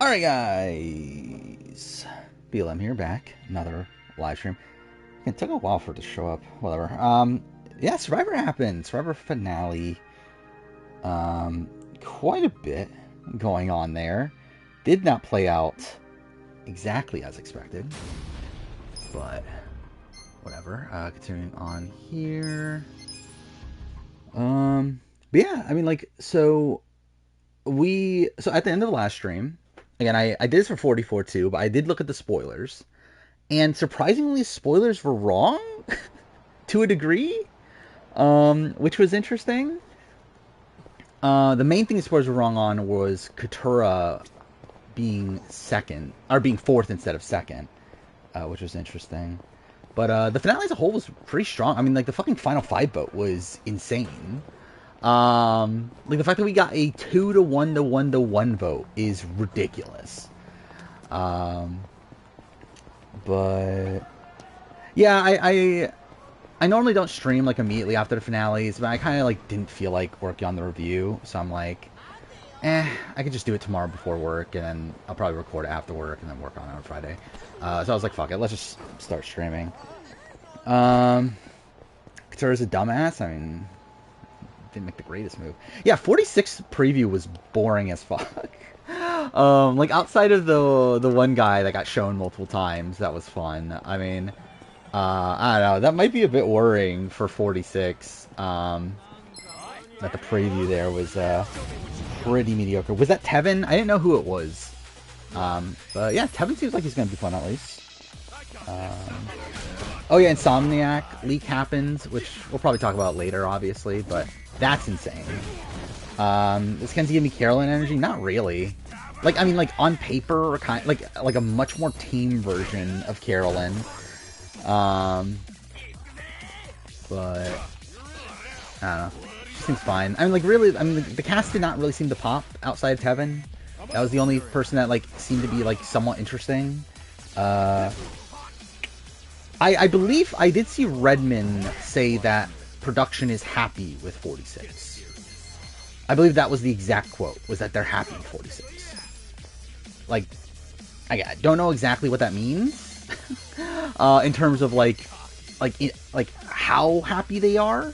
Alright guys, BLM here, back, another live stream. It took a while for it to show up, whatever. Yeah, Survivor happened, Survivor finale. Quite a bit going on there. Did not play out exactly as expected, but whatever. Continuing on here. But yeah, I mean, like, so at the end of the last stream, again, I did this for 44 too, but I did look at the spoilers, and surprisingly, spoilers were wrong to a degree, which was interesting. The main thing the spoilers were wrong on was Katura being second, or being fourth instead of second, which was interesting. But the finale as a whole was pretty strong. I mean, like, the fucking final five vote was insane. Like, the fact that we got a 2 to 1 to 1 to 1 vote is ridiculous. But yeah, I normally don't stream like immediately after the finales, but I kind of like didn't feel like working on the review, so I'm like, I could just do it tomorrow before work, and then I'll probably record it after work and then work on it on Friday. So I was like, fuck it, let's just start streaming. Katura's a dumbass. I mean, didn't make the greatest move. Yeah, 46 preview was boring as fuck. Like, outside of the one guy that got shown multiple times, that was fun. I mean, I don't know, that might be a bit worrying for 46. That the preview there was pretty mediocre. Was that Tevin? I didn't know who it was. But yeah, Tevin seems like he's gonna be fun at least. Oh yeah, Insomniac leak happens, which we'll probably talk about later, obviously, but that's insane. Does Kenzie give me Carolyn energy? Not really. Like, I mean, like, on paper, kind like a much more team version of Carolyn. But I don't know. She seems fine. I mean, like, really, I mean, the cast did not really seem to pop outside of Tevin. That was the only person that, like, seemed to be, like, somewhat interesting. I believe I did see Redmond say that production is happy with 46. I believe that was the exact quote, was that they're happy with 46. Like, I don't know exactly what that means in terms of, like how happy they are,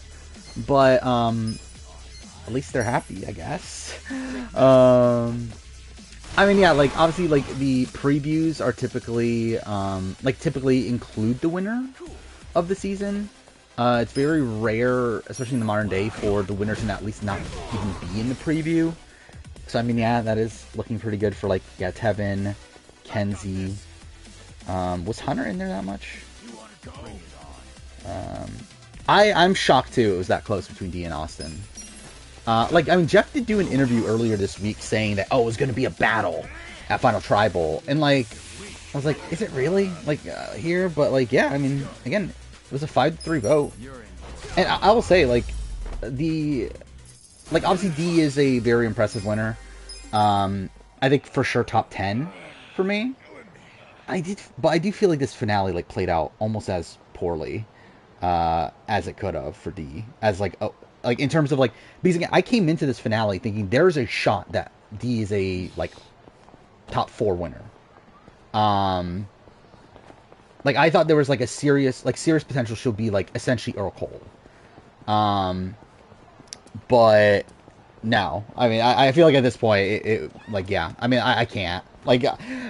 but at least they're happy, I guess. I mean, yeah, like, obviously, like, the previews are typically, typically include the winner of the season. It's very rare, especially in the modern day, for the winner to at least not even be in the preview. So, I mean, yeah, that is looking pretty good for, like, yeah, Tevin, Kenzie. Was Hunter in there that much? I'm shocked, too, it was that close between Dee and Austin. Like, I mean, Jeff did do an interview earlier this week saying that, oh, it was going to be a battle at Final Tribal. And, like, I was like, is it really? Like, here? But, like, yeah, I mean, again, it was a 5-3 vote. And I will say, like, obviously Dee is a very impressive winner. I think for sure top 10 for me. But I do feel like this finale, like, played out almost as poorly as it could have for Dee. As, like, in terms of, like, because again, I came into this finale thinking there's a shot that Dee is a, like, top 4 winner. Like, I thought there was, like, serious potential she'll be, like, essentially Earl Cole. But no. I mean, I feel like at this point, like, yeah. I mean, I can't. Like,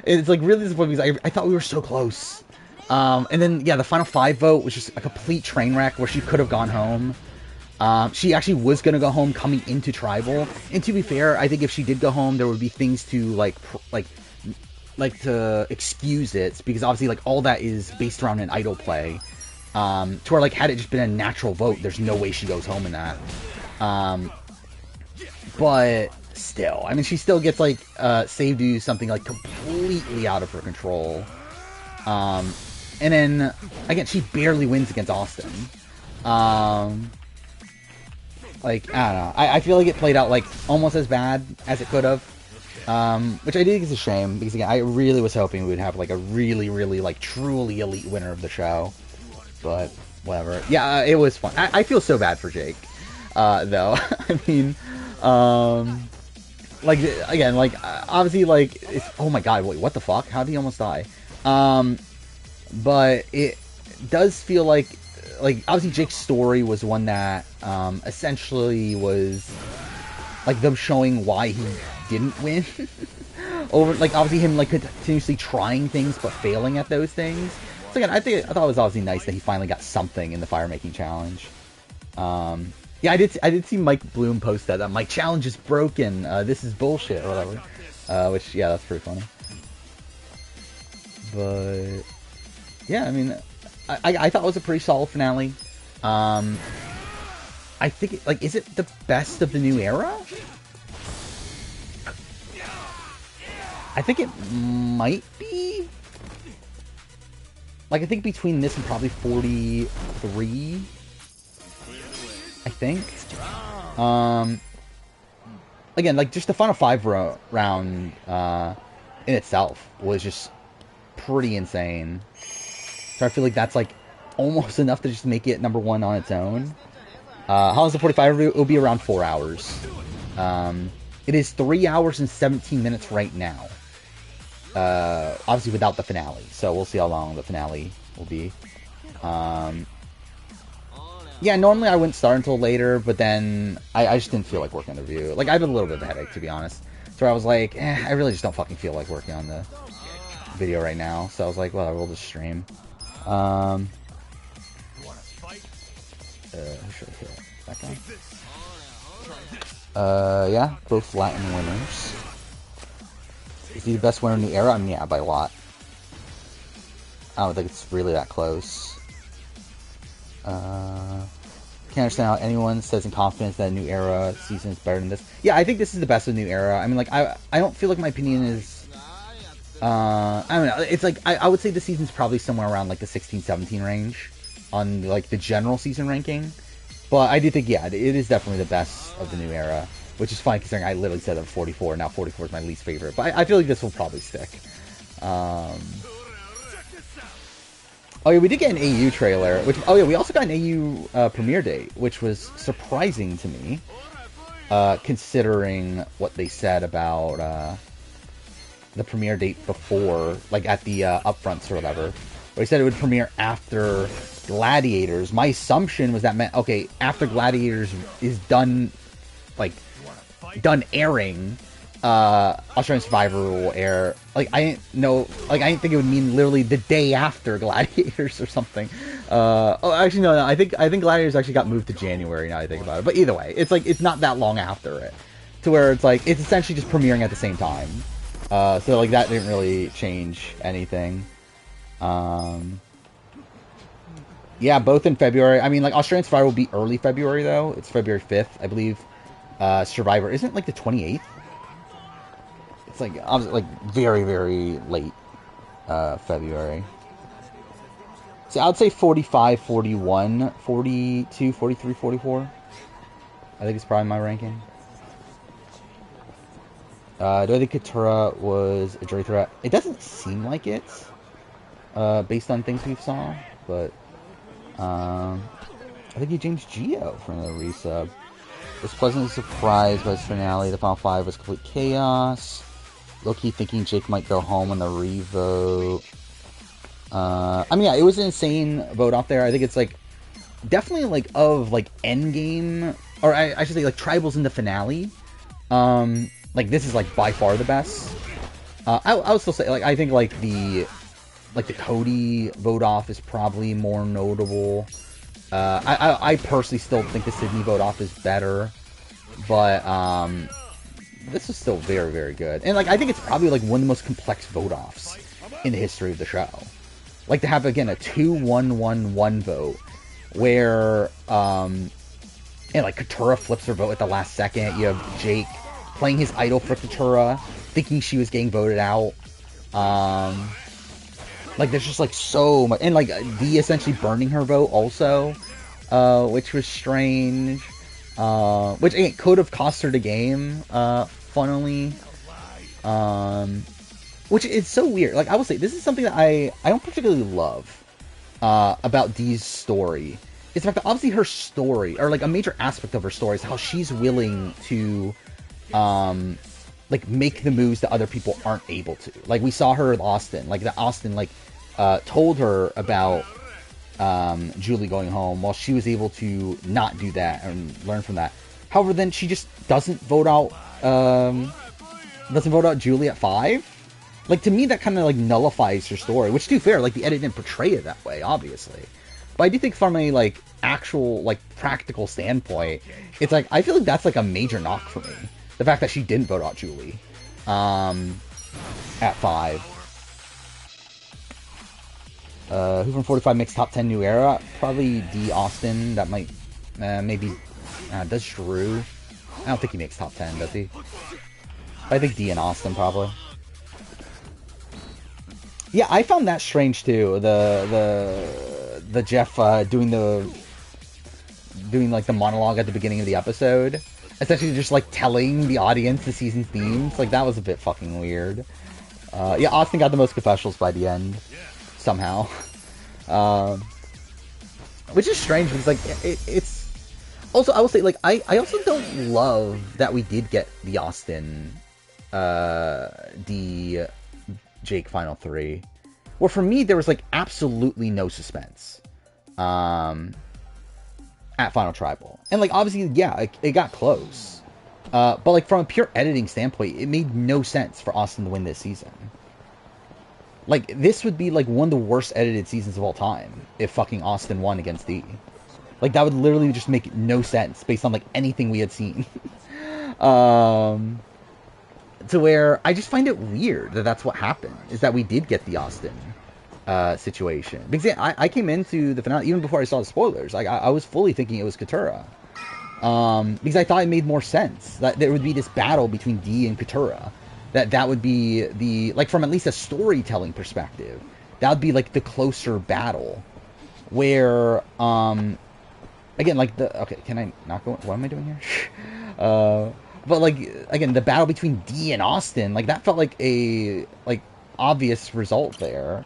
it's, like, really disappointing because I thought we were so close. And then, yeah, the final 5 vote was just a complete train wreck where she could have gone home. She actually was going to go home coming into Tribal. And to be fair, I think if she did go home, there would be things to, like to excuse it. Because obviously, like, all that is based around an idol play. To where, like, had it just been a natural vote, there's no way she goes home in that. But still, I mean, she still gets, like, saved to do something, like, completely out of her control. And then, again, she barely wins against Austin. Like, I don't know. I feel like it played out, like, almost as bad as it could have. Which I do think is a shame, because, again, I really was hoping we would have, like, a really, really, like, truly elite winner of the show. But, whatever. Yeah, it was fun. I feel so bad for Jake, though. I mean, like again, like obviously, like oh my god, wait, what the fuck? How did he almost die? But it does feel like obviously Jake's story was one that essentially was like them showing why he didn't win. Over like obviously him like continuously trying things but failing at those things. So again, I thought it was obviously nice that he finally got something in the fire making challenge. Yeah, I did see Mike Bloom post that my challenge is broken. This is bullshit or whatever. Which yeah, that's pretty funny. But yeah, I mean, I thought it was a pretty solid finale. I think like is it the best of the new era? I think it might be. Like I think between this and probably 43. I think. Again, like just the final 5 round in itself was just pretty insane. So I feel like that's like almost enough to just make it number 1 on its own. How long is the 45? It'll be around 4 hours. It is 3 hours and 17 minutes right now. Obviously without the finale. So we'll see how long the finale will be. Yeah, normally I wouldn't start until later, but then I just didn't feel like working on the review. Like, I have a little bit of a headache, to be honest. So I was like, I really just don't fucking feel like working on the video right now. So I was like, well, we'll just stream. Who should I hit? That guy? Yeah, both Latin winners. Is he the best winner in the era? I mean, yeah, by a lot. I don't think it's really that close. Can't understand how anyone says in confidence that a new era season is better than this. Yeah, I think this is the best of the new era. I mean, like, I don't feel like my opinion is... I don't know. It's like, I would say the season's probably somewhere around, like, the 16-17 range on, like, the general season ranking. But I do think, yeah, it is definitely the best of the new era. Which is fine, considering I literally said that 44, now 44 is my least favorite. But I feel like this will probably stick. Oh yeah, we did get an AU trailer. Oh yeah, we also got an AU premiere date, which was surprising to me, considering what they said about the premiere date before, like at the upfronts or whatever. They said it would premiere after Gladiators. My assumption was that meant okay, after Gladiators is done, like done airing. Australian Survivor will air. Like I didn't know. Like I didn't think it would mean literally the day after Gladiators or something. Oh, actually no. I think Gladiators actually got moved to January. Now I think about it. But either way, it's like it's not that long after it, to where it's like it's essentially just premiering at the same time. So like that didn't really change anything. Yeah, both in February. I mean, like Australian Survivor will be early February though. It's February 5th, I believe. Survivor isn't like the 28th. It's like obviously like very, very late February. So I'd say 45, 41, 42, 43, 44. I think it's probably my ranking. Do I think Katura was a jury threat? It doesn't seem like it, based on things we saw, but I think he James Geo from the resub. Was pleasantly surprised by his finale. The final 5 was complete chaos. Low-key thinking Jake might go home on the revote. I mean, yeah, it was an insane vote off there. I think it's, like, definitely, like, of, like, endgame, or I should say, like, Tribals in the finale. Like, this is, like, by far the best. I would still say, like, I think, like, the Cody vote off is probably more notable. I personally still think the Sydney vote off is better, but, this is still very, very good. And, like, I think it's probably, like, one of the most complex vote-offs in the history of the show. Like, to have, again, a 2-1-1-1 vote, where, and, like, Katura flips her vote at the last second. You have Jake playing his idol for Katura, thinking she was getting voted out. Like, there's just, like, so much. And, like, Dee essentially burning her vote also, which was strange. Which, again, could have cost her the game, funnily. Which is so weird. Like, I will say, this is something that I don't particularly love about Dee's story. It's the fact that obviously her story, or, like, a major aspect of her story is how she's willing to, like make the moves that other people aren't able to. Like we saw her with Austin. Like that Austin like told her about Julie going home while she was able to not do that and learn from that. However, then she just doesn't vote out Julie at 5. Like to me, that kind of like nullifies her story. Which, to be fair, like the edit didn't portray it that way, obviously. But I do think from a like actual like practical standpoint, it's like I feel like that's like a major knock for me. The fact that she didn't vote out Julie at 5. Who from 45 makes top 10 new era? Probably D. Austin. That might maybe does Drew. I don't think he makes top 10, does he? I think D and Austin probably. Yeah, I found that strange too. The Jeff doing like the monologue at the beginning of the episode, essentially just like telling the audience the season themes. Like that was a bit fucking weird. Yeah, Austin got the most confessionals by the end somehow, which is strange because like it's also I will say like I also don't love that we did get the Austin the Jake Final 3, where for me there was like absolutely no suspense at Final Tribal, and like obviously yeah it got close, but like from a pure editing standpoint it made no sense for Austin to win this season. Like this would be like one of the worst edited seasons of all time if fucking Austin won against D. Like that would literally just make no sense based on like anything we had seen. To where I just find it weird that that's what happened, is that we did get the Austin situation. Because I came into the finale, even before I saw the spoilers, like I was fully thinking it was Katura. Because I thought it made more sense that there would be this battle between D and Katura. That would be the, like from at least a storytelling perspective, that would be like the closer battle. Where, again, like okay, can I not go, what am I doing here? But like again, the battle between D and Austin, like that felt like a like obvious result there.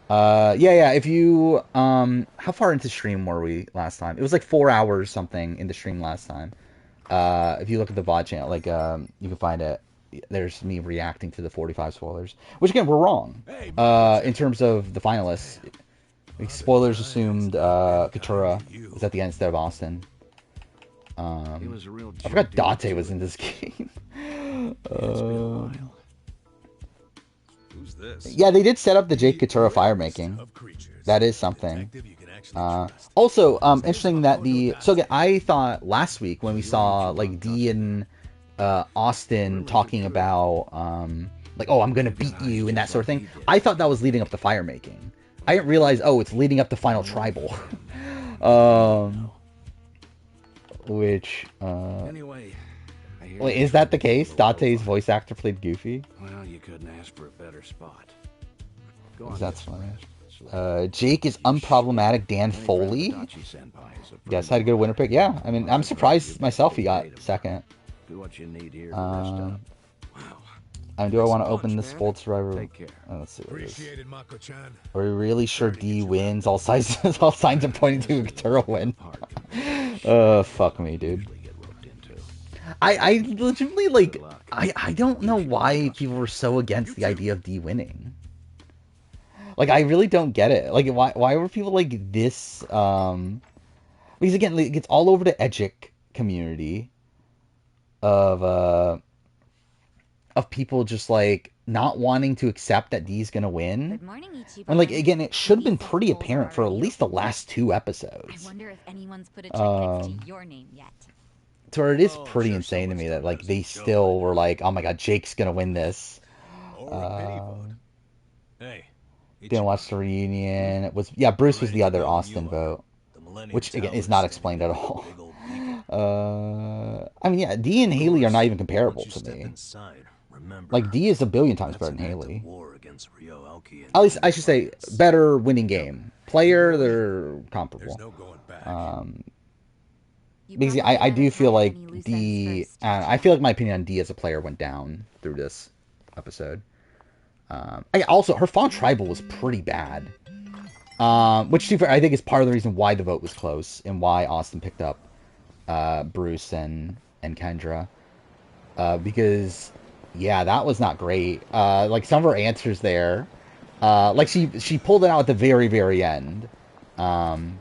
Yeah. If you how far into stream were we last time? It was like 4 hours something in the stream last time. If you look at the VOD channel, like you can find it. There's me reacting to the 45 spoilers, which again we're wrong. In terms of the finalists, spoilers assumed Katura was at the end instead of Austin. I forgot Date was in this game. Who's this? Yeah, they did set up the Jake Katura fire making. That is something. Also, interesting that so again, I thought last week when we saw like D and Austin talking about like, oh, I'm gonna beat you and that sort of thing, I thought that was leading up to fire making. I didn't realize, oh, it's leading up to Final Tribal. Which, Anyway, wait, is that the case? Date's voice actor played Goofy? Well, you couldn't ask for a better spot. That's funny. Jake is unproblematic Dan Foley. Yes, had a good winner pick. Yeah, I mean, I'm surprised myself he got second. Do what you need here. Do I want to open this Bold Survivor? Oh, let's see what it is. Are we really sure D wins? All signs are pointing to a Katura win. Fuck me, dude. I legitimately, like, I don't know why people were so against the idea of D winning. Like, I really don't get it. Like, why were people, like, this, because, again, like, it's all over the Edgic community of people just, like, not wanting to accept that D's gonna win. Good morning, Ichiban. And, like, again, it should have been pretty apparent for at least the last 2 episodes. I wonder if anyone's put a check next to your name yet. So it is pretty insane to me that, like, they still were like, oh my god, Jake's gonna win this. Hey, Didn't watch the reunion. Yeah, Bruce was the other Austin vote, which again is not explained at all. I mean, yeah, D and Haley are not even comparable to me. Like, D is a billion times better than Haley. At least I should say better winning game. Player, they're comparable. Because I do feel like D. I feel like my opinion on D as a player went down through this episode. Also, her Fawn Tribal was pretty bad. Which, to be fair, I think is part of the reason why the vote was close and why Austin picked up Bruce and Kendra. Because Yeah, that was not great. Like some of her answers there, like she pulled it out at the very very end. Um,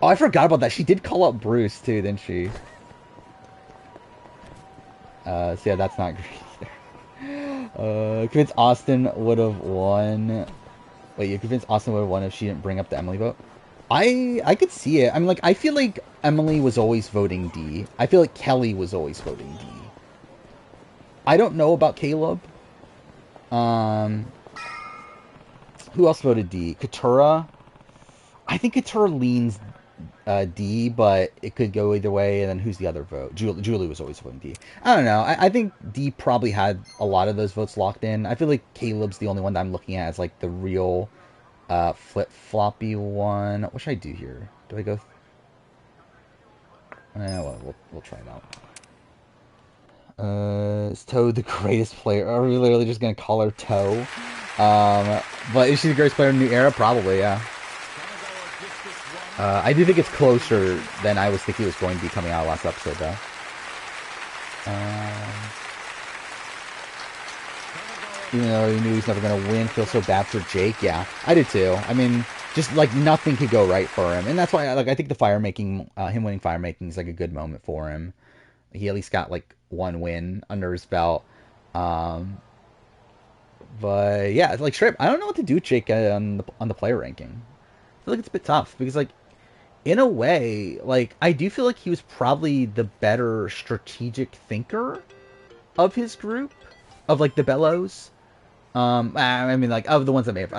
oh, I forgot about that. She did call up Bruce too, didn't she? So yeah, that's not great. Convinced Austin would have won. Wait, you convinced Austin would have won if she didn't bring up the Emily vote? I could see it. I mean, like, I feel like Emily was always voting D. I feel like Kelly was always voting D. I don't know about Caleb. Um, who else voted D? Katura. I think Katura leans D, but it could go either way. And then who's the other vote? Julie was always voting D. I don't know. I think D probably had a lot of those votes locked in. I feel like Caleb's the only one that I'm looking at as like the real flip-floppy one. What should I do here? Do I go... well, we'll try it out. Is Toad the greatest player? Are we literally just gonna call her Toe? But is she the greatest player in the new era? Probably, yeah. I do think it's closer than I was thinking it was going to be coming out last episode, though. Even though he knew he's never going to win, feel so bad for Jake. Yeah, I did too. I mean, just like nothing could go right for him, and that's why I think the fire making, him winning fire making is like a good moment for him. He at least got like one win under his belt. But yeah, like straight, I don't know what to do with Jake on the player ranking. I feel like it's a bit tough because like in a way, like I do feel like he was probably the better strategic thinker of his group, of like the Bellows. I mean, like of the ones that made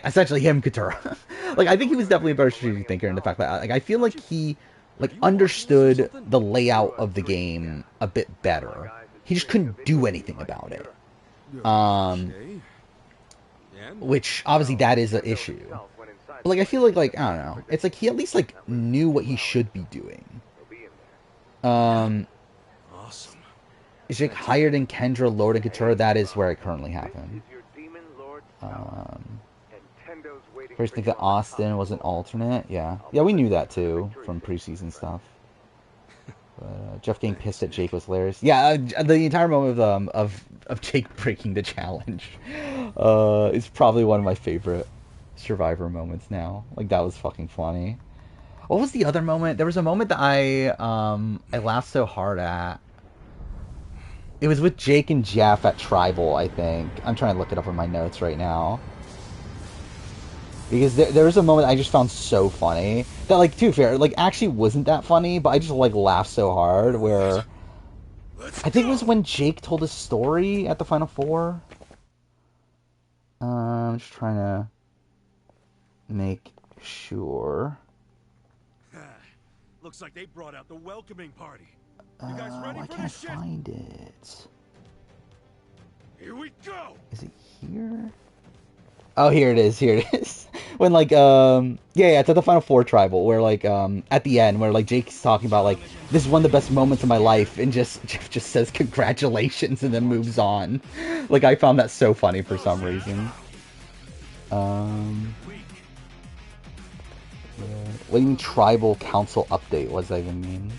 essentially him, Katura. Like I think he was definitely a better strategic thinker in the fact that like I feel like he like understood the layout of the game a bit better. He just couldn't do anything about it. Which obviously that is an issue. But like I feel like I don't know. It's like he at least like knew what he should be doing. Awesome. Is Jake higher than Kendra, lower than Katura? That is where it currently happened. First think that Austin was an alternate. Yeah, we knew that too from preseason stuff. Jeff getting pissed at Jake was hilarious. Yeah, the entire moment of Jake breaking the challenge is probably one of my favorite Survivor moments now. Like that was fucking funny. What was the other moment? There was a moment that I laughed so hard at. It was with Jake and Jeff at Tribal, I think. I'm trying to look it up in my notes right now. Because there was a moment I just found so funny that, like, to be fair, like, actually wasn't that funny, but I just, like, laughed so hard where... I think it was when Jake told his story at the Final Four. I'm just trying to make sure. Looks like they brought out the welcoming party. You guys ready I for can't this shit? find it. Here we go. Is it here? Oh, here it is. Here it is. When like it's at the Final Four Tribal where like at the end where like Jake's talking about like this is one of the best moments of my life and Jeff just says congratulations and then moves on. Like I found that so funny for some reason. What do you mean tribal council update? What does that even mean?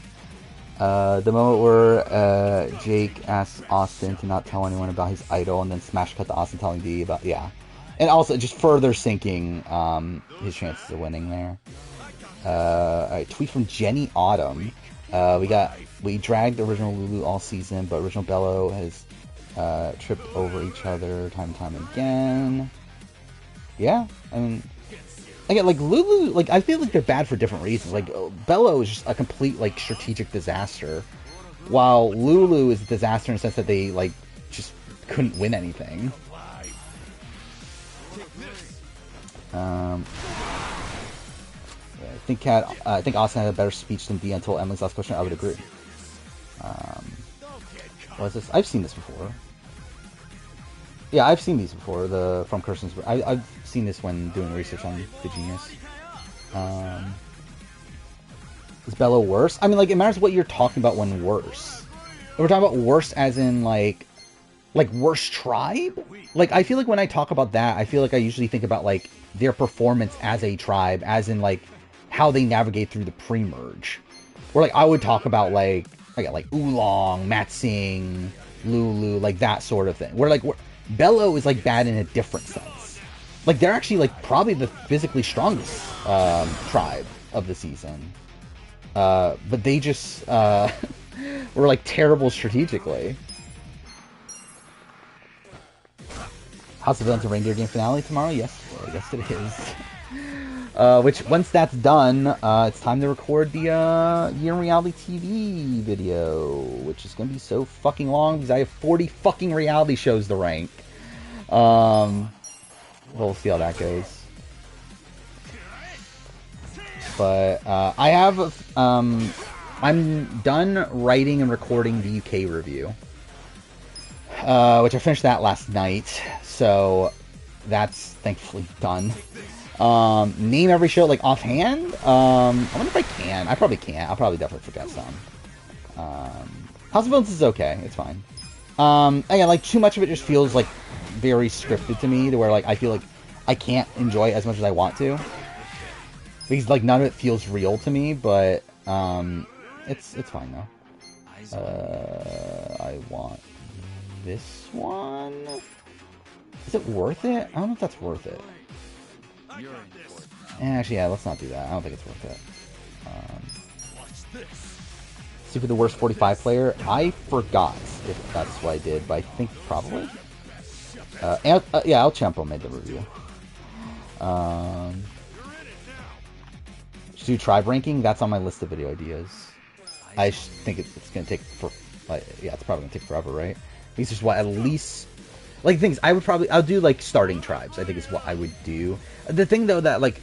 The moment where Jake asks Austin to not tell anyone about his idol and then smash cut to Austin telling D about, yeah. And also just further sinking his chances of winning there. Alright, tweet from Jenny Autumn. We dragged original Lulu all season, but original Bello has tripped over each other time and time again. Yeah, I mean... Again, like, Lulu, like, I feel like they're bad for different reasons. Like, Bello is just a complete, like, strategic disaster. While Lulu is a disaster in the sense that they, like, just couldn't win anything. I think Austin had a better speech than D until Emily's last question. I would agree. What is this? I've seen this before. Yeah, I've seen these before. From Kirsten's. I've seen this when doing research on The Genius. Is Bello worse? I mean, like, it matters what you're talking about when worse. If we're talking about worse as in, like worse tribe? Like, I feel like when I talk about that, I feel like I usually think about, like, their performance as a tribe, as in, like, how they navigate through the pre-merge. Or, like, I would talk about, like Oolong, Matt Singh, Lulu, like that sort of thing. Where like Bello is like bad in a different sense. Like they're actually like probably the physically strongest tribe of the season, but they just were like terrible strategically. House of Villains and Reindeer game finale tomorrow? Yes, it is. Which, once that's done, it's time to record the Year in Reality TV video, which is going to be so fucking long because I have 40 fucking reality shows to rank. We'll see how that goes. But I have, I'm done writing and recording the UK review, which I finished that last night. So that's thankfully done. Name every show like offhand. I wonder if I can. I probably can't. I'll probably definitely forget some. House of Villains is okay. It's fine. Again, like too much of it just feels like very scripted to me, to where like I feel like I can't enjoy it as much as I want to, because like none of it feels real to me. But it's fine though. I want this one. Is it worth it? I don't know if that's worth it. Actually, yeah, let's not do that. I don't think it's worth it. Super the worst 45 player. I forgot if that's what I did, but I think probably. Yeah, El Champo made the review. Should do tribe ranking. That's on my list of video ideas. I think it's gonna take yeah, it's probably gonna take forever, right? Because there's what, at least. Like, things, I'll do, like, starting tribes, I think is what I would do. The thing, though, that, like,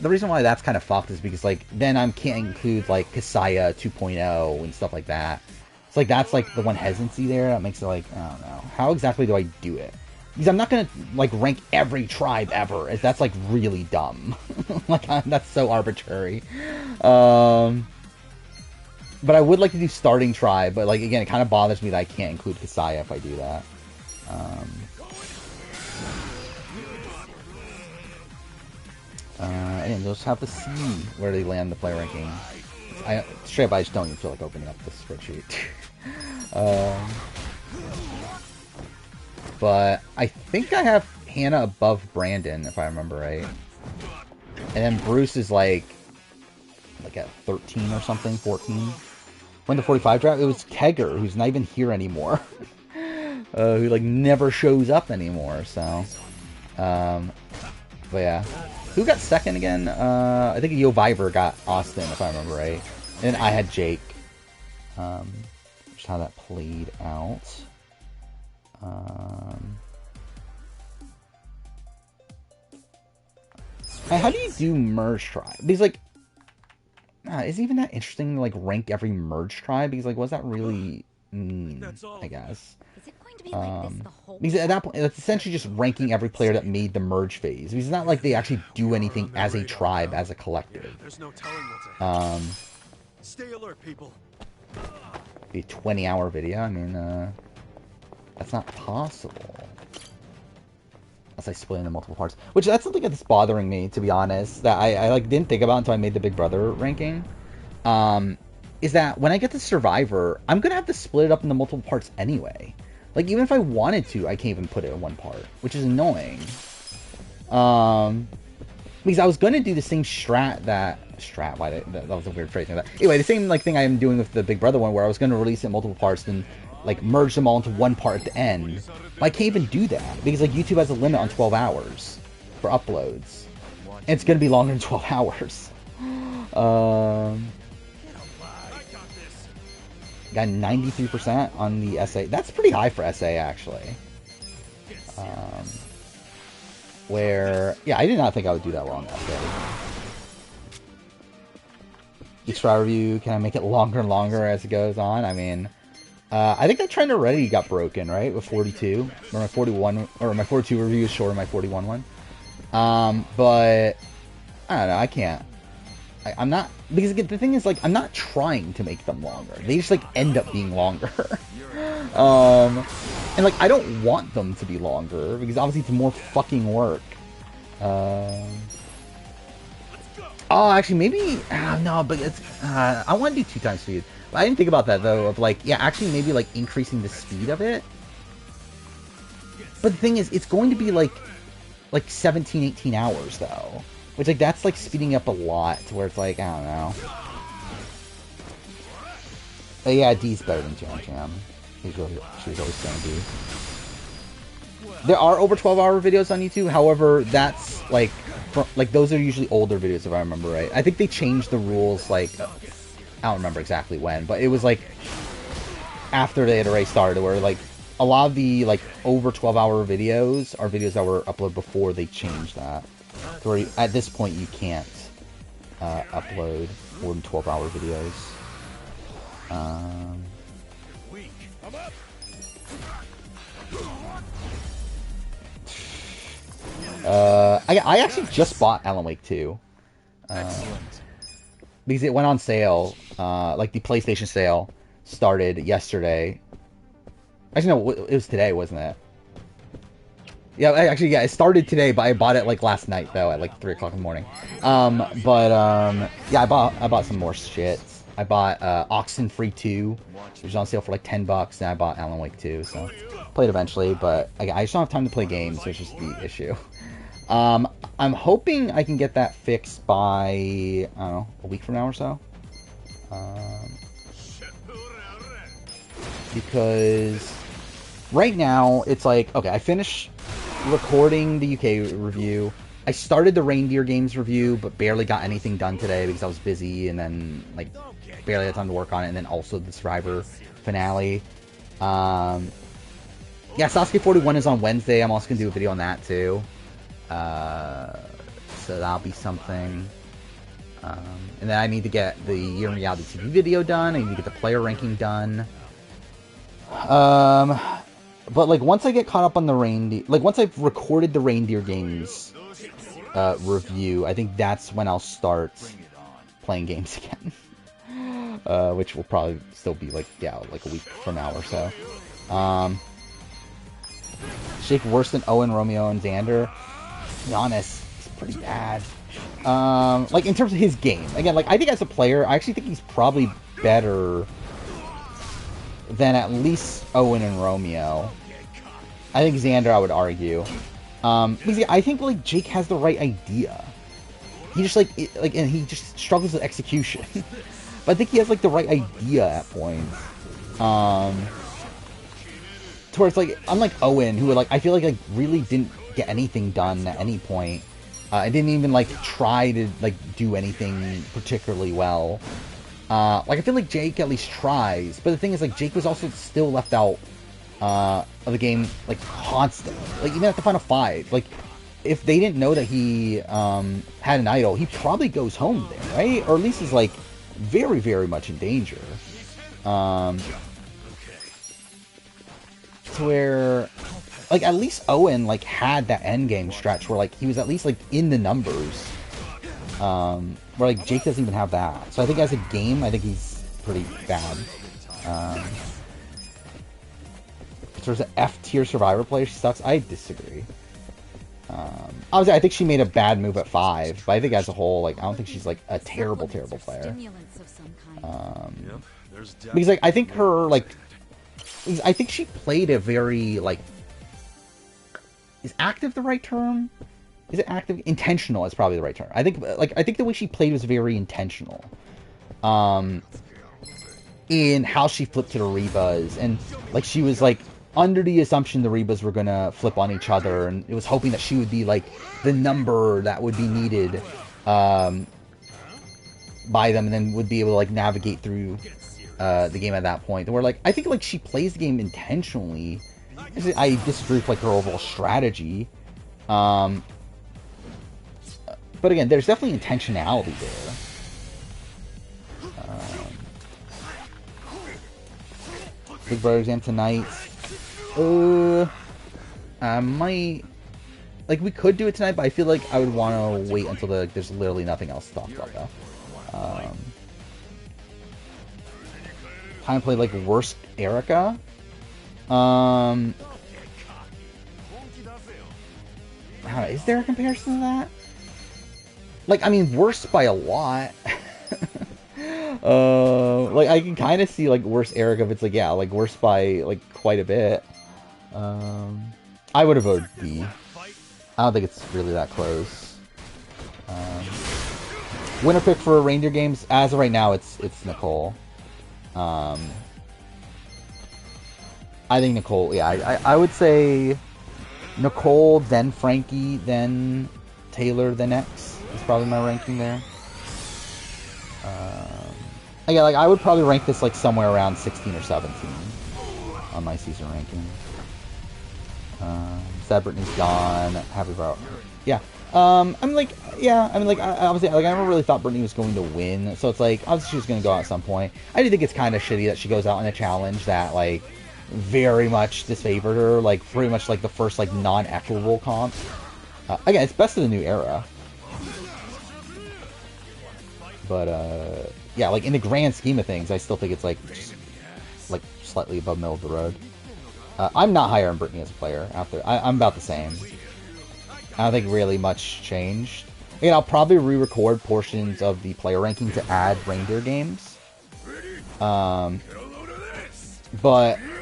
the reason why that's kind of fucked is because, like, then I can't include, like, Kasaya 2.0 and stuff like that. It's like, that's, like, the one hesitancy there that makes it, like, I don't know. How exactly do I do it? Because I'm not gonna, like, rank every tribe ever, as that's, like, really dumb. Like, that's so arbitrary. But I would like to do starting tribe, but, like, again, it kind of bothers me that I can't include Kasaya if I do that. And you'll just have to see where they land the player ranking. Straight up, I just don't even feel like opening up this spreadsheet. But I think I have Hannah above Brandon, if I remember right. And then Bruce is like at 13 or something, 14. When the 45 draft, it was Kegger, who's not even here anymore. Who like never shows up anymore, so but yeah. Who got second again? I think Yo Viber got Austin, if I remember right. And then I had Jake. Just how that played out. How do you do merge tribe? Because like is it even that interesting to like rank every merge tribe? Because like was that really I guess. Because at that point, it's essentially just ranking every player that made the merge phase. Because it's not like they actually do anything as a tribe, as a collective. There's no telling what to stay alert, people. Be a 20-hour video. I mean, that's not possible. Unless I split into multiple parts. Which, that's something that's bothering me, to be honest. That I like didn't think about until I made the Big Brother ranking. Is that when I get to Survivor, I'm going to have to split it up into multiple parts anyway. Like, even if I wanted to, I can't even put it in one part, which is annoying. Because I was going to do the same strat, why that was a weird phrase. Anyway, the same, like, thing I am doing with the Big Brother one, where I was going to release it in multiple parts, then, like, merge them all into one part at the end. But I can't even do that, because, like, YouTube has a limit on 12 hours for uploads. And it's going to be longer than 12 hours. Got 93% on the essay. That's pretty high for essay, actually. Where, yeah, I did not think I would do that well on essay. Each trial review, can I make it longer and longer as it goes on? I mean, I think that trend already got broken, right? With 42, or my 41, or my 42 review is shorter than my 41 one. But I don't know. I can't. I'm not, because the thing is, like, I'm not trying to make them longer. They just, like, end up being longer. And, like, I don't want them to be longer, because obviously it's more fucking work. Oh, actually, maybe, no, but it's, I want to do 2 times speed. But I didn't think about that though. Of like, yeah, actually maybe like increasing the speed of it. But the thing is, it's going to be like 17, 18 hours though, which like that's like speeding up a lot to where it's like I don't know. But yeah, D's better than Jam Jam. She's always gonna be. There are over 12-hour videos on YouTube. However, that's like those are usually older videos if I remember right. I think they changed the rules like I don't remember exactly when, but it was like after the iteration started where like a lot of the like over 12-hour videos are videos that were uploaded before they changed that. So where at this point you can't upload more than 12-hour videos. I actually just bought Alan Wake 2. Because it went on sale. Like the PlayStation sale started yesterday. Actually, no, it was today, wasn't it? Yeah, actually, yeah, it started today, but I bought it like last night though, at like 3 o'clock in the morning. Yeah, I bought some more shit. I bought Oxenfree 2, which was on sale for like $10, and I bought Alan Wake 2, so played eventually, but I just don't have time to play games, which is the issue. I'm hoping I can get that fixed by, I don't know, a week from now or so. Because right now, it's like, okay, I finished recording the UK review. I started the Reindeer Games review, but barely got anything done today because I was busy, and then, like, barely had time to work on it, and then also the Survivor finale. Yeah, Sasuke 41 is on Wednesday. I'm also going to do a video on that, too. So that'll be something. And then I need to get the Year in Reality TV video done. I need to get the player ranking done. But like once I get caught up on the reindeer, like once I've recorded the Reindeer Games review, I think that's when I'll start playing games again. Which will probably still be like, yeah, like a week from now or so. Shake worse than Owen, Romeo, and Xander. To be honest, it's pretty bad. Like in terms of his game, again, like I think as a player, I actually think he's probably better than at least Owen and Romeo. I think Xander, I would argue. Because I think like Jake has the right idea. He just and he just struggles with execution. But I think he has like the right idea at points. To where it's like, unlike Owen, who like I feel like really didn't get anything done at any point. I didn't even like try to like do anything particularly well. Like I feel like Jake at least tries, but the thing is like Jake was also still left out of the game like constantly. Like even at the final 5, like if they didn't know that he had an idol, he probably goes home there, right? Or at least is like very, very much in danger. To where like at least Owen like had that end game stretch where like he was at least like in the numbers. Where like Jake doesn't even have that. So I think as a game, I think he's pretty bad. In terms of F-tier Survivor player, she sucks. I disagree. Obviously, I think she made a bad move at 5, but I think as a whole, like I don't think she's like a terrible, terrible player. Because like I think her like, I think she played a very like, is active the right term? Is it active? Intentional is probably the right term. I think the way she played was very intentional. In how she flipped to the Rebas, and like she was like under the assumption the Rebas were gonna flip on each other, and it was hoping that she would be like the number that would be needed by them, and then would be able to like navigate through the game at that point. And we're like, I think like she plays the game intentionally. I disagree with like her overall strategy. But again, there's definitely intentionality there. Big Brother exam tonight. I might... Like, we could do it tonight, but I feel like I would want to wait until there's literally nothing else to talk about, though. Time to play, like, worst Erica. I don't know, is there a comparison to that? Like, I mean, worse by a lot. Like I can kind of see like worse Eric if it's like yeah, like worse by like quite a bit. I would have voted B. I don't think it's really that close. Winner pick for reindeer games as of right now, it's Nicole. I think Nicole. Yeah, I would say Nicole, then Frankie, then Taylor, then X is probably my ranking there. Yeah, like I would probably rank this like somewhere around 16 or 17 on my season ranking. Sad Brittany's gone. Happy about. Yeah. I'm like, yeah. I mean, like, obviously, like, I never really thought Brittany was going to win, so it's like, obviously, she was going to go out at some point. I do think it's kind of shitty that she goes out in a challenge that like very much disfavored her, like pretty much like the first like non-equitable comp. Again, it's best of the new era, but yeah, like in the grand scheme of things, I still think it's like just like slightly above middle of the road. I'm not higher on Brittany as a player. I'm about the same. I don't think really much changed. Again, I'll probably re-record portions of the player ranking to add reindeer games. But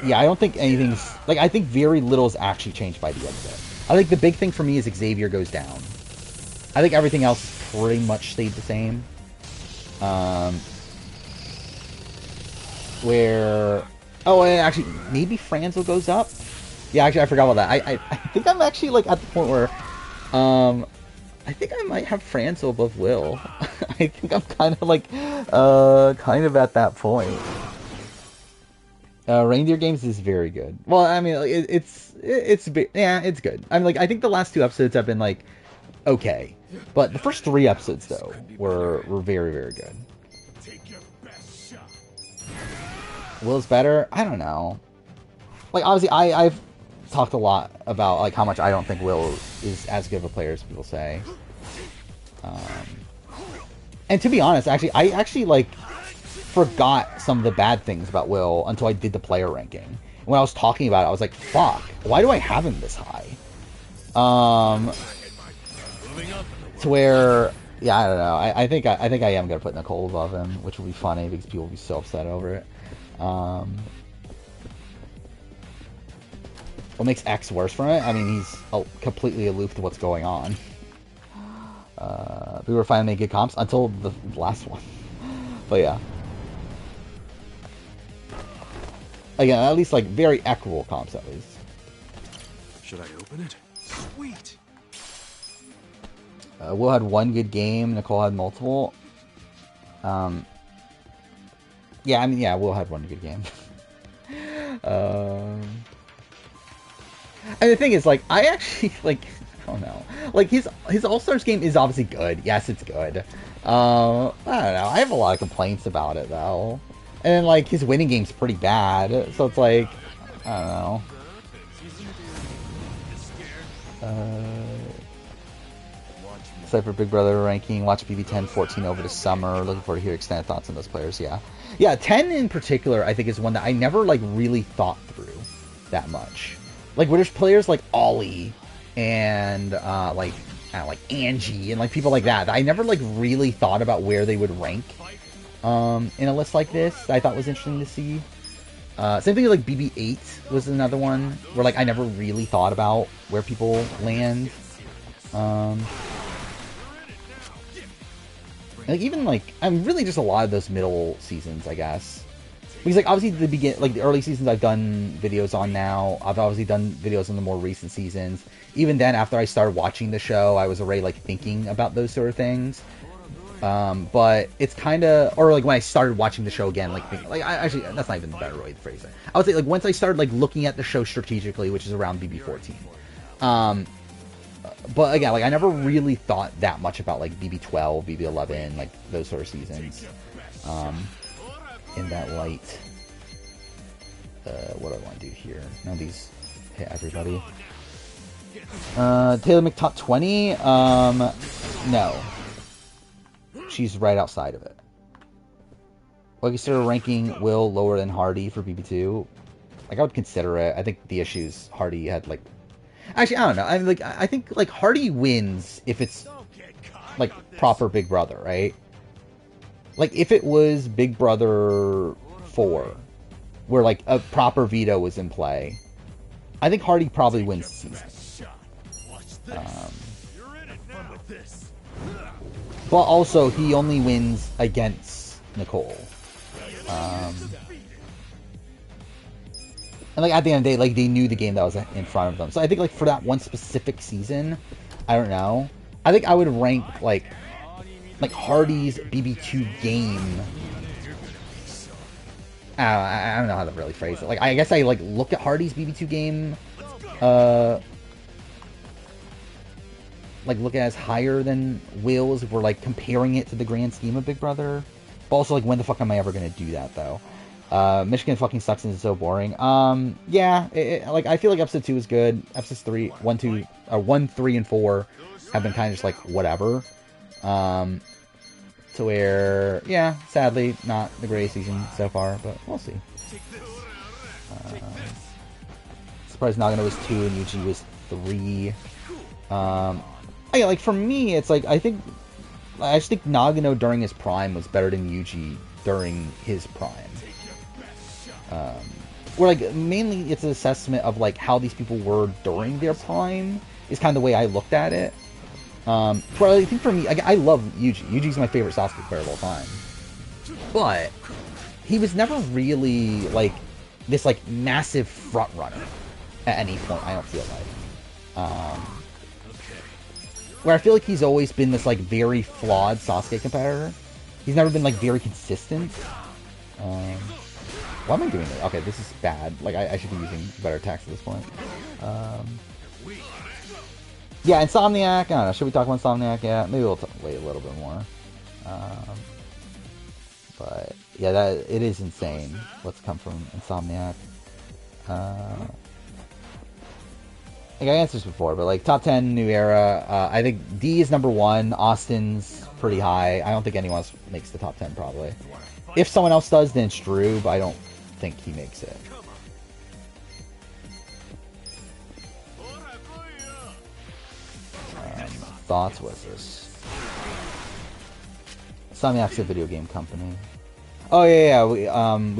yeah, I don't think anything's like I think very little is actually changed by the end of it. I think the big thing for me is Xavier goes down. I think everything else pretty much stayed the same. Where oh, and actually maybe Franzel goes up. Yeah, actually I forgot about that. I think I'm actually like at the point where I think I might have Franzel above Will. I think I'm kind of like kind of at that point. Reindeer Games is very good. Well, I mean, it's yeah, it's good. I mean, like I think the last 2 episodes have been like okay, but the first 3 episodes though were very very good. Will's better? I don't know. Like obviously, I've talked a lot about like how much I don't think Will is as good of a player as people say. And to be honest, actually, I actually like forgot some of the bad things about Will until I did the player ranking. When I was talking about it, I was like, "Fuck! Why do I have him this high?" To where, yeah, I don't know. I think I am gonna put Nicole above him, which will be funny because people will be so upset over it. What makes X worse from it? I mean, he's completely aloof to what's going on. We were finally making good comps until the last one. But yeah. Again, at least like very equitable comps at least. Should I open it? Sweet. Will had 1 good game. Nicole had multiple. Yeah, I mean, yeah, Will had 1 good game. And the thing is, like, I actually, like, I don't know. Like, his All-Stars game is obviously good. Yes, it's good. I don't know. I have a lot of complaints about it, though. And then, like, his winning game's pretty bad. So it's like, I don't know. Cypher Big Brother ranking. Watch BB10 14 over the summer. Looking forward to hear extended thoughts on those players. Yeah. Yeah, 10 in particular, I think, is one that I never, like, really thought through that much. Like, where there's players like Ollie and, like Angie and, like, people like that I never, like, really thought about where they would rank in a list like this. I thought was interesting to see. Same thing with, like, BB8 was another one where, like, I never really thought about where people land. Like, even, like, I'm really just a lot of those middle seasons, I guess. Because, like, obviously, the early seasons I've done videos on now. I've obviously done videos on the more recent seasons. Even then, after I started watching the show, I was already, like, thinking about those sort of things. But it's kind of... Or, like, when I started watching the show again, like, thinking... Like, actually, that's not even the better way to phrase it. I would say, like, once I started, like, looking at the show strategically, which is around BB14. But, again, like, I never really thought that much about, like, BB12, BB11, like, those sort of seasons. In that light. What do I want to do here? None of these hit everybody. Taylor McTop 20? No. She's right outside of it. Well, I consider ranking Will lower than Hardy for BB2. Like, I would consider it. I think the issues Hardy had, like... Actually, I don't know. I think, like, Hardy wins if it's, like, proper Big Brother, right? like if it was Big Brother 4, where like a proper veto was in play, I think Hardy probably wins the season. But also he only wins against Nicole. And like at the end of the day, like they knew the game that was in front of them. So I think like for that one specific season, I don't know. I think I would rank like Hardy's BB2 game. I don't know how to really phrase it. Like I guess I like look at Hardy's BB2 game, like look at it as higher than Will's if we're like comparing it to the grand scheme of Big Brother. But also like when the fuck am I ever gonna do that though? Michigan fucking sucks and is so boring. Yeah, like I feel like episode 2 is good. Episodes 1, 3, and 4 have been kind of just like whatever. To where, yeah, sadly, not the greatest season so far, but we'll see. Surprised Nagano was 2 and Yuji was 3. Yeah, like for me, it's like I just think Nagano during his prime was better than Yuji during his prime. Where like mainly it's an assessment of like how these people were during their prime is kind of the way I looked at it. But I think for me, I love Yuji. Yuji's my favorite Sasuke player of all time. But he was never really like this like massive front runner at any point. I don't feel like. Where I feel like he's always been this like very flawed Sasuke competitor. He's never been like very consistent. Why am I doing this? Okay, this is bad. Like I should be using better text at this point. Yeah, Insomniac. I don't know. Should we talk about Insomniac? Yeah, maybe we'll wait a little bit more. But yeah, it is insane what's come from Insomniac. Like I answered this before, but like top 10 new era. I think D is number 1. Austin's pretty high. I don't think anyone else makes the top 10 probably. If someone else does, then it's Drew, but I don't think he makes it. Thoughts was this? Insomniac's a video game company. Oh yeah, we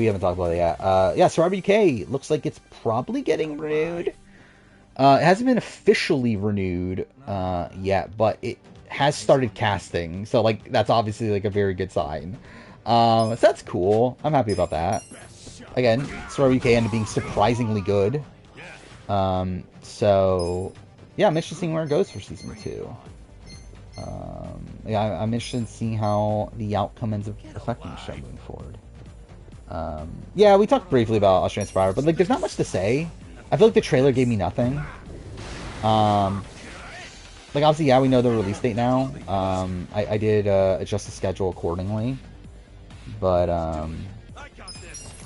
haven't talked about it yet. Yeah, Survivor UK looks like it's probably getting renewed. It hasn't been officially renewed yet, but it has started casting, so like that's obviously like a very good sign. So that's cool. I'm happy about that. Again, Survivor UK ended up being surprisingly good. So yeah, I'm interested in seeing where it goes for season 2. Yeah, I'm interested in seeing how the outcome ends up affecting the show moving forward. Yeah, we talked briefly about Australian Survivor, but like, there's not much to say. I feel like the trailer gave me nothing. Like, obviously, yeah, we know the release date now. I did adjust the schedule accordingly, but I'm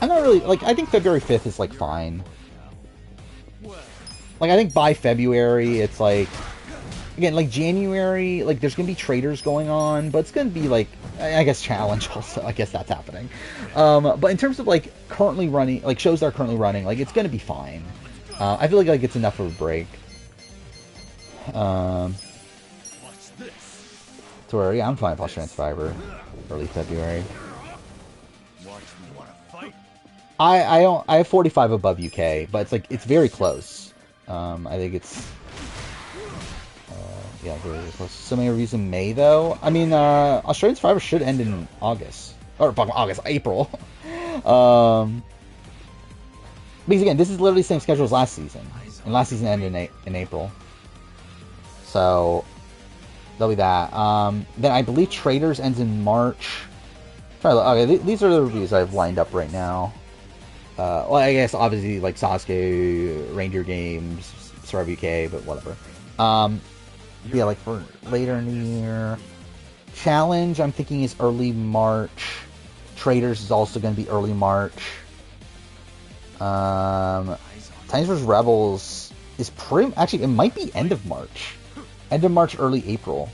not really like. I think February 5th is like fine. Like, I think by February, it's like. Again, like January, like there's gonna be traders going on, but it's gonna be like, I guess, challenge also. I guess that's happening. But in terms of like currently running, like shows that are currently running, like it's gonna be fine. I feel like it's enough of a break. To where, yeah, I'm fine with Australian Survivor early February. I have 45 above UK, but it's like it's very close. I think it's. Yeah, very close. So many reviews in May, though. I mean, Australian Survivor should end in August. Or, April. Because, again, this is literally the same schedule as last season. And last season ended in April. So, that'll be that. Then I believe Traders ends in March. Okay, these are the reviews I have lined up right now. Well, I guess, obviously, like, Sasuke, Reindeer Games, Survivor UK, but whatever. Yeah, like for later in the year. Challenge, I'm thinking is early March. Traders is also going to be early March. Titans vs. Rebels is pretty... Actually, it might be end of March. End of March, early April.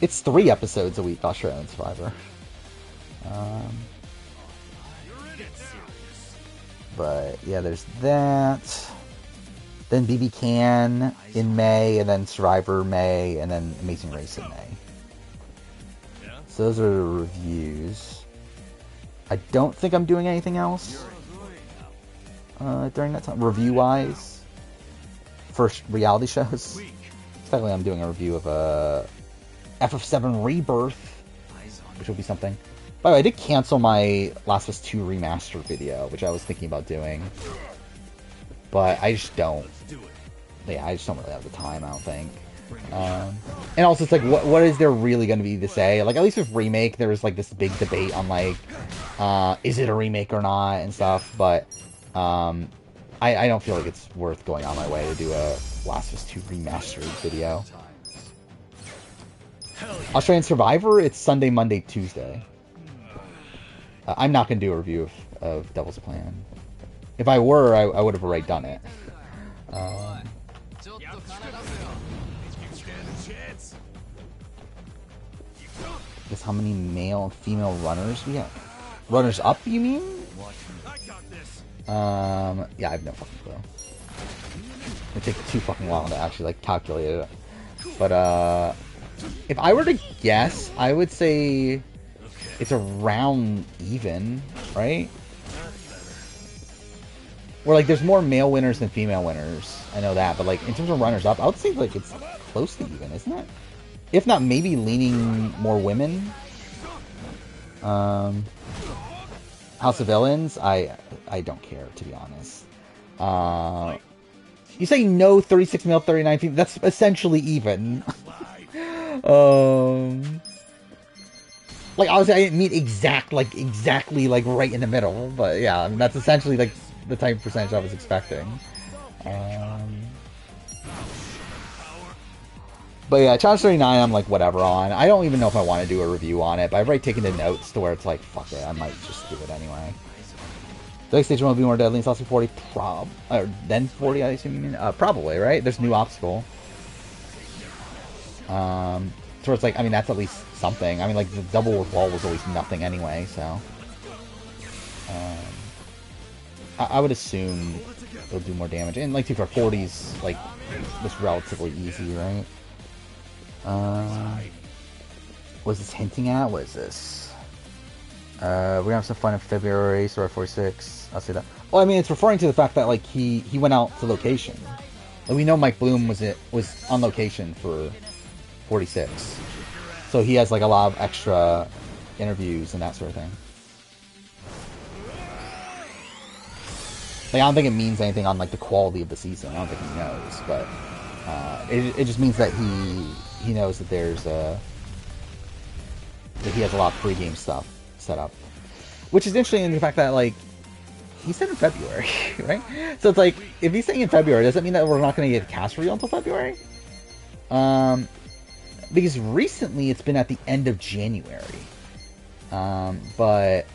It's 3 episodes a week, Australian Survivor. But, yeah, there's that. Then BB Can in May, and then Survivor May, and then Amazing Race in May. So those are the reviews. I don't think I'm doing anything else during that time, review-wise, for reality shows. Technically, I'm doing a review of FF7 Rebirth, which will be something. By the way, I did cancel my Last of Us 2 Remastered video, which I was thinking about doing. But I just don't. Yeah, I just don't really have the time, I don't think. And also, it's like, what is there really going to be to say? Like, at least with Remake, there was, like, this big debate on, like, is it a remake or not, and stuff. But, I don't feel like it's worth going on my way to do a Last of Us 2 Remastered video. Australian Survivor, it's Sunday, Monday, Tuesday. I'm not going to do a review of Devil's Plan. If I were, I would have already done it. Guess how many male and female runners we have? Runners up, you mean? Yeah, I have no fucking clue. It takes too fucking long to actually, like, calculate it. But, if I were to guess, I would say it's around even, right? Or, like, there's more male winners than female winners. I know that, but, like, in terms of runners-up, I would say, like, it's close to even, isn't it? If not, maybe leaning more women. House of Villains, I don't care, to be honest. You say no 36 male, 39 female, that's essentially even. Like, obviously, I didn't mean exactly, like, right in the middle, but yeah, I mean, that's essentially, like, the type of percentage I was expecting. But yeah, Challenge 39, I'm like, whatever on. I don't even know if I want to do a review on it, but I've already taken the notes to where it's like, fuck it, I might just do it anyway. The next stage will be more deadly and Saucy 40, or then 40, I assume you mean? Probably, right? There's a new obstacle. So it's like, I mean, that's at least something. I mean, like, the double wall was always nothing anyway, so. I would assume it'll do more damage. And, like, 2 for 40's, like, was relatively easy, right? What is this hinting at? What is this? We're gonna have some fun in February, so 46. I'll say that. Well, I mean, it's referring to the fact that, like, he went out to location. Like, we know Mike Bloom was on location for 46. So he has, like, a lot of extra interviews and that sort of thing. Like, I don't think it means anything on, like, the quality of the season. I don't think he knows, but it just means that he knows that there's that he has a lot of pre-game stuff set up, which is interesting in the fact that, like, he said in February, right? So it's like, if he's saying in February, does that mean that we're not going to get a cast reveal until February? Because recently it's been at the end of January. But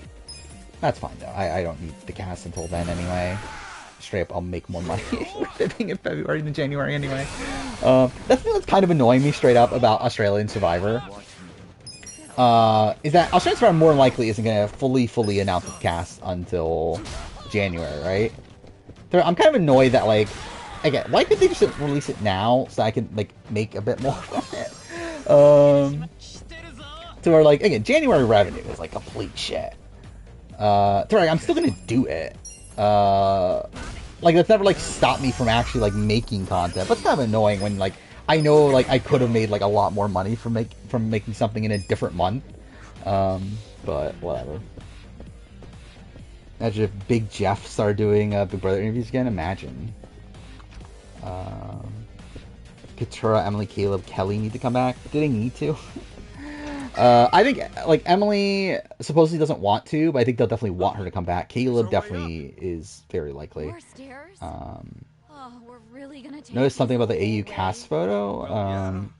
that's fine though. I don't need the cast until then anyway. Straight up, I'll make more money living in February than January anyway. That's the thing that's kind of annoying me straight up about Australian Survivor. Is that Australian Survivor more than likely isn't going to fully announce the cast until January, right? So I'm kind of annoyed that, like, again, why couldn't they just release it now so I can, like, make a bit more from it? To where, like, again, January revenue is, like, complete shit. To where, like, I'm still going to do it. Like, that's never, like, stopped me from actually, like, making content. But it's kind of annoying when, like, I know, like, I could have made, like, a lot more money from making something in a different month. But whatever. Imagine if Big Jeff started doing Big Brother interviews again. Imagine. Katura, Emily, Caleb, Kelly need to come back. Do they need to? I think, like, Emily supposedly doesn't want to, but I think they'll definitely want her to come back. Caleb definitely is very likely. More stairs? Oh, we're really gonna take Notice something about the AU cast photo.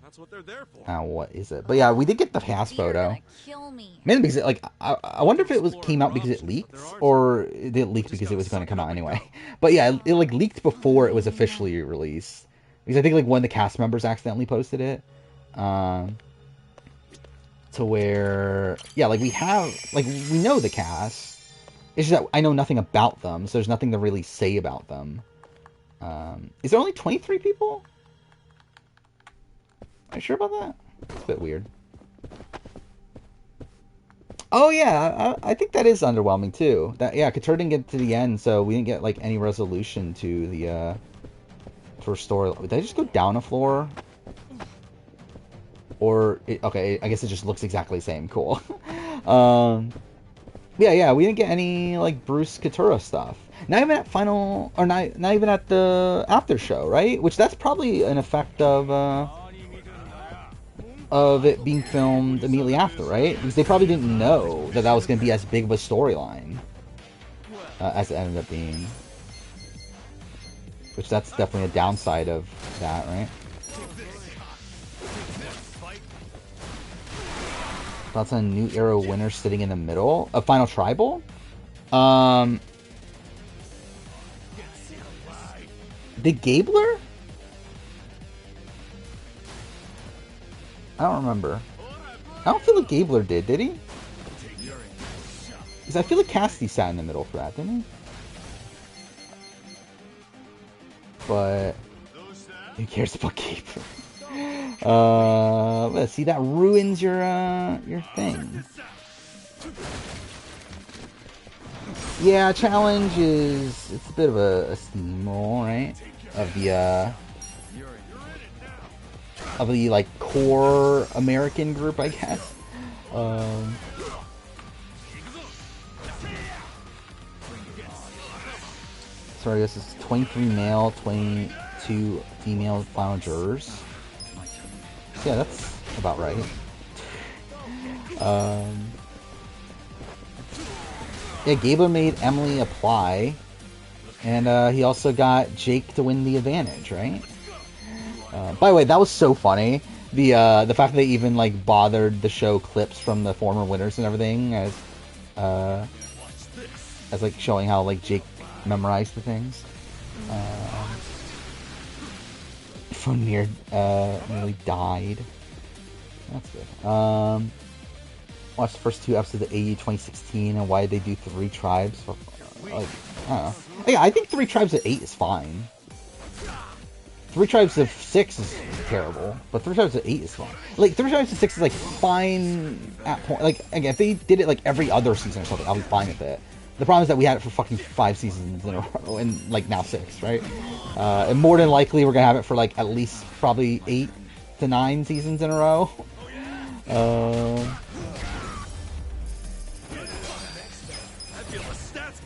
That's what they're there for. What is it? But yeah, we did get the cast You're photo. gonna kill me. Mainly because, like, I wonder if it came out because it leaked, or did it leak because it was going to come out anyway. But yeah, it like leaked before it was officially released. Because I think, like, one of the cast members accidentally posted it. To where, yeah, like, we know the cast. It's just that I know nothing about them, so there's nothing to really say about them. Is there only 23 people? Are you sure about that? It's a bit weird. Oh yeah, I think that is underwhelming too. That yeah, Couture didn't get to the end, so we didn't get like any resolution to the first story. Did I just go down a floor? Or okay, I guess it just looks exactly the same. Cool. Yeah, we didn't get any like Bruce Couture stuff. Not even at final, or not even at the after show, right? Which that's probably an effect of it being filmed immediately after, right? Because they probably didn't know that that was going to be as big of a storyline as it ended up being. Which that's definitely a downside of that, right? Thoughts on New Era winner sitting in the middle of Final Tribal? Did Gabler? I don't remember. I don't feel like Gabler did he? Because I feel like Cassidy sat in the middle for that, didn't he? But who cares about Gabler? Let's see, that ruins your thing. Yeah, challenge is it's a bit of a steamroll, right? Of the like core American group, I guess. Sorry, this is 23 male, 22 female final jurors. So yeah, that's about right. Yeah, Gabler made Emily apply, and he also got Jake to win the advantage, right? By the way, that was so funny. The fact that they even like bothered to show clips from the former winners and everything as like showing how like Jake memorized the things. From nearly died. That's good. Watched the first 2 episodes of AU 2016 and why they do 3 tribes. Like, I don't know. Yeah, I think 3 tribes of 8 is fine. 3 tribes of 6 is terrible, but 3 tribes of 8 is fine. Like 3 tribes of 6 is like fine at point. Like again, if they did it like every other season or something, I'll be fine with it. The problem is that we had it for fucking 5 seasons in a row, and like now 6, right? And more than likely, we're gonna have it for like at least probably 8 to 9 seasons in a row.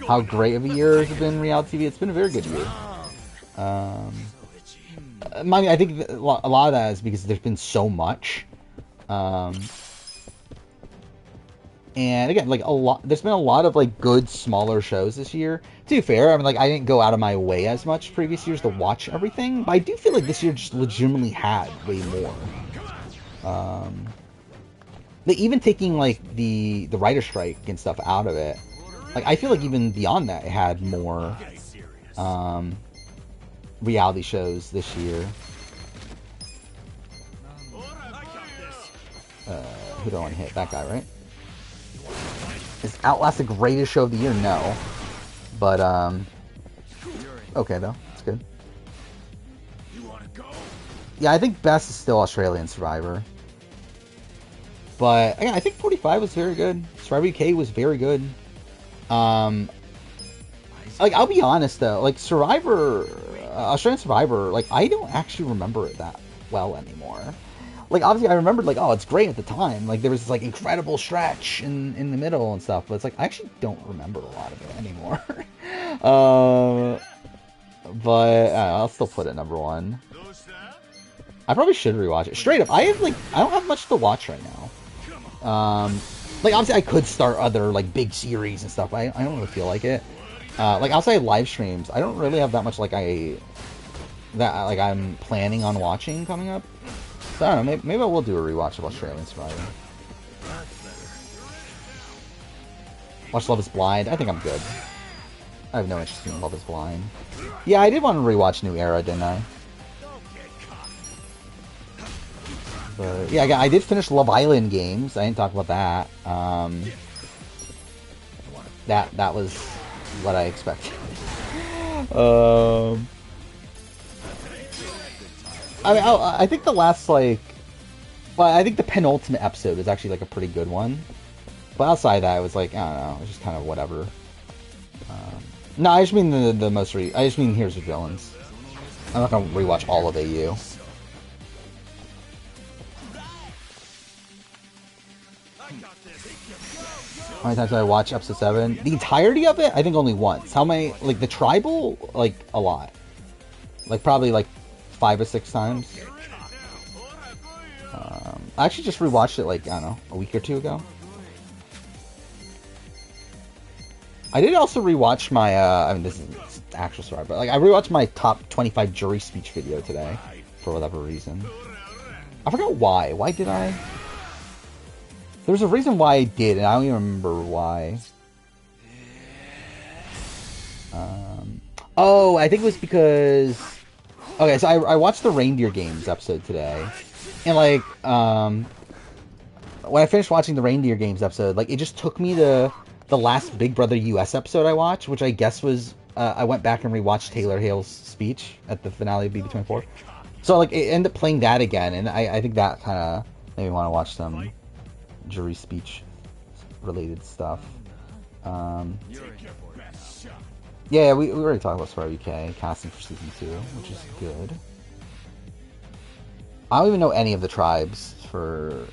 How great of a year has it been in reality TV? It's been a very good year. I think a lot of that is because there's been so much. And again, like there's been a lot of like good smaller shows this year. To be fair, I mean, like I didn't go out of my way as much previous years to watch everything, but I do feel like this year just legitimately had way more. Like even taking like the writer strike and stuff out of it, like I feel like even beyond that, it had more reality shows this year. Who do I want to hit? That guy, right? Is Outlast the greatest show of the year? No. But, okay, though. It's good. Yeah, I think best is still Australian Survivor. But, again, I think 45 was very good. Survivor UK was very good. Like, I'll be honest, though. Like, Australian Survivor, like, I don't actually remember it that well anymore. Like, obviously, I remembered, like, oh, it's great at the time. Like, there was this, like, incredible stretch in the middle and stuff. But it's like, I actually don't remember a lot of it anymore. But I'll still put it #1. I probably should rewatch it. Straight up, I don't have much to watch right now. Like, obviously, I could start other, like, big series and stuff. But I don't really feel like it. Like, outside live streams, I don't really have that much, like, I'm planning on watching coming up. So, I don't know, maybe I will do a rewatch of Australian Survivor. Watch Love is Blind. I think I'm good. I have no interest in Love is Blind. Yeah, I did want to rewatch New Era, didn't I? But, yeah, I did finish Love Island games. I didn't talk about that. That was what I expected. I mean, I think the last, like... Well, I think the penultimate episode is actually, like, a pretty good one. But outside of that, it was like, I don't know, it was just kind of whatever. No, I just mean the most I just mean Here's the Villains. I'm not gonna rewatch all of AU. How many times did I watch episode 7? The entirety of it? I think only once. How many? Like the tribal? Like a lot. Like probably like 5 or 6 times. I actually just rewatched it like, I don't know, a week or 2 ago. I did also rewatch my, I mean, this is actual story, but like I rewatched my top 25 jury speech video today for whatever reason. I forgot why. Why did I? There was a reason why I did, and I don't even remember why. Oh, I think it was because... Okay, so I watched the Reindeer Games episode today. And, like, when I finished watching the Reindeer Games episode, like, it just took me to the last Big Brother US episode I watched, which I guess was... I went back and rewatched Taylor Hale's speech at the finale of BB24. So, like, it ended up playing that again, and I think that kind of made me want to watch some jury speech related stuff. Yeah, we already talked about Swear UK casting for season 2, which is good. I don't even know any of the tribes for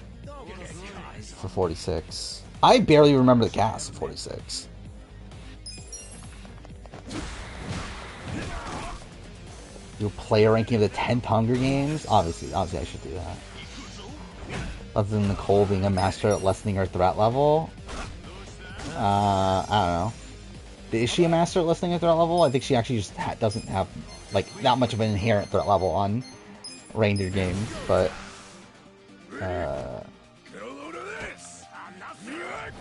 46. I barely remember the cast of 46. Your player ranking of the 10th Hunger Games? Obviously I should do that. Other than Nicole being a master at lessening her threat level. I don't know. Is she a master at lessening her threat level? I think she actually just doesn't have like that much of an inherent threat level on Reindeer Games, but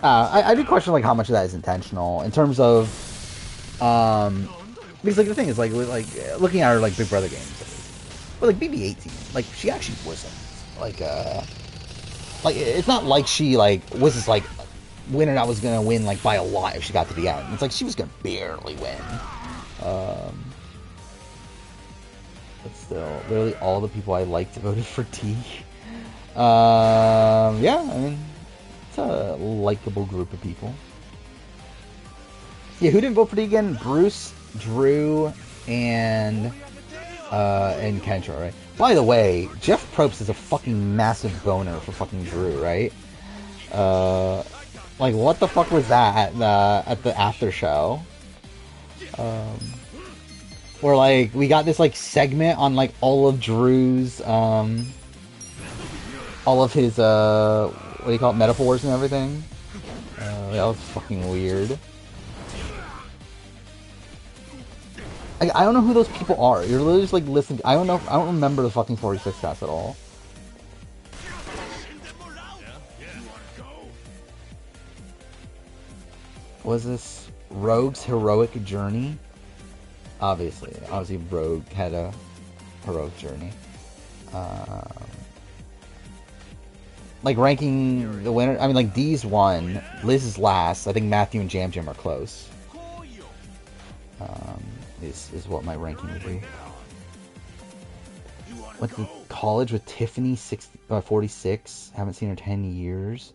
I do question like how much of that is intentional in terms of because like the thing is like looking at her like Big Brother games, but like BB18, like she actually wasn't like it's not like she like was just like winner that was gonna win like by a lot if she got to the end. It's like she was gonna barely win. But still, literally all the people I liked voted for T. Yeah, I mean, it's a likable group of people. Yeah, who didn't vote for T again? Bruce, Drew, and Kentra, right? By the way, Jeff Probst is a fucking massive boner for fucking Drew, right? Like, what the fuck was that at the after show? Where, like, we got this, like, segment on, like, all of Drew's, all of his, what do you call it, metaphors and everything? That was fucking weird. I don't know who those people are. You're literally just, like, listening. I don't remember the fucking 46 cast at all. Was this Rogue's heroic journey? Obviously, Rogue had a heroic journey. Like ranking the winner, I mean, like D's won, Liz is last. I think Matthew and Jam Jam are close. Is what my ranking would be. Went to college with Tiffany 46. Haven't seen her 10 years.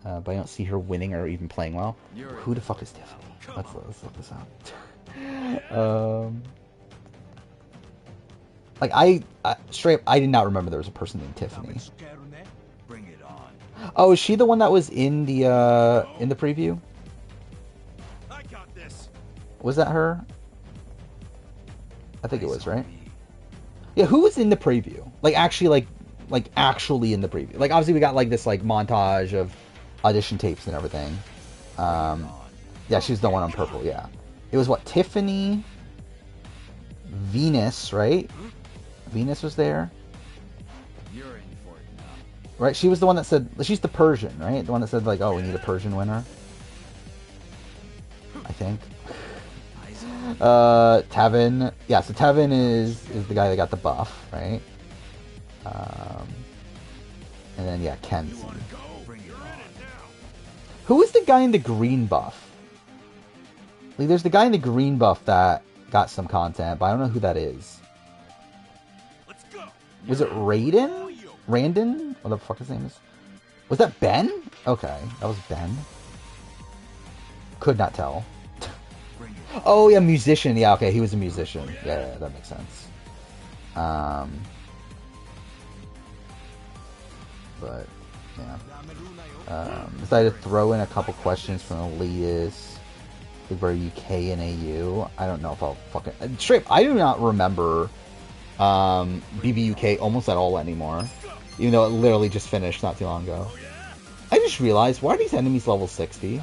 But I don't see her winning or even playing well. Who the fuck is Tiffany? Let's look this up. Like I straight up, I did not remember there was a person named Tiffany. Oh, is she the one that was in the preview? Was that her? I think it was, right? Yeah, who was in the preview? Like actually actually in the preview. Like obviously we got like this like montage of audition tapes and everything. Yeah, she's the one on purple, yeah. It was what, Tiffany, Venus, right? Venus was there. Right, she was the one that said, she's the Persian, right? The one that said like, oh, we need a Persian winner. I think. Tevin. Yeah, so Tevin is the guy that got the buff, right? And then yeah, Kenzie. Who is the guy in the green buff? Like, there's the guy in the green buff that got some content, but I don't know who that is. Was it Raiden? Randon? What the fuck his name is? Was that Ben? Okay, that was Ben. Could not tell. Oh yeah, musician. Yeah, okay, he was a musician. Yeah, that makes sense. But yeah. Decided to throw in a couple questions from the latest for UK and AU. I don't know if I'll fucking straight. I do not remember BBUK almost at all anymore, even though it literally just finished not too long ago. I just realized, why are these enemies level 60?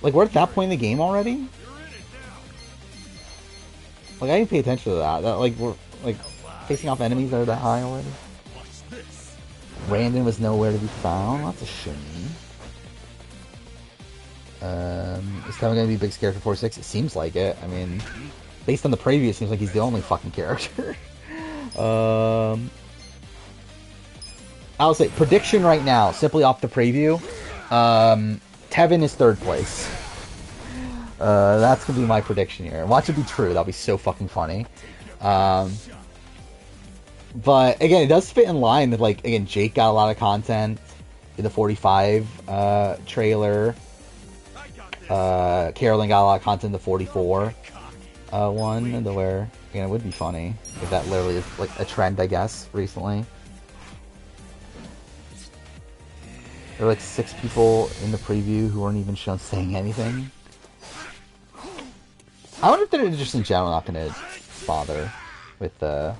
Like, we're at that point in the game already? Like, I didn't pay attention to that. Like, we're, like, facing off enemies that are that high already? Brandon was nowhere to be found. That's a shame. Is Kevin going to be big scared for 46? It seems like it. I mean, based on the preview, it seems like he's the only fucking character. I'll say, prediction right now, simply off the preview, Tevin is 3rd place. That's going to be my prediction here. Watch it be true. That'll be so fucking funny. But, again, it does fit in line with, like, again, Jake got a lot of content in the 45 trailer. Carolyn got a lot of content in the 44 one, where, again, it would be funny if that literally is, like, a trend, I guess, recently. There were like 6 people in the preview who weren't even shown saying anything. I wonder if they're just in general not going to bother with because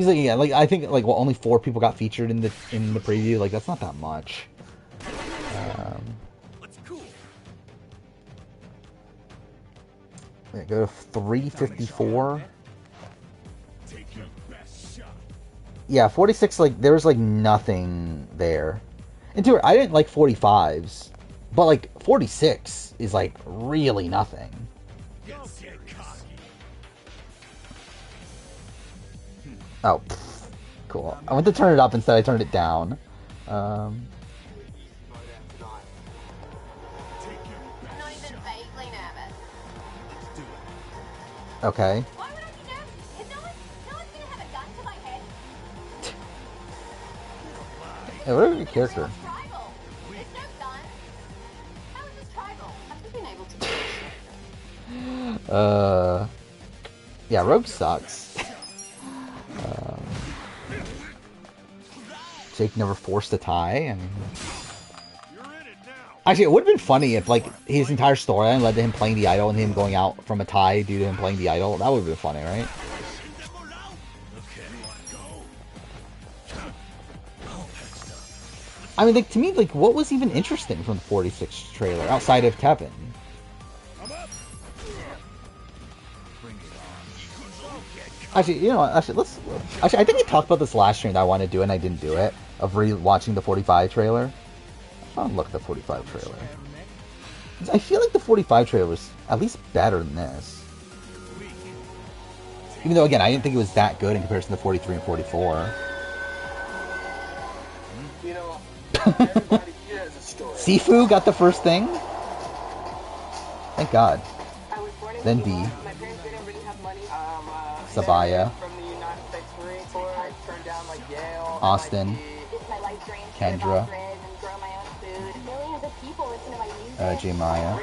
like, yeah, like I think like well, only 4 people got featured in the preview. Like that's not that much. Yeah, go to 354. Yeah, 46. Like there was like nothing there. And dude, I didn't like 45s, but like 46 is like really nothing. Oh, pfft. Cool. I went to turn it up instead. I turned it down. Okay. Why would I be nervous? If no one's gonna have a gun to my head. Hey, what are your character? Tribal. There's no gun. How is this tribal? Have you been able to? Yeah, Rogue sucks. Jake never forced a tie. I mean, actually, it would have been funny if, like, his entire storyline led to him playing the idol and him going out from a tie due to him playing the idol. That would have been funny, right? I mean, like, to me, like, what was even interesting from the 46 trailer outside of Kevin? Actually, you know what? Actually, I think I talked about this last stream that I wanted to do and I didn't do it. Of re-watching the 45 trailer. I'll look at the 45 trailer. I feel like the 45 trailer was at least better than this. Even though, again, I didn't think it was that good in comparison to 43 and 44. You know, everybody here has a story. Sifu got the first thing. Thank God. Then D. My parents didn't really have money. Sabaya. From the United States Marine Corps, I turned down like Yale, Austin. Kendra. J. Maya.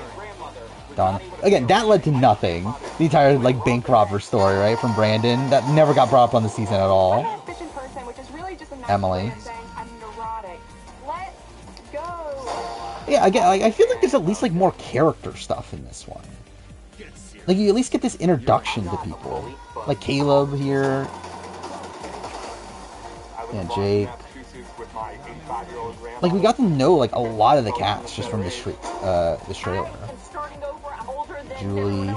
Don. Again, that led to nothing. The entire, like, bank robber story, right, from Brandon. That never got brought up on the season at all. Emily. Yeah, again, like, I feel like there's at least, like, more character stuff in this one. Like, you at least get this introduction to people. Like Caleb here. And Jake. Like, we got to know, like, a lot of the cast just from this trailer. Julie.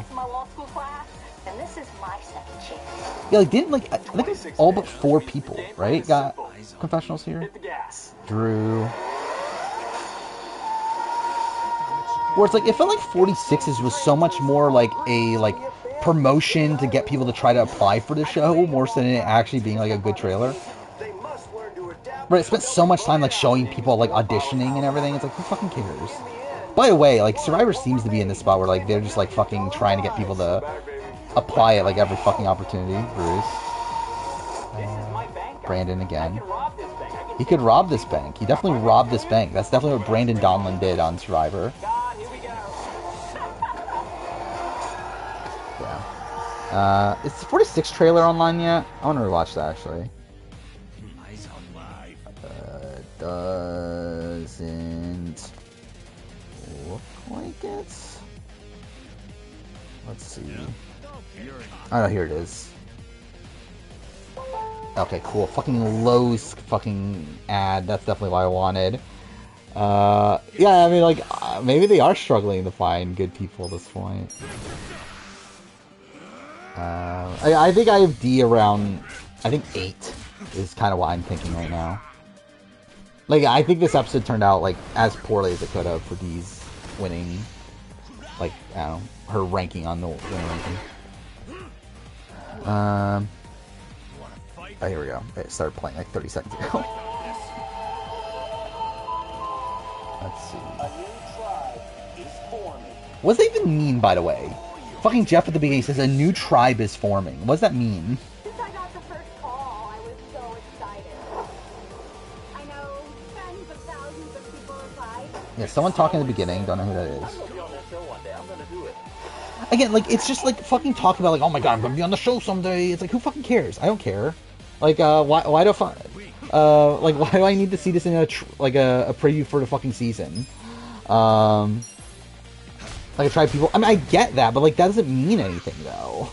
Yeah, like, didn't, like, I think it's all but 4 people, right? Got confessionals here. Drew. Where it's like, it felt like 46's was so much more like a, like, promotion to get people to try to apply for the show, more so than it actually being, like, a good trailer. But it spent so much time, like, showing people, like, auditioning and everything. It's like, who fucking cares? By the way, like, Survivor seems to be in this spot where, like, they're just, like, fucking trying to get people to apply at, like, every fucking opportunity. Bruce. Brandon again. He could rob this bank. He definitely robbed this bank. That's definitely what Brandon Donlin did on Survivor. God, here we go. Yeah. Is the 46 trailer online yet? I want to rewatch that, actually. It doesn't look like it. Let's see. Oh, here it is. Okay, cool. Fucking Lowe's fucking ad. That's definitely what I wanted. Yeah, I mean, like, maybe they are struggling to find good people at this point. I think I have D around, I think 8 is kind of what I'm thinking right now. Like, I think this episode turned out, like, as poorly as it could have for D's winning, like, I don't know, her ranking on the winner ranking. Oh, here we go. It started playing like 30 seconds ago. Let's see. What does that even mean, by the way? Fucking Jeff at the beginning says a new tribe is forming. What does that mean? Since I got the first call, I was so excited. I know tens of thousands of people replied. Yeah, someone talking at the beginning. Don't know who that is. Again, like, it's just like fucking talking about like, oh my god, I'm gonna be on the show someday. It's like, who fucking cares? I don't care. Like, why do why do I need to see this in a preview for the fucking season? Like, I try people. I mean, I get that, but like, that doesn't mean anything though.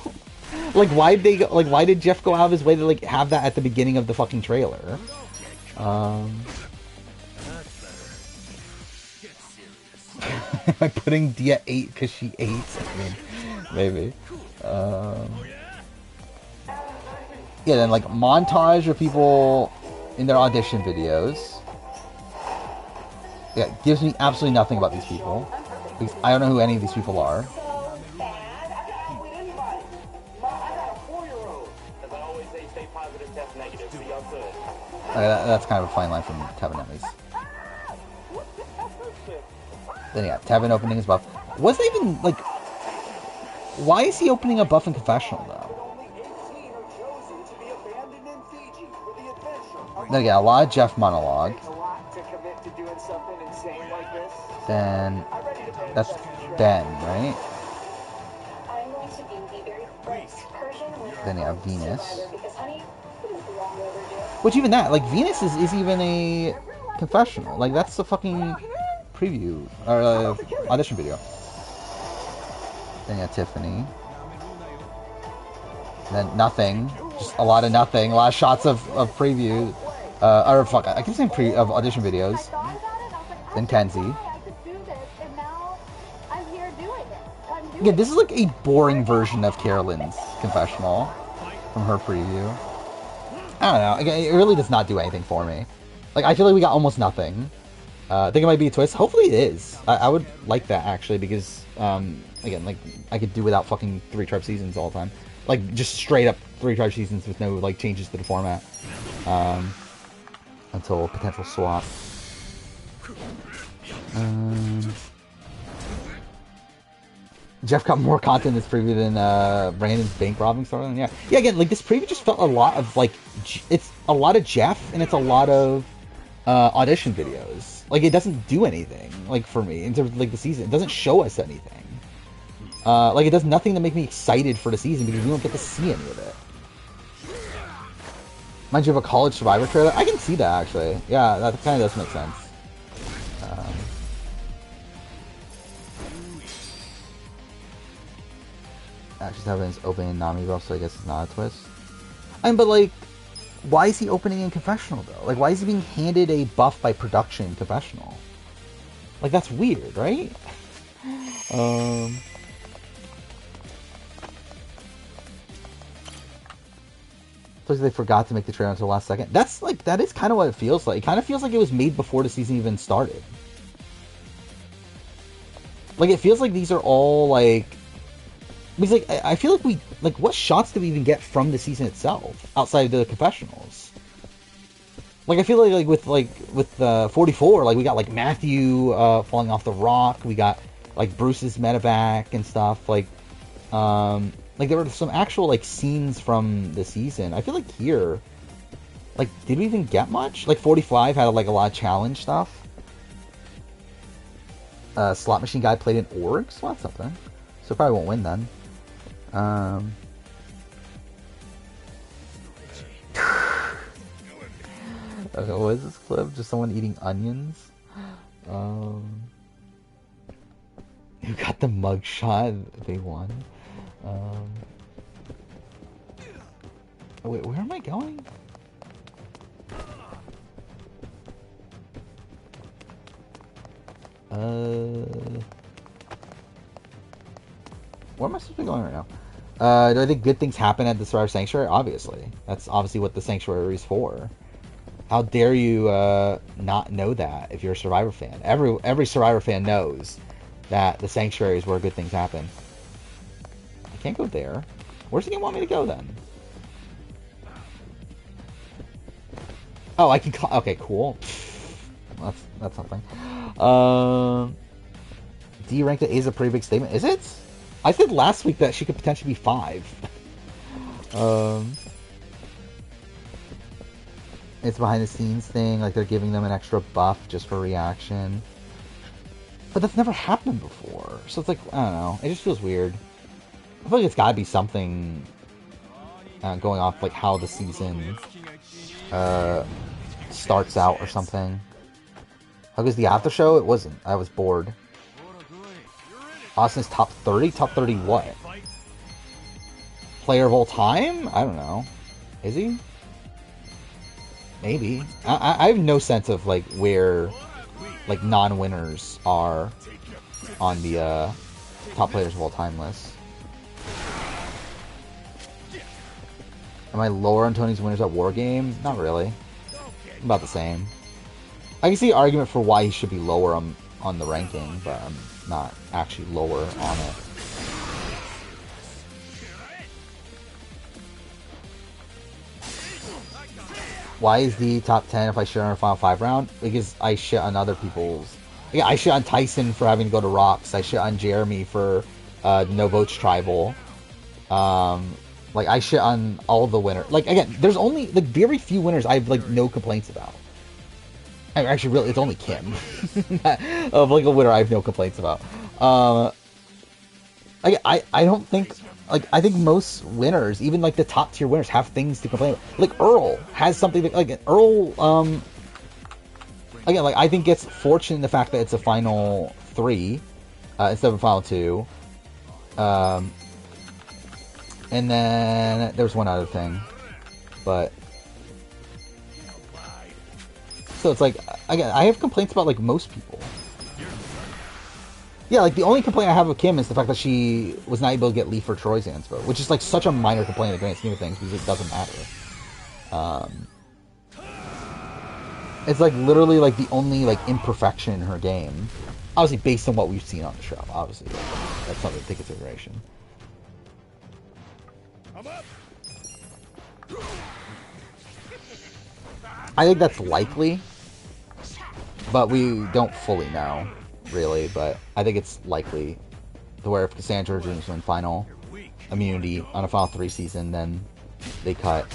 Like, why did Jeff go out of his way to like have that at the beginning of the fucking trailer? Am I putting D at 8 because she ate? I mean, maybe. Yeah, then like montage of people in their audition videos. Yeah, gives me absolutely nothing about these people. Because I don't know who any of these people are. That's kind of a fine line from Tevin, at least. Then yeah, Tevin opening his buff. Was that even, like... Why is he opening a buff in confessional, though? Then again, a lot of Jeff monologue. Then... That's Ben, right? Then yeah, Venus. Which even that, like, Venus is even a confessional. Like, that's the fucking preview, or audition video. Then yeah, Tiffany. Then nothing. Just a lot of nothing. A lot of shots of preview. Or fuck, I keep saying of audition videos. Then Kenzie. Yeah, this is like a boring version of Carolyn's confessional from her preview. I don't know. Again, it really does not do anything for me. Like, I feel like we got almost nothing. I think it might be a twist. Hopefully it is. I would like that, actually, because, again, like, I could do without fucking 3 Tribe seasons all the time. Like, just straight up 3 Tribe seasons with no, like, changes to the format. Until potential swap. Jeff got more content in this preview than Brandon's bank robbing story. Yeah, again, like, this preview just felt a lot of, like, it's a lot of Jeff, and it's a lot of audition videos. Like, it doesn't do anything, like, for me, in terms of, like, the season. It doesn't show us anything. Like, it does nothing to make me excited for the season, because we don't get to see any of it. Reminds you of a college Survivor trailer? I can see that, actually. Yeah, that kind of does make sense. She's having his opening Nami buff, so I guess it's not a twist. I mean, but like, why is he opening in confessional though? Like, why is he being handed a buff by production in confessional? Like, that's weird, right? Plus, they forgot to make the trailer until the last second. That's like, that is kind of what it feels like. It kind of feels like it was made before the season even started. Like, it feels like these are all like. Because, like, I feel like what shots did we even get from the season itself, outside of the confessionals? Like, I feel like with 44, like, we got, like, Matthew, falling off the rock, we got, like, Bruce's medevac and stuff, like, there were some actual, like, scenes from the season. I feel like here, Like, did we even get much? Like, 45 had like a lot of challenge stuff. Slot machine guy played in orgs? Well, that's something. So probably won't win then. Okay, what is this clip? Just someone eating onions? Who got the mugshot? They won. Wait, where am I going? Where am I supposed to be going right now? Do I think good things happen at the Survivor Sanctuary? Obviously. That's obviously what the Sanctuary is for. How dare you not know that if you're a Survivor fan? Every Survivor fan knows that the Sanctuary is where good things happen. I can't go there. Where's the game want me to go then? Oh, I can... Okay, cool. That's something. D ranked it is a pretty big statement. Is it? I said last week that she could potentially be 5. It's behind the scenes thing, like they're giving them an extra buff just for reaction. But that's never happened before. So it's like, I don't know. It just feels weird. I feel like it's gotta be something going off like how the season starts out or something. How goes the after show? It wasn't. I was bored. Austin's top 30? Top 30 what? Player of all time? I don't know. Is he? Maybe. I have no sense of like where like non-winners are on the top players of all time list. Am I lower on Tony's winners at War Games? Not really. About the same. I can see an argument for why he should be lower on the ranking, but I'm not actually lower on it. Why is the top 10 if I shit on a Final 5 round? Because I shit on other people's... Yeah, I shit on Tyson for having to go to Rocks. I shit on Jeremy for no votes tribal. Like, I shit on all the winners. Like, again, there's only, like, very few winners I have, like, no complaints about. I mean, actually, really, it's only Kim. Of, like, a winner I have no complaints about. I don't think... Like, I think most winners, even, like, the top-tier winners, have things to complain about. Like, Earl has something that... Like, Earl, again, like, I think it's fortunate in the fact that it's a Final 3, instead of a Final 2. And then, there's one other thing. But... So, it's like, again, I have complaints about, like, most people. Yeah, like, the only complaint I have with Kim is the fact that she was not able to get Lee for Troyzan's vote, which is, like, such a minor complaint in the grand scheme of things, because it doesn't matter. It's, like, literally, like, the only, like, imperfection in her game. Obviously, based on what we've seen on the show, obviously. Like, that's something to take into consideration. I think that's likely, but we don't fully know. Really, but I think it's likely to where if Cassandra Dreams win final immunity on a Final 3 season, then they cut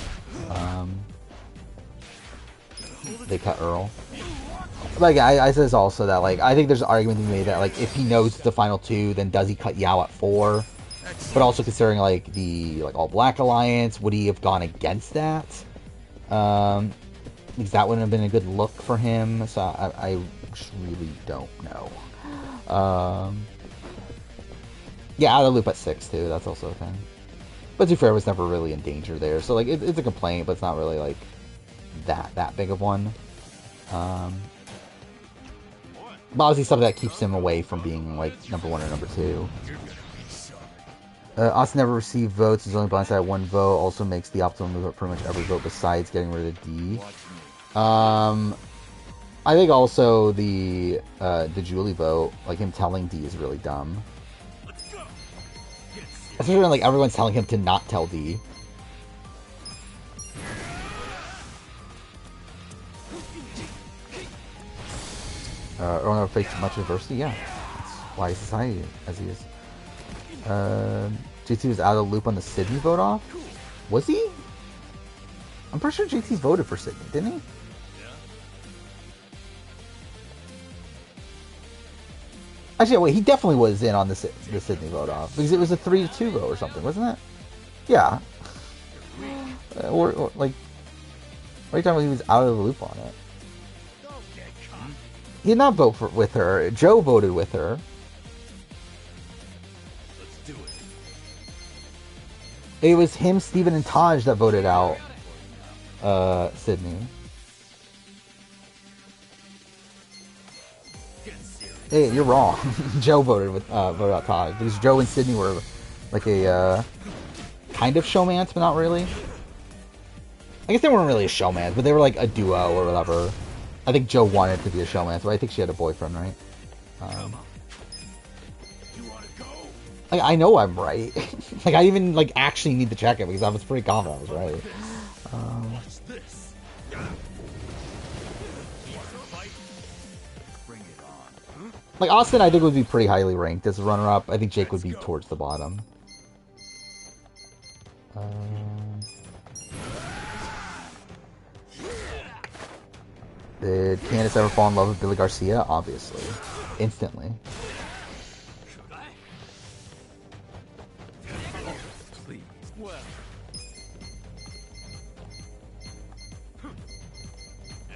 Earl. Like, I says also that, like, I think there's an argument to be made that, like, if he knows the Final 2, then does he cut Yao at 4? But also considering, like, the, like, All Black Alliance, would he have gone against that? Because that wouldn't have been a good look for him, so I just really don't know. Yeah, out of the loop at 6 too. That's also a thing. But to be fair, it was never really in danger there. So like, it's a complaint, but it's not really like that big of one. But obviously something that keeps him away from being like number 1 or number 2. Austin never received votes. He's only blindsided at 1 vote. Also makes the optimal move at pretty much every vote besides getting rid of D. I think also the Julie vote, like him telling D is really dumb. Especially when like everyone's telling him to not tell D. Earl never faced much adversity, yeah. That's why he's society as he is. JT was out of the loop on the Sydney vote off? Was he? I'm pretty sure JT voted for Sydney, didn't he? Actually, wait, he definitely was in on the Sydney vote off because it was a 3-2 vote or something, wasn't it? Yeah. Or like, right time he was out of the loop on it. He did not vote with her. Joe voted with her. Let's do it. It was him, Steven, and Taj that voted out Sydney. Hey, you're wrong. Joe voted out Taj because Joe and Sydney were like a kind of showmance, but not really. I guess they weren't really a showmance, but they were like a duo or whatever. I think Joe wanted to be a showmance, but I think she had a boyfriend, right? Like, I know I'm right. Like, I even like actually need to check it because I was pretty confident I was right. What's this? Bring it on. Like Austin, I think would be pretty highly ranked as a runner-up. I think Jake would be towards the bottom. Did Candace ever fall in love with Billy Garcia? Obviously. Instantly. Please. Well.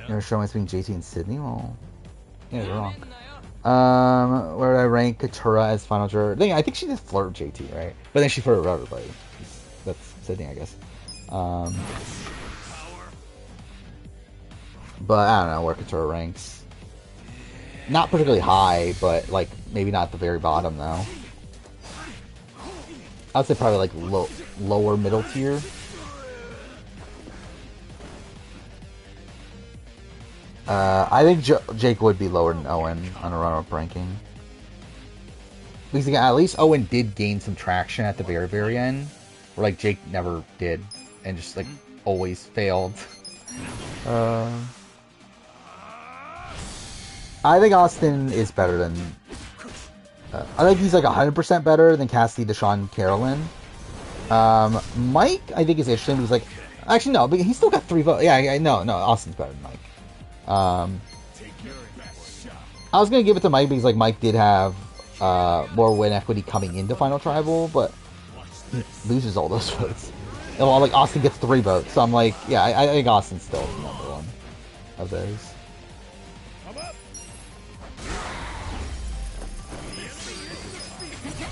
You're showing us between JT and Sydney? Well, yeah, you're wrong. Where would I rank Katura as final juror? I think she did flirt with JT, right? But then she flirted with everybody. That's Sydney, I guess. But I don't know where Katura ranks. Not particularly high, but like maybe not at the very bottom though. I would say probably like lower middle tier. I think Jake would be lower than Owen on a run-up ranking. Because again, at least Owen did gain some traction at the very, very end. Where like Jake never did. And just like always failed. I think Austin is better than... I think he's like 100% better than Cassidy, Deshaun, Carolyn. Mike, I think is interesting because like... Actually, no, but he still got 3 votes. Yeah, no, Austin's better than Mike. I was going to give it to Mike because like Mike did have more win equity coming into Final Tribal, but he loses all those votes. And while like Austin gets 3 votes, so I'm like, yeah, I think Austin's still the number one of those.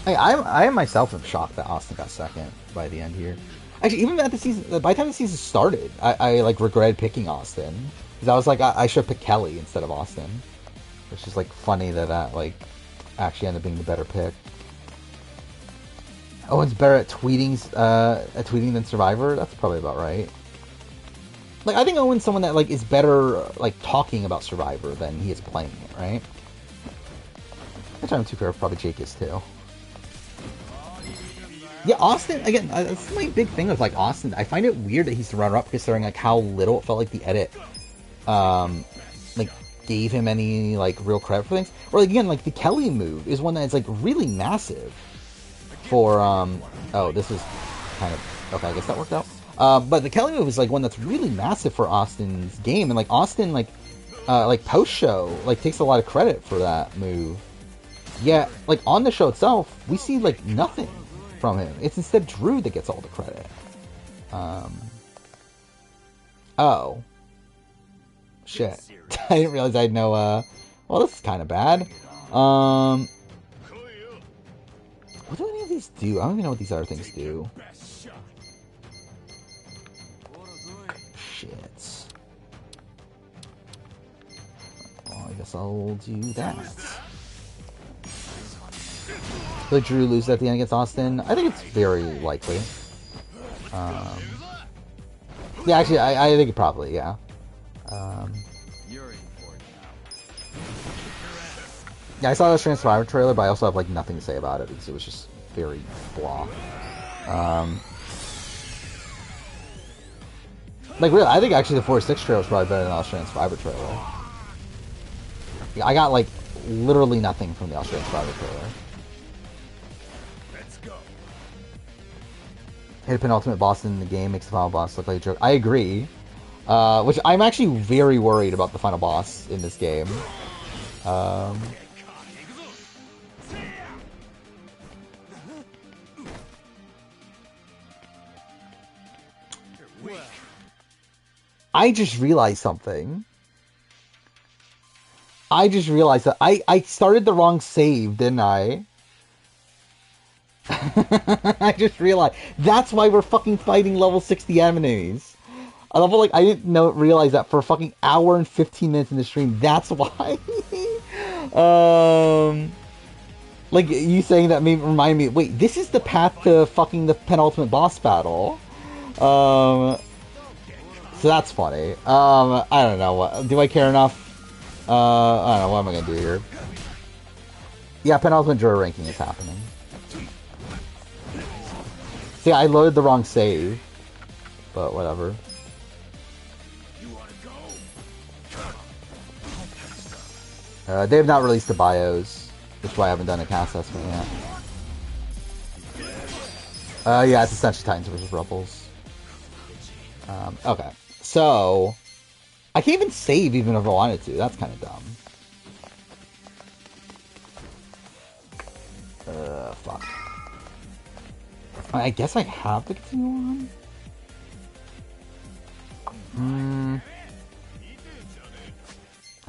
I myself am shocked that Austin got second by the end here. Actually, even at the season, by the time the season started, I like regretted picking Austin because I was like, I should have picked Kelly instead of Austin. It's just like funny that like actually ended up being the better pick. Owen's better at tweeting than Survivor. That's probably about right. Like I think Owen's someone that like is better like talking about Survivor than he is playing it, right? Which I'm too fair, probably Jake is too. Yeah, Austin, again, that's my big thing with, like, Austin. I find it weird that he's the runner-up considering, like, how little it felt like the edit, like, gave him any, like, real credit for things. Or, like, again, like, the Kelly move is one that's, like, really massive for, oh, this is kind of, okay, I guess that worked out. But the Kelly move is, like, one that's really massive for Austin's game. And, like, Austin, like post-show, like, takes a lot of credit for that move. Yet, like, on the show itself, we see, like, nothing from him. It's instead Drew that gets all the credit. Oh. Shit. I didn't realize I had no, well, this is kind of bad. What do any of these do? I don't even know what these other things do. Shit. Well, I guess I'll do that. Will Drew lose at the end against Austin? I think it's very likely. Yeah, actually, I think it probably, yeah. Yeah, I saw the Australian Survivor trailer, but I also have, like, nothing to say about it because it was just very blah. Like, really, I think actually the 4-6 trailer was probably better than the Australian Survivor trailer. I got, like, literally nothing from the Australian Survivor trailer. Hit a penultimate boss in the game makes the final boss look like a joke. I agree. Which I'm actually very worried about the final boss in this game. I just realized something. I just realized that I started the wrong save, didn't I? I just realized. That's why we're fucking fighting level 60 enemies. I didn't realize that for a fucking hour and 15 minutes in the stream. That's why. Like, you saying that made remind me, wait, this is the path to fucking the penultimate boss battle. So that's funny. I don't know. Do I care enough? I don't know. What am I gonna do here? Yeah, penultimate juror ranking is happening. See, I loaded the wrong save. But whatever. They have not released the bios, which is why I haven't done a cast assessment yet. Yeah, it's essentially Titans vs. Rebels. Okay, so I can't even save even if I wanted to. That's kind of dumb. Fuck. I guess I have to continue on.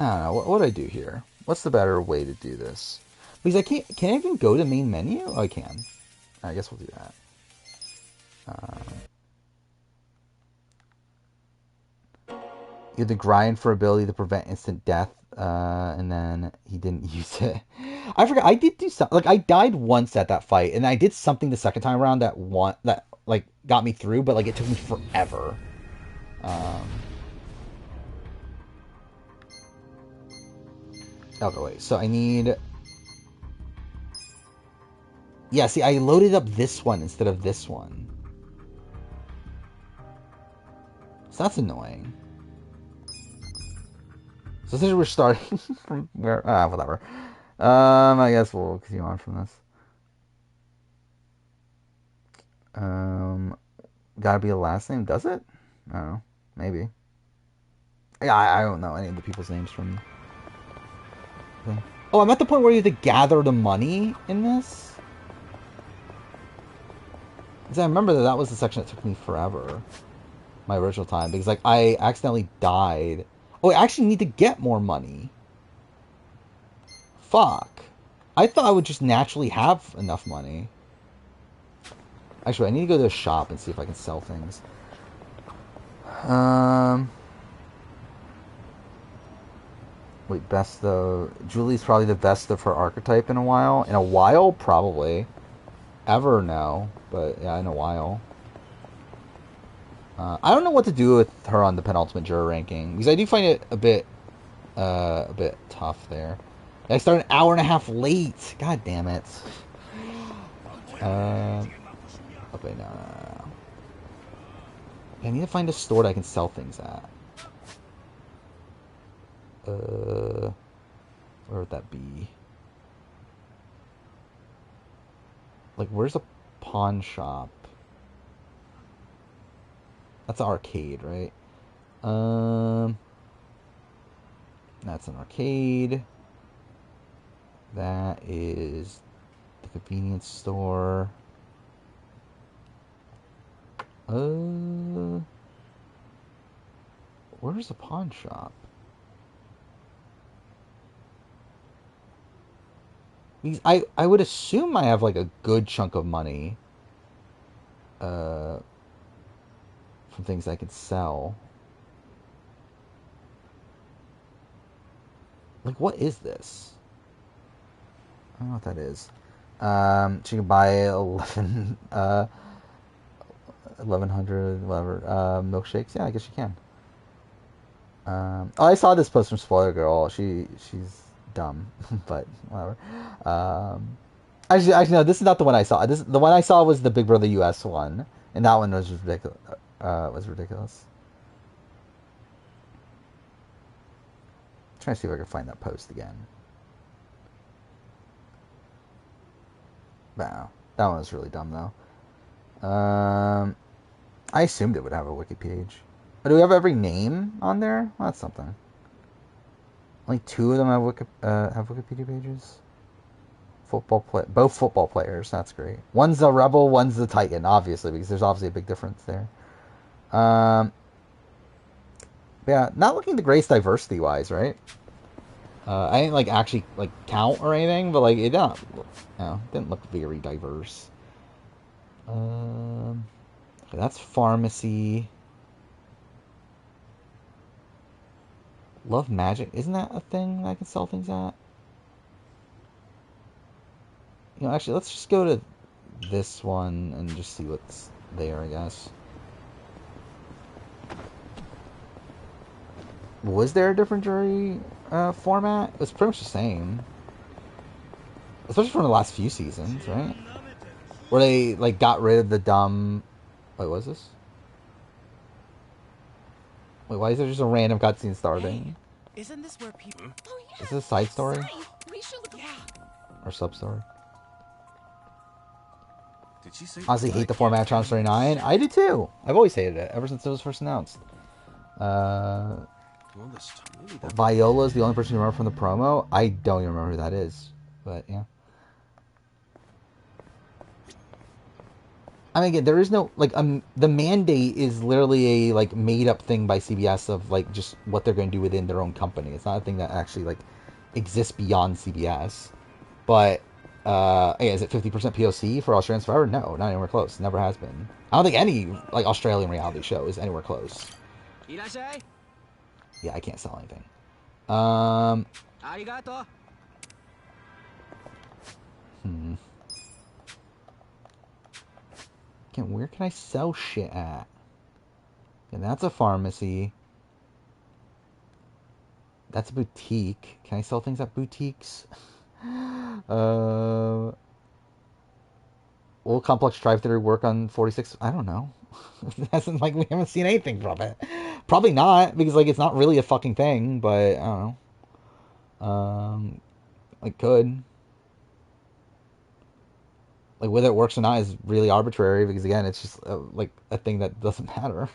I don't know. What do I do here? What's the better way to do this? Because I can't. Can I even go to main menu? Oh, I can. I guess we'll do that. You had to grind for ability to prevent instant death, and then he didn't use it. I forgot. I did do something. Like, I died once at that fight, and I did something the second time around that got me through, but like it took me forever. Okay, wait. So I need. Yeah, see, I loaded up this one instead of this one. So that's annoying. So since we're starting from where... whatever. I guess we'll continue on from this. Gotta be a last name, does it? I don't know. Maybe. Yeah, I don't know any of the people's names from... Oh, I'm at the point where you have to gather the money in this? Because I remember that was the section that took me forever. My original time. Because, like, I accidentally died. Oh, I actually need to get more money. Fuck. I thought I would just naturally have enough money. Actually, I need to go to a shop and see if I can sell things. Wait, best though. Julie's probably the best of her archetype in a while. In a while, probably. Ever, no. But yeah, in a while. I don't know what to do with her on the penultimate juror ranking because I do find it a bit tough there. I started an hour and a half late. God damn it. Okay, no. I need to find a store that I can sell things at. Where would that be? Like, where's a pawn shop? That's an arcade, right? That's an arcade. That is the convenience store. Where's a pawn shop? Because I would assume I have like a good chunk of money from things I could sell. Like, what is this? I don't know what that is. She can buy 1100 whatever milkshakes. Yeah, I guess you can. Oh, I saw this post from Spoiler Girl. She's dumb, but whatever. Actually, no, this is not the one I saw. The one I saw was the Big Brother US one, and that one was ridiculous. I'm trying to see if I can find that post again. Wow, that one was really dumb though. I assumed it would have a wiki page. But do we have every name on there? Well, that's something. Only 2 of them have Wikipedia pages. Both football players. That's great. One's a Rebel, one's the Titan, obviously, because there's obviously a big difference there. Yeah, not looking the greatest diversity wise, right? I didn't like actually like count or anything, but like it didn't look very diverse. Okay, that's pharmacy. Love Magic, isn't that a thing that I can sell things at? Actually, let's just go to this one and just see what's there, I guess. Was there a different jury format? It was pretty much the same. Especially from the last few seasons, right? Where they, like, got rid of the dumb... Wait, what is this? Wait, why is there just a random cutscene starting? Hey, isn't this where people... Oh, yeah. Is this a side story? We should look. Or sub-story? Did she say? Honestly, hate the format of Challenge 39. I do too. I've always hated it, ever since it was first announced. Viola is the only person you remember from the promo. I don't even remember who that is. But, yeah. I mean, again, there is no, like, the mandate is literally a, like, made-up thing by CBS of, like, just what they're going to do within their own company. It's not a thing that actually, like, exists beyond CBS. But, is it 50% POC for Australian Survivor? No, not anywhere close. Never has been. I don't think any, like, Australian reality show is anywhere close. Yeah, I can't sell anything. Arigato. Again, where can I sell shit at? And that's a pharmacy. That's a boutique. Can I sell things at boutiques? Will Complex Drive-Thru work on 46? I don't know. It hasn't, like, we haven't seen anything from it. Probably not, because, like, it's not really a fucking thing, but I don't know. It could. Like, whether it works or not is really arbitrary, because, again, it's just, like, a thing that doesn't matter.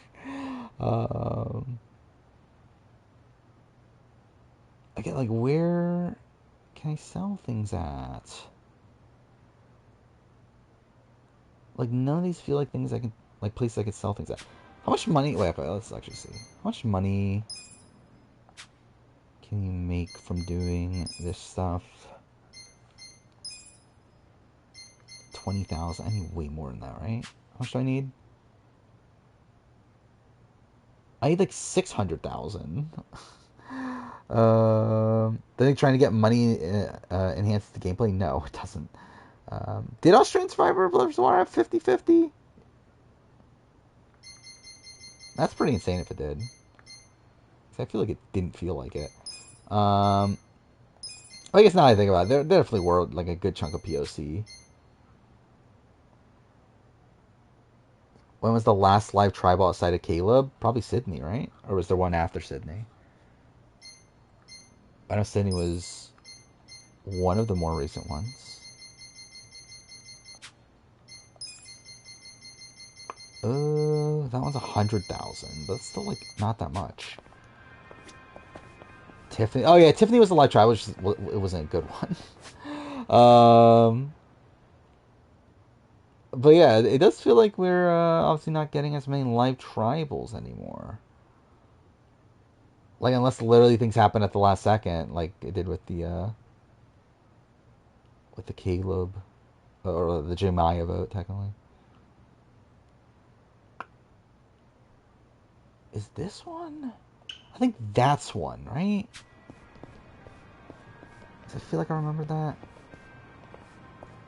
Again, like, where can I sell things at? Like, none of these feel like things I can, like, places I could sell things at. How much money, wait, okay, let's actually see. How much money can you make from doing this stuff? 20,000. I need way more than that, right? How much do I need? I need like 600,000. Do they think trying to get money enhance the gameplay? No, it doesn't. Did Australian Survivor Brothers War have 50-50? That's pretty insane if it did. I feel like it didn't feel like it. I guess now I think about it, there definitely were like a good chunk of POC. When was the last live tribal outside of Caleb? Probably Sydney, right? Or was there one after Sydney? I know Sydney was one of the more recent ones. That one's 100,000, but it's still, like, not that much. Tiffany. Oh, yeah, Tiffany was the live tribal, which it wasn't a good one. But yeah, it does feel like we're obviously not getting as many live tribals anymore. Like, unless literally things happen at the last second, like it did with the Caleb, or the Jemiah vote, technically. Is this one? I think that's one, right? I feel like I remember that.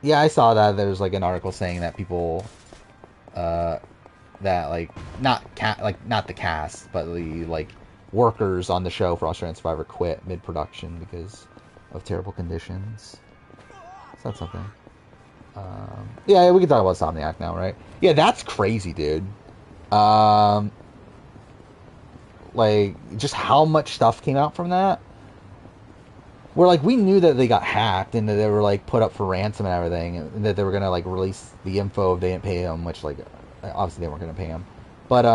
Yeah, I saw that there was like an article saying that people, that like not the cast, but the like workers on the show for Australian Survivor quit mid-production because of terrible conditions. So that's something. Yeah, we can talk about Somniac now, right? Yeah, that's crazy, dude. Like just how much stuff came out from that. Where, like, we knew that they got hacked and that they were, like, put up for ransom and everything, and that they were going to, like, release the info if they didn't pay them, which, like, obviously they weren't going to pay them. But,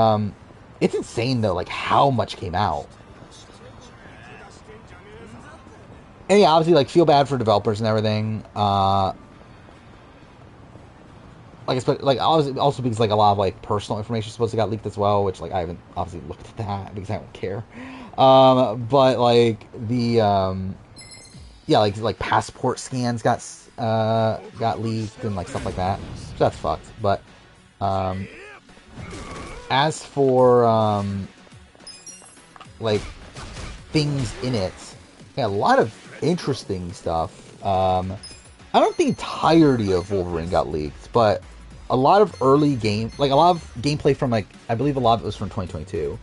It's insane though, like how much came out. And yeah, obviously, like, feel bad for developers and everything. Like also because like a lot of like personal information is supposed to got leaked as well, which like I haven't obviously looked at that because I don't care. But like the yeah, like passport scans got leaked and like stuff like that. So that's fucked. But as for like things in it, yeah, a lot of interesting stuff. I don't think the entirety of Wolverine got leaked, but a lot of early game, like a lot of gameplay from like, I believe a lot of it was from 2022,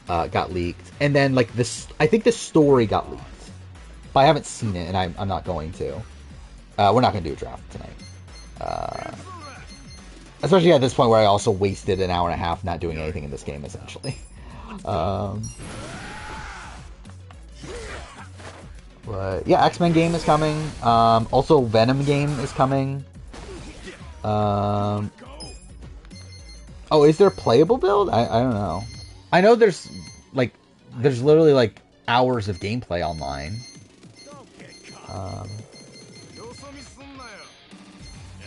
got leaked. And then like this, I think the story got leaked, but I haven't seen it and I'm not going to. We're not going to do a draft tonight. Especially at this point where I also wasted an hour and a half not doing anything in this game, essentially. But yeah, X-Men game is coming. Also, Venom game is coming. Oh, is there a playable build? I don't know. I know there's literally like hours of gameplay online.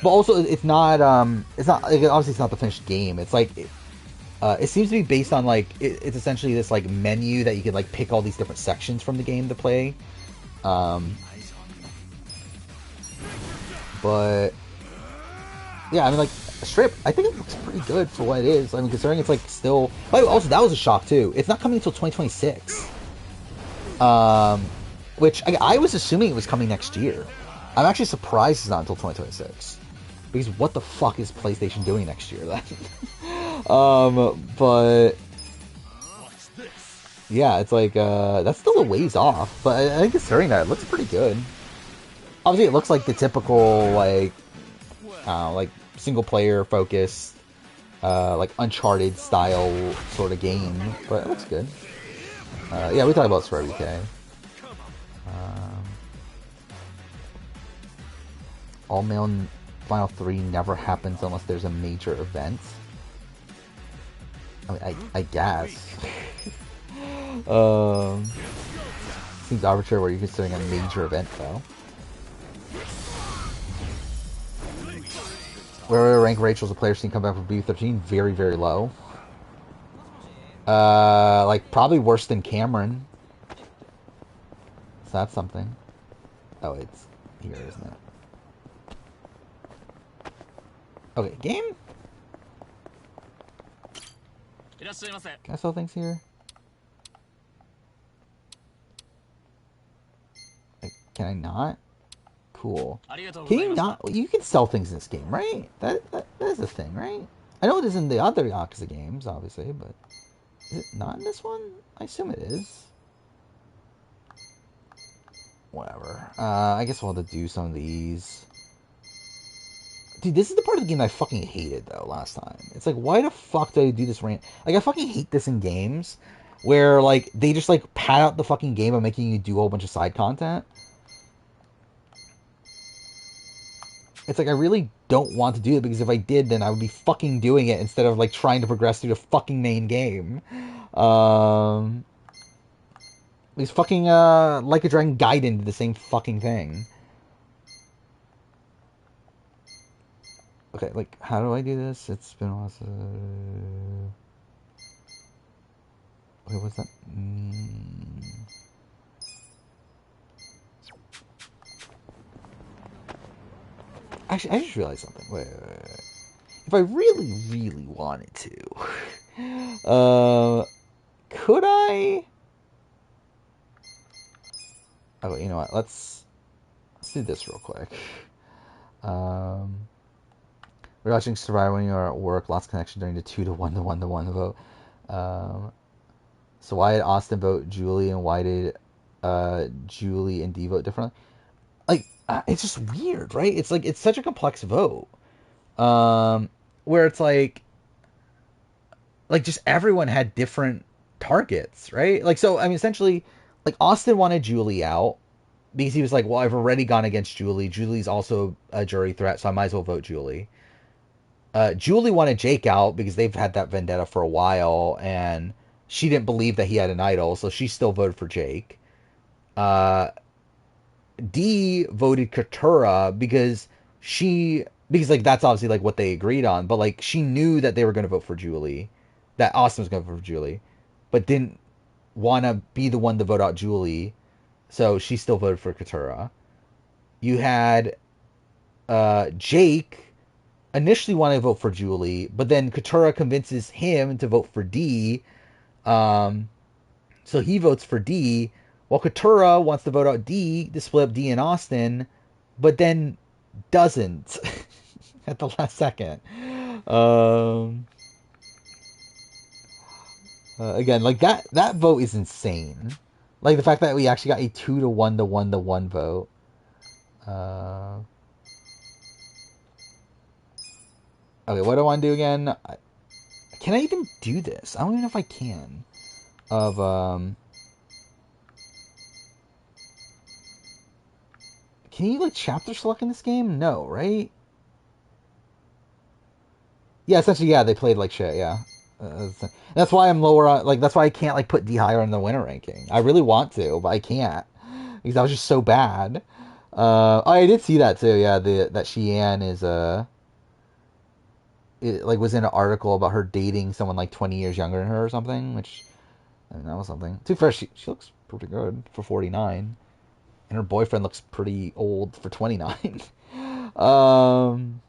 But also it's not obviously it's not the finished game. It's like it seems to be based on like it's essentially this like menu that you can like pick all these different sections from the game to play. But yeah, I mean, like strip. I think it looks pretty good for what it is. I mean, considering it's like still. Oh, also that was a shock too. It's not coming until 2026. Which I was assuming it was coming next year. I'm actually surprised it's not until 2026. Because what the fuck is PlayStation doing next year then? But yeah, it's like that's still a ways off. But I think considering that, it looks pretty good. Obviously, it looks like the typical like single player focused, like Uncharted style sort of game, but it looks good. Yeah, we talked about Square BK. All mail Final 3 never happens unless there's a major event. I mean, I guess. Seems arbitrary where you're considering a major event, though. Where would rank Rachel as a player seen come back from B13? Very, very low. Like, probably worse than Cameron. So that's something. Oh, it's here, isn't it? Okay, game? Can I sell things here? Like, can I not? Cool. Can you not? You can sell things in this game, right? That is a thing, right? I know it is in the other Yakuza games, obviously, but is it not in this one? I assume it is. Whatever. I guess we'll have to do some of these. Dude, this is the part of the game I fucking hated, though, last time. It's like, why the fuck do I do this rant? Like, I fucking hate this in games where, like, they just, like, pad out the fucking game by making you do a whole bunch of side content. It's like, I really don't want to do it, because if I did, then I would be fucking doing it instead of, like, trying to progress through the fucking main game. These fucking, Like a Dragon Gaiden did the same fucking thing. Okay, like, how do I do this? It's been a while since... Wait, what's that mean? Actually, I just realized something. Wait. If I really, really wanted to... could I... Oh, you know what? Let's do this real quick. We're watching Survivor when you're at work. Lots of connection during the 2 to 1 to 1 to 1 vote. So why did Austin vote Julie and why did Julie and Dee vote differently? Like, it's just weird, right? It's like, it's such a complex vote. Where it's like just everyone had different targets, right? Like, so, I mean, essentially, like, Austin wanted Julie out because he was like, well, I've already gone against Julie. Julie's also a jury threat, so I might as well vote Julie. Julie wanted Jake out because they've had that vendetta for a while, and she didn't believe that he had an idol, so she still voted for Jake. Uh, D voted Katura because like that's obviously like what they agreed on, but like she knew that they were going to vote for Julie, that Austin was going to vote for Julie, but didn't want to be the one to vote out Julie, so she still voted for Katura. You had Jake initially wanted to vote for Julie, but then Katura convinces him to vote for D. Um, so he votes for D, while Katura wants to vote out D to split up D and Austin, but then doesn't at the last second. Um, Again, like that vote is insane. Like the fact that we actually got a 2 to 1 to 1 vote. Uh, okay, what do I want to do again? Can I even do this? I don't even know if I can. Can you like chapter select in this game? No, right? Yeah, essentially, yeah, they played like shit. Yeah, that's why I'm lower on. Like, that's why I can't like put D higher in the winner ranking. I really want to, but I can't because that was just so bad. Oh, I did see that too. Yeah, that Xi'an is it, like was in an article about her dating someone like 20 years younger than her or something. Which I mean, that was something. To be fair, she looks pretty good for 49, and her boyfriend looks pretty old for 29. um.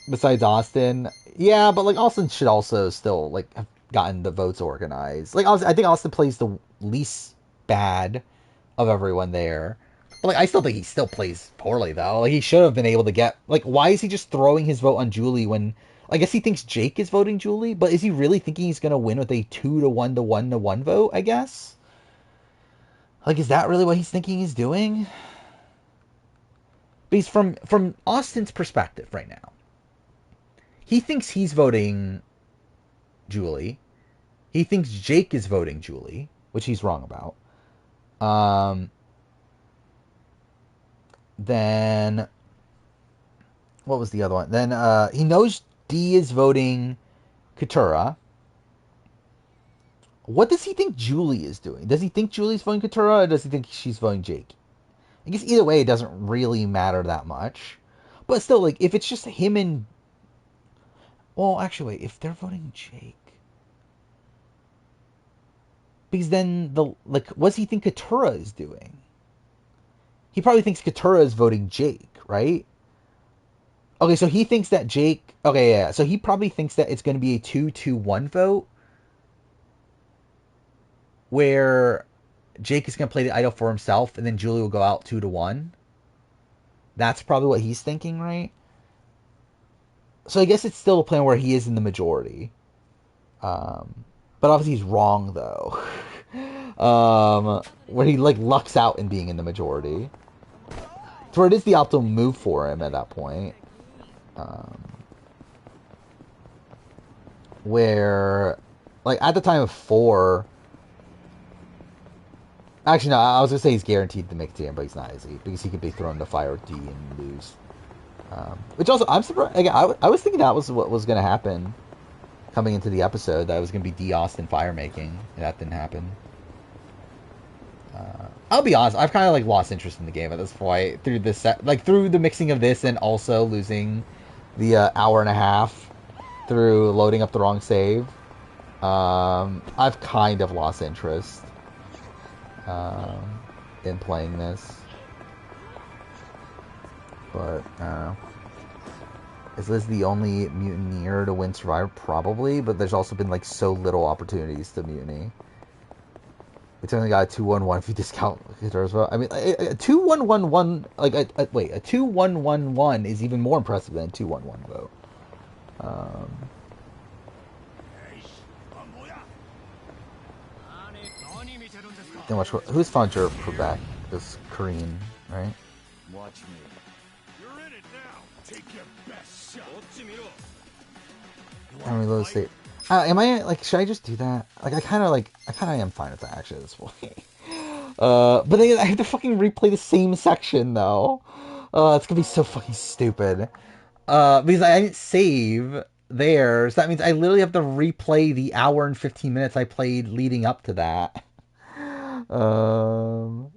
Besides Austin, yeah, but like Austin should also still like have gotten the votes organized. Like I think Austin plays the least bad of everyone there. But like I still think he still plays poorly though. Like he should have been able to get like why is he just throwing his vote on Julie when I guess he thinks Jake is voting Julie, but is he really thinking he's gonna win with a 2 to 1 to 1 to 1 vote, I guess? Like is that really what he's thinking he's doing? Because from Austin's perspective right now, he thinks he's voting Julie. He thinks Jake is voting Julie, which he's wrong about. Then what was the other one? Then he knows D is voting Katura. What does he think Julie is doing? Does he think Julie's voting Katura, or does he think she's voting Jake? I guess either way, it doesn't really matter that much. But still, like, if it's just him and... Well, actually, wait, if they're voting Jake... Because then, like, what does he think Katura is doing? He probably thinks Katura is voting Jake, right? Okay, so he thinks that Jake... Okay, yeah, so he probably thinks that it's going to be a 2-2-1 vote, where Jake is going to play the idol for himself, and then Julie will go out 2 to 1. That's probably what he's thinking, right? So I guess it's still a plan where he is in the majority. But obviously he's wrong, though. Where he, like, lucks out in being in the majority. So it is the optimal move for him at that point. Where, like, at the time of 4... Actually, no, I was going to say he's guaranteed to make the team, but he's not, is he? Because he could be thrown to fire D and lose. Which also, I'm surprised. Again, I was thinking that was what was going to happen coming into the episode. That it was going to be D Austin fire making. That didn't happen. I'll be honest, I've kind of like lost interest in the game at this point through this through the mixing of this and also losing the hour and a half through loading up the wrong save. I've kind of lost interest in playing this. But, is Liz the only mutineer to win Survivor? Probably, but there's also been, like, so little opportunities to mutiny. It's only got a 2-1-1 if you discount Guitars. I mean, a 2-1-1-1, like, a 2-1-1-1 is even more impressive than a 2-1-1 vote. Then watch who's Funcher Quebec? This Korean, right? Watch me. You're in it now. Take your best shot. And reload the state. Am I like? Should I just do that? Like, I kind of am fine with that actually at this point. But then I have to fucking replay the same section though. It's gonna be so fucking stupid. Because I didn't save there, so that means I literally have to replay the hour and 15 minutes I played leading up to that. Um,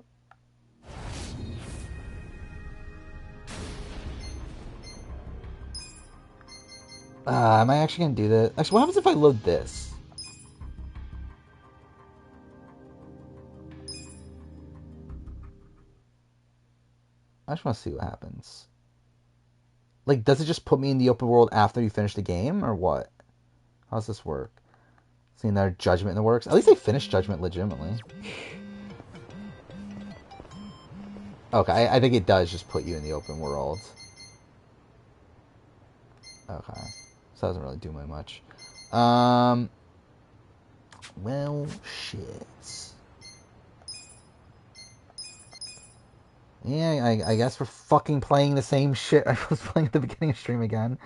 am I actually gonna do this? Actually, what happens if I load this? I just want to see what happens. Like, does it just put me in the open world after you finish the game, or what? How does this work? Seeing their Judgment in the works. At least they finished Judgment legitimately. Okay, I think it does just put you in the open world. Okay. So that doesn't really do me much. Well, shit. Yeah, I guess we're fucking playing the same shit I was playing at the beginning of stream again.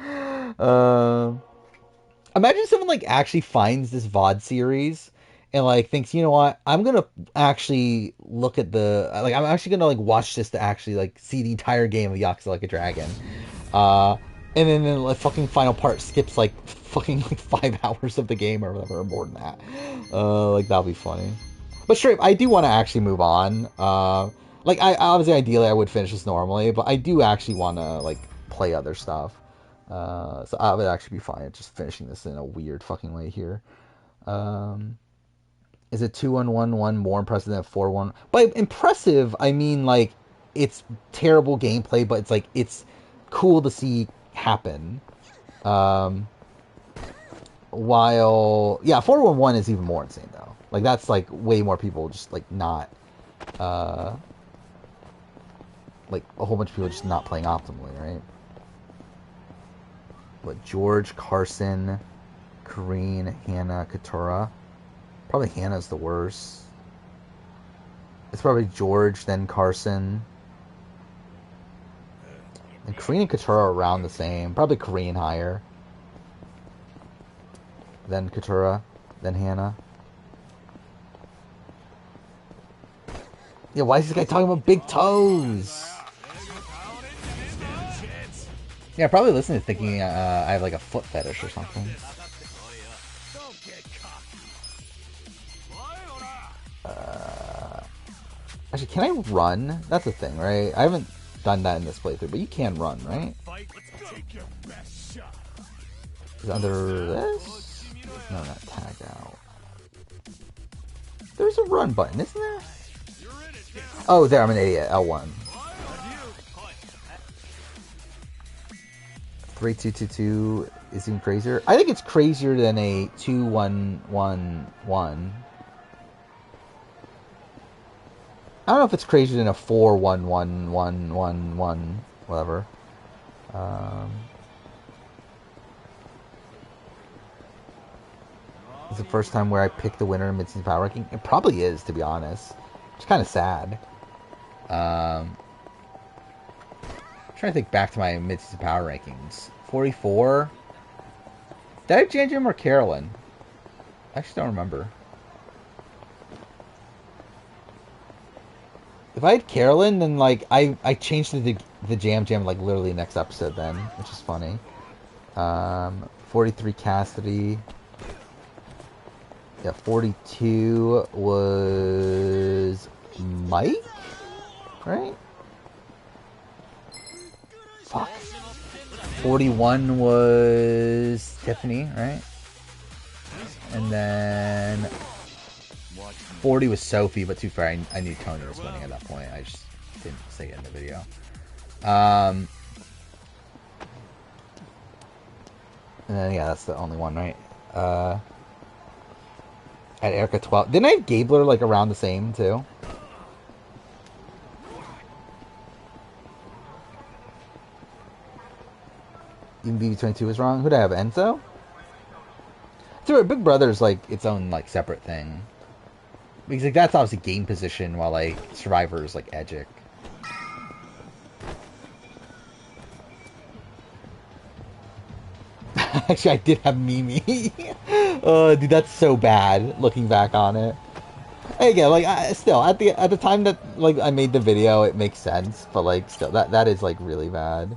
Imagine someone like actually finds this VOD series and like thinks, you know what, I'm gonna actually look at I'm actually gonna like watch this to actually like see the entire game of Yakuza Like a Dragon. And then the like, fucking final part skips like fucking like 5 hours of the game or whatever, or more than that. Like that'll be funny. But straight, I do want to actually move on. Like I obviously ideally I would finish this normally, but I do actually want to like play other stuff. So I would actually be fine just finishing this in a weird fucking way here. Is it 2-1-1-1 more impressive than 4-1? By impressive, I mean like it's terrible gameplay, but it's like it's cool to see happen. While 4-1-1 is even more insane though. Like that's like way more people just like not like a whole bunch of people just not playing optimally, right? But George, Carson, Kareen, Hannah, Katura. Probably Hannah's the worst. It's probably George, then Carson. And Kareen and Katura are around the same. Probably Kareen higher. Then Katura, then Hannah. Yeah, why is this guy talking about big toes? Yeah, probably listening to thinking I have like a foot fetish or something. Actually, can I run? That's a thing, right? I haven't done that in this playthrough, but you can run, right? Is it under this? No, not tag out. There's a run button, isn't there? Oh, there, I'm an idiot. L1. 3-2-2-2 is even crazier. I think it's crazier than a 2-1-1-1. I don't know if it's crazier than a 4-1-1-1-1-1, whatever. It's the first time where I picked the winner in mid-season power ranking. It probably is, to be honest. It's kind of sad. I'm trying to think back to my mid-season power rankings. 44. Did I have Jan Jim or Carolyn? I actually don't remember. If I had Carolyn, then like I changed the Jam Jam like literally next episode then, which is funny. 43 Cassidy. Yeah, 42 was Mike, right? Fuck. 41 was Tiffany, right? And then 40 was Sophie, but too far. I knew Tony was winning at that point. I just didn't say it in the video. And then, yeah, that's the only one, right? At Erica 12. Didn't I have Gabler, like, around the same, too? Even BB22 was wrong? Who'd I have? Enzo? So Big Brother's, like, its own, like, separate thing. Because, like, that's obviously game position, while, like, Survivor's, like, Edgic. Actually, I did have Mimi. Dude, that's so bad, looking back on it. Hey, again, like, still, at the time that, like, I made the video, it makes sense. But, like, still, that is, like, really bad.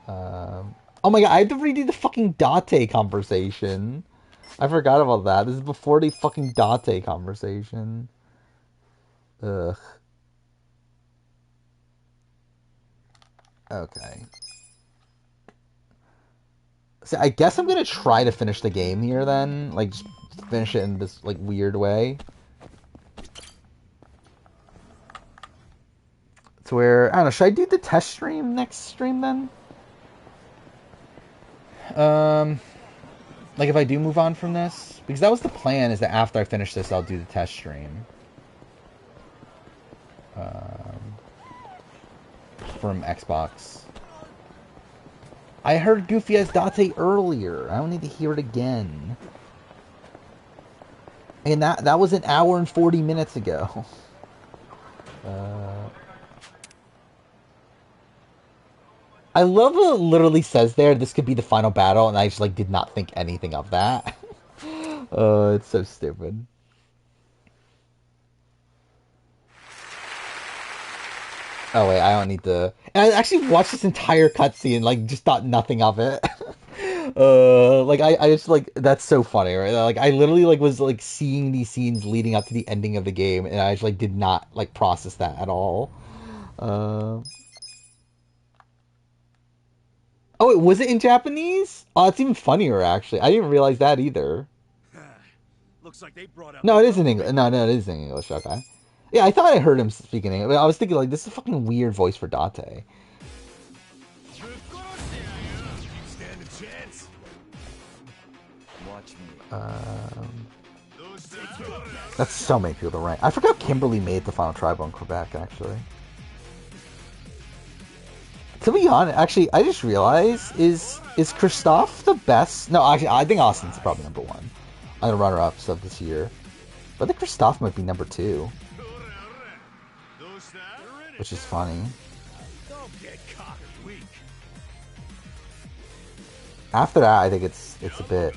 Oh my god, I had to redo the fucking Date conversation. I forgot about that. This is before the fucking Date conversation. Ugh. Okay. So I guess I'm gonna try to finish the game here then. Like, just finish it in this, like, weird way. To where, I don't know, should I do the test stream next stream then? Like if I do move on from this? Because that was the plan, is that after I finish this, I'll do the test stream. From Xbox. I heard Goofy as Date earlier. I don't need to hear it again. And that was an hour and 40 minutes ago. I love what it literally says there, this could be the final battle, and I just, like, did not think anything of that. It's so stupid. Oh, wait, I don't need to... And I actually watched this entire cutscene, like, just thought nothing of it. Like, I just, like, that's so funny, right? Like, I literally, like, was, like, seeing these scenes leading up to the ending of the game, and I just, like, did not, like, process that at all. Oh, it was it in Japanese? Oh, it's even funnier, actually. I didn't realize that either. Looks like they brought out. No, it is in English. No, it is in English. Okay. Yeah, I thought I heard him speaking English. I was thinking, like, this is a fucking weird voice for Date. Stand a chance. Watch me. That's so many people to rank. I forgot Kimberly made the final tribal in Quebec, actually. To be honest, actually, I just realized, is Christophe the best? No, actually, I think Austin's probably number one on the runner-ups of this year. But I think Christophe might be number two, which is funny. After that, I think it's a bit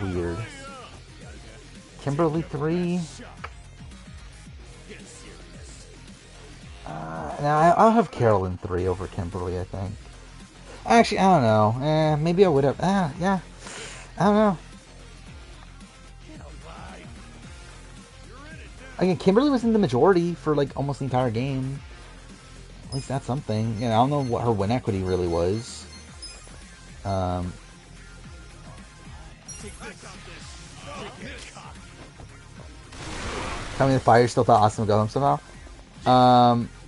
weird. Kimberly 3. I'll have Carolyn 3 over Kimberly, I think. Actually, I don't know. Maybe I would have. Yeah. I don't know. Again, Kimberly was in the majority for, like, almost the entire game. At least that's something. I don't know what her win equity really was. Tell me the fire still thought Austin would go home somehow.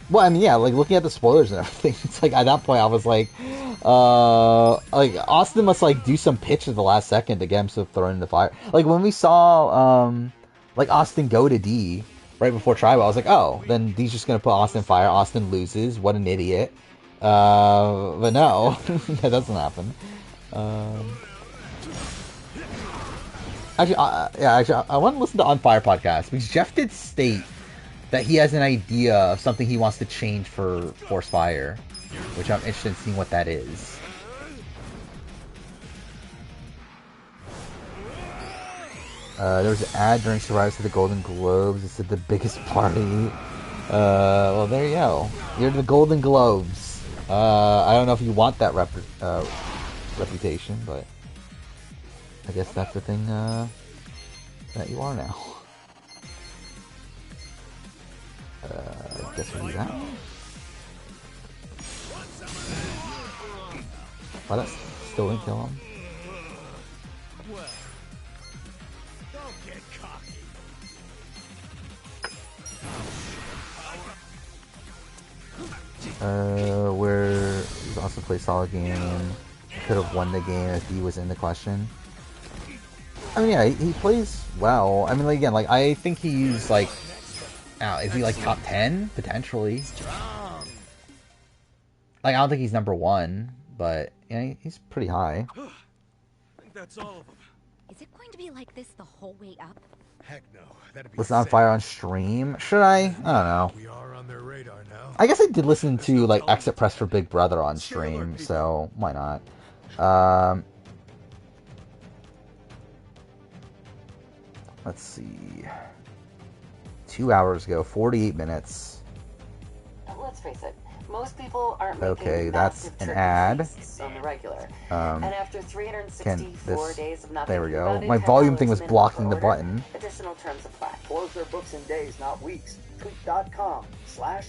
Well, I mean, yeah, like, looking at the spoilers and everything, it's like, at that point, I was like, Austin must, like, do some pitch at the last second to get himself thrown in the fire. Like, when we saw, like, Austin go to D right before Tribal, I was like, oh, then D's just gonna put Austin in fire. Austin loses. What an idiot. But no, that doesn't happen. Actually, I want to listen to On Fire podcast, because Jeff did state that he has an idea of something he wants to change for Force Fire, which I'm interested in seeing what that is. There was an ad during Survivors to the Golden Globes. It said the biggest party. Well, there you go. You're the Golden Globes. I don't know if you want that reputation, but I guess that's the thing that you are now. I guess we'll do that. Why that still didn't kill him? Where he's also played solid game. Could have won the game if he was in the question. I mean, yeah, he plays well. I mean, like, again, like, I think he's, like, is he, like, top 10? Potentially. Like, I don't think he's number 1, but, yeah, he's pretty high. I think that's all of them. Is it going to be like this the whole way up? Heck no. That'd be Listen on Fire on stream? Should I? I don't know. We are on their radar now. I guess I did listen to, like, Exit Press for Big Brother on stream, so why not? Let's see. 2 hours ago, 48 minutes. Let's face it, Most people aren't Okay, making that's massive an triple ad. feasts on the regular. Um, And after 364 days of not there we thinking go. about it, My volume thing was $10 blocking the minimum per order. button. Additional terms apply. Close their books in days, not weeks. Tweet.com/survivor.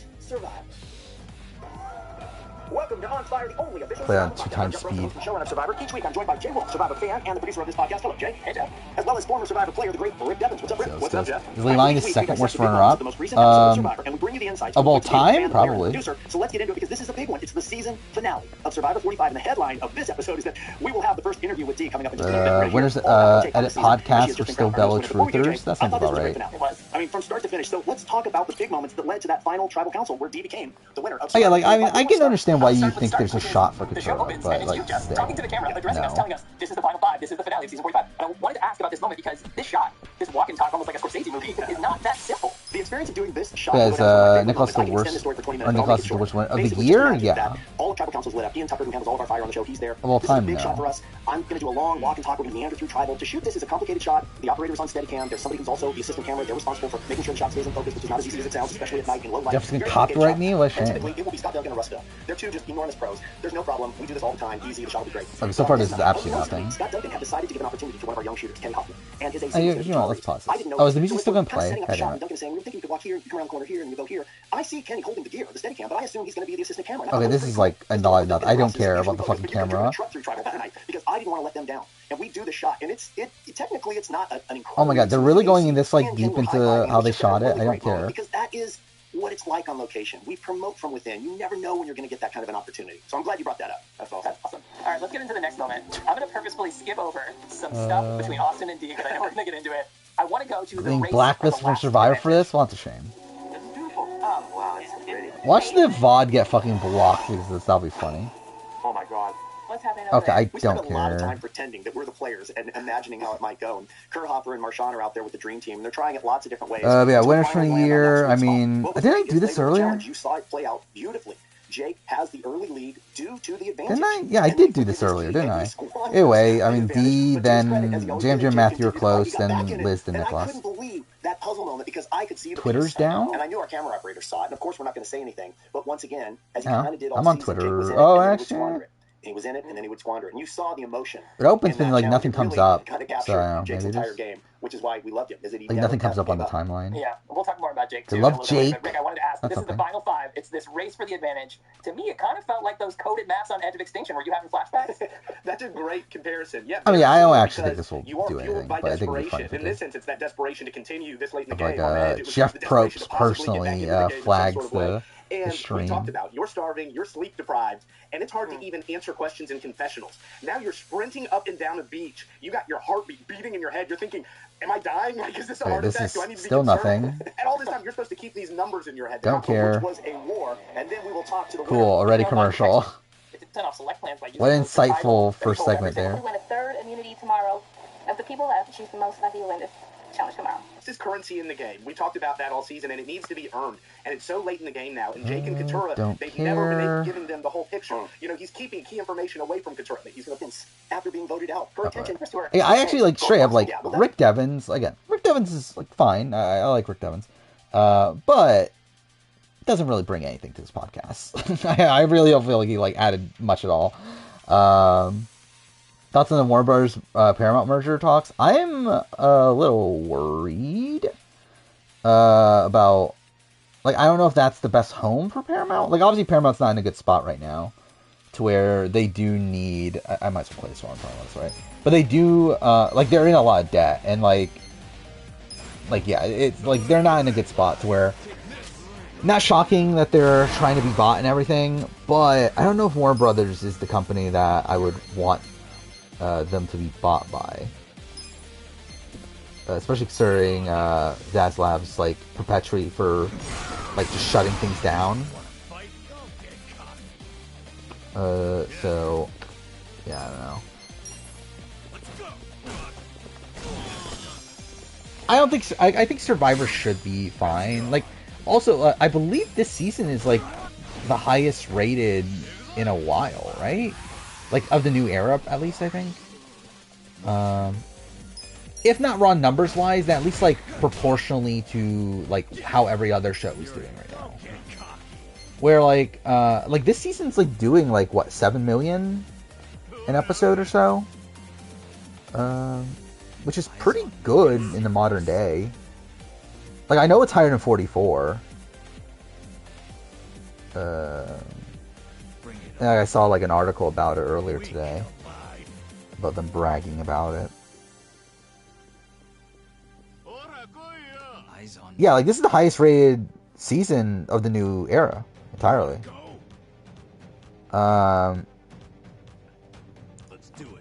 Welcome to On Fire, the only official Play on Survivor 2 podcast. times I'm Jeff Rosen, speed. the showrunner of Survivor. Each week I'm joined by Jay Wolf, Survivor fan and the producer of this podcast. Hello, Jay. Hey, Jeff. As well as former Survivor player, the great Rick Devins. What's up, Rick? What's up, Jeff? Is Lee Line his Each week, second we worst dissect the big runner-up? moments of the most recent episode of Survivor, and we bring you the insights Of all from the fan, time? the player, and the Probably. producer. So let's get into it because this is a big one. It's the season finale of Survivor 45, and the headline of this episode is that we will have the first interview with Dee coming up in just a little bit. Right here. Winners All about Jay edit this season. She podcast is for just still incredible. Bello Before we do, Jay, Truthers. That I sounds thought this about was a great right. finale. It was. I mean, from start to finish. So let's talk about the big moments that led to that final tribal council where Dee became the winner of Oh yeah, Survivor like I mean, 45. I can understand why you Start with think start, there's a which is shot for the show Couture, opens, but and it's like you just still, talking to the camera, addressing us, no. telling us this is the final 5, this is the finale of season 45. And I wanted to ask about this moment because this shot, this walk and talk, almost like a Scorsese movie, is not that simple. The experience of doing this shot. Because Nicholas the worst, or Nicholas the worst one of the year, yeah. All of Tribal Council's lit up. Ian Tucker, who handles all of our fire on the show, he's there. Of all This time, is a big no. shot for us. I'm going to do a long walk and talk. We're going to meander through Tribal. To shoot this is a complicated shot. The operator's on Steadicam. There's somebody who's also the assistant camera. They're responsible for making sure the shot stays in focus, which is not as easy as it sounds, especially at night in low light. Jeff's gonna Very complicated copyright shot. me? What a And shame. typically, it will be Scott Duggan and Russ Dunn. They're two just enormous pros. There's no problem. We do this all the time. Easy. The shot will be great. Okay, so far this is absolutely Unbeknownst to me, nothing. Scott Duggan had decided to give an opportunity to one of our young shooters, Kenny Hoffman, and his AC. You know what, let's pause this. I didn't know Oh, is the this. music So still we're gonna kind of play? setting up the I shot, don't and know. Duncan saying, "We think you could walk here, you come around the corner here, and you go here." I see Kenny holding the gear, the Steadicam, but I assume he's going to be the assistant camera. Okay, this is like a dollar nothing. I don't care about the fucking camera. Because I didn't want to let them down, and we do the shot, and it's technically it's not an incredible. Oh my god, they're really going in this like And deep we're into highlighting how it's they just a shot it. really I don't great moment care. because that is what it's like on location. We promote from within. You never know when you're going to get that kind of an opportunity. So I'm glad you brought that up. That's awesome. That's awesome. All right, let's get into the next moment. I'm going to purposefully skip over some stuff between Austin and Dee because I know we're going to get into it. I want to go to the Being race blacklisted for the from last Survivor for event. this? Well, that's a shame. This is beautiful. Oh, Wow, it's pretty. Watch the VOD get fucking blocked because this. That'll be funny. Oh my god. what's happening over Okay, I We don't spent a lot of time care. pretending that we're the players and imagining how it might go. And Kurhopper and Marshawn are out there with the dream team, and they're trying it lots of different ways. Yeah, So winners finally from the land on year. that I sweet spot. mean, What was didn't I great do is this they were the earlier? challenge. You saw it play out beautifully. Jake has the early lead due to the advantage. Didn't I? Yeah, I And did they do this took his earlier, key didn't and I? he squandered Anyway, the I mean, advantage. D, But to his credit, then as he always Jam did, Jam Jake Matthew continued are to fight. close, He got back then in it. Liz, then And I Nicholas. couldn't believe that puzzle moment because I could see the Twitter's piece. down? And I knew our camera operator saw it. And of course, we're not going to say anything. But once again, as he Yeah, kind of did all I'm on season, Jake Twitter. was in it, Oh, and then he would actually. squander it. He was in it, and then he would squander it. And you saw the emotion. It opens in that and like challenge. nothing It comes really up. kind of So captured I don't know, Jake's maybe entire just game, which is why we loved him. Is that he like never nothing comes up on the gave up. timeline. Yeah, we'll talk more about Jake I too. love in a little bit, Jake. but Rick, I wanted to ask. That's This is the something. final five. It's this race for the advantage. To me, it kind of felt like those coded maps on Edge of Extinction. Were you having flashbacks? That's a great comparison. Yeah. I mean, I don't actually think because this will you are do fueled anything, by but I think it'd be desperation. funny if it In this did. sense, it's that desperation to continue this late in the Like, game. On Edge, it was Jeff the desperation to Probst possibly get back personally into the game in some flags sort of way. the And stream. we talked about you're starving, you're sleep deprived, and it's hard to even answer questions in confessionals. Now you're sprinting up and down a beach. You got your heartbeat beating in your head. You're thinking, "Am I dying? Like, is this a Okay, heart this attack? is Do I need to be still concerned?" nothing. And all this time, you're supposed to keep these numbers in your head. Don't care. Which was a war, and then we will talk to the Cool, winner. already commercial. It's a ton off select plans by using What those insightful survival first info segment everything. there. We win a third immunity tomorrow. Of the people left, choose the most likely to win this challenge tomorrow. This is currency in the game. We talked about that all season, and it needs to be earned. And it's so late in the game now. And Jake and Katura, don't they've never been care. giving them the whole picture. You know, he's keeping key information away from Katura. He's going to after being voted out. Her attention. Yeah, I actually like straight up like Rick Devens. Again, Rick Devens is like fine. I like Rick Devens, but doesn't really bring anything to this podcast. I really don't feel like he like added much at all. Thoughts on the Warner Brothers Paramount merger talks? I am a little worried about, like, I don't know if that's the best home for Paramount. Like, obviously Paramount's not in a good spot right now, to where they do need. I might as well play this while I'm talking about this, right? But they do, like, they're in a lot of debt, and like yeah, it's like they're not in a good spot to where. Not shocking that they're trying to be bought and everything, but I don't know if Warner Brothers is the company that I would want them to be bought by. Especially considering Daz Labs like perpetually for like just shutting things down. So yeah, I don't know. I don't think I think Survivor should be fine. Like, also I believe this season is like the highest rated in a while, right? Like of the new era, at least I think. If not raw numbers wise, then at least like proportionally to like how every other show is doing right now. where like this season's like doing like what 7 million an episode or so, which is pretty good in the modern day. Like I know it's higher than 44. I saw like an article about it earlier today about them bragging about it. Yeah, like this is the highest rated season of the new era entirely.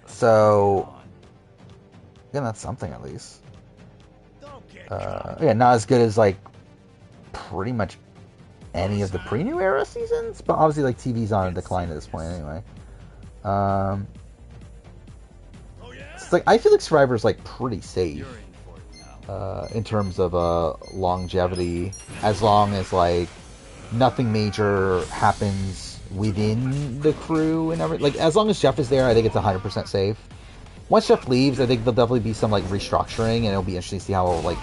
So yeah, that's something at least. Yeah, not as good as like pretty much any of the pre-new era seasons, but obviously like TV's on a decline at this point anyway. It's like I feel like Survivor's like pretty safe in terms of longevity, as long as like nothing major happens within the crew and everything. Like as long as Jeff is there, I think it's 100% safe. Once Jeff leaves, I think there'll definitely be some like restructuring, and it'll be interesting to see how like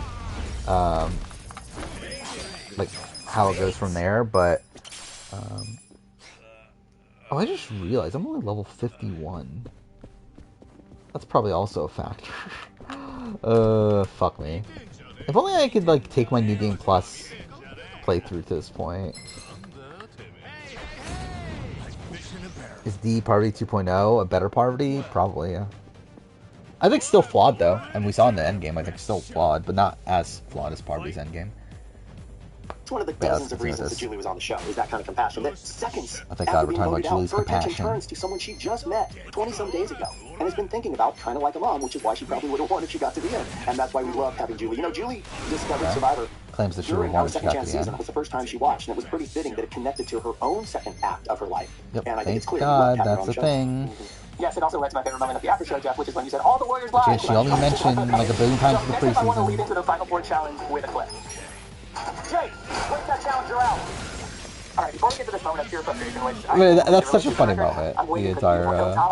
how it goes from there. But oh, I just realized I'm only level 51. That's probably also a factor. Fuck me. If only I could like take my New Game Plus playthrough to this point. Is D Parvati 2.0 a better Parvati? Probably, yeah. I think still flawed though, and we saw in the endgame. I think still flawed, but not as flawed as Parvati's endgame. It's one of the dozens of reasons that Julie was on the show, is that kind of compassion. That seconds I think God, we're talking about Julie's her attention compassion. turns to someone she just met 20-some days ago, and has been thinking about kind of like a mom, which is why she probably would have won if she got to the end. And that's why we love having Julie. You know, Julie discovered Survivor Claims that she would during have our won if she second got to chance the season. end. It was the first time she watched, and it was pretty fitting that it connected to her own second act of her life. Yep, And I think thank it's clear God, we love having her that's on the the show. thing. Yes, it also led to my favorite moment of the after show, Jeff, which is when you said all the Warriors live. Which she only mentioned like a billion times in the So next time I want to lead preseason. into the Final Four challenge with a clip. Jake, break that challenger out. All right, before we get to this moment of pure frustration, which That's such a funny moment. The entire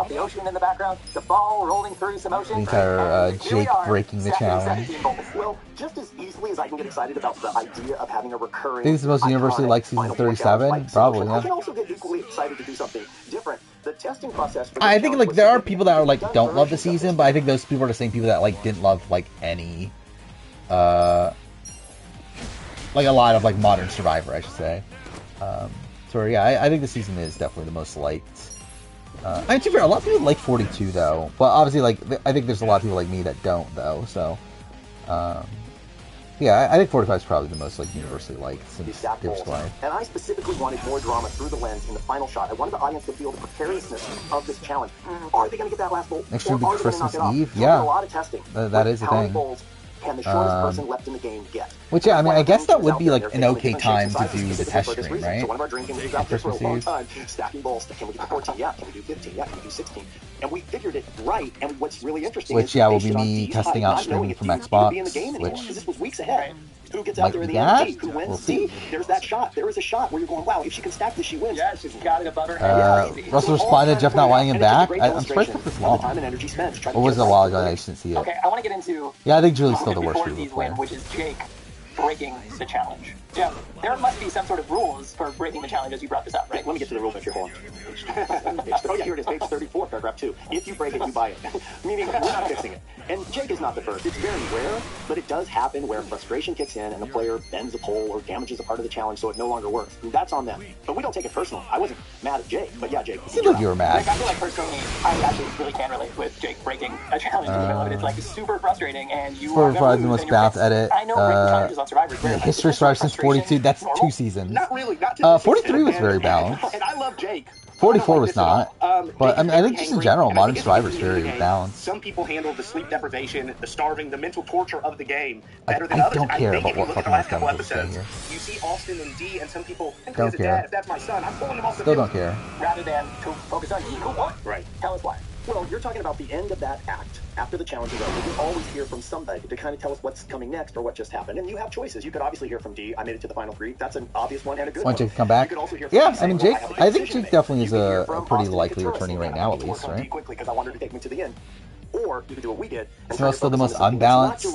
the ocean in the background, the ball rolling through some ocean. the entire Jake breaking the challenge. Well, just as easily as I can get excited about the idea of having a recurring... I think it's the most universally liked season 37, probably, I can yeah. also get equally excited to do something different. The testing process for I think like there are people that are like don't love the season, but I think those people are the same people that like didn't love like any like a lot of like modern Survivor, I should say. So yeah, I think the season is definitely the most liked. I mean, to be fair, a lot of people like 42 though, but obviously like I think there's a lot of people like me that don't though. So yeah, I think 45 is probably the most like universally liked since Gibbs Life. And I specifically wanted more drama through the lens in the final shot. I wanted the audience to feel the precariousness of this challenge. Are they going to get that last bowl? Next year will be Christmas Eve. So Yeah, a lot of testing. that is the How many thing. bowls can the shortest person left in the game get? Which yeah, I mean, I guess that would be like an okay time to do the test stream, right? So one of our dream games was out there for a Christmas long Eve. time. Stacking bowls. Can we do 14? Yeah. Can we do 15? Yeah. Can we do 16? And we figured it right. And what's really interesting Which is yeah, they will be based it on me Dee's testing height, out not knowing streaming if from Dee would even be in the game Xbox, anymore, which because this was weeks ahead. Who gets out might there in be the end? that. Dee. Who wins? We'll see. Dee. There's that shot. There is a shot where you're going, wow, if she can stack this, she wins. Yeah, she's got it above her head. Easy. Russell responded, Jeff not wanting him back. I'm surprised it took this long. Or was it a while ago? I just didn't see it. Okay, I want to get into Yeah, I think Julie's still the worst before people Dee's to play. win, which is Jake breaking the challenge. Jeff, there must be some sort of rules for breaking the challenge as you brought this up, right? Let me get to the rules if you're holding. Oh yeah, here it is, page 34, paragraph 2. If you break it, you buy it. Meaning, we're not fixing it. And Jake is not the first. It's very rare, but it does happen where frustration kicks in and the player bends a pole or damages a part of the challenge so it no longer works. And that's on them. But we don't take it personal. I wasn't mad at Jake, but yeah, Jake. Seemed like you were mad. Like, I feel like personally, I actually really can relate with Jake breaking a challenge in the middle of it. It's like super frustrating, and you are Probably the most balanced edit. I know breaking challenges on Survivor is very History starts since 42. That's 2 seasons. Not really. Not to 43 was very balanced. And I love Jake. 44 was not. But I mean, I think just in general, modern Survivor Survivor is very balanced. Some people handle the sleep deprivation, the starving, the mental torture of the game better I than others. don't care think about if you what look at the fucking last couple Montgomery's saying episodes, here. you see Austin and Dee, and some people think Don't as a care. dad, if that's my son, I'm pulling him off the Still field. don't care. rather than to focus on Eagle One. Right. Tell us why. Well, you're talking about the end of that act. After the challenge is over, you always hear from somebody to kind of tell us what's coming next or what just happened. And you have choices. You could obviously hear from Dee. I made it to the final 3. That's an obvious one and a good Want one. Jake to come back? You could also hear from Yeah, Dee I mean, saying, Jake, "Well, have a I think decision to Jake make." definitely is You could hear a from pretty Austin likely Kutcher returning saying, right now, "I at need to work least, on Dee right? quickly because I want her to take me to the end. Or you could do what we did. It's also the most unbalanced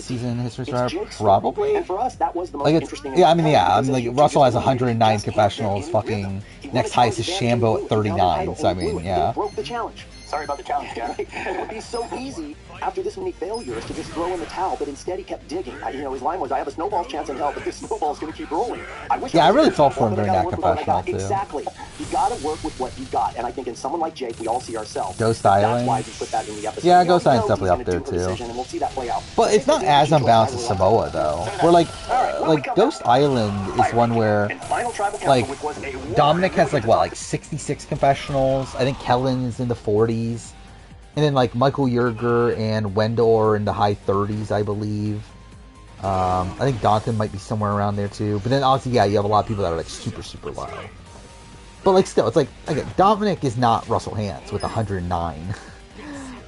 season in history, probably. And for us, that was the most Like interesting. yeah, I mean, like Russell has 109 confessionals. Fucking next highest is Shambo at 39. So I mean, yeah. Broke the challenge. Sorry about the challenge, guy. It would be so easy after this many failures to just throw in the towel, but instead he kept digging. His line was, "I have a snowball's chance in hell, but this snowball's going to keep rolling." I really felt for him during that confessional too. Exactly. You got to work with what you got, and I think in someone like Jake, we all see ourselves. Ghost Island. That's why we put that in the episode. Yeah, Ghost Island's definitely up there too. And we'll see that play out. But it's not as unbalanced as Samoa though. Where like Ghost Island is one where like Dominic has like 66 confessionals. I think Kellen is in the 40s. And then, like, Michael Yerger and Wendell are in the high 30s, I believe. I think Donkin might be somewhere around there, too. But then, obviously, yeah, you have a lot of people that are, like, super, super low. But, like, still, it's like, again, Dominic is not Russell Hantz with 109.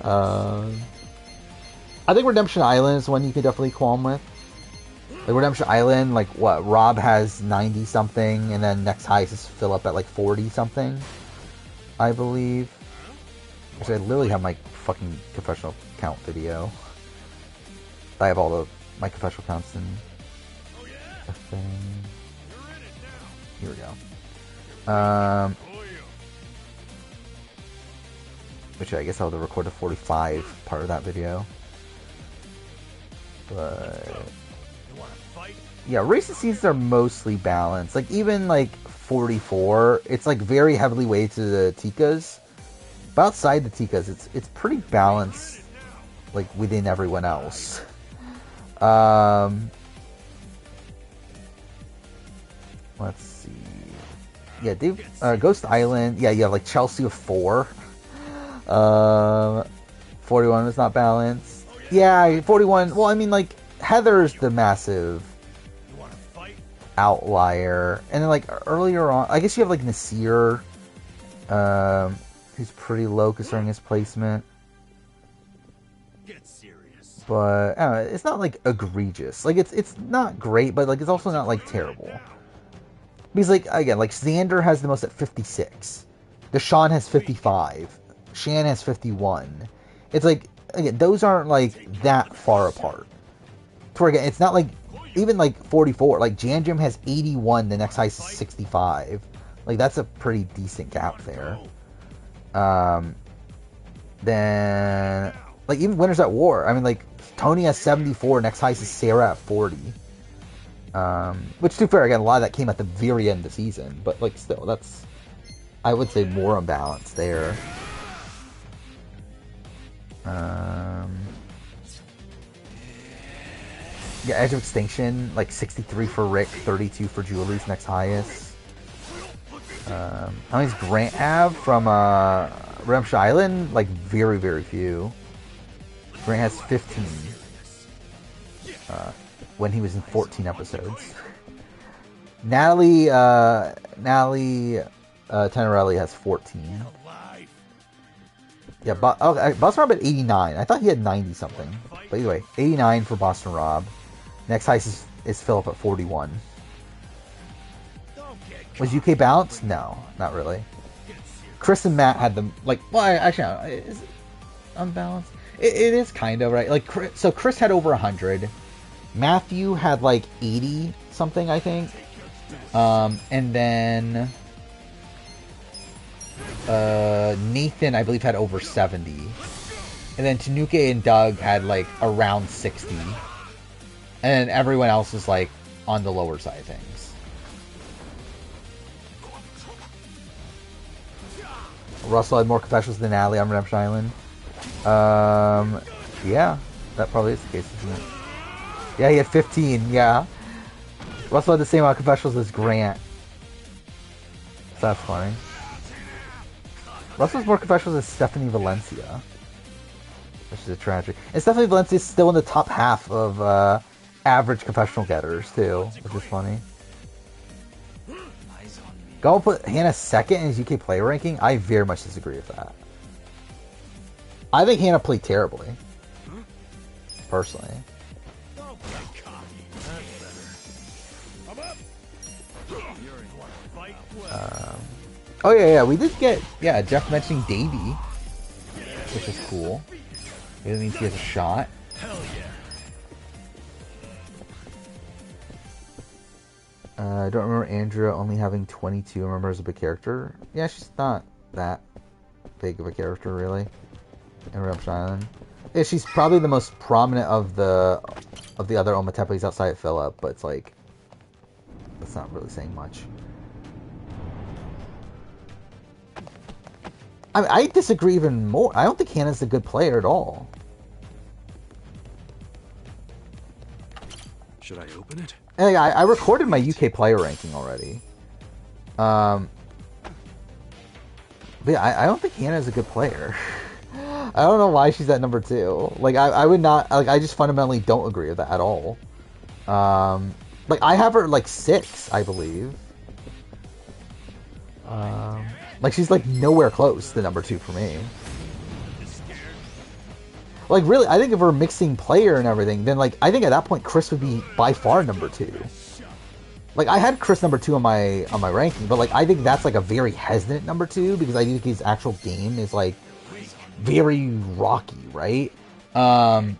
I think Redemption Island is one you could definitely qualm with. Like, Redemption Island, like, what? Rob has 90-something, and then next highest is Philip at, like, 40-something, I believe. Actually, I literally have my fucking confessional count video. I have all my confessional counts in a thing. Here we go. Which I guess I'll have to record the 45 part of that video. But yeah, recent seasons are mostly balanced. Like even like 44, it's like very heavily weighted to the Tikas. But outside the Tikas, it's pretty balanced, like within everyone else. Let's see. Yeah, Ghost Island. Yeah, you have like Chelsea with 4. 41 is not balanced. Yeah, 41. Well, I mean, like Heather's the massive outlier, and then like earlier on, I guess you have like Nasir. Who's pretty low considering his placement. Get serious. But I don't know, it's not like egregious. Like it's not great, but like it's also not like terrible. Because like again, like Xander has the most at 56. Deshaun has 55. Shan has 51. It's like again, those aren't like that far apart. So again, it's not like even like 44. Like Jan Jim has 81. The next highest is 65. Like that's a pretty decent gap there. Then like even Winners at War. I mean, like Tony has 74. Next highest is Sarah at 40. Which to be fair, again, a lot of that came at the very end of the season. But like still, that's I would say more unbalanced there. Yeah, Edge of Extinction, like 63 for Rick, 32 for Julie's next highest. How many does Grant have from Redemption Island? Like very, very few. Grant has 15 when he was in 14 episodes. Natalie Tenorelli has 14. Yeah, Boston Rob at 89. I thought he had 90 something. But either way, 89 for Boston Rob. Next highest is Philip at 41. Was UK balanced? No, not really. Chris and Matt had them like. Well, actually, no, is it unbalanced? It is kind of right. Like, so Chris had over 100. Matthew had like 80 something, I think. And then Nathan, I believe, had over 70. And then Tanuke and Doug had like around 60. And then everyone else is like on the lower side of things. Russell had more confessions than Natalie on Redemption Island. Yeah, that probably is the case, isn't it? Yeah, he had 15, yeah. Russell had the same amount of confessionals as Grant. So that's funny. Russell has more confessionals than Stephanie Valencia. Which is a tragic. And Stephanie Valencia is still in the top half of average confessional getters, too. Which is funny. Go put Hannah second in his UK player ranking? I very much disagree with that. I think Hannah played terribly. Personally. Oh yeah, we did get Jeff mentioning Davey, which is cool. It means he has a shot. Hell yeah. I don't remember Andrea only having 22. I remember as a big character. Yeah, she's not that big of a character, really, in Redemption Island. Yeah, she's probably the most prominent of the other Ometepes outside of Philip, but it's like, that's not really saying much. I disagree even more. I don't think Hannah's a good player at all. Should I open it? And like, I recorded my UK player ranking already. But yeah, I don't think Hannah's a good player. I don't know why she's at number 2. Like, I would not, like, I just fundamentally don't agree with that at all. Like, I have her, like, 6, I believe. Like, she's, like, nowhere close to number 2 for me. Like, really, I think if we're mixing player and everything, then, like, I think at that point, Chris would be by far number 2. Like, I had Chris number 2 on my ranking, but, like, I think that's, like, a very hesitant number 2, because I think his actual game is, like, very rocky, right? And,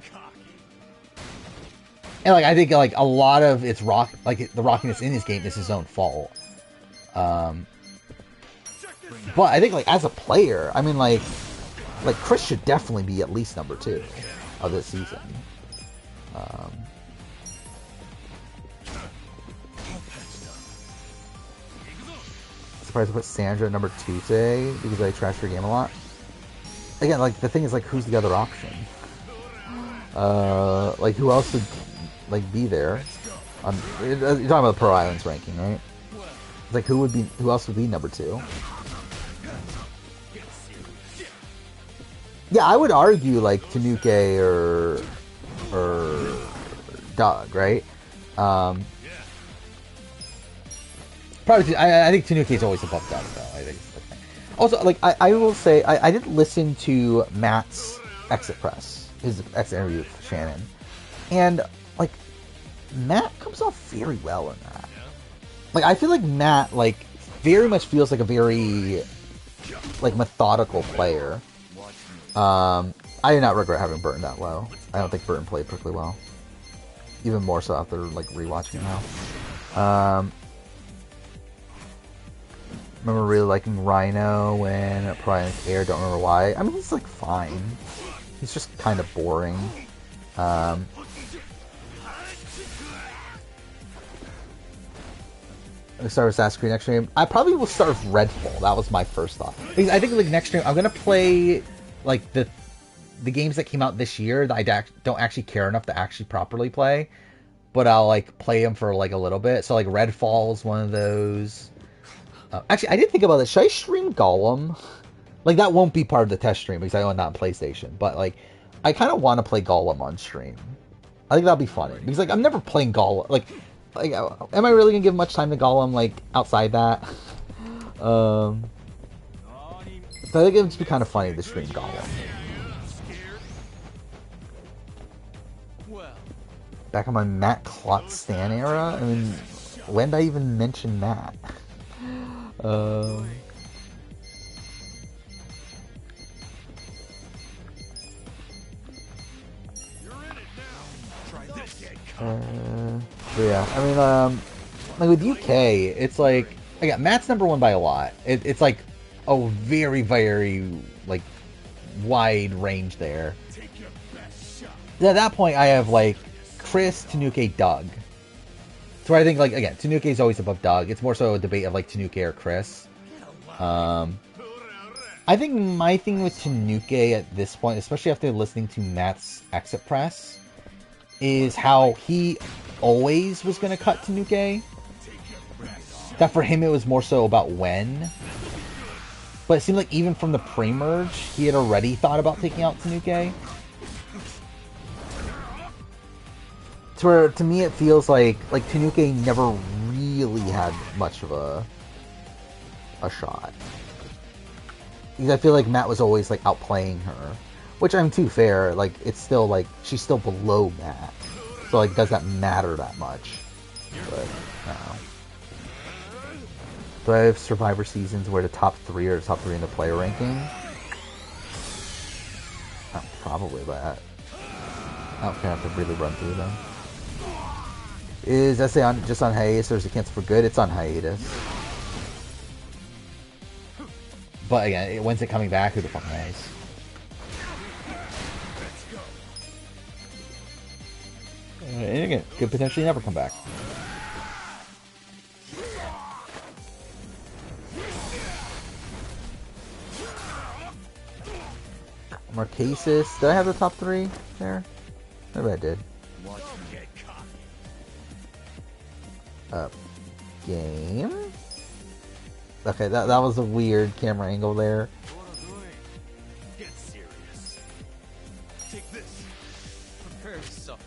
like, I think, like, a lot of its the rockiness in his game is his own fault. But I think, like, as a player, I mean, like, Chris should definitely be at least number 2 of this season. Surprised to put Sandra at number 2 today, because I trash her game a lot. Again, like, the thing is, like, who's the other option? Like, who else would, like, be there? You're talking about the Pro Islands ranking, right? It's like, who else would be number 2? Yeah, I would argue, like, Tanuke or Doug, right? Probably, I think Tanuke is always above Doug, though. I think. Also, like, I will say, I did listen to Matt's exit press, his exit interview with Shannon, and, like, Matt comes off very well in that. Like, I feel like Matt, like, very much feels like a very, like, methodical player. I do not regret having Burton that low. I don't think Burton played particularly well. Even more so after, like, rewatching now. Remember really liking Rhino when Pro Air, don't remember why. I mean, he's, like, fine. He's just kind of boring. I start with Assassin's Creed next stream. I probably will start with Redfall. That was my first thought. Because I think, like, next stream, I'm going to play, like, the games that came out this year that I don't actually care enough to actually properly play. But I'll, like, play them for, like, a little bit. So, like, Redfall is one of those. Actually, I did think about this. Should I stream Gollum? Like, that won't be part of the test stream because I own that on PlayStation. But, like, I kind of want to play Gollum on stream. I think that'll be funny. Because, like, I'm never playing Gollum. Like, am I really going to give much time to Gollum, like, outside that? So I think it would just be kind of funny to stream Gollum. Back on my Matt Klotz Stan era? I mean, when did I even mention that? So yeah, I mean, like with UK, it's like, again, Matt's number 1 by a lot. It's like a very, very, like, wide range there. At that point, I have, like, Chris, Tanuke, Doug. So I think, like, again, Tanuke is always above Doug. It's more so a debate of, like, Tanuke or Chris. I think my thing with Tanuke at this point, especially after listening to Matt's exit press, is how he always was going to cut Tanuke. That for him it was more so about when. But it seemed like even from the pre-merge, he had already thought about taking out Tanuke. To where, to me, it feels like Tanuke never really had much of a shot. Because I feel like Matt was always, like, outplaying her. Which, I'm too fair, like, it's still, like, she's still below Matt. So, like, does that matter that much? But, I don't know. Do I have Survivor seasons where the top 3 are the top 3 in the player ranking? Probably, but I don't care if to really run through them. Is SA just on hiatus, or is it canceled for good? It's on hiatus. But again, when's it coming back? Who the fuck knows? And again, could potentially never come back. Marquesas. Did I have the top 3 there? Maybe I did. Game. Okay, that was a weird camera angle there. Get serious. Take this. Prepare to suffer.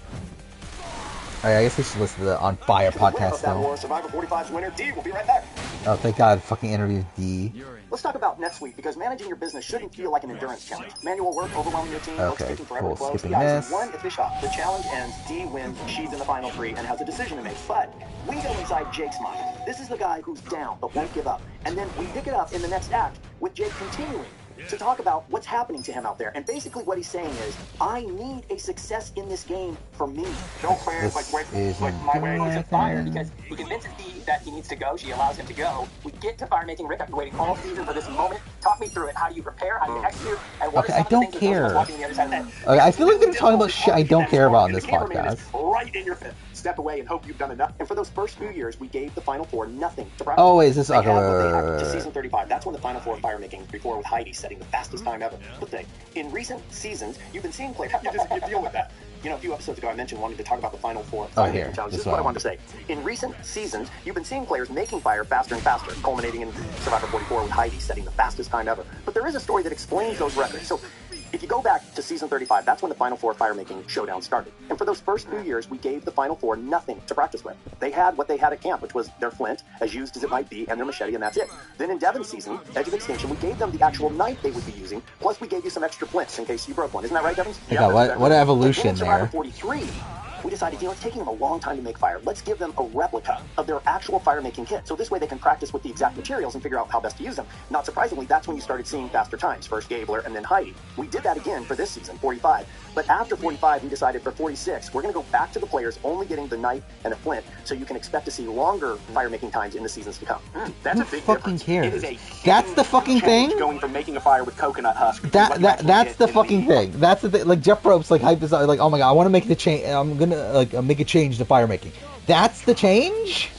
Alright, I guess we should listen to the On Fire podcast That now. war, Survivor 45's winner, D. We'll be right back. Oh, thank God, fucking interviewed D. Let's talk about NetSuite, because managing your business shouldn't feel like an endurance challenge. Manual work, overwhelming your team, books Okay, taking forever cool. to close. Skipping The eyes this. of one, it's fish off. The challenge ends, D wins, she's in the final 3, and has a decision to make. But we go inside Jake's mind. This is the guy who's down, but won't give up. And then we pick it up in the next act, with Jake continuing to talk about what's happening to him out there. And basically what he's saying is, I need a success in this game for me. No players This like isn't my way gonna to fire happen. because he convinces Dee that he needs to go. She allows him to go. We get to fire making Rick after waiting all season for this moment. Talk me through it. How do you prepare? How do you execute? And what Okay, are some I don't of the things that those of care. us watching the other side of that? Okay, I feel like they're talking about shit I don't care about in this The cameraman podcast. is right in your face. Step away and hope you've done enough. And for those first few years, we gave the Final Four nothing to practice. Oh, wait, is this... They Okay, had wait, what they wait, had wait, to wait. season 35. That's when the Final Four fire making before with Heidi setting the fastest time ever. But in recent seasons, you've been seeing players. You deal with that. You know, a few episode ago, I mentioned wanting to talk about the Final Four fire here. making challenge. This This is what I one. wanted to say. In recent seasons, you've been seeing players making fire faster and faster, culminating in Survivor 44 with Heidi setting the fastest time ever. But there is a story that explains those records. So if you go back to season 35, that's when the Final Four fire making showdown started. And for those first few years, we gave the Final Four nothing to practice with. They had what they had at camp, which was their flint, as used as it might be, and their machete, and that's it. Then in Devin's season, Edge of Extinction, we gave them the actual knife they would be using, plus we gave you some extra flints in case you broke one. Isn't that right, Devin? Yeah, what evolution But then in Survivor there. 43, we decided, it's taking them a long time to make fire. Let's give them a replica of their actual fire-making kit. So this way they can practice with the exact materials and figure out how best to use them. Not surprisingly, that's when you started seeing faster times. First Gabler and then Heidi. We did that again for this season, 45. But after 45, we decided for 46, we're going to go back to the players only getting the knife and a flint, so you can expect to see longer fire-making times in the seasons to come. That's Who a big fucking difference. cares? It is a That's the fucking change thing? Going from making a fire with coconut husk. to That's what you actually the get in fucking thing. That's the thing. Like Jeff Probst, like hype this out. Like, oh my god, I want to make the change. I'm gonna make a change to fire making. That's the change.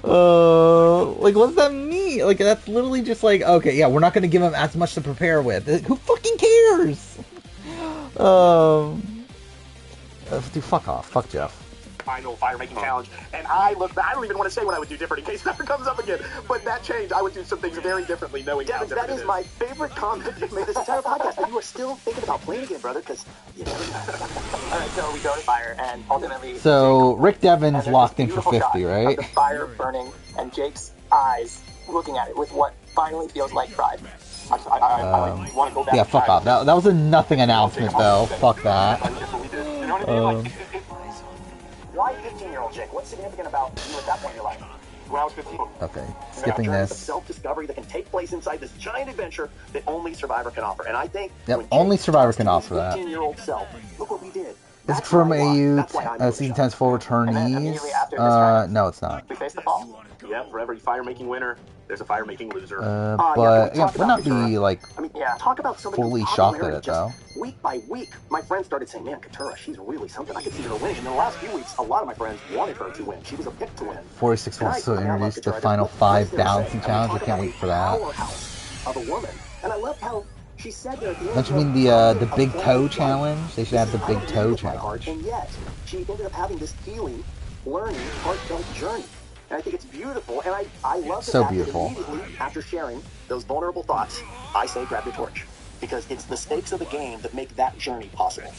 Like, what does that mean? Like, that's literally just like, okay, yeah, we're not gonna give them as much to prepare with. Who fucking cares? Dude, fuck off. Fuck Jeff. Final fire-making challenge, and I don't even want to say what I would do different in case it never comes up again, but that change, I would do some things very differently knowing how different that is my favorite comment you've made this entire podcast, but you are still thinking about playing again, brother, because you never know. Alright, so we go to fire, and ultimately... So, Rick Devin's and there's locked this in for beautiful 50, shot right? of the fire burning, and Jake's eyes looking at it with what finally feels like pride. I want to go back Yeah, to fuck pride. off. That was a nothing announcement, though. Fuck that. You know what I mean? Why 15-year-old Jake? What's significant about you at that point in your life? When I was 15. Okay, skipping Of this. self-discovery that can take place inside this giant adventure that only Survivor can offer. And I think Yep, when only Jake Survivor talks can to his offer that. 15-year-old self, look what we did. Is it That's from why I won. AU That's why I'm season really 10's full And then returnees? immediately after this round, No, it's not. we face the fall. Yeah, for every fire-making winner, there's a fire-making loser. But yeah, would not be like I mean, Yeah. talk about somebody fully whose shocked at popularity it just though. Week by week, my friends started saying, man, Katura, she's really something. I could see her winning. And in the last few weeks, a lot of my friends wanted her to win. She was a pick to win. 46 wants to I love introduce the Katura. final What 5 is there to balancing say? challenge. I talk can't about wait a for that. powerhouse of a woman. And I loved how she said there at the end. Don't you mean the big toe challenge? They should have the big toe challenge. And yet, she ended up having this healing, learning, heartfelt journey. And I think it's beautiful, and I love the So fact beautiful. that immediately after sharing those vulnerable thoughts, I say grab your torch. Because it's the stakes of the game that make that journey possible.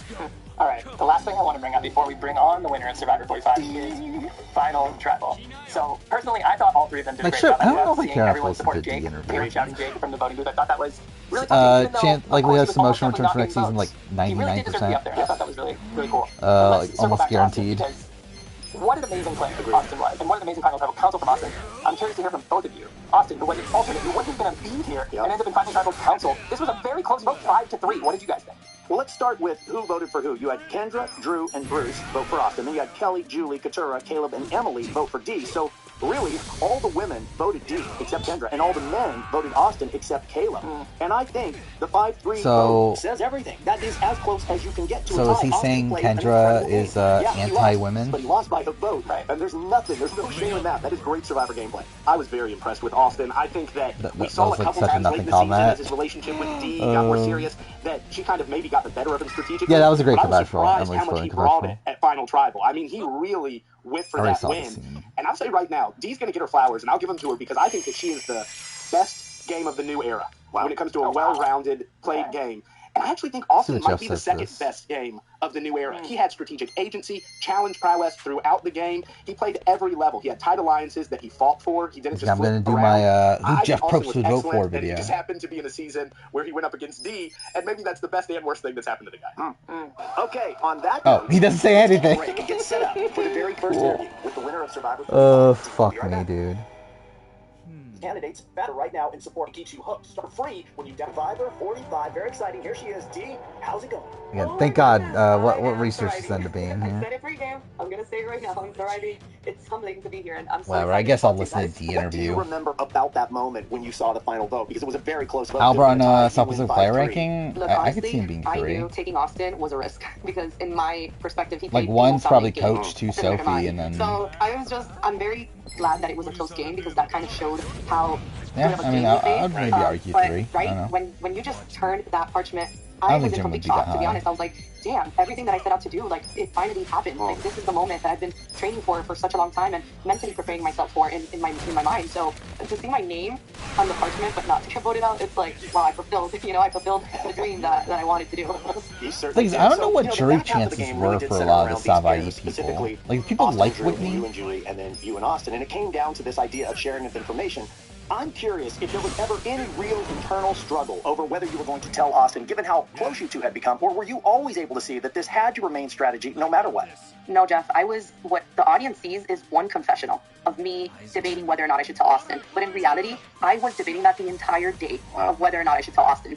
Alright, the last thing I want to bring up before we bring on the winner of Survivor 45 is final tribal. So, personally, I thought all three of them did a Like, great sure, job. I don't know loved if I seeing care if everyone I support listened to Jake, the interview. Gary shouting Jake from the voting booth. I thought that was really touching. Chance, likelihood of some motion returns for next season, like He really did deserve to be 99%. up there, and I thought that was really, really cool. Like, Let's circle almost back to Austin, guaranteed. because What an amazing player Austin was, and what an amazing final tribal council from Austin. I'm curious to hear from both of you. Austin, who was an alternate, who wasn't going to be here, and ended up in final tribal council. This was a very close vote, 5-3. What did you guys think? Well, let's start with who voted for who. You had Kendra, Drew, and Bruce vote for Austin. Then you had Kelly, Julie, Katura, Caleb, and Emily vote for D. So really, all the women voted D except Kendra, and all the men voted Austin except Caleb. And I think the 5-3 vote says everything. That is as close as you can get to a tie. So is he Austin saying played an Kendra incredible is game. Yeah, he anti-women? lost, but he lost by a vote. Right. And there's no shame in that. That is great Survivor gameplay. I was very impressed with Austin. I think that we saw a couple times late in the season as his relationship with D got more serious, that she kind of maybe got the better of him strategically. Yeah, that was a great commercial. commercial. How much he brought it at Final Tribal. I mean, he really went for that win. And I'll say right now, Dee's going to get her flowers, and I'll give them to her because I think that she is the best game of the new era when it comes to a well-rounded, played game. And I actually think Austin might be the second best game of the new era. He had strategic agency, challenge prowess throughout the game. He played every level. He had tight alliances that he fought for. He didn't just I'm going to do my who Jeff Probst would vote for video. He just happened to be in a season where he went up against D, and maybe that's the best and worst thing that's happened to the guy. Okay, on that note, he doesn't say anything. Break gets set up for the very first interview with the winner of Survivor. Fuck me, dude. Candidates better right now in support keeps you hooked. Start free when you download Survivor 45. Very exciting. Here she is. D, how's it going? Yeah, thank God. What research is end up being I here? said it pre-game. I'm gonna say it right now. I'm sorry. It's humbling to be here, and I'm so Whatever. I guess I'll listen to the What do you interview. remember about that moment when you saw the final vote? Because it was a very close vote. Albert on Self-Specific Player Ranking. Look, I honestly, could see him being I 3. knew taking Austin was a risk because, in my perspective, he Like played one's the probably game Coach, 2 similar to Sophie, mine. and then. So I'm very glad that it was a close game because that kind of showed how. Yeah, I mean, I'd maybe argue but, 3. Right? I don't know. When you just turned that parchment, I I don't was think in Jim would complete be that shock, to be high. honest. I was like, damn, everything that I set out to do, like, it finally happened. Like, this is the moment that I've been training for such a long time and mentally preparing myself for in my mind. So to see my name on the parchment but not to get voted out, it's like, wow, I fulfilled the dream that I wanted to do. Things, I don't know what jury chances were for a lot of the Savaii people. Like, people Austin, like Drew, Whitney. You and Julie, and then you and Austin, and it came down to this idea of sharing of information. I'm curious if there was ever any real internal struggle over whether you were going to tell Austin, given how close you two had become, or were you always able to see that this had to remain strategy no matter what? No, Jeff, what the audience sees is one confessional of me debating whether or not I should tell Austin. But in reality, I was debating that the entire day of whether or not I should tell Austin.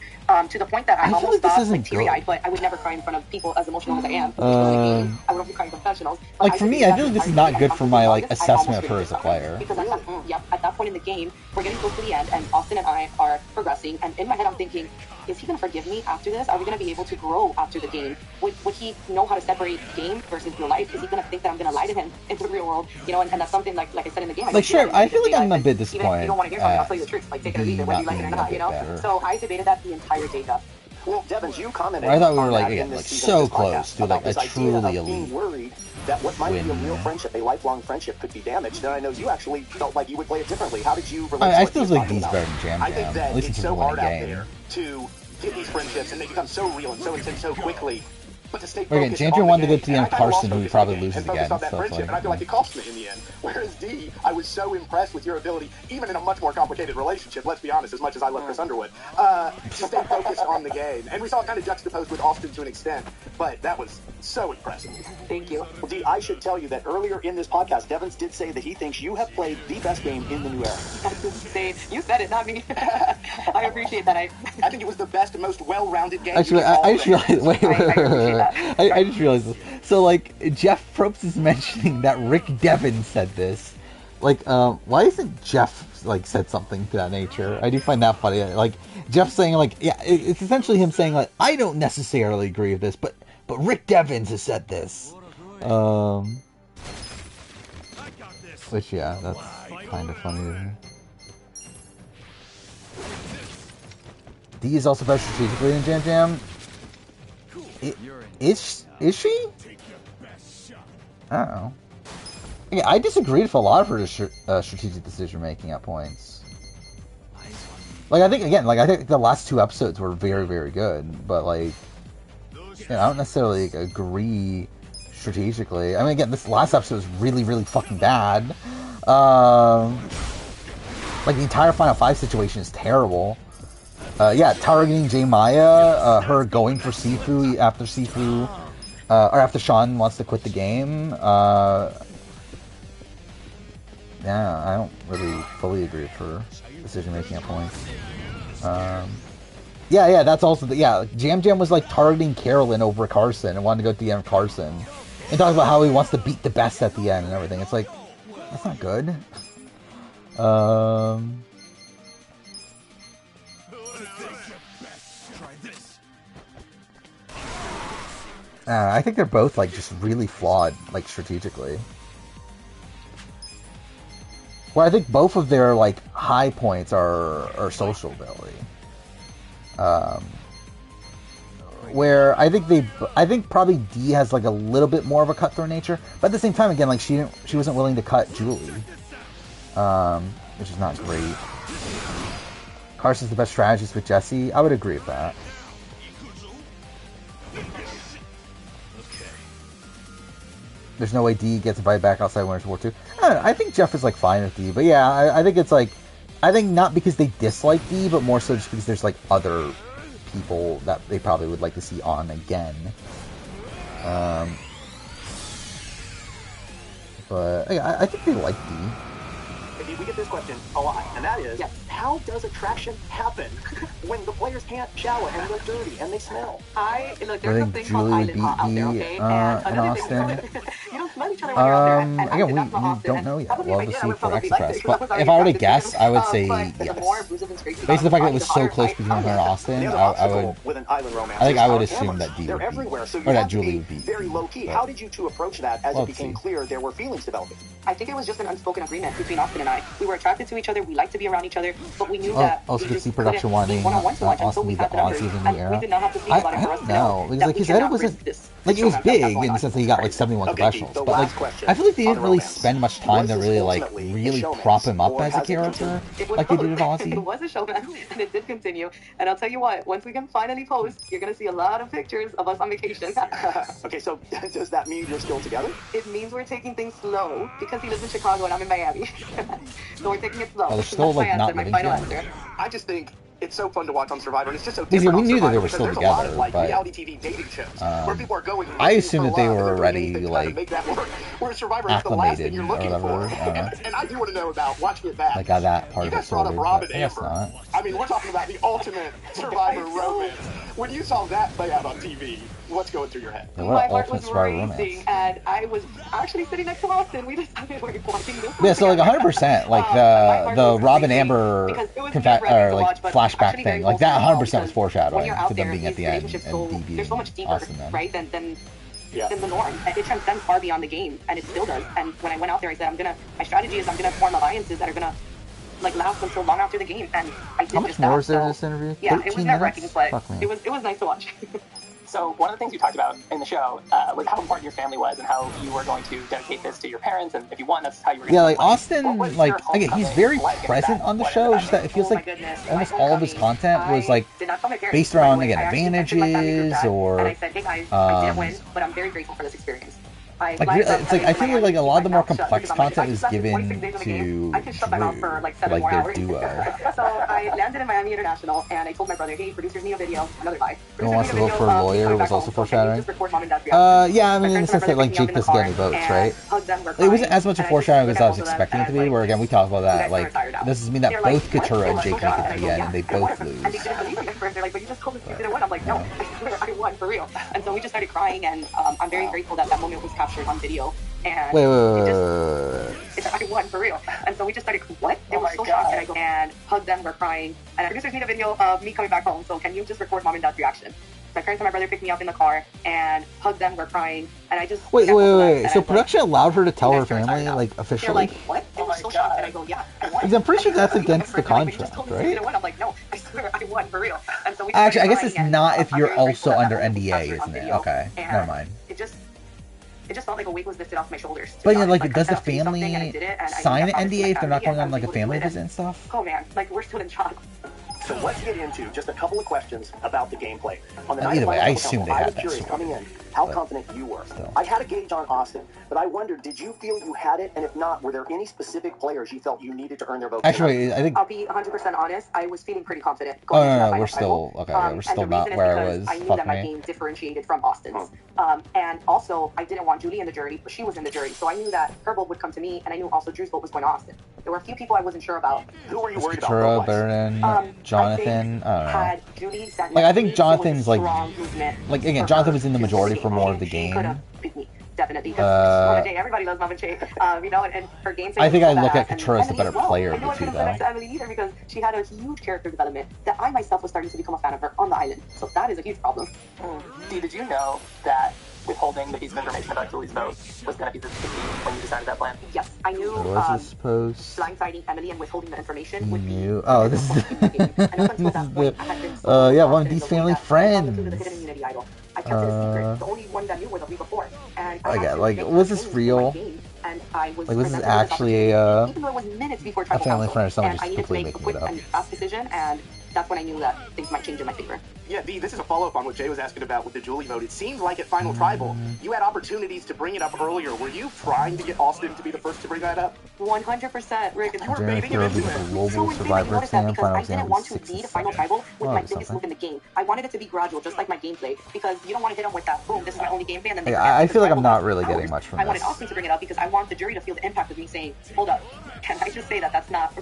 To the point that I almost got teary-eyed, but I would never cry in front of people as emotional as I am. I would only cry in confessionals. Like, for me, I feel like this is not good for my, like, assessment of her as a player. Because at that point in the game, we're getting close to the end, and Austin and I are progressing, and in my head I'm thinking, is he going to forgive me after this? Are we going to be able to grow after the game? Would he know how to separate game versus real life? Is he going to think that I'm going to lie to him in the real world? You know, and that's something like I said in the game. Like, sure, I feel like I'm a bit disappointed. Even if you don't want to hear something, I'll tell you the truth. Like, take it or leave it, whether you like it or not, you know? So I debated that the entire day, Jeff. Well, Devins, you commented. I thought we were like, like, again, like so close to like a truly elite worried that what might be a real friendship, a lifelong friendship, could be damaged. And I know you actually felt like you would play it differently. How did you relate? I still think Dee's better than Jam Jam. I think that at least it's so hard out there to get these friendships, and they become so real and so intense so quickly. But to stay focused Jam Jam wanted to go to the end of Carson, who probably loses again. On that friendship, and I feel like it cost me in the end. Whereas D, I was so impressed with your ability, even in a much more complicated relationship, let's be honest, as much as I love Chris Underwood, to stay focused on the game. And we saw it kind of juxtaposed with Austin to an extent, but that was so impressive. Thank you. Well, D, I should tell you that earlier in this podcast, Devins did say that he thinks you have played the best game in the new era. You said it, not me. I appreciate that. I think it was the best and most well-rounded game. Actually, I just realized. Wait. I just realized this. So, like, Jeff Probst is mentioning that Rick Devin said this. Like, why isn't Jeff, like, said something to that nature? I do find that funny. Like, Jeff saying, like, yeah, it's essentially him saying, like, I don't necessarily agree with this, but Rick Devins has said this. Which, yeah, that's kind of funny to me. D is also better strategically than Jam Jam. Is she? I don't know. Yeah, I disagreed with a lot of her strategic decision making at points. Like, I think the last 2 episodes were very, very good, but like, I don't necessarily agree strategically. I mean, again, this last episode was really, really fucking bad. Like, the entire Final 5 situation is terrible. Yeah, targeting J Maya, her going for Sifu after Sifu, or after Sean wants to quit the game. yeah, I don't really fully agree with her decision making at points. Yeah, that's also Jam Jam was like targeting Carolyn over Carson and wanted to go to the end of Carson, and talks about how he wants to beat the best at the end and everything. It's like, that's not good. I think they're both like just really flawed, like strategically. Well, I think both of their like high points are social ability. Where I think probably D has like a little bit more of a cutthroat nature, but at the same time, again, like she wasn't willing to cut Julie, which is not great. Carson's the best strategist with Jesse. I would agree with that. There's no way D gets invited back outside Winners War 2. I think Jeff is like fine with D, but yeah, I think it's like, I think not because they dislike D, but more so just because there's like other people that they probably would like to see on again. But yeah, I think they like D. We get this question a lot, and that is, how does attraction happen when the players can't shower and they're dirty and they smell? Look, there's a thing called island hot out there, okay? And Austin. You don't smell each other when you're out there. Again, we don't know yet. We'll have to see for Express. But if I were to guess, I would say yes. Based on the fact that it was so close between her and Austin, I think I would assume that D would be, or that Julie would be. Very low key. How did you two approach that as it became clear there were feelings developing? I think it was just an unspoken agreement between Austin and I. We were attracted to each other. We liked to be around each other, but we knew that also could see production wanting Austin to be the Aussie in the era. We did not have to speak about it for us to know. Because like his edit wasn't like, it was big in the sense that he got like 71 confessionals, but like I feel like they didn't really spend much time to really prop him up as a character like they did with Aussie. It was a showman, and it did continue. And I'll tell you what, once we can finally post, you're gonna see a lot of pictures of us on vacation. Okay, so does that mean you're still together? It means we're taking things slow because he lives in Chicago and I'm in Miami. So we're taking it slow. Oh, they're still like not living together. I just think it's so fun to watch on Survivor, and it's just so different. We knew that they were still together, a lot of, like, but reality TV dating shows where people are going. I assumed that they were already like where Survivor is the last thing you're looking for. And I do want to know about watching it back. Like how that part you of guys it brought sorted, up Rob and I guess Amber. not. I mean, we're talking about the ultimate Survivor romance. When you saw that play out on TV, what's going through your head? Yeah, my heart was racing, and I was actually sitting next to Austin. We decided we were watching this. Yeah, so like 100%, like the Rob and Amber flashback thing, like that 100% was foreshadowing to them being at the end and D being Austin then. Right? Than the norm. It transcends far beyond the game, and it still does. And when I went out there, I said, my strategy is I'm gonna form alliances that are gonna like last until long after the game. And I did. How much more is there in this interview? Yeah, it was nerve-wracking, but it was nice to watch. So one of the things you talked about in the show was how important your family was and how you were going to dedicate this to your parents, and if you won, that's how you were going to like Austin, like, again, he's very present on the show, it's just that it feels like almost all of his content was, like, based around, again, advantages, or, I said, hey guys, I didn't win, but I'm very grateful for this experience. Like, it's like, I feel like a lot of the more complex content was given to Drew, like, their duo. So I landed in Miami International, and I told my brother, hey, producers need a video, another lie. Who wants to vote for a lawyer was also foreshadowing. Yeah, I mean, in the sense that, like, Jake doesn't get any votes, right? It wasn't as much a foreshadowing as I was expecting it to be, where, again, we talked about that, like, this does mean that both Katura and Jake make it to the end, and they both lose. And they didn't believe me at first. They're like, but you just told us you didn't win. I'm like, no, I swear I won, for real. And so we just started crying, and I'm very grateful that that moment was captured on video. And wait. I won, for real. And so we just started, what? They were so shocked, and hugged them, we're crying. And our producers need a video of me coming back home, so can you just record mom and dad's reaction? My parents and my brother picked me up in the car and hugged them, we're crying, and I just... Wait. So production allowed her to tell her family, like, officially? They're like, what? They were so shocked, and I go, yeah, I won. I'm pretty sure that's against the contract, right? I'm like, no, I swear I won, for real. And so we actually, I guess it's not if you're also under NDA, isn't it? Okay, never mind. It just felt like a weight was lifted off my shoulders. But yeah, like, does the family sign an NDA if they're not going on, like, a family visit and stuff? Oh man, like, we're still in shock. So let's get into just a couple of questions about the gameplay. On the Either way, I assume they I had was that curious story. coming in. how confident you were. I had a gauge on Austin, but I wondered, did you feel you had it? And if not, were there any specific players you felt you needed to earn their vote? Actually, I think... I'll be 100% honest. I was feeling pretty confident Oh, going into no, that no, final we're still... tribal. Okay, yeah, we're still and the not reason where is I because was. I knew Fuck that my me. game differentiated from Austin's. And also, I didn't want Julie in the jury, but she was in the jury. So I knew that her vote would come to me, and I knew also Drew's vote was going to Austin. There were a few people I wasn't sure about. Who were you worried Katura, about? Baron, Jonathan, I don't know. Had Julie sat Like, I next to think me, Jonathan's, it was a like... strong movement Like, again, for Jonathan her was in the to majority succeed. for more of the She game. could have beat me, definitely. Because Mama J, everybody loves Mama J. You know, and her gameplay. I think was I so look at badass. And Katura as the Emily better well. player I of knew the I two, couldn't though. go next to Emily either because she had a huge character development that I myself was starting to become a fan of her on the island. So that is a huge problem. Dee, did you know that withholding the piece of information about Julie's vote was going to be the key when you decided that plan? Yes, I knew What was this post? blindsiding Emily and withholding the information would be... Oh, this is... yeah, one of these family friends. I kept it a secret. The only one that knew was a week before. And I Okay, like, was this real? And I was Like, was this actually a even though it was minutes before tribal family council, friend or someone and just I needed to completely make a making quick it up? and fast decision, and that's when I knew that things might change in my favor. Yeah, Dee, this is a follow-up on what Jay was asking about with the Julie vote. It seemed like at Final Tribal, you had opportunities to bring it up earlier. Were you trying to get Austin to be the first to bring that up? 100%, Rick. You were baiting him into it. Global Survivor Exam, Final I Exam didn't want to 6 be the Final Tribal with my biggest move in the game. I wanted it to be gradual, just like my gameplay, because you don't want to hit them with that, boom, this is my only gameplay, and then they forget I feel like I'm tribal not really powers. getting much from I wanted this. Austin to bring it up because I want the jury to feel the impact of me saying, hold up, can I just say that that's not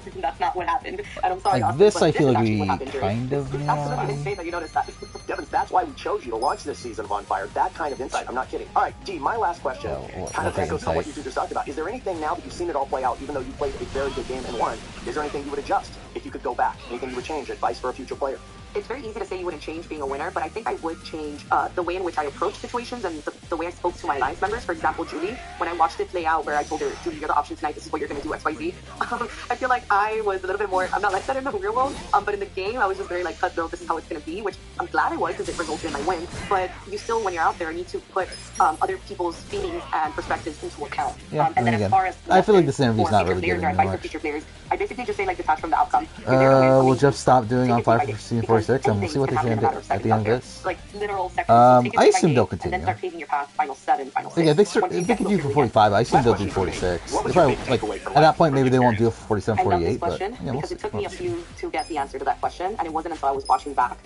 what happened? And I'm sorry, Like, Austin, this but I this feel is like actually we what happened, jury. kind of It's know. absolutely insane that you noticed that. Devin, that's why we chose you to launch this season of On Fire. That kind of insight. I'm not kidding. All right, Dee, my last question kind of echoes on what you two just talked about. Is there anything now that you've seen it all play out, even though you played a very good game and won, is there anything you would adjust if you could go back? Anything you would change? Advice for a future player? It's very easy to say you wouldn't change being a winner, but I think I would change the way in which I approach situations and the way I spoke to my alliance members. For example, Julie, when I watched it play out where I told her, Julie, you're the option tonight, this is what you're going to do, XYZ. I feel like I was a little bit more, I'm not like that in the real world, but in the game, I was just very like, cutthroat, this is how it's going to be, which I'm glad I was because it resulted in my win. But you still, when you're out there, need to put other people's feelings and perspectives into account. Yeah, And then as far as I feel like this interview's not really players giving or me advice for much. future players, I basically just say like detach from the outcome. You're there to win, so We'll make just stop doing take On it Fire day by for day, Season because 46, and we'll see what they anything can can do happen in a matter at the end of this. like literal seconds. So take it I day by assume day, they'll and then continue. start paving your path, final 7, final 6. Yeah, if Once they you get could closer do for to the 45, I assume Last they'll do question for me. 46. What They was your probably, big like, takeaway from at that all point, maybe they won't do a this 47, I love 48, this but question yeah, we'll because see. it took me a few to get the answer to that question, and it wasn't until I was watching back.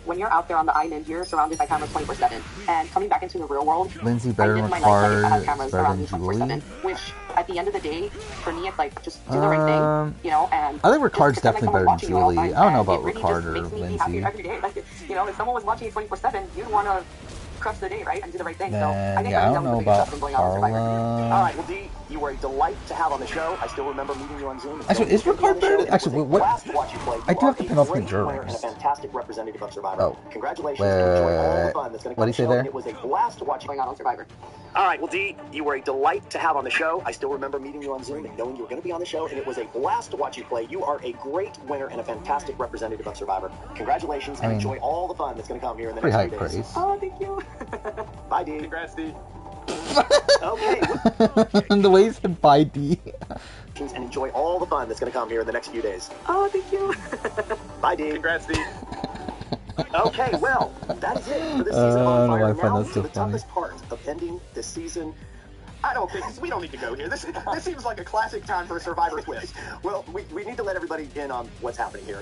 When you're out there on the island, you're surrounded by cameras 24/7, and coming back into the real world, Lindsay I better lived than my life like if I had Ricard, cameras better around than me Julie. 24/7, which at the end of the day, for me, it's like just do the right thing, you know. And I think just Ricard's pretend like definitely better someone's than watching you all the Julie. time, I don't know and about it really Ricard just or makes me be Lindsay. happier every day. Like, you know, if someone was watching you 24/7, you'd want to crush the day, right, and do the right thing. So I Then, think yeah, I that don't know was the about biggest lesson going on in Survivor. All right, well, Dee, you were a delight to have on the show. I still remember meeting you on Zoom. Actually, is Ricard better than... Actually, what... I do have the penultimate journal. And a fantastic representative of Survivor. Oh. Congratulations. Enjoy all the fun that's going to What come did he say show, there? and it was a blast to watch going on Survivor. All right, well, Dee, you were a delight to have on the show. I still remember meeting you on Zoom and knowing you were going to be on the show, and it was a blast to watch you play. You are a great winner and a fantastic representative of Survivor. Congratulations, and enjoy all the fun that's going to come here in the next few days. Pretty high praise. Oh, thank you. Bye, Dee. Congrats, Dee. Okay. The way he said bye, D. And enjoy all the fun that's going to come here in the next few days. Oh, thank you. Bye, Dee. Congrats, Dee. Okay, well, that is it for this season I of don't On know why Fire. I find Now that so to the funny. toughest part of ending this season. I don't think we don't need to go here. This seems like a classic time for a Survivor quiz. Well, we need to let everybody in on what's happening here.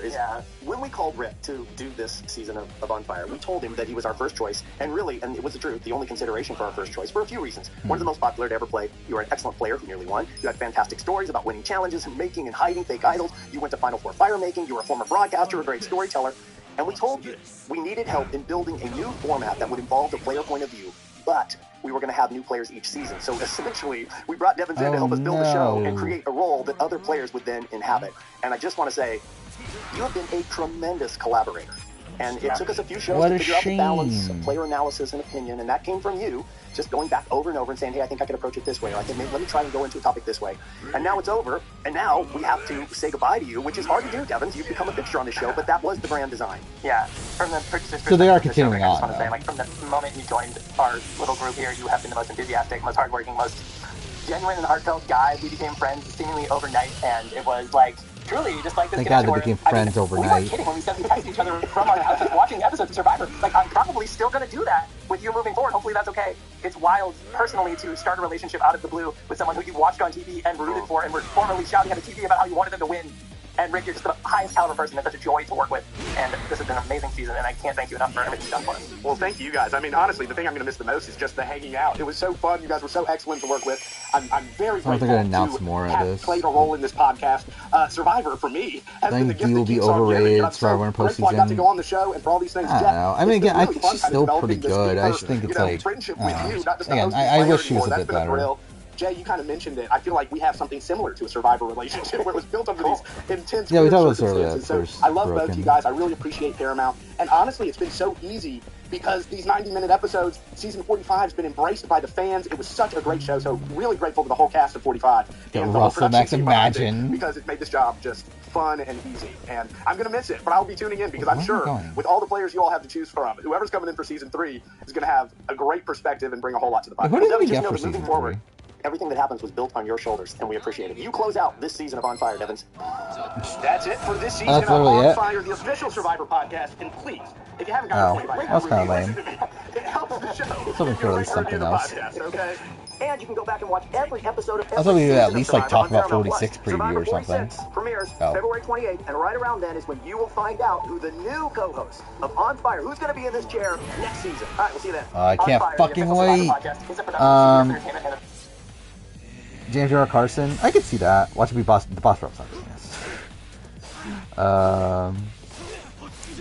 When we called Rick to do this season of On Fire, we told him that he was our first choice, and really, and it was the truth, the only consideration for our first choice for a few reasons. One of the most popular to ever play. You were an excellent player who nearly won. You had fantastic stories about winning challenges and making and hiding fake idols. You went to Final Four fire making. You were a former broadcaster, a great storyteller. And we told you we needed help in building a new format that would involve the player point of view, but we were going to have new players each season. So essentially, we brought Devin in to help us build the show and create a role that other players would then inhabit. And I just want to say, you have been a tremendous collaborator. And it took us a few shows to figure out the balance of player analysis and opinion, and that came from you, just going back over and over and saying, hey, I think I could approach it this way, or I think maybe let me try and go into a topic this way. And now it's over, and now we have to say goodbye to you, which is hard to do, Devin. You've become a fixture on the show, but that was the grand design. Yeah, from the producer's So they are perspective of the show, continuing I just on, want to say, like, from the moment you joined our little group here, you have been the most enthusiastic, most hardworking, most genuine and heartfelt guy. We became friends seemingly overnight, and it was like truly, just like this Thank God connection they where, became I friends mean, overnight. we weren't kidding when we said we text each other from our houses watching episodes of Survivor. Like, I'm probably still going to do that with you moving forward. Hopefully that's okay. It's wild, personally, to start a relationship out of the blue with someone who you watched on TV and rooted for and were formerly shouting at the TV about how you wanted them to win. And Rick, you're just the highest caliber person and such a joy to work with. And this has been an amazing season, and I can't thank you enough for everything you've done for us. Well, thank you guys. I mean, honestly, the thing I'm going to miss the most is just the hanging out. It was so fun. You guys were so excellent to work with. I'm very I don't think grateful they're gonna announce to more of have this. played a role in this podcast. Survivor, for me, has I been the think gift D that will be keeps on giving. overrated. And I'm so Survivor in grateful I got to postseason. go on the show and for all these things. I don't Jeff, know. I mean, it's been again, I really think fun she's kind of still developing pretty this good. I deeper, just think it's you know, like, friendship I with don't know. you, not just Again, the host I and wish player she was anymore. a That's bit been a better. thrill. Jay, you kind of mentioned it. I feel like we have something similar to a Survivor relationship where it was built over these intense Yeah, we weird talked about this earlier, circumstances. that So first I love both broken. you guys. I really appreciate Paramount. And honestly, it's been so easy because these 90-minute episodes, season 45 has been embraced by the fans. It was such a great show. So really grateful to the whole cast of 45 Yeah, and the whole Russell production Max, team behind it, imagine. because it made this job just fun and easy. And I'm going to miss it, but I'll be tuning in because I'm Where am I sure going? with all the players you all have to choose from, whoever's coming in for season 3 is going to have a great perspective and bring a whole lot to the Who podcast. did Devin, we just get know for that moving season forward, 3? everything that happens was built on your shoulders, and we appreciate it. You close out this season of On Fire, Devins. That's it for this season That's of literally On it. Fire, the official Survivor podcast. And please, if you haven't Oh, gotten it by that now, was kinda review, lame. listen to me. It helps the show. Hoping for at least something The else. podcast, okay? And you can go back and watch every episode of I thought every we would season at of least like Survivor talk on about Paramount 46 Plus. preview Survivor or something. 46 premieres Oh. February 28th, and right around then is when you will find out who the new co-host of On Fire, who's going to be in this chair next season. All right, we'll see you then. I On can't Fire, the fucking official Survivor wait. podcast, is a production of Serious Entertainment and James R. Carson, I could see that. Watch it be the boss reps.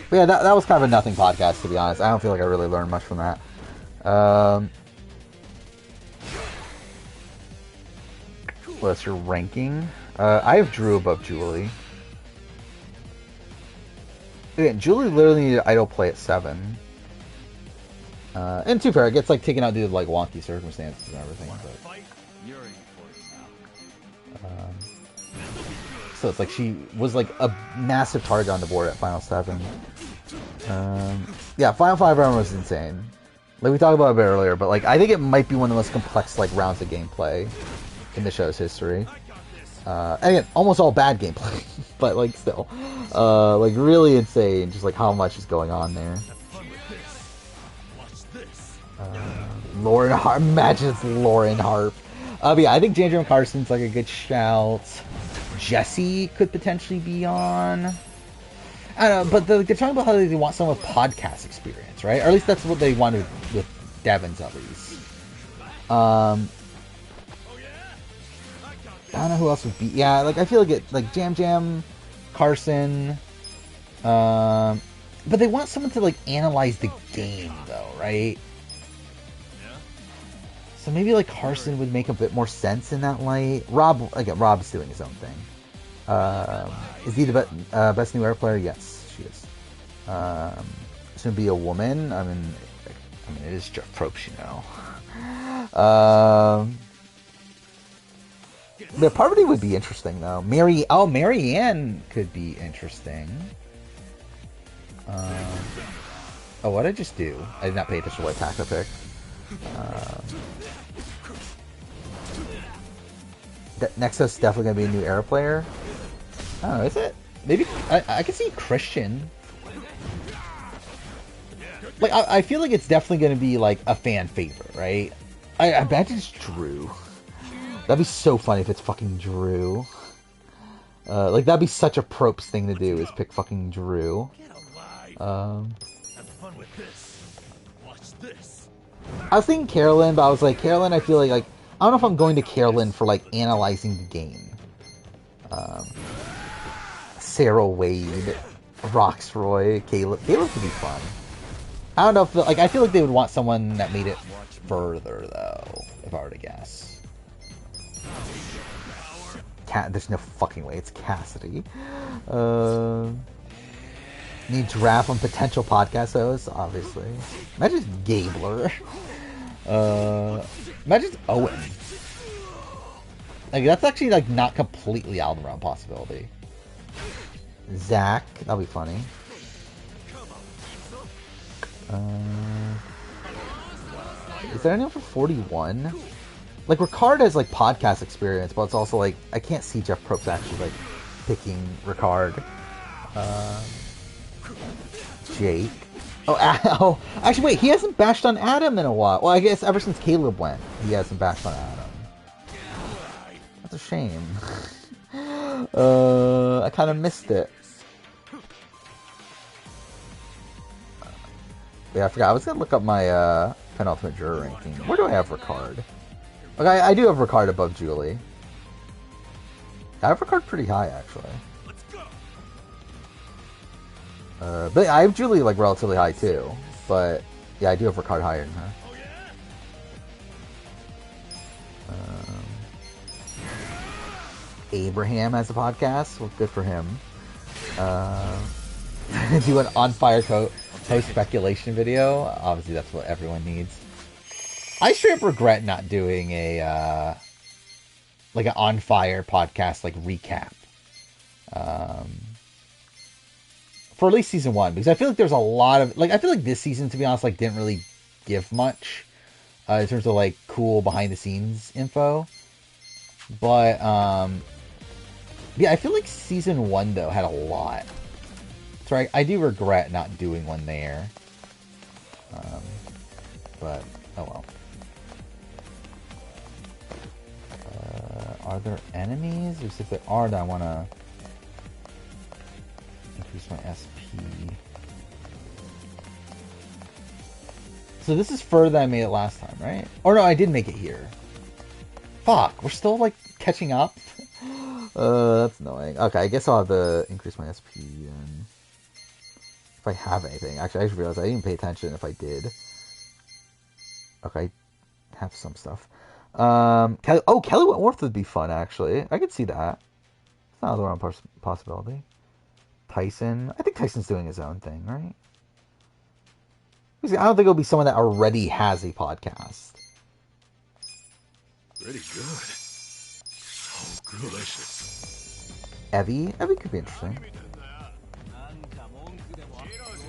But yeah, that was kind of a nothing podcast, to be honest. I don't feel like I really learned much from that. What's your ranking? I have Drew above Julie. Again, Julie literally needed idle play at 7. And to be fair, it gets like taken out due to like wonky circumstances and everything. But, so it's like she was like a massive target on the board at Final 7. Yeah, Final 5 round was insane. Like we talked about it a bit earlier, but like I think it might be one of the most complex like rounds of gameplay in the show's history. And again, almost all bad gameplay, but like still, like really insane. Just like how much is going on there. Lauren Harp, imagine it's Lauren Harp. But yeah, I think James and Carson's like a good shout. Jesse could potentially be on. I don't know, but they're talking about how they want someone with podcast experience, right? Or at least that's what they wanted with Devins, at least. I don't know who else would be. Yeah, like I feel like it, like Jam, Carson. But they want someone to like analyze the game, though, right? So maybe like Carson would make a bit more sense in that light. Rob's doing his own thing. Is he the best new air player? Yes, she is. It's gonna be a woman. I mean, it is Jeff Probst, you know. The Parvati would be interesting though. Marianne could be interesting. Oh, what did I just do? I did not pay attention to what attack I picked. Nexus definitely gonna be a new era player. Oh, is it? Maybe I can see Christian. Like I feel like it's definitely gonna be like a fan favorite, right? I imagine it's Drew. That'd be so funny if it's fucking Drew. Like that'd be such a Probst thing to do is pick fucking Drew. Have fun with this. Watch this. I was thinking Carolyn, but I was like, Carolyn, I feel like I don't know if I'm going to Carolyn for like analyzing the game. Sarah Wade, Roxroy, Caleb could be fun. I don't know if like I feel like they would want someone that made it further though, if I were to guess. There's no fucking way it's Cassidy. Need draft on potential podcast hosts, obviously. Imagine it's Gabler. Imagine it's Owen. Like that's actually like not completely out of the realm possibility. Zach, that'll be funny. Is there anyone for 41? Like Ricard has like podcast experience, but it's also like I can't see Jeff Probst actually like picking Ricard. Jake. Oh, actually, wait. He hasn't bashed on Adam in a while. Well, I guess ever since Caleb went, he hasn't bashed on Adam. That's a shame. I kind of missed it. Yeah, I forgot. I was gonna look up my penultimate juror ranking. Where do I have Ricard? Okay, I do have Ricard above Julie. I have Ricard pretty high, actually. But I have Julie like relatively high too. But yeah, I do have Ricard higher than her. Abraham has a podcast. Well, good for him. Do an on fire post speculation video. Obviously, that's what everyone needs. I straight up regret not doing a like an on fire podcast like recap. For at least season 1, because I feel like there's a lot of like I feel like this season, to be honest, like didn't really give much in terms of like cool behind the scenes info. But yeah, I feel like season 1 though had a lot. So I do regret not doing one there. But oh well. Are there enemies? Because if there are, then I want to increase my SP. So this is further than I made it last time, right? Or no, I did make it here. Fuck, we're still like catching up. That's annoying. Okay, I guess I'll have to increase my SP then. If I have anything. Actually, I just realized I didn't pay attention if I did. Okay, I have some stuff. Kelly Wentworth would be fun, actually. I could see that. It's not another one possibility. Tyson. I think Tyson's doing his own thing, right? I don't think it'll be someone that already has a podcast. Pretty good. So delicious. Evie could be interesting.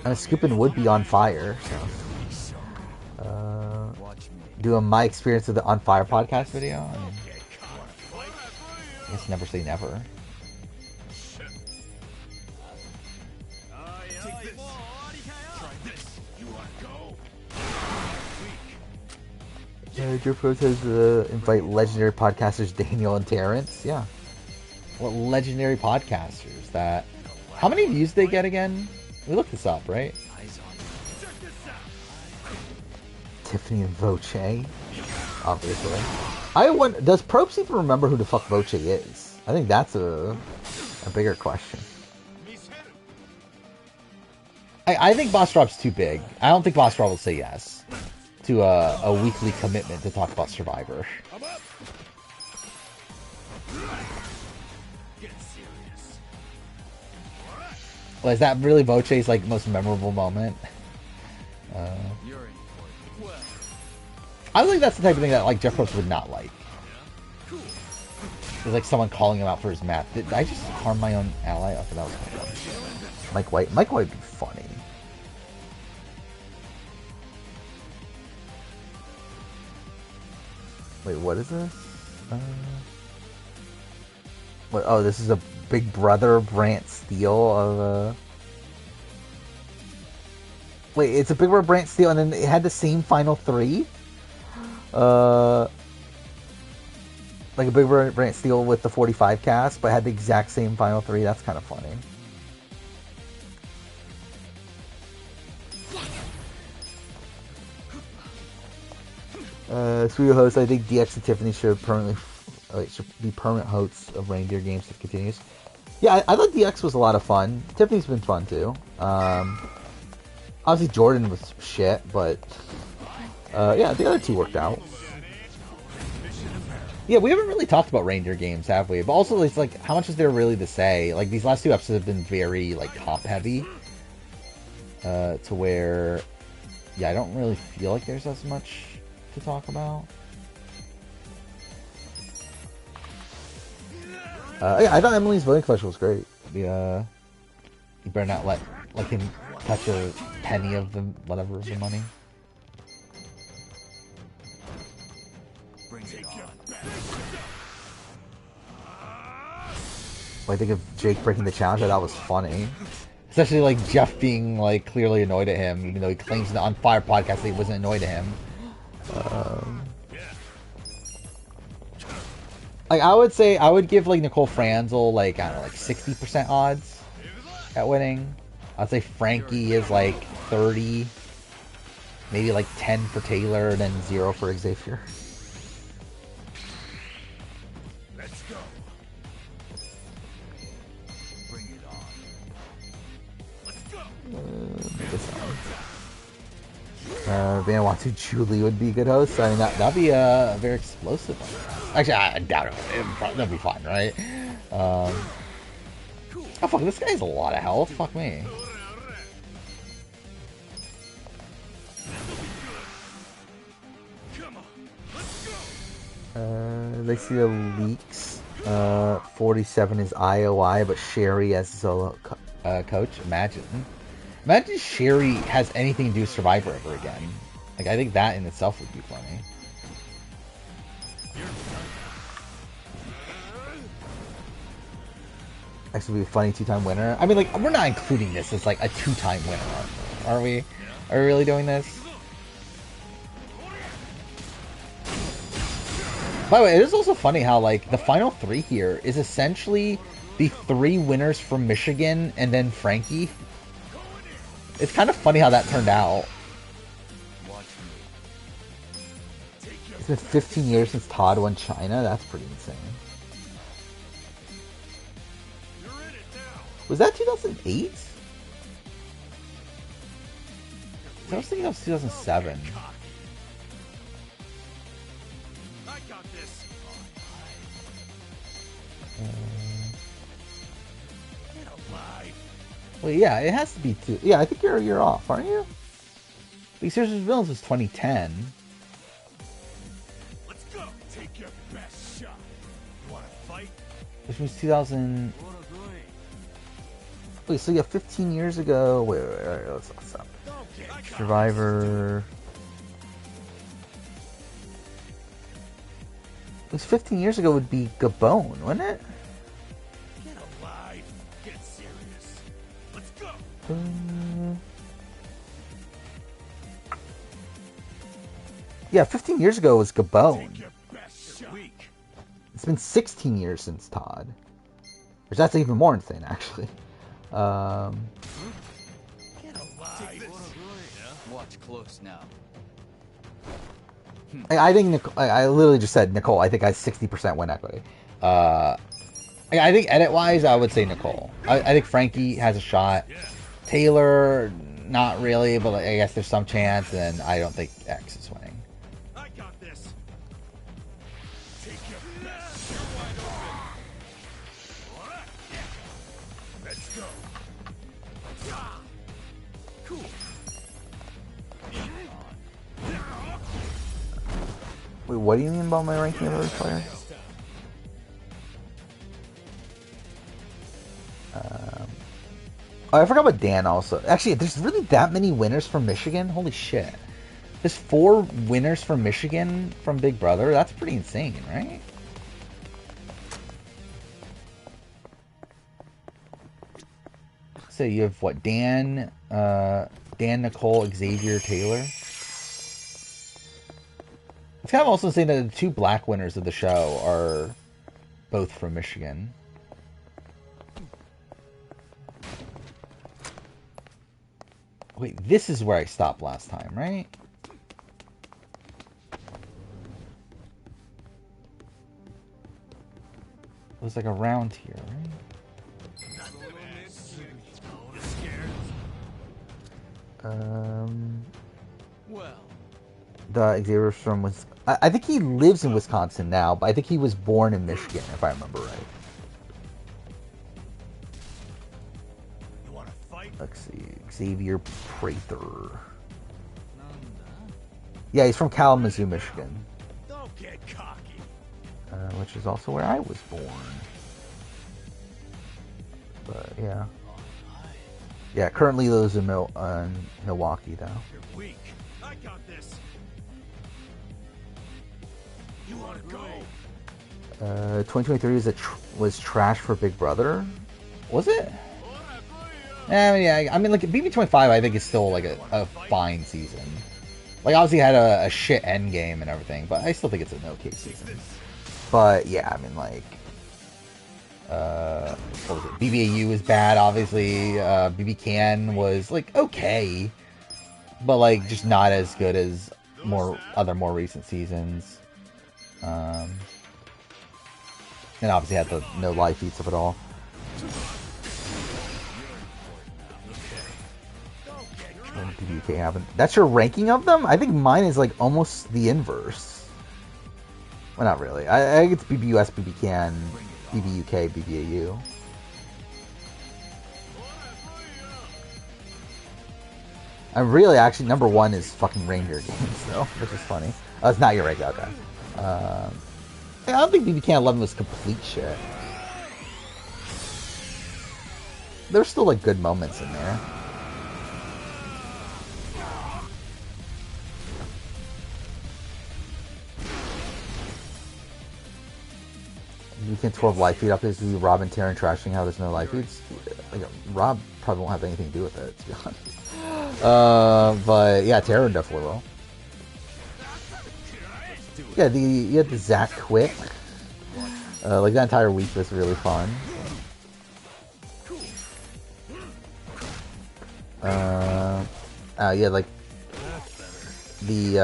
And Scoopin would be on fire, so. Doing my experience of the On Fire podcast video. I mean, I guess never say never. Joe Pro says invite legendary podcasters Daniel and Terrence. Yeah. What legendary podcasters that... How many views do they get again? We looked this up, right? Tiffany and Voce. Obviously. I wonder, does Probst even remember who the fuck Voce is? I think that's a bigger question. I think Boss Drop's too big. I don't think Boss Drop will say yes to a weekly commitment to talk about Survivor. Well, is that really Voce's like most memorable moment? I think that's the type of thing that like Jeff Probst would not like. It's like someone calling him out for his math. Did I just harm my own ally? Okay, that was fun. Mike White. Mike White would be funny. Wait, what is this? What? Oh, this is a Big Brother Brant Steele of Wait, it's a Big Brother Brant Steele, and then it had the same final 3? Like a Big Brother Brant Steele with the 45 cast, but had the exact same final 3. That's kind of funny. Sweet host, I think DX and Tiffany should be permanent hosts of Reindeer Games if it continues. Yeah, I thought DX was a lot of fun. Tiffany's been fun too. Obviously Jordan was shit, but yeah, the other two worked out. Yeah, we haven't really talked about Reindeer Games, have we? But also, it's like, how much is there really to say? Like, these last 2 episodes have been very, like, comp-heavy. To where, yeah, I don't really feel like there's as much to talk about. Yeah, I thought Emily's voting question was great. You better not let him touch a penny of the, whatever, of the money. I think of Jake breaking the challenge. I thought was funny. Especially like Jeff being like clearly annoyed at him, even though he claims in the On Fire podcast that he wasn't annoyed at him. Like I would say, I would give like Nicole Franzel like, I don't know, like 60% odds at winning. I'd say Frankie is like 30, maybe like 10 for Taylor, and then 0 for Xavier. Let's go. Bring it on. Let's go. Vanuatu Julie would be a good host. I mean, that'd be a very explosive one. Actually, I doubt it. That'd be fine, right? Oh fuck, this guy has a lot of health. Fuck me. They see the leaks. 47 is IOI, but Sherry as solo coach. Imagine Sherry has anything to do with Survivor ever again. Like, I think that in itself would be funny. Actually, would be a funny 2-time winner. I mean, like, we're not including this as like a 2-time winner, are we? Are we really doing this? By the way, it is also funny how, like, the final 3 here is essentially the 3 winners from Michigan and then Frankie. It's kind of funny how that turned out. It's been 15 years since Todd won China. That's pretty insane. Was that 2008? I was thinking that was 2007. Well, yeah, it has to be 2. Yeah, I think you're off, aren't you? These Series of Villains was 2010. Let's go. Take your best shot. You want to fight? Which was 2000. Wait, so yeah, 15 years ago. Wait, let's stop. Survivor. It was 15 years ago. Would be Gabon, wouldn't it? Get alive. Get serious. Let's go. Yeah, 15 years ago was Gabon. Take your best shot. It's been 16 years since Todd. Which that's even more insane, actually. Get alive. Watch close now. I think I literally just said Nicole. I think I have 60% win equity. I think edit-wise, I would say Nicole. I think Frankie has a shot. Taylor, not really, but I guess there's some chance, and I don't think X is winning. I got this. Take your best. You're wide open. Let's go. Cool. Wait, what do you mean by my ranking of every player? Oh, I forgot about Dan also. Actually, there's really that many winners from Michigan? Holy shit. There's 4 winners from Michigan from Big Brother? That's pretty insane, right? So you have, what, Dan, Nicole, Xavier, Taylor? It's kind of also saying that the 2 black winners of the show are both from Michigan. Wait, this is where I stopped last time, right? It was like around here, right? Well, The Xavier's from Wisconsin. I think he lives in Wisconsin now, but I think he was born in Michigan, if I remember right. You want to fight? Let's see, Xavier Prather. Yeah, he's from Kalamazoo, Michigan. Don't get cocky. Which is also where I was born. But yeah. Yeah, currently lives in Milwaukee, though. You're weak. I got this. You want to go? 2023 was trash for Big Brother. Was it? Yeah, I mean, like BB25, I think is still like a fine season. Like, obviously, it had a shit end game and everything, but I still think it's an okay season. But yeah, I mean, like, what was it? BBAU was bad, obviously. BB Can was like okay, but like just not as good as more recent seasons. And obviously had the no live feeds of it all. BBUK happened. That's your ranking of them? I think mine is like almost the inverse. Well, not really. I think it's BBUS, BBCAN, BBUK, BBAU. I'm really actually number one is fucking reindeer games though, which is funny. Oh, it's not your rank, okay. I don't think BBCAN 11 was complete shit. There's still like good moments in there. Weekend 12 live feed updates will be Rob and Taryn trashing how there's no live feeds. Like, Rob probably won't have anything to do with it, to be honest. But yeah, Taryn definitely will. Yeah, you had the Zach quit. Like that entire week was really fun. Yeah, like the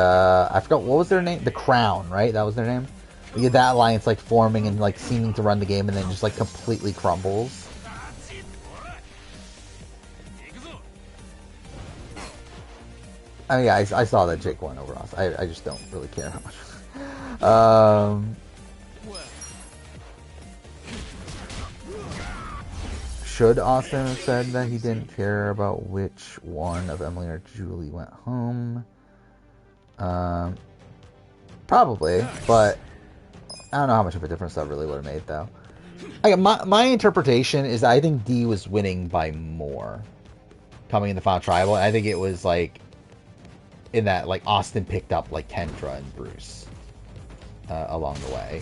I forgot what was their name. The Crown, right? That was their name. You had that alliance like forming and like seeming to run the game, and then just like completely crumbles. I mean, yeah, I saw that Jake won over us. I just don't really care how much. Should Austin have said that he didn't care about which one of Emily or Julie went home? Probably, but I don't know how much of a difference that really would have made, though. My interpretation is that I think D was winning by more coming in the final tribal. I think it was like in that like Austin picked up like Kendra and Bruce along the way,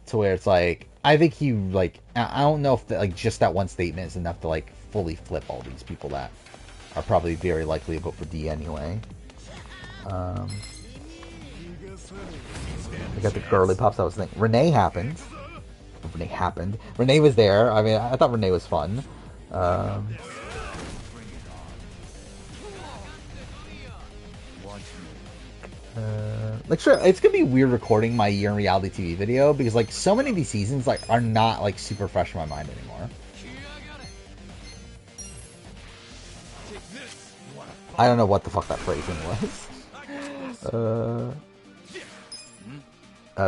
to where it's like I think he like I don't know if like just that one statement is enough to like fully flip all these people that are probably very likely to vote for D anyway. I got the girly pops. I was thinking Renee happened. Renee was there. I mean, I thought Renee was fun. Like, sure, it's gonna be weird recording my year in reality TV video because like so many of these seasons like are not like super fresh in my mind anymore. I don't know what the fuck that phrasing was.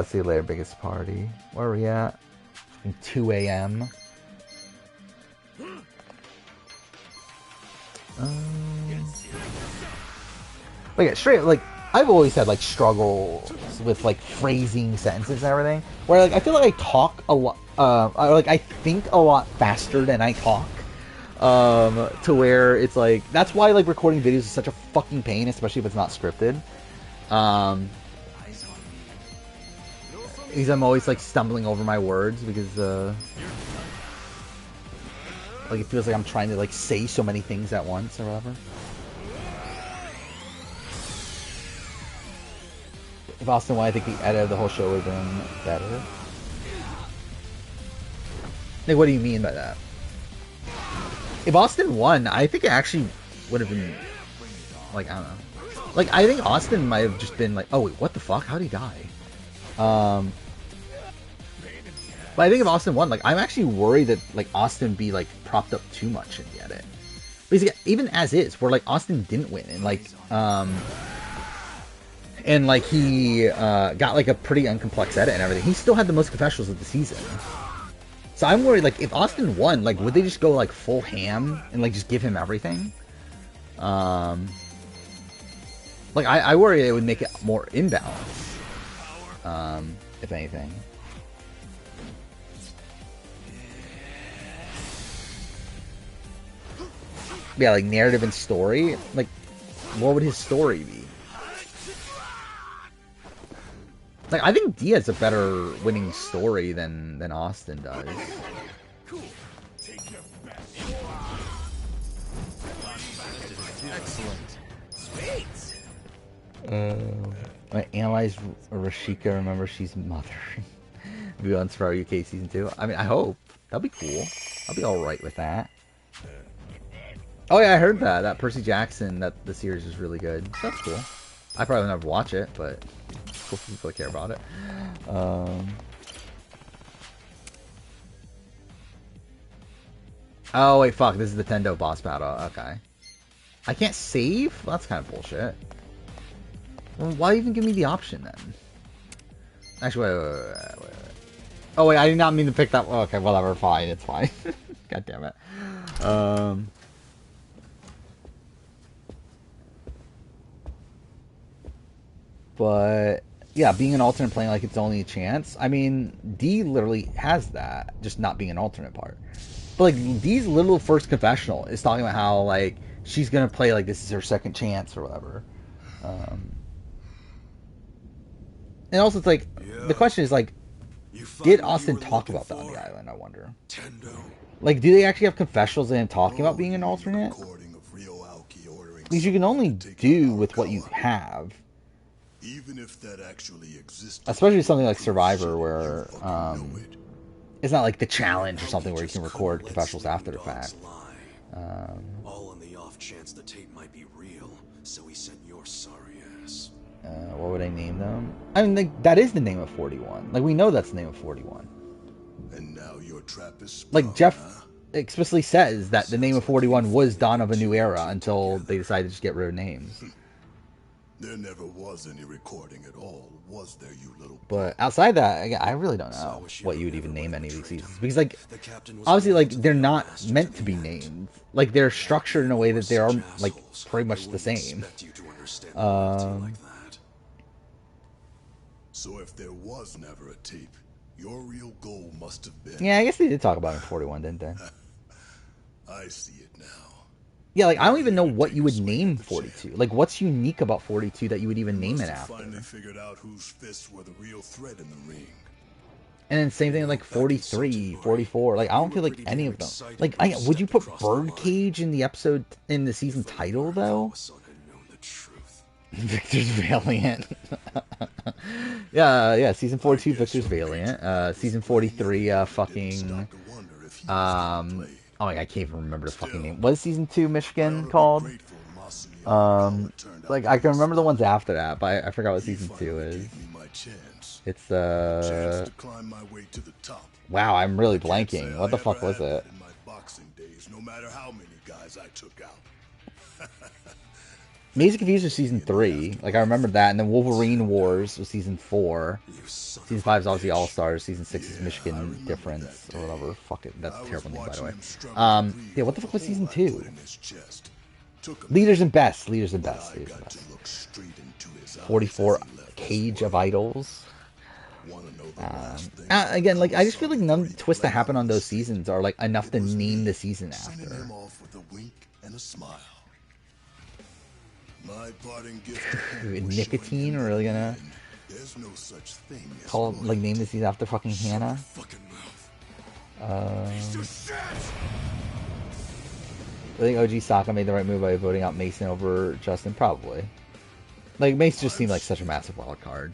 See you later, biggest party. Where are we at? 2 a.m. Like, straight, like, I've always had, like, struggles with, like, phrasing sentences and everything. Where, like, I feel like I talk a lot, like, I think a lot faster than I talk. To where it's, like, that's why, like, recording videos is such a fucking pain, especially if it's not scripted. Because I'm always, like, stumbling over my words because, like, it feels like I'm trying to, like, say so many things at once or whatever. If Austin won, I think the edit of the whole show would have been better. Like, what do you mean by that? If Austin won, I think it actually would have been, like, I don't know. Like, I think Austin might have just been like, oh, wait, what the fuck? How did he die? But I think if Austin won, like, I'm actually worried that, like, Austin be, like, propped up too much in the edit. Because even as is, where, like, Austin didn't win, and, like, he got, like, a pretty uncomplex edit and everything, he still had the most confessionals of the season. So I'm worried, like, if Austin won, like, would they just go, like, full ham and, like, just give him everything? Like, I worry it would make it more imbalanced, if anything. Yeah, like, narrative and story, like, what would his story be? Like, I think Dia has a better winning story than Austin does. Excellent. Sweet. I analyze Rashika. Remember, she's mother. Be on Survivor UK season 2. I mean, I hope that'll be cool. I'll be all right with that. Oh yeah, I heard that Percy Jackson, that the series is really good. So that's cool. I probably will never watch it, but it's cool for people that care about it. Oh wait, fuck! This is the Tendo boss battle. Okay, I can't save. Well, that's kind of bullshit. Well, why even give me the option then? Actually, wait. Oh wait, I did not mean to pick that. Okay, whatever. Fine, it's fine. God damn it. But yeah, being an alternate playing like it's only a chance. I mean, D literally has that, just not being an alternate part. But like D's little first confessional is talking about how like she's gonna play like this is her second chance or whatever. And also it's like the question is like, did Austin talk about that on the island? I wonder. Like, do they actually have confessionals in talking about being an alternate? Because you can only do with what you have. Even if that actually existed, especially something like Survivor, where it's not like the challenge or something where you can record confessionals after the fact. All on the off chance the tape might be real, so he sent your sorry ass. What would I name them? I mean, like, that is the name of 41. Like, we know that's the name of 41. And now your trap is sprung, like Jeff explicitly says that the name of 41 was Dawn of a New Era until they decided to just get rid of names. There never was any recording at all, was there, you little... But outside that, I really don't know what you would even name any of these seasons. Because, like, obviously, like, they're not meant to be named. Like, they're structured in a way that they are, like, pretty much the same. So if there was never a tape, your real goal must have been... Yeah, I guess they did talk about it in 41, didn't they? I see it now. Yeah, like, I don't even know what you would name 42. Like, what's unique about 42 that you would even name it after? Finally figured out whose fists were the real threat in the ring. And then same thing like 43, 44. Like, I don't feel like any of them. Like, would you put Birdcage in the episode, in the season title, though? Victor's Valiant. yeah, season 42, Victor's Valiant. Season 43, fucking... Oh my god, I can't even remember the fucking name. What is season 2 Michigan called? Like, I can remember the ones after that, but I forgot what season 2 is. It's, wow, I'm really blanking. What the fuck was it? Maze of Confusion was season 3. Like, I remember that. And then Wolverine Wars was season 4. Season 5 is obviously All-Stars. Season 6 is Michigan Difference. Or whatever. Fuck it. That's a terrible name, by the way. Yeah, what the fuck was season 2? Leaders and Best. Leaders and Best. 44 Cage of Idols. Again, like, I just feel like none of the twists that happen on those seasons are, like, enough to name the season after. My parting gift to Nicotine, we're really gonna call, like, name this after fucking Hannah? I think OG Sokka made the right move by voting out Mason over Justin, probably. Like, Mason just seemed like such a massive wild card.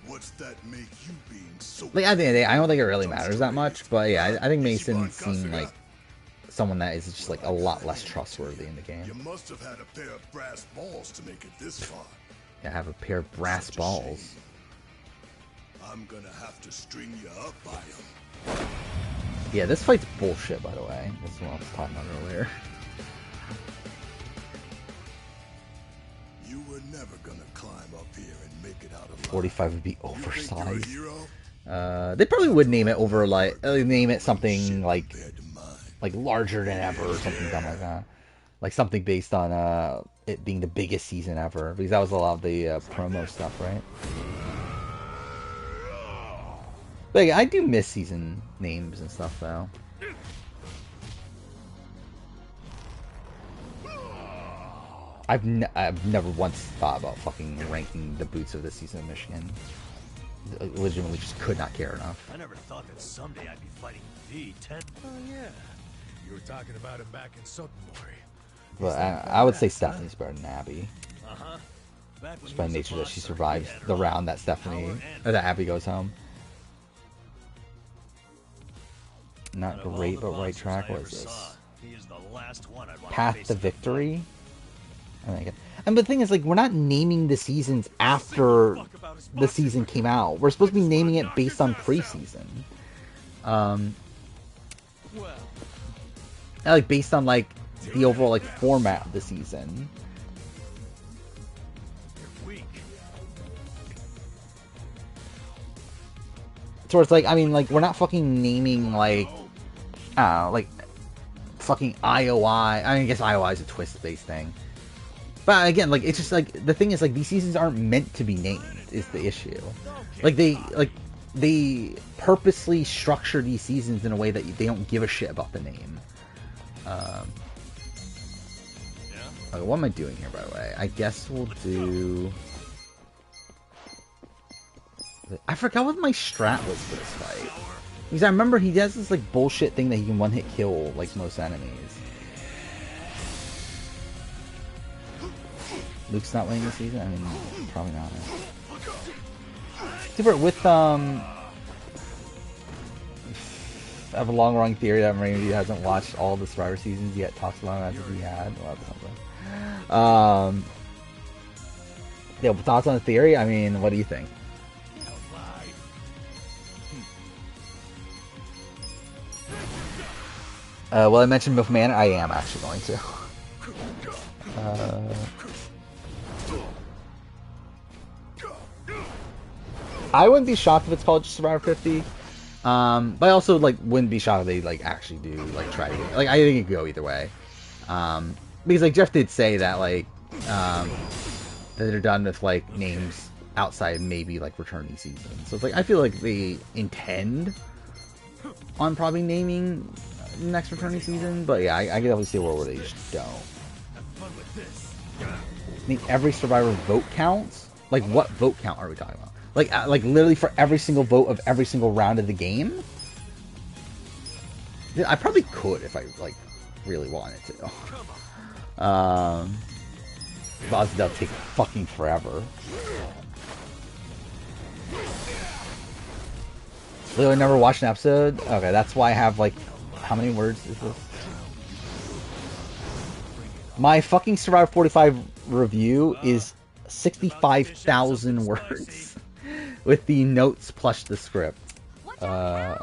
What's that make you being so... Like, at the end of the day, I don't think it really matters that much, but yeah, I think Mason seemed like someone that is just like a lot less trustworthy in the game. You must have had a pair of brass balls to make it this far. Yeah, have a pair of brass balls. I'm gonna have to string you up by them. Yeah, this fight's bullshit, by the way. This is what I was talking about earlier. You were never gonna climb up here and make it out alive. 45 would be oversized. They probably would name it over, like, name it something like larger than ever or something dumb like that. Like something based on it being the biggest season ever, because that was a lot of the promo stuff, right? But yeah, I do miss season names and stuff though. I've never once thought about fucking ranking the boots of this season of Michigan. legitimately just could not care enough. I never thought that someday I'd be fighting the 10. Oh yeah, you were talking about him back in Sotenmori. But I would say Stephanie's better than Abby. Uh-huh. Just by nature that she survives the round that that Abby goes home. Not great, but right track. What is this? Path to Victory? And the thing is, like, we're not naming the seasons after the season came out. We're supposed to be naming it based on preseason. Like, based on, like, the overall, like, format of the season. So it's like, I mean, like, we're not fucking naming, like, like, fucking IOI. I mean, I guess IOI is a twist-based thing. But again, like, it's just, like, the thing is, like, these seasons aren't meant to be named, is the issue. Like, they purposely structure these seasons in a way that they don't give a shit about the name. Okay, what am I doing here, by the way? I guess we'll do... I forgot what my strat was for this fight. Because I remember he does this, like, bullshit thing that he can one-hit kill, like, most enemies. Luke's not winning this season? I mean, probably not. Super, with, I have a long-running theory that Marine hasn't watched all the Survivor seasons yet, talks about it as if he had. Well, that's something. Yeah, thoughts on the theory? I mean, what do you think? Well, I mentioned Milf Manor. I am actually going to. I wouldn't be shocked if it's called just Survivor 50. But I also, like, wouldn't be shocked if they, like, actually do, like, try to get... Like, I think it could go either way. Because, like, Jeff did say that, like, that they're done with, like, names outside maybe, like, returning seasons. So it's like, I feel like they intend on probably naming next returning season, but yeah, I can definitely see a world where they just don't. I mean, every Survivor vote counts? Like, what vote count are we talking about? Like literally for every single vote of every single round of the game? Yeah, I probably could if I, like, really wanted to. But that'll take fucking forever. Literally never watched an episode? Okay, that's why I have, like, how many words is this? My fucking Survivor 45 review is 65,000 words. With the notes plus the script. So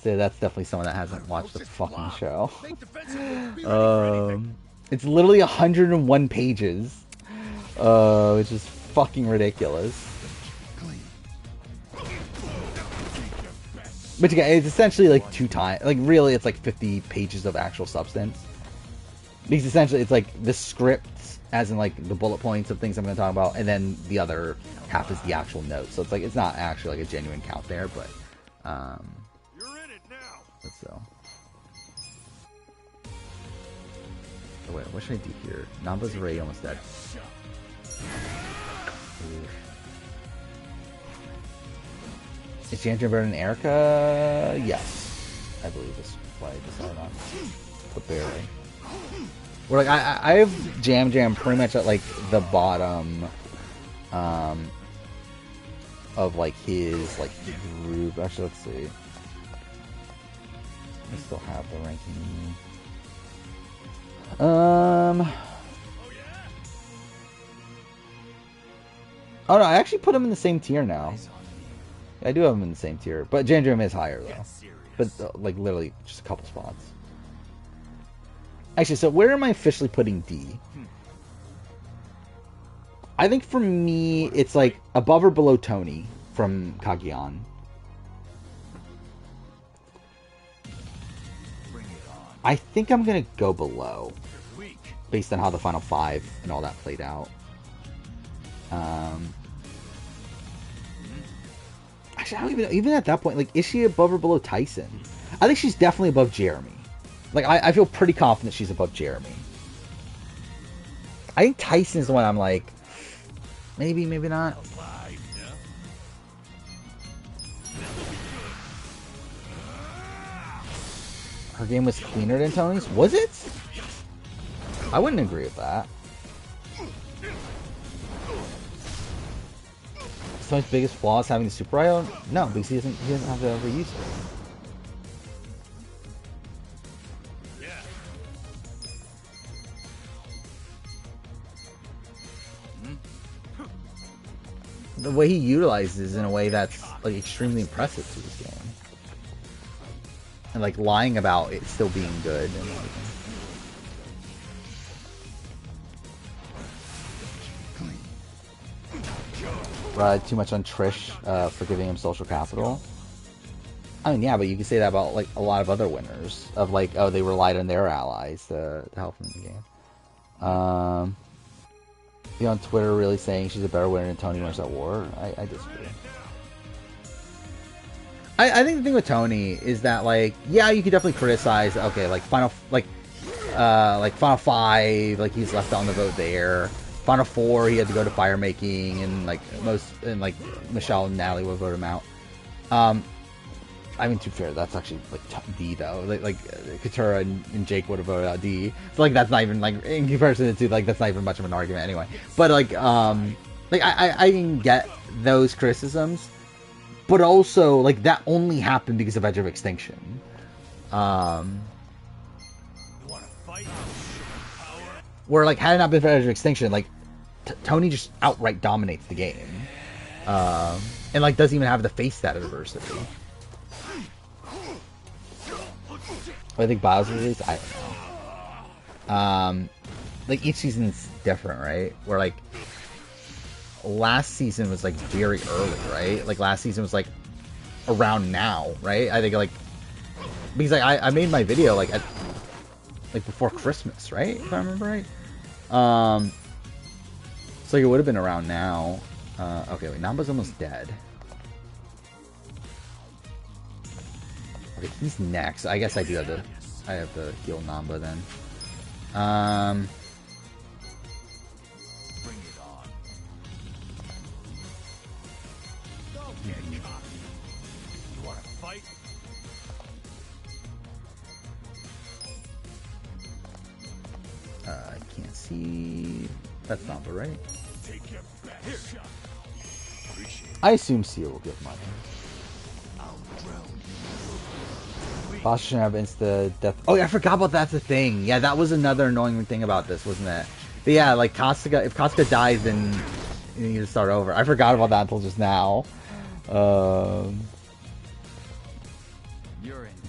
that's definitely someone that hasn't watched the fucking show. It's literally 101 pages. Which is fucking ridiculous. But again, it's essentially like 2 times. Like, really, it's like 50 pages of actual substance. Because essentially, it's like the script, as in like the bullet points of things I'm going to talk about, and then the other half is the actual notes. So it's like, it's not actually like a genuine count there, but You're in it now. So. Oh, wait, what should I do here? Namba's already almost dead. Is Jandra better than Erica? Yes. I believe is why I decided on. But barely. We're like, I have Jam pretty much at like the bottom of like his like group. Actually, let's see. I still have the ranking. Oh no, I actually put him in the same tier now. I do have him in the same tier, but Jandrum is higher though. But like literally just a couple spots. Actually, so where am I officially putting D? I think for me, it's like above or below Tony from Kageon. I think I'm gonna go below, based on how the final 5 and all that played out. Actually, I don't even know. Even at that point, like, is she above or below Tyson? I think she's definitely above Jeremy. Like, I feel pretty confident she's above Jeremy. I think Tyson's the one I'm like, maybe, maybe not. Her game was cleaner than Tony's? Was it? I wouldn't agree with that. Tony's biggest flaw is having the Super IO? No, because he doesn't have to ever use it. The way he utilizes in a way that's like extremely impressive to this game, and like lying about it still being good. And, too much on Trish for giving him social capital. I mean, yeah, but you can say that about like a lot of other winners of like, oh, they relied on their allies to help them in the game. Be on Twitter really saying she's a better winner than Tony wins at war. I disagree. I think the thing with Tony is that like, yeah, you could definitely criticize. Okay, like Final Five, like he's left on the vote there. Final Four, he had to go to fire making, and like Michelle and Natalie would vote him out. I mean, to be fair, that's actually like D though. Like Katura and Jake would have voted out D. So like that's not even like in comparison to like that's not even much of an argument anyway. But like I can get those criticisms, but also like that only happened because of Edge of Extinction. Where like had it not been for Edge of Extinction, like Tony just outright dominates the game, and like doesn't even have to face that adversity. I think Bowser is. I don't know. Like each season's different, right? Where like last season was like very early, right? Like last season was like around now, right? I think like because like I made my video like at like before Christmas, right? If I remember right. So it would have been around now. Okay, wait, Namba's almost dead. Okay, he's next. I guess I do have to. I have to heal Namba then. Bring it on. Okay, cocky. You want to fight? I can't see. That's Namba, right? Take your best shot. Appreciate it. I assume Seal will get money. I'll drown you. Boss shouldn't have insta death. Oh yeah, I forgot about that's a thing. Yeah, that was another annoying thing about this, wasn't it? But yeah, like Kasuga, if Kasuga dies, then you need to start over. I forgot about that until just now.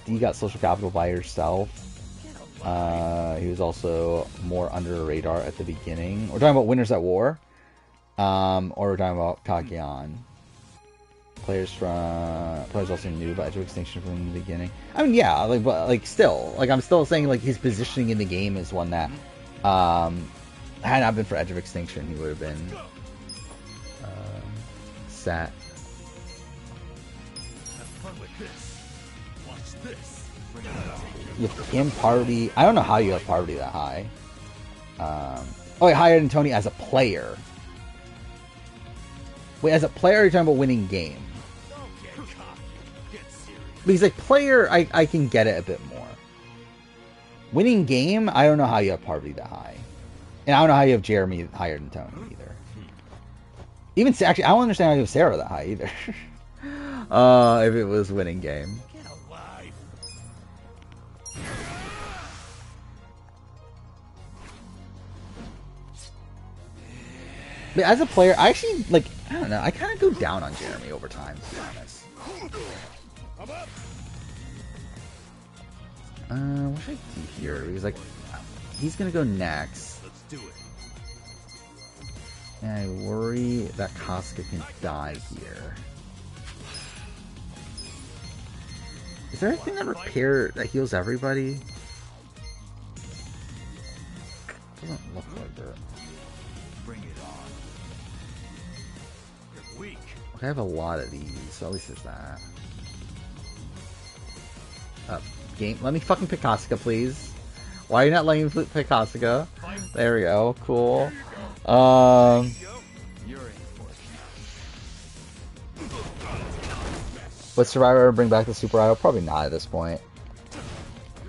D got social capital by herself. He was also more under the radar at the beginning. We're talking about winners at war, or we're talking about Kageon. Players also knew about Edge of Extinction from the beginning. I mean, yeah, like, but like still, like I'm still saying like his positioning in the game is one that, had not been for Edge of Extinction, he would have been set. Have fun with this. Watch this. You have him Parvati. I don't know how you have Parvati that high. Oh, wait, higher than Tony as a player. Wait, as a player, you're talking about winning game. Because like player, I can get it a bit more. Winning game, I don't know how you have Parvati that high, and I don't know how you have Jeremy higher than Tony either. Even actually, I don't understand how you have Sarah that high either. If it was winning game. Get alive. But as a player, I actually like. I don't know. I kind of go down on Jeremy over time, to be honest. What should I do here? Because like, he's gonna go next. Let's do it. And I worry that Kasuga can die here. Is there anything that heals everybody? Doesn't look like it. Bring it on. You're weak. Okay, I have a lot of these, so at least there's that. Game. Let me fucking pick Kasuga, please. Why are you not letting me pick Kasuga? There we go. Cool. Would Survivor ever bring back the Super IO? Probably not at this point.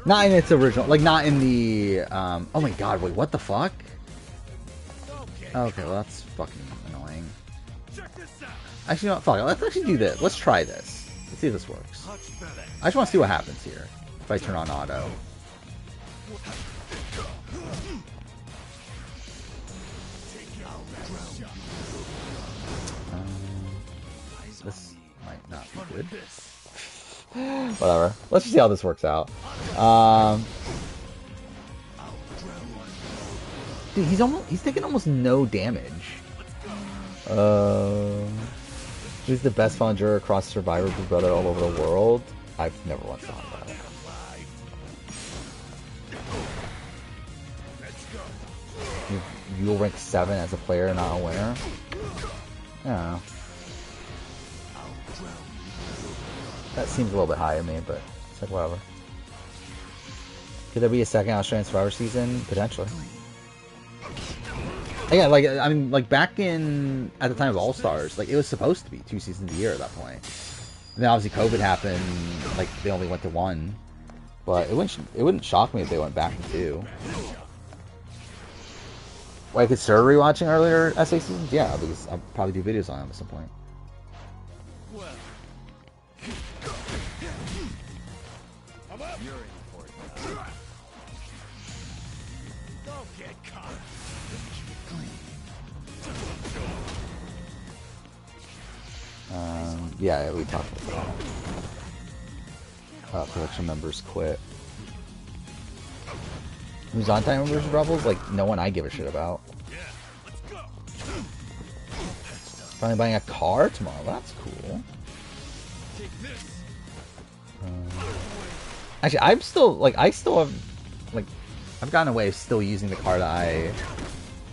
Not in its original, like not in the. Oh my god! Wait, what the fuck? Okay, well that's fucking annoying. Actually, you know what? Fuck it. Let's actually do this. Let's try this. Let's see if this works. I just want to see what happens here if I turn on auto. This might not be good. Whatever. Let's just see how this works out. Dude, he's taking almost no damage. Who's the best fun juror across Survivor Big Brother all over the world? I've never once thought about it. You'll rank 7 as a player, not a winner? I don't know. That seems a little bit high to me, but it's like whatever. Could there be a second Australian Survivor season? Potentially. Yeah, like I mean, like back in at the time of All Stars, like it was supposed to be 2 seasons a year at that point. And then obviously COVID happened, like they only went to 1. But it wouldn't shock me if they went back to 2. Like, I started rewatching earlier SA seasons? Yeah, because I'll probably do videos on them at some point. Yeah, we talked about that. Production members quit. Who's on time members Rebels? Like, no one I give a shit about. Finally buying a car tomorrow. That's cool. Actually, I'm still, like, I still have, like, I've gotten away with still using the car that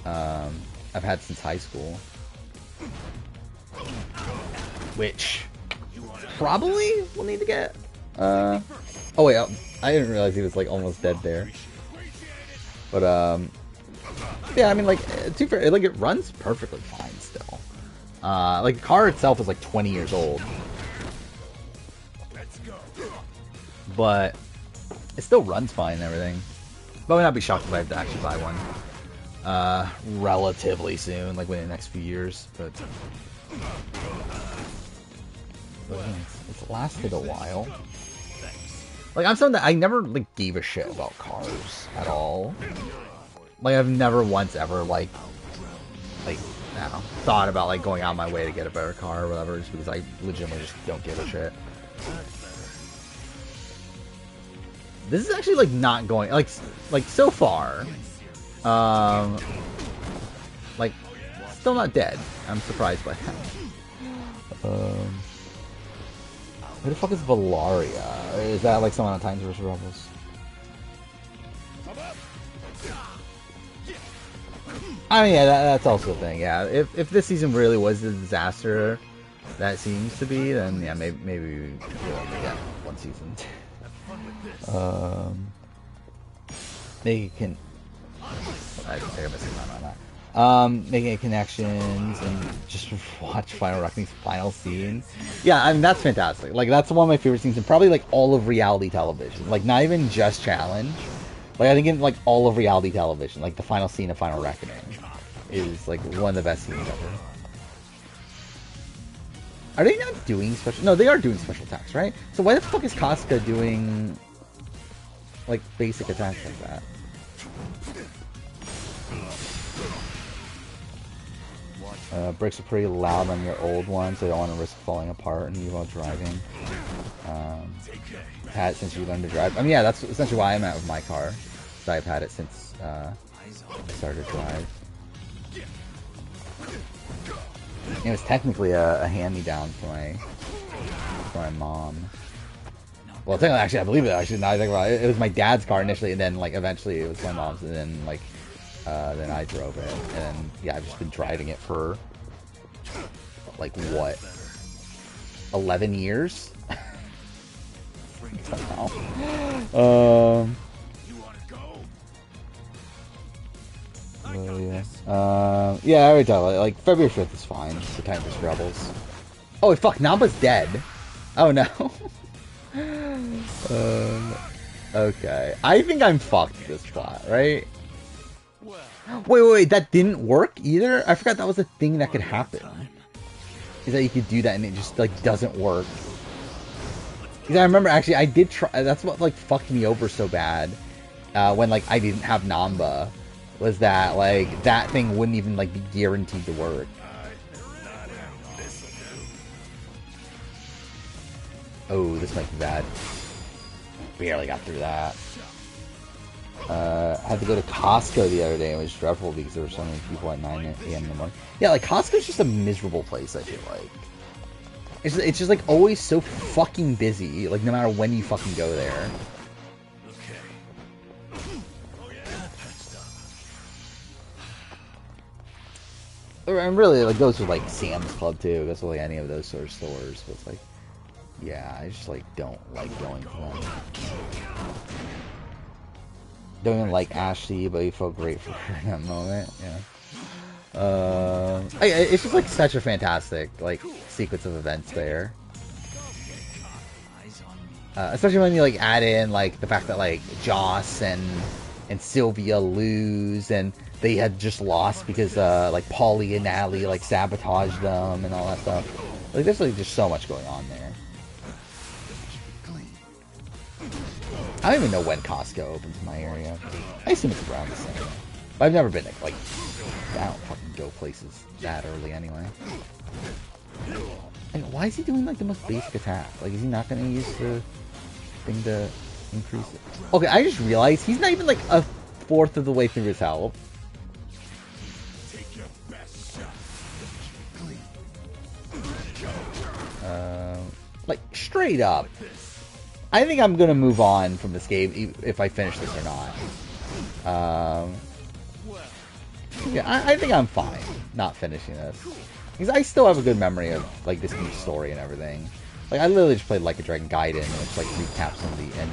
I've had since high school. Which probably will need to get. Oh wait, I didn't realize he was like almost dead there. But yeah, I mean like to be fair, like it runs perfectly fine still. Like the car itself is like 20 years old, but it still runs fine and everything. But I would not be shocked if I have to actually buy one relatively soon, like within the next few years. But it's lasted a while. Like I'm someone that I never like gave a shit about cars at all. Like I've never once ever like I don't know, thought about like going out of my way to get a better car or whatever, just because I legitimately just don't give a shit. This is actually like not going like so far. Like still not dead. I'm surprised by that. Who the fuck is Valaria? Is that like someone on Titans vs. Rebels? I mean, yeah, that's also a thing. Yeah, if this season really was the disaster that seems to be, then yeah, maybe we'll only get 1 season. They can. I think I'm missing on that. Making connections and just watch Final Reckoning's final scene. Yeah, I mean that's fantastic. Like that's one of my favorite scenes in probably like all of reality television. Like not even just Challenge. Like I think in like all of reality television, like the final scene of Final Reckoning is like one of the best scenes ever. Are they not doing special? No, they are doing special attacks, right? So why the fuck is Casca doing like basic attacks like that? Brakes are pretty loud on your old one, so you don't want to risk falling apart and you while driving. Had it since you learned to drive. I mean, yeah, that's essentially why I'm at with my car. So I've had it since I started to drive. It was technically a hand-me-down for my mom. Well, technically, actually, I believe it. Actually, now I think about it, it was my dad's car initially, and then like eventually it was my mom's, and then like then I drove it, and yeah, I've just been driving it for like what, 11 years. Somehow. Yeah, I already talked about it. Like February 5th is fine. The time for Rebels. Oh fuck, Namba's dead. Oh no. Okay. I think I'm fucked this spot, right? Wait, that didn't work either? I forgot that was a thing that could happen. Is that you could do that and it just, like, doesn't work. Because I remember, actually, I did try, that's what, like, fucked me over so bad, when, like, I didn't have Namba, was that, like, that thing wouldn't even, like, be guaranteed to work. Oh, this might be bad. Barely got through that. Had to go to Costco the other day. It was dreadful because there were so many people at 9 a.m. in the morning. Yeah, like, Costco's just a miserable place, I feel like. It's just, like, always so fucking busy, like, no matter when you fucking go there. And really, like, goes with, like, Sam's Club, too. Goes with, like, any of those sort of stores. But it's like, yeah, I just, like, don't like going to them. Don't even like Ashley, but you felt great for her in that moment. Yeah. It's just, like, such a fantastic, like, sequence of events there. Especially when you, like, add in, like, the fact that, like, Joss and Sylvia lose, and they had just lost because, like, Paulie and Natalie, like, sabotaged them and all that stuff. Like, there's, like, just so much going on there. I don't even know when Costco opens in my area. I assume it's around the same. But I've never been, like, I don't fucking go places that early anyway. Like, why is he doing, like, the most basic attack? Like, is he not going to use the thing to increase it? Okay, I just realized he's not even, like, a fourth of the way through his health. Like, straight up. I think I'm going to move on from this game if I finish this or not. Yeah, I think I'm fine not finishing this. Because I still have a good memory of, like, this new story and everything. Like, I literally just played Like a Dragon Gaiden, which, like, recaps some of the end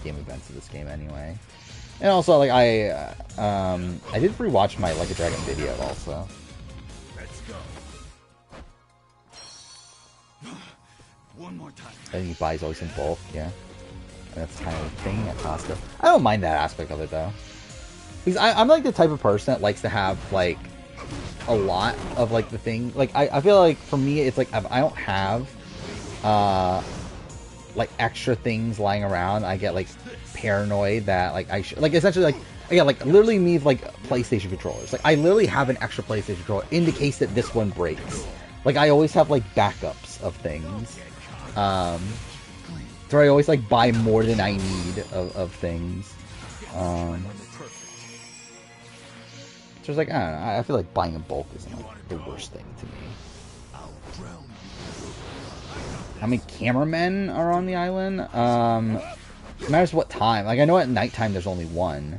game events of this game anyway. And also, like, I did rewatch my Like a Dragon video also. Let's go. One more time. I think he buys always in bulk, yeah. And that's kind of a thing at Costco. I don't mind that aspect of it, though. Because I'm, like, the type of person that likes to have, like, a lot of, like, the thing. Like, I feel like, for me, it's like, if I don't have, like, extra things lying around, I get, like, paranoid that, like, I should, like, essentially, like, again, like, literally me, like, PlayStation controllers. Like, I literally have an extra PlayStation controller in the case that this one breaks. Like, I always have, like, backups of things. So I always, like, buy more than I need of things. So it's like, I don't know, I feel like buying in bulk isn't, like, the worst thing to me. How many cameramen are on the island? It matters what time. Like, I know at nighttime there's only one.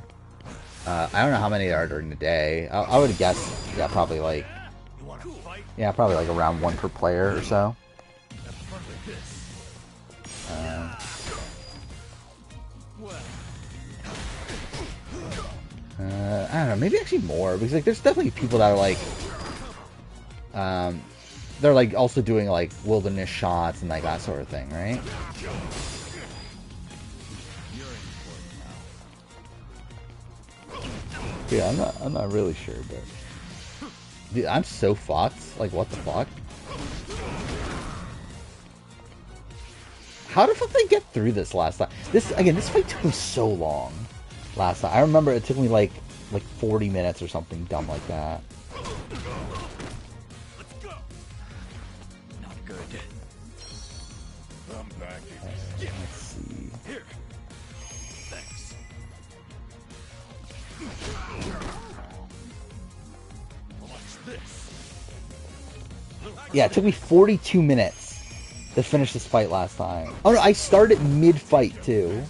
I don't know how many there are during the day. I would guess, yeah, probably like... Yeah, probably like around one per player or so. I don't know, maybe actually more, because, like, there's definitely people that are, like, they're, like, also doing, like, wilderness shots and, like, that sort of thing, right? Yeah, I'm not really sure, but... Dude, I'm so fucked. Like, what the fuck? How the fuck did they get through this last time? This fight took me so long last time. I remember it took me, like 40 minutes or something dumb like that. Let's go. Not good. I'm back. Let's see. Here. Thanks. Watch this. Yeah, it took me 42 minutes to finish this fight last time. Oh no, I started mid-fight too.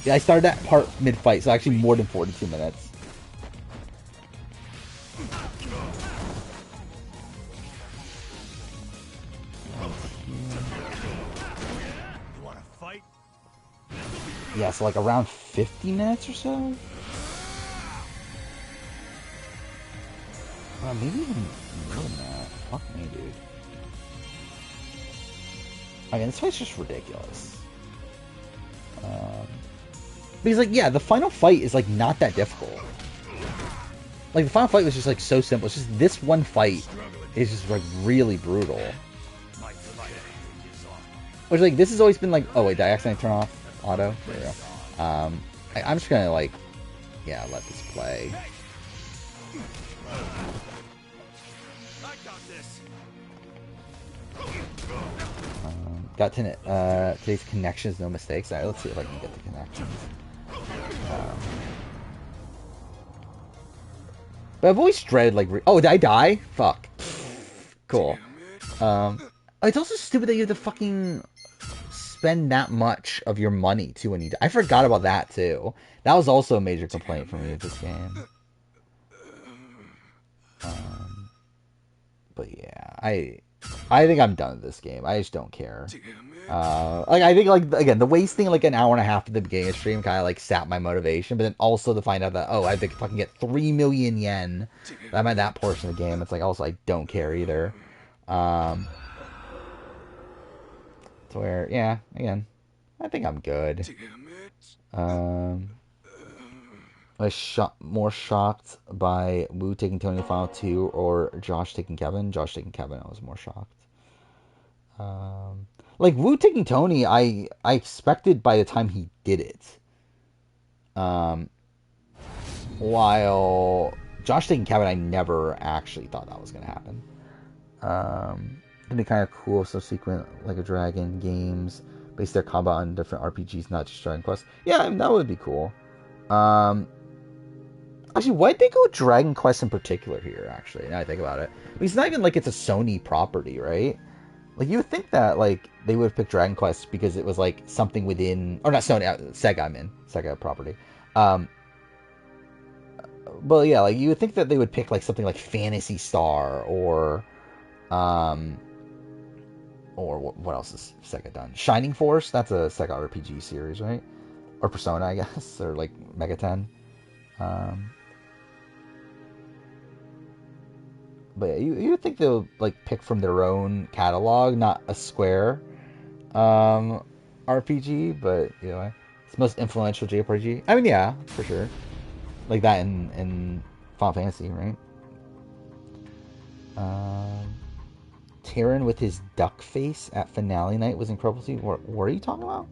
Yeah, I started that part mid-fight, so actually more than 42 minutes. You wanna fight? Yeah, so like around 50 minutes or so? Maybe even more than that. Fuck me, dude. I mean, this fight's just ridiculous. Because, like, yeah, the final fight is, like, not that difficult. Like, the final fight was just, like, so simple. It's just this one fight is just, like, really brutal. Which, like, this has always been, like... Oh, wait, did I accidentally turn off auto? There we go. I'm just gonna, like... Yeah, let this play. Got today's connections, no mistakes. Alright, let's see if I can get the connections. But I've always dreaded, like... Oh, did I die? Fuck. Cool. It's also stupid that you have to fucking spend that much of your money, too, when you die. I forgot about that, too. That was also a major complaint for me with this game. But yeah, I think I'm done with this game. I just don't care. Like, I think, like, again, the wasting, like, an hour and a half at the beginning of the stream kind of, like, sapped my motivation, but then also to find out that, oh, I have to fucking get 3 million yen. I'm at that portion of the game. It's like, also, I don't care either. To where, yeah, again, I think I'm good. I was more shocked by Wu taking Tony in the final 2 or Josh taking Kevin. Josh taking Kevin, I was more shocked. Like, Wu taking Tony, I expected by the time he did it. While Josh taking Kevin, I never actually thought that was going to happen. It'd be kind of cool if subsequent Like a Dragon games base their combat on different RPGs, not just Dragon Quest. Yeah, I mean, that would be cool. Actually, why'd they go Dragon Quest in particular here, actually, now I think about it? I mean, it's not even like it's a Sony property, right? Like, you would think that, like, they would have picked Dragon Quest because it was, like, something within... Or not Sony, Sega, I mean. Sega property. But, yeah, like, you would think that they would pick, like, something like Phantasy Star or what else has Sega done? Shining Force? That's a Sega RPG series, right? Or Persona, I guess. Or, like, Mega 10. But yeah, you would think they'll, like, pick from their own catalog, not a Square RPG, but, you know, it's the most influential JRPG. I mean, yeah, for sure. Like that in Final Fantasy, right? Taran with his duck face at finale night was incredible. What are you talking about?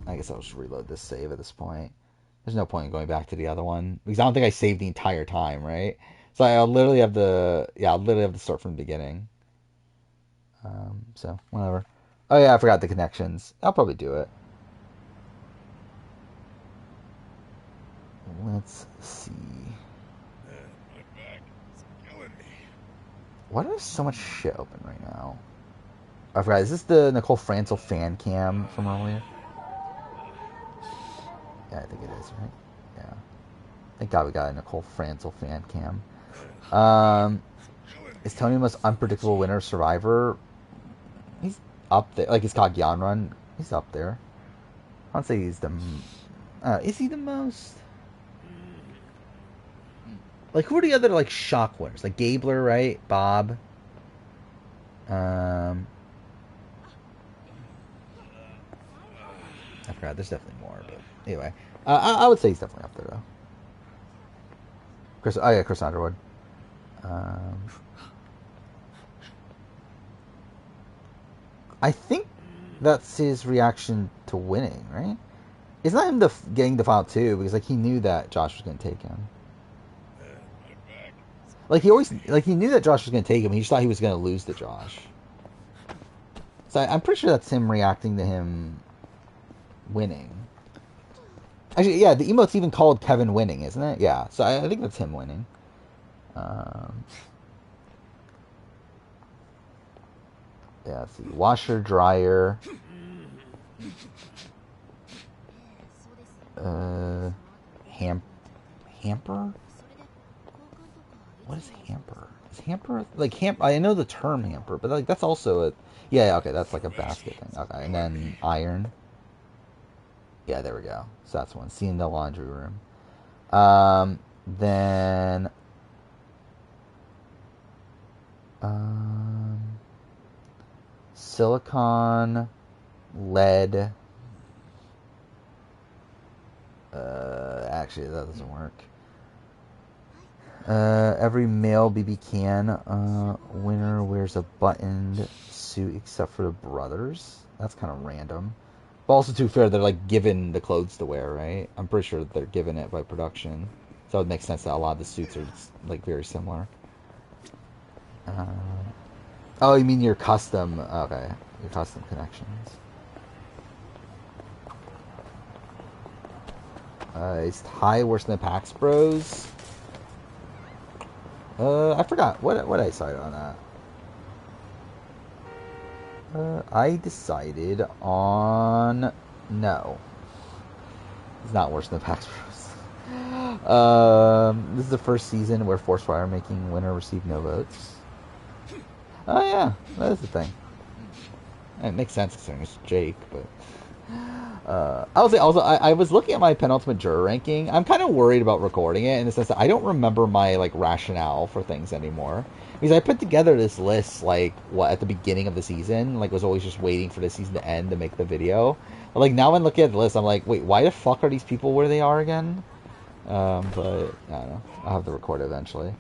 I guess I'll just reload this save at this point. There's no point in going back to the other one because I don't think I saved the entire time, right? So I'll literally have to, I'll literally have to start from the beginning. So whatever. Oh yeah, I forgot the connections. I'll probably do it. Let's see. Why do I have so much shit open right now? I forgot. Is this the Nicole Franzel fan cam from earlier? Yeah, I think it is, right? Yeah. Thank God we got a Nicole Franzel fan cam. Is Tony the most unpredictable winner of Survivor? He's up there. Like, he's called Run. He's up there. I don't say he's the... is he the most... Like, who are the other, like, shock winners? Like, Gabler, right? Bob. I forgot. There's definitely more, but anyway. I would say he's definitely up there, though. Chris Underwood. I think that's his reaction to winning, right? It's not him getting the final 2 because, like, he knew that Josh was going to take him. Like, he knew that Josh was going to take him. He just thought he was going to lose to Josh. So I'm pretty sure that's him reacting to him winning. Actually, yeah, the emote's even called Kevin winning, isn't it? Yeah, so I think that's him winning. Yeah, let's see. Washer, dryer. Hamper? What is hamper? Is hamper like I know the term hamper, but like that's also a okay, that's like a basket thing. Okay, and then iron. Yeah, there we go. So that's one. See in the laundry room. Then silicon, lead. Actually, that doesn't work. Every male BB can winner wears a buttoned suit except for the brothers. That's kind of random. But also, to be fair, they're like given the clothes to wear, right? I'm pretty sure they're given it by production. So it makes sense that a lot of the suits are like very similar. Oh, you mean your custom? Okay, your custom connections. Is Ty worse than Pax Bros? I forgot what I decided on that. I decided on no. It's not worse than Pax Bros. This is the first season where Force Fire making winner received no votes. Oh yeah, that is the thing. It makes sense considering it's Jake, but I was looking at my penultimate juror ranking. I'm kind of worried about recording it in the sense that I don't remember my like rationale for things anymore. Because I put together this list like at the beginning of the season, like was always just waiting for the season to end to make the video. But like now when looking at the list, I'm like, wait, why the fuck are these people where they are again? But I don't know. I'll have to record it eventually.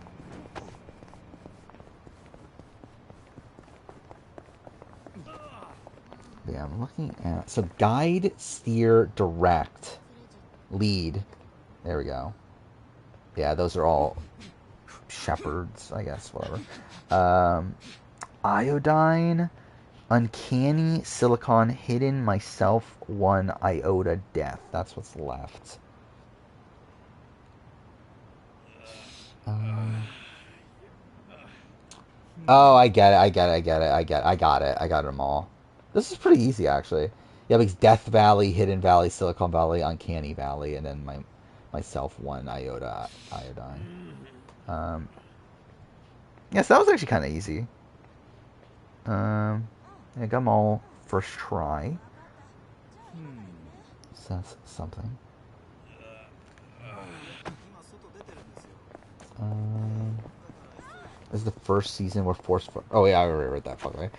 Yeah, I'm looking at... So, guide, steer, direct, lead. There we go. Yeah, those are all shepherds, I guess, whatever. Iodine, uncanny, silicon, hidden, myself, 1, iota, death. That's what's left. Oh, I get it, I got them all. This is pretty easy, actually. Yeah, because Death Valley, Hidden Valley, Silicon Valley, Uncanny Valley, and then myself 1 iota iodine. Yeah, so that was actually kind of easy. I got them all first try. So that's something. This is the first season where Force... Oh, yeah, I already read that, fuck, right?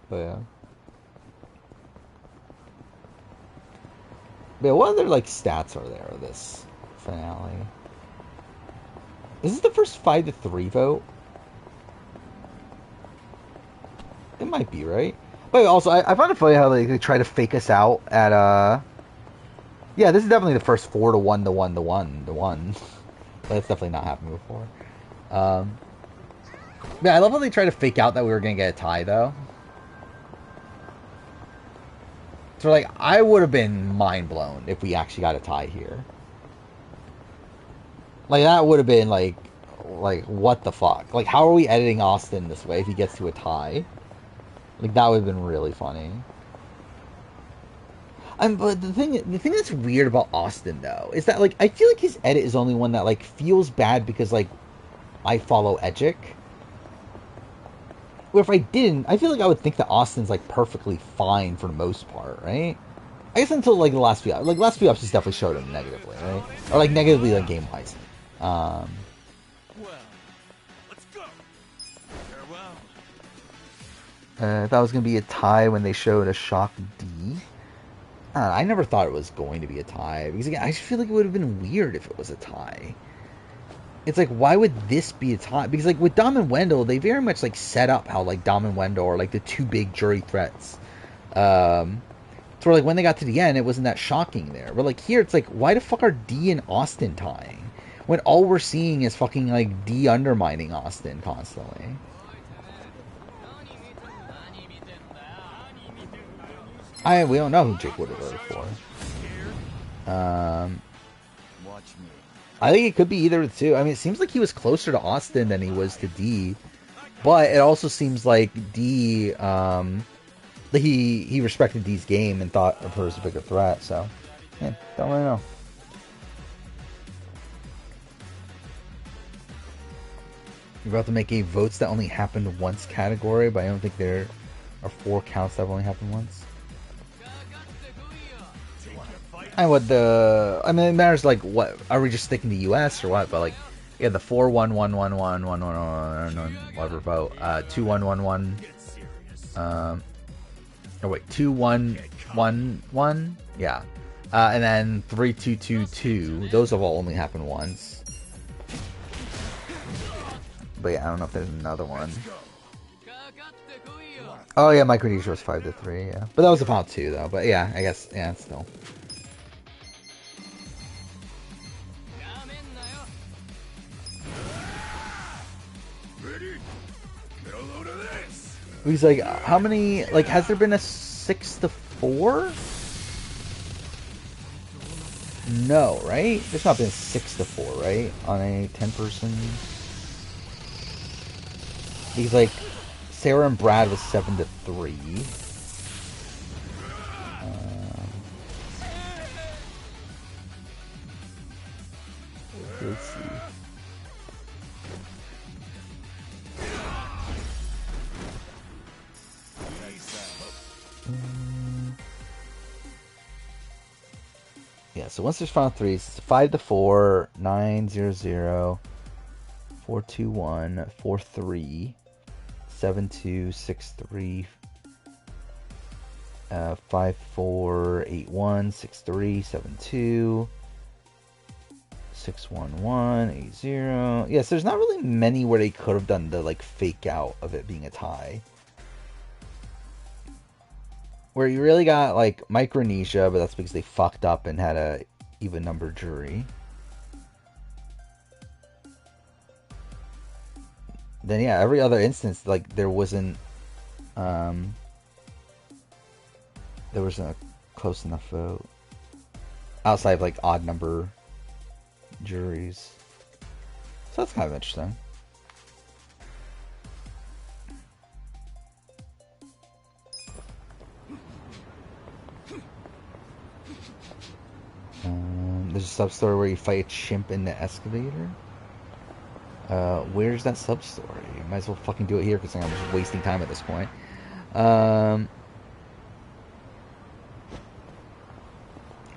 But yeah. But what other, like, stats are there of this finale? Is this the first 5-3 vote? It might be, right? But also, I found it funny how they try to fake us out at, Yeah, this is definitely the first 4-1 to 1 to 1 to 1. That's definitely not happened before. Yeah, I love how they try to fake out that we were going to get a tie, though. So, like, I would have been mind blown if we actually got a tie here. Like, that would have been, like, what the fuck? Like, how are we editing Austin this way if he gets to a tie? Like, that would have been really funny. But the thing that's weird about Austin, though, is that, like, I feel like his edit is only one that, like, feels bad because, like, I follow Edgic. Where if I didn't, I feel like I would think that Austin's, like, perfectly fine for the most part, right? I guess until, like, the last few... Like, last few episodes definitely showed him negatively, right? Or, like, negatively, like, game-wise. Well, let's go. Farewell. I thought it was going to be a tie when they showed a shock D. I never thought it was going to be a tie. Because, again, I just feel like it would have been weird if it was a tie. It's like, why would this be a tie? Because, like, with Dom and Wendell, they very much, like, set up how, like, Dom and Wendell are, like, the two big jury threats. So, like, when they got to the end, it wasn't that shocking there. But, like, here, it's like, why the fuck are D and Austin tying? When all we're seeing is fucking, like, D undermining Austin constantly. We don't know who Jake would have voted for. I think it could be either of the two. I mean, it seems like he was closer to Austin than he was to D. But it also seems like D, he respected D's game and thought of her as a bigger threat. So, yeah, don't really know. You're about to make a votes that only happened once category, but I don't think there are 4 counts that have only happened once. I would I mean, it matters like what are we just sticking to U.S. or what? But like, yeah, the 4-1-1-1-1-1-1 whatever vote. 2-1-1-1. Oh wait, 2-1-1-1. Yeah, and then 3-2-2-2. Those have all only happened once. But yeah, I don't know if there's another one. Oh yeah, Micronesia was 5-3. Yeah, but that was the final two though. But yeah, I guess yeah, still. He's like, how many? Like, has there been a 6-4? No, right? There's not been a 6-4, right? On a 10-person. He's like, Sarah and Brad was 7-3. Let's see. Yeah, so once there's final threes, it's 5-4, 9-0-0, 4-2-1, 4-3, 7-2, 6-3, 5-4, 8-1, 6-3, 7-2, 6-1-1, 8-0. Yes, there's not really many where they could have done the like fake out of it being a tie. Where you really got like Micronesia, but that's because they fucked up and had a even number jury. Then yeah, every other instance like there wasn't a close enough vote outside of like odd number juries. So that's kind of interesting. There's a sub-story where you fight a chimp in the excavator. Where's that sub-story? Might as well fucking do it here because I'm just wasting time at this point. Only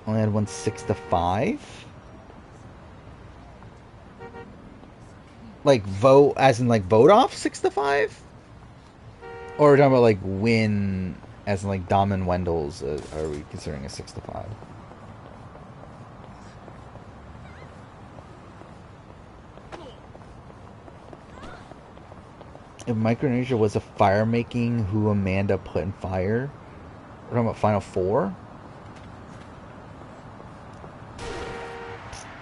had one 6-5. Like vote, as in like vote off 6-5, or we're talking about like win, as in like Dom and Wendell's. Are we considering a 6-5? If Micronesia was a fire making who Amanda put in fire, we're talking about Final Four.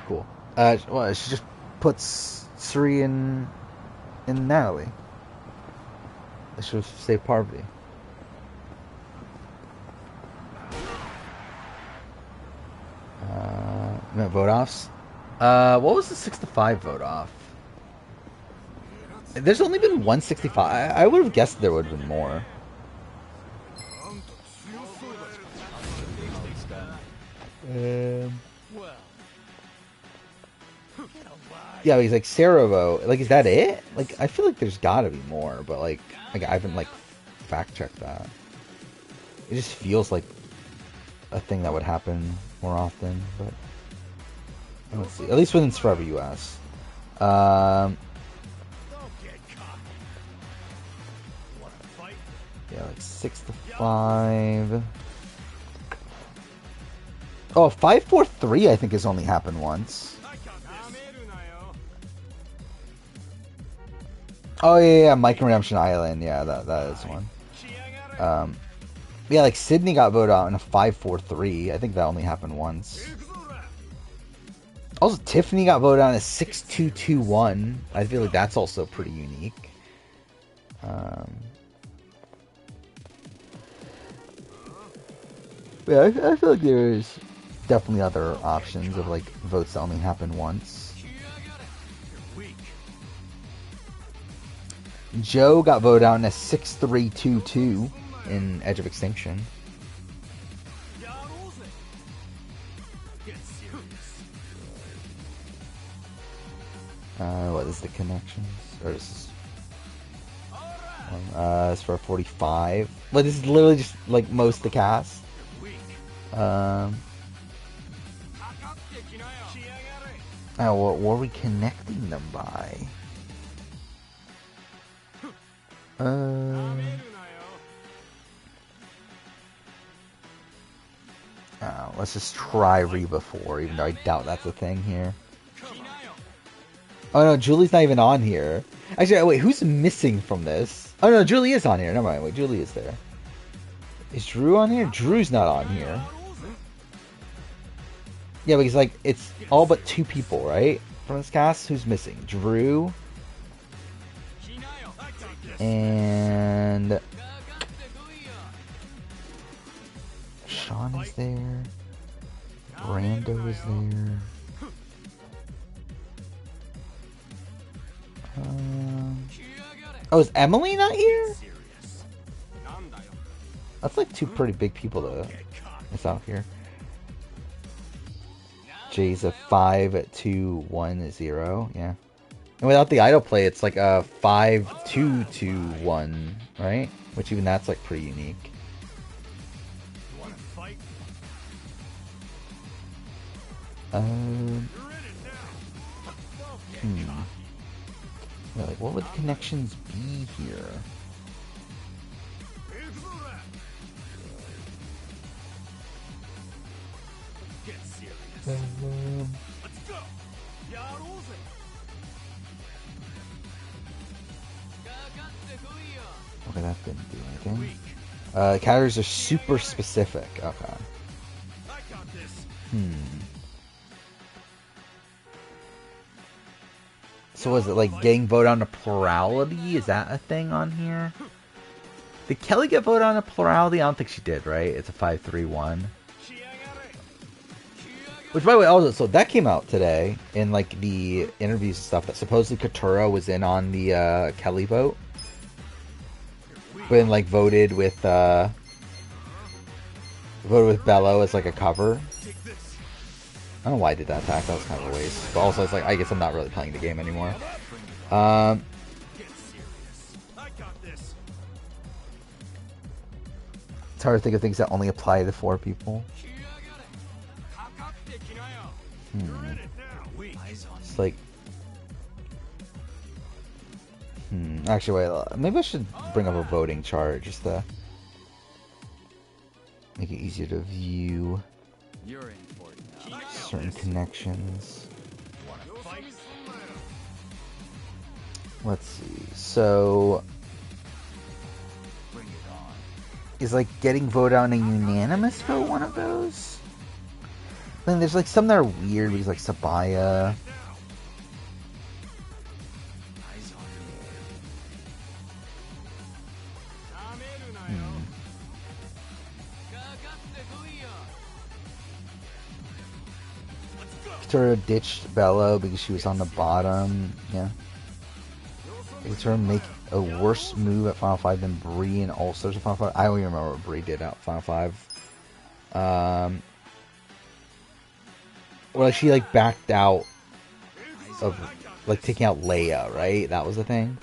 Cool. Well, she just puts Suri in Natalie. They should have saved Parvati. Vote offs. What was the 6-5 vote off? There's only been 165. I would have guessed there would have been more. Yeah, he's like Sarajevo. Like, is that it? Like, I feel like there's gotta be more, but like I haven't like fact checked that. It just feels like a thing that would happen more often, but let's see. At least within Forever US. Yeah, like 6-5. Oh, 5-4-3 I think has only happened once. Oh yeah, Micro Redemption Island. Yeah, that is one. Yeah, like Sydney got voted out in a 5-4-3. I think that only happened once. Also, Tiffany got voted out in a 6-2-2-1. I feel like that's also pretty unique. Yeah, I feel like there's definitely other options of like votes that only happen once. Joe got voted out in a 6-3-2-2 in Edge of Extinction. What is the connections? Or is this? It's for 45. But this is literally just like most of the cast. Oh, what are we connecting them by? Let's just try Reba 4, even though I doubt that's a thing here. Oh no, Julie's not even on here. Actually, wait, who's missing from this? Oh no, Julie is on here. Never mind, wait, Julie is there. Is Drew on here? Drew's not on here. Yeah, because like it's all but 2 people, right? From this cast, who's missing? Drew and Sean is there. Brando is there. Oh, is Emily not here? That's like 2 pretty big people to miss out here. Jay's a 5-2-1-0, yeah. And without the idle play, it's like a 5-2-2-1, right? Which even that's like pretty unique. Yeah, like, what would the connections be here? Okay, that didn't do anything. Categories are super specific. Okay. So was it like getting voted on a plurality? Is that a thing on here? Did Kelly get voted on a plurality? I don't think she did, right? It's a 5-3-1. Which, by the way, also, so that came out today in like the interviews and stuff that supposedly Katura was in on the Kelly vote, but like voted with Bello as like a cover. I don't know why I did that attack. That was kind of a waste. But also, it's like I guess I'm not really playing the game anymore. It's hard to think of things that only apply to 4 people. It's like, actually, wait. Maybe I should bring up a voting chart just to make it easier to view certain connections. Let's see. So, is like getting voted on a unanimous vote one of those? Then there's like some that are weird because like Sabaya. Katura ditched Bello because she was on the bottom. Yeah. Katura make a worse move at Final 5 than Bree and All Stars at Final 5. I don't even remember what Bree did at Final 5. Well, she like backed out of like taking out Leia, right? That was the thing.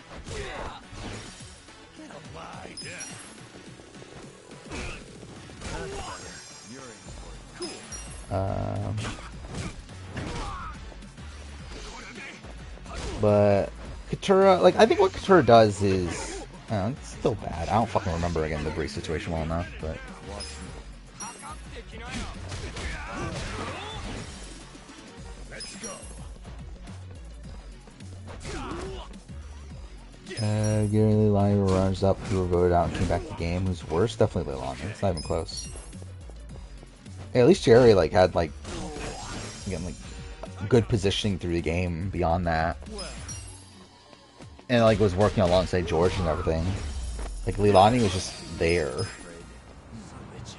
But Katura, like, I think what Katura does is, it's still bad. I don't fucking remember again the Bree situation well enough, but. Gary Leilani runs up, who were voted out and came back to the game. Who's worse? Definitely Leilani. It's not even close. Yeah, at least Jerry like had like again like good positioning through the game beyond that, and like was working alongside George and everything. Like Leilani was just there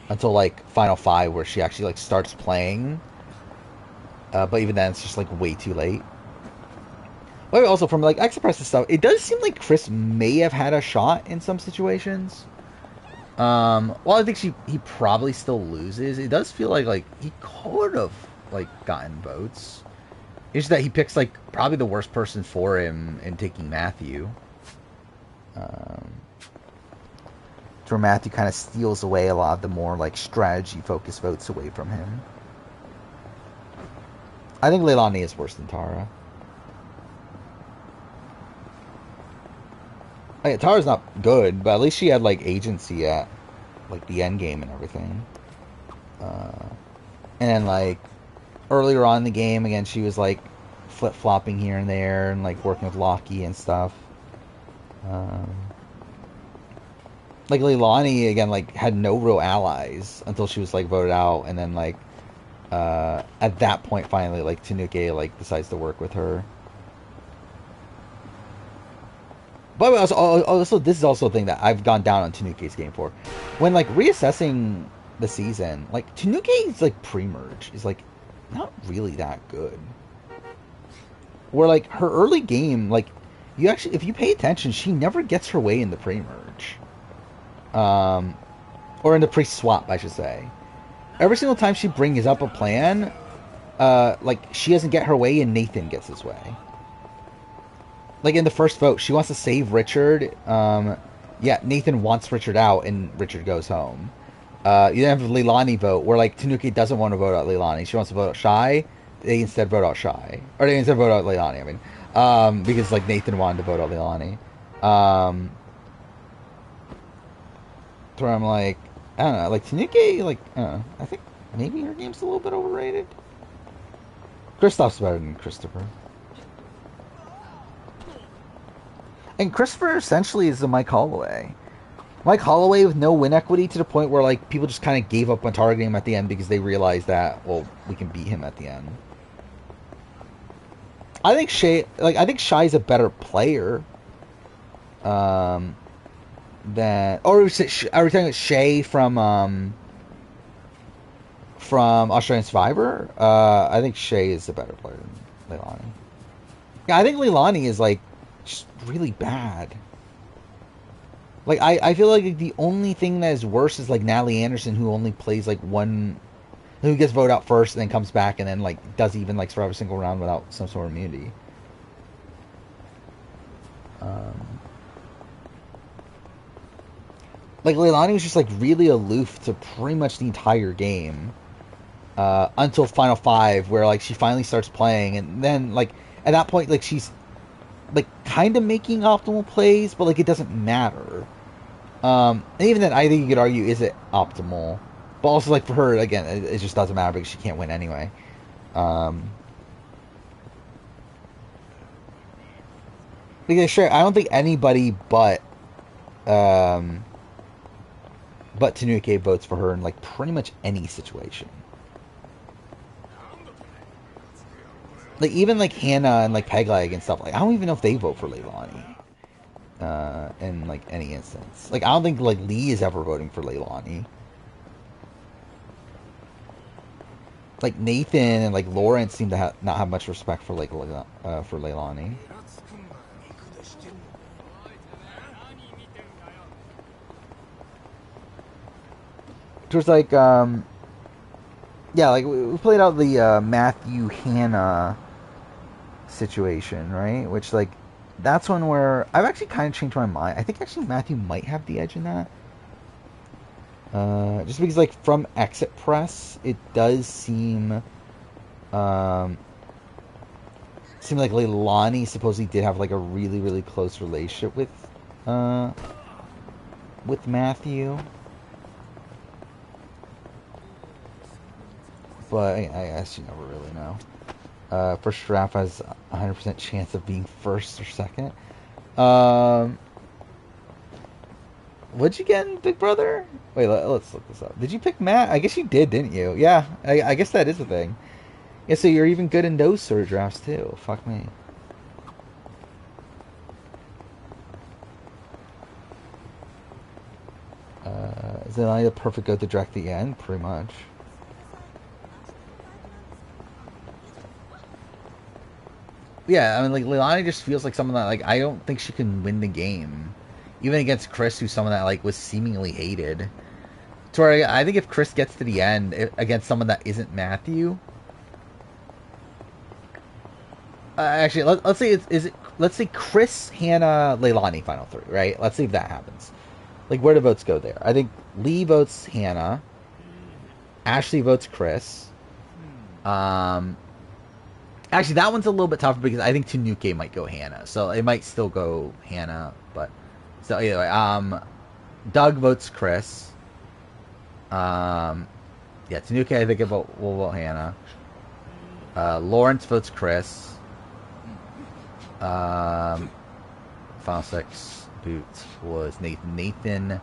until like Final 5, where she actually like starts playing. But even then, it's just like way too late. But also from like X-Press and stuff, it does seem like Chris may have had a shot in some situations. Well, I think he probably still loses. It does feel like he could have like gotten votes. It's just that he picks like probably the worst person for him in taking Matthew. Where Matthew kind of steals away a lot of the more like strategy focused votes away from him. I think Leilani is worse than Tara. Like, Tara's not good, but at least she had like agency at like the end game and everything. And then like earlier on in the game, again, she was like flip flopping here and there and like working with Loki and stuff. Like Leilani again, like had no real allies until she was like voted out, and then like at that point finally like Tanuki like decides to work with her. But also this is also a thing that I've gone down on Tanuki's game for. When like reassessing the season, like Tanuki's like pre-merge is like not really that good. Where like her early game, like you actually, if you pay attention, she never gets her way in the pre-merge. Or in the pre-swap, I should say. Every single time she brings up a plan, like she doesn't get her way and Nathan gets his way. Like in the first vote, she wants to save Richard. Yeah, Nathan wants Richard out and Richard goes home. You then have a Leilani vote where like Tanuki doesn't want to vote out Leilani. She wants to vote out Shy. They instead vote out Shy. Or they instead vote out Leilani, I mean. Because like Nathan wanted to vote out Leilani. Where I'm like, I don't know, like Tanuki, like, I don't know, I think maybe her game's a little bit overrated. Kristoff's better than Christopher. And Christopher essentially is the Mike Holloway. Mike Holloway with no win equity to the point where like people just kind of gave up on targeting him at the end because they realized that, well, we can beat him at the end. I think Shy's a better player. That, or are we talking about Shay from Australian Survivor? I think Shay is a better player than Leilani. Yeah, I think Leilani is like just really bad. Like I feel like the only thing that is worse is like Natalie Anderson, who only plays like one, who gets voted out first and then comes back and then like does even like survive a single round without some sort of immunity. Like, Leilani was just, like, really aloof to pretty much the entire game. Until Final 5, where, like, she finally starts playing. And then, like, at that point, like, she's, like, kind of making optimal plays, but, like, it doesn't matter. And even then, I think you could argue, is it optimal? But also, like, for her, again, it just doesn't matter because she can't win anyway. Because, sure, I don't think anybody but Tanuki votes for her in like pretty much any situation. Like even like Hannah and like Pegleg and stuff, like I don't even know if they vote for Leilani. In like any instance. Like I don't think like Lee is ever voting for Leilani. Like Nathan and like Lawrence seem to not have much respect for like for Leilani. It was like, yeah, like we played out the Matthew Hannah situation, right? Which, like, that's one where I've actually kind of changed my mind. I think actually Matthew might have the edge in that. Just because, like, from Exit Press, it does seem like Leilani supposedly did have, like, a really, really close relationship with Matthew. But I guess you never really know. First draft has 100% chance of being first or second. What'd you get in Big Brother? Wait, let's look this up. Did you pick Matt? I guess you did, didn't you? Yeah, I guess that is a thing. Yeah, so you're even good in those sort of drafts too. Fuck me. Is it only the perfect go to direct the end? Pretty much. Yeah, I mean, like, Leilani just feels like someone that, like, I don't think she can win the game. Even against Chris, who's someone that, like, was seemingly hated. To where I think if Chris gets to the end against someone that isn't Matthew... actually, let's say let's say Chris, Hannah, Leilani final three, right? Let's see if that happens. Like, where do votes go there? I think Lee votes Hannah. Ashley votes Chris. Actually, that one's a little bit tougher because I think Tanuki might go Hannah, so it might still go Hannah. But so either way, Doug votes Chris. Yeah, Tanuki I think will vote Hannah. Lawrence votes Chris. Final six boot was Nathan. Nathan,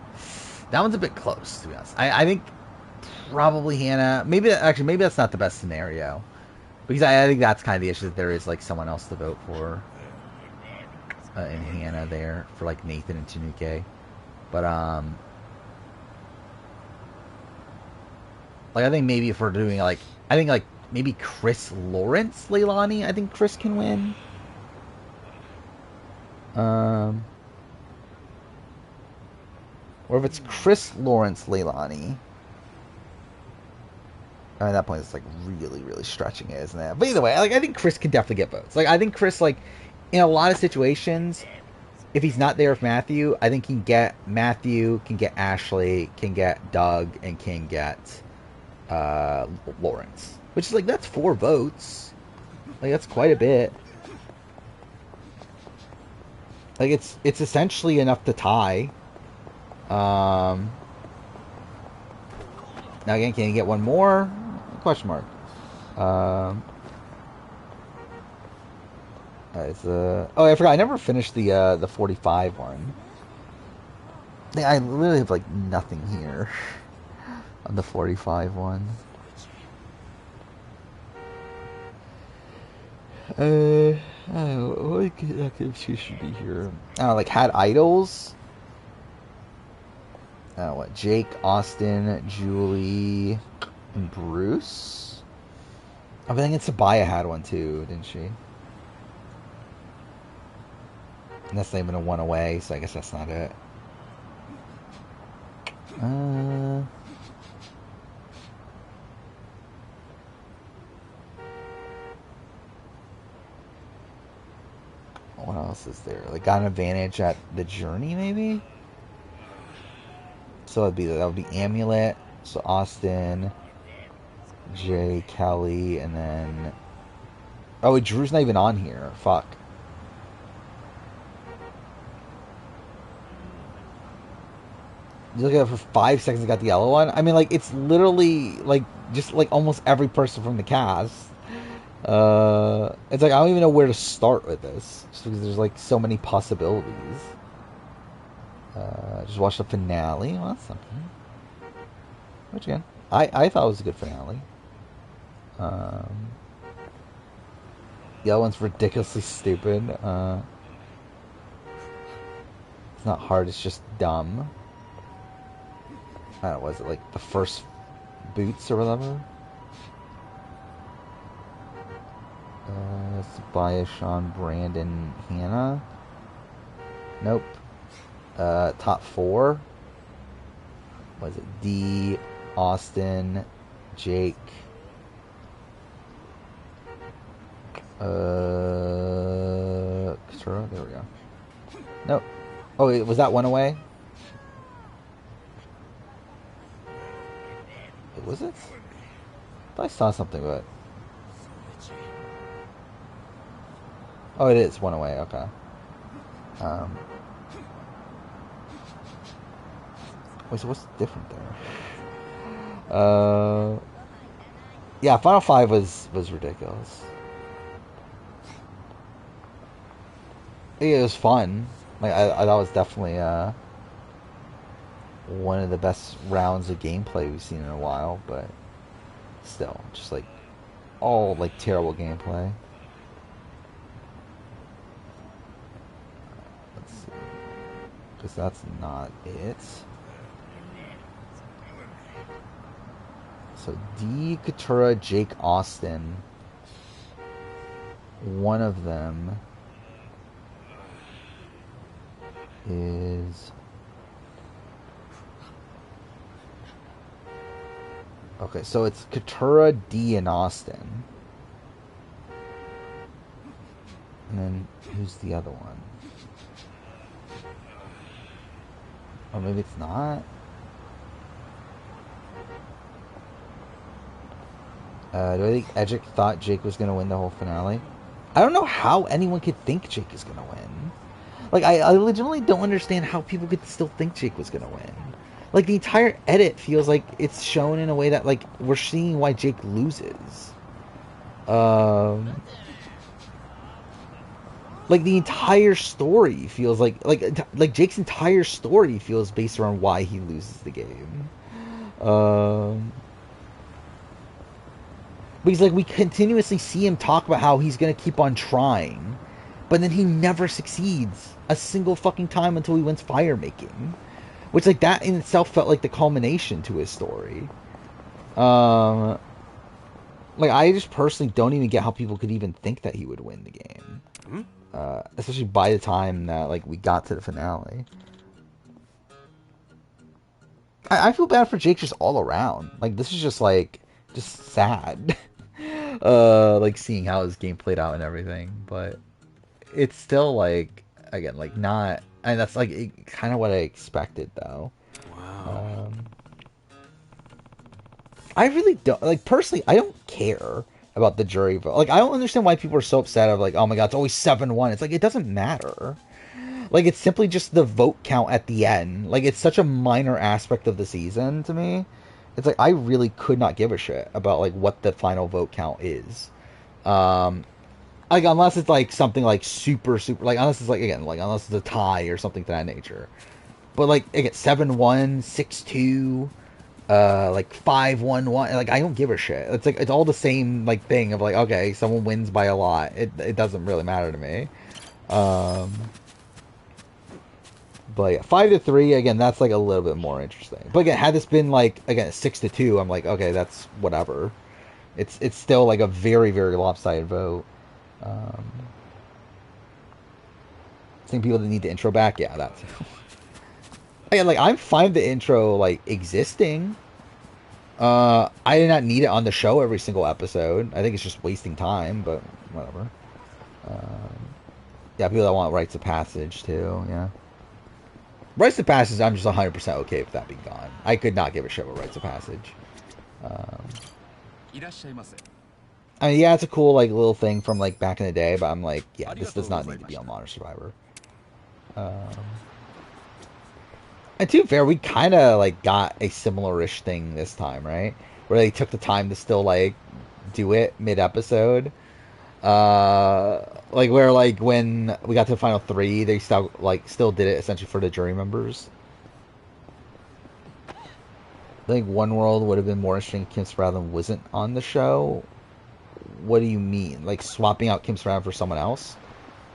that one's a bit close to be honest. I think probably Hannah. Maybe that's not the best scenario. Because I think that's kind of the issue, that there is like someone else to vote for in Hannah there for like Nathan and Tanuki. But like I think maybe if we're doing like maybe Chris Lawrence Leilani, I think Chris can win. Or if it's Chris Lawrence Leilani. At that point, it's like really, really stretching it, isn't it? But either way, like I think Chris can definitely get votes. Like I think Chris, like in a lot of situations, if he's not there with Matthew, I think he can get Matthew, can get Ashley, can get Doug, and can get Lawrence. Which is like that's 4 votes. Like that's quite a bit. Like it's essentially enough to tie. Now again, can you get one more? Question mark. Oh, I forgot. I never finished the 45 one. I literally have like nothing here on the 45 one. What activities should be here? Like had idols. What? Jake, Austin, Julie, and Bruce? I think it's Sabaya had one too, didn't she? And that's not even a one away, so I guess that's not it. What else is there? Like got an advantage at the journey, maybe? So that would be Amulet. So Austin, Jay, Kelly, and then wait, Drew's not even on here. Fuck. You look at it for 5 seconds. Got the yellow one. I mean, like it's literally like just like almost every person from the cast. It's like I don't even know where to start with this, just because there's like so many possibilities. Just watched the finale. Well, that's something. Which again, I thought it was a good finale. The other one's ridiculously stupid. It's not hard, it's just dumb. I don't know, was it like the first boots or whatever? Sabaya, Sean, Brandon, Hannah. Nope. Top 4. Was it D, Austin, Jake, Katura? There we go. Nope. Oh, wait, was that one away? Wait, was it? I thought I saw something, but... Oh, it is one away, okay. Wait, so what's different there? Yeah, Final 5 was ridiculous. Yeah, it was fun. Like I thought it was definitely one of the best rounds of gameplay we've seen in a while, but still, just like all like terrible gameplay. Let's see, because that's not it. So D, Katura, Jake, Austin. One of them is... Okay, so it's Katura, D, and Austin. And then who's the other one? Or maybe it's not. Do I think Edgic thought Jake was gonna win the whole finale? I don't know how anyone could think Jake is gonna win. Like, I legitimately don't understand how people could still think Jake was gonna win. Like, the entire edit feels like it's shown in a way that, like, we're seeing why Jake loses. Like, the entire story feels like Jake's entire story feels based around why he loses the game. Because, like, we continuously see him talk about how he's gonna keep on trying, but then he never succeeds a single fucking time until he wins fire making. Which, like, that in itself felt like the culmination to his story. Like, I just personally don't even get how people could even think that he would win the game. Especially by the time that, like, we got to the finale. I feel bad for Jake just all around. Like, this is just, like, just sad. Like, seeing how his game played out and everything. But it's still, like, again, like, not... And that's, like, kind of what I expected, though. Wow. I really don't... Like, personally, I don't care about the jury vote. Like, I don't understand why people are so upset of, like, oh my god, it's always 7-1. It's like, it doesn't matter. Like, it's simply just the vote count at the end. Like, it's such a minor aspect of the season to me. It's like, I really could not give a shit about, like, what the final vote count is. Like, unless it's, like, something, like, super, like, unless it's, like, again, like, unless it's a tie or something to that nature. But, like, again, 7-1, 6-2, like, 5-1-1, like, I don't give a shit. It's, like, it's all the same, like, thing of, like, okay, someone wins by a lot. It doesn't really matter to me. But, yeah, 5-3, again, that's, like, a little bit more interesting. But, again, had this been, like, again, 6-2, I'm like, okay, that's whatever. It's still, like, a very, very lopsided vote. Think people that need the intro back, yeah, that's again, like, I'm fine with the intro, like, existing. I did not need it on the show every single episode. I think it's just wasting time, but whatever. Yeah, people that want rites of passage too, yeah. Rites of passage, I'm just 100% okay with that being gone. I could not give a shit about rites of passage. I mean, yeah, it's a cool, like, little thing from, like, back in the day, but I'm like, yeah, this does not need to be on Modern Survivor. And to be fair, we kind of, like, got a similar-ish thing this time, right? Where they took the time to still, like, do it mid-episode. Like, where, like, when we got to the final 3, they still did it, essentially, for the jury members. I think One World would have been more interesting if Kim Spradlin wasn't on the show. What do you mean? Like, swapping out Kim Spradlin for someone else?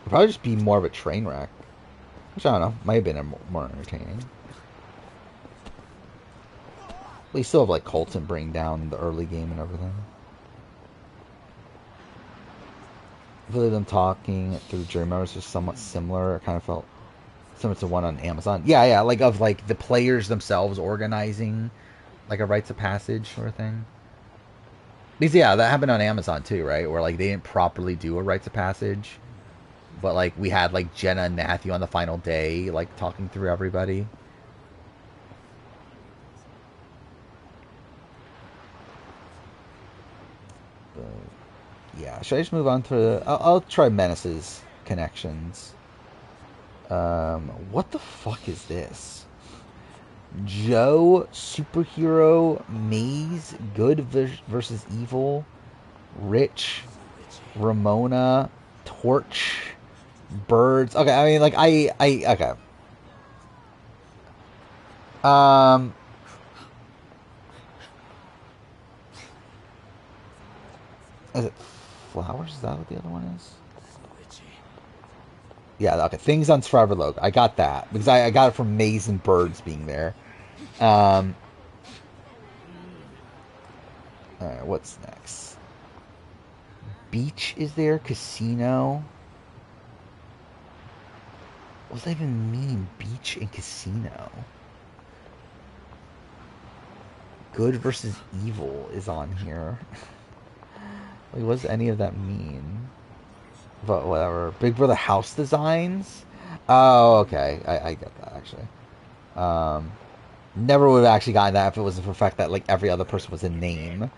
It'd probably just be more of a train wreck. Which, I don't know, might have been more entertaining. But you still have, like, Colton bring down the early game and everything. I feel like them talking through jury members was somewhat similar. It kind of felt similar to one on Amazon. Yeah, like, of, like, the players themselves organizing, like, a rites of passage sort of thing. Because, yeah, that happened on Amazon, too, right? Where, like, they didn't properly do a rites of passage. But, like, we had, like, Jenna and Matthew on the final day, like, talking through everybody. But, yeah, should I just move on to... I'll try Menace's connections. What the fuck is this? Joe, superhero, Maze, good versus evil, Rich, Ramona, Torch, Birds. Okay, I mean, like, okay. Is it Flowers? Is that what the other one is? Yeah, okay. Things on Survivor Logo. I got that. Because I got it from Maze and Birds being there. Alright, what's next? Beach is there. Casino. What does that even mean? Beach and casino. Good versus evil is on here. Like, what does any of that mean? But whatever. Big Brother house designs? Oh, okay. I get that, actually. Never would have actually gotten that if it wasn't for the fact that, like, every other person was a name.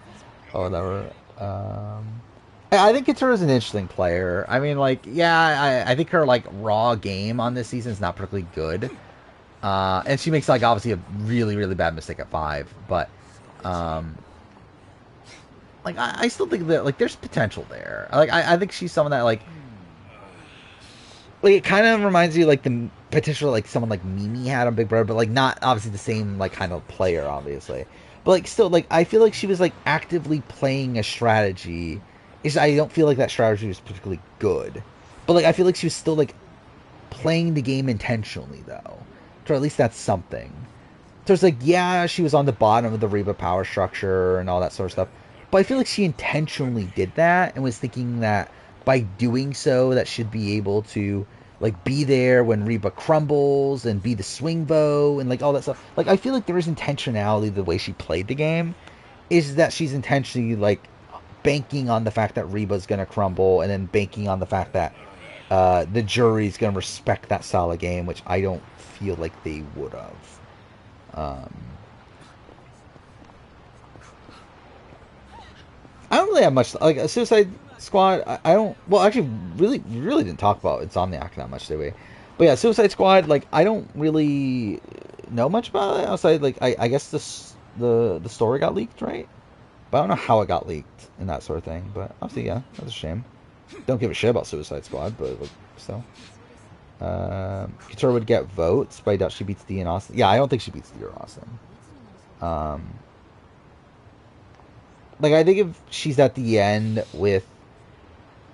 Or whatever. I think Katura's an interesting player. I mean, like, yeah, I think her like raw game on this season is not particularly good. And she makes like obviously a really, really bad mistake at 5, but like I still think that like there's potential there. Like I think she's someone that like it kind of reminds you like the potential like someone like Mimi had on Big Brother, but like not obviously the same like kind of player, obviously. But like still like I feel like she was like actively playing a strategy. I don't feel like that strategy was particularly good, but like I feel like she was still like playing the game intentionally though, or at least that's something. So it's like yeah, she was on the bottom of the Reba power structure and all that sort of stuff, but I feel like she intentionally did that and was thinking that by doing so that she'd be able to like be there when Reba crumbles and be the swing vote and like all that stuff. Like I feel like there is intentionality the way she played the game, is that she's intentionally like banking on the fact that Reba's going to crumble and then banking on the fact that the jury's going to respect that solid game, which I don't feel like they would have. I don't really have much like a Suicide Squad. I don't. Well, actually, really didn't talk about Insomniac that much, did we? But yeah, Suicide Squad. Like, I don't really know much about it outside. Like, I guess the story got leaked, right? But I don't know how it got leaked and that sort of thing. But obviously, yeah, that's a shame. Don't give a shit about Suicide Squad, but like, still. Couture would get votes, but I doubt she beats Dee and Austin. Yeah, I don't think she beats Dee or Austin. Like, I think if she's at the end with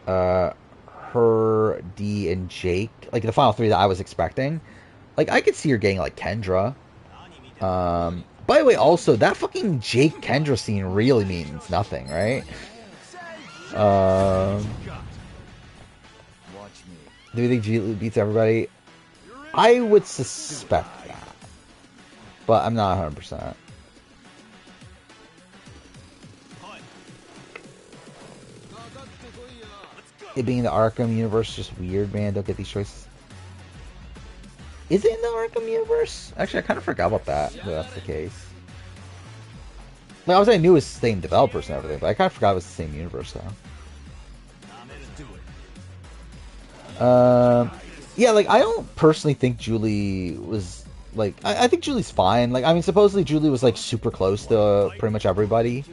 her, Dee, and Jake, like the final 3 that I was expecting, like I could see her getting like Kendra. By the way, also that fucking Jake Kendra scene really means nothing, right? Do you think Julie beats everybody? I would suspect that, but I'm not 100%. It being the Arkham universe is just weird, man. Don't get these choices. Is it in the Arkham universe? Actually, I kind of forgot about that. If that's the case. Like, obviously, I knew it was the same developers and everything, but I kind of forgot it was the same universe, though. Yeah, like, I don't personally think Julie was, like, I think Julie's fine. Like, I mean, supposedly Julie was, like, super close to pretty much everybody.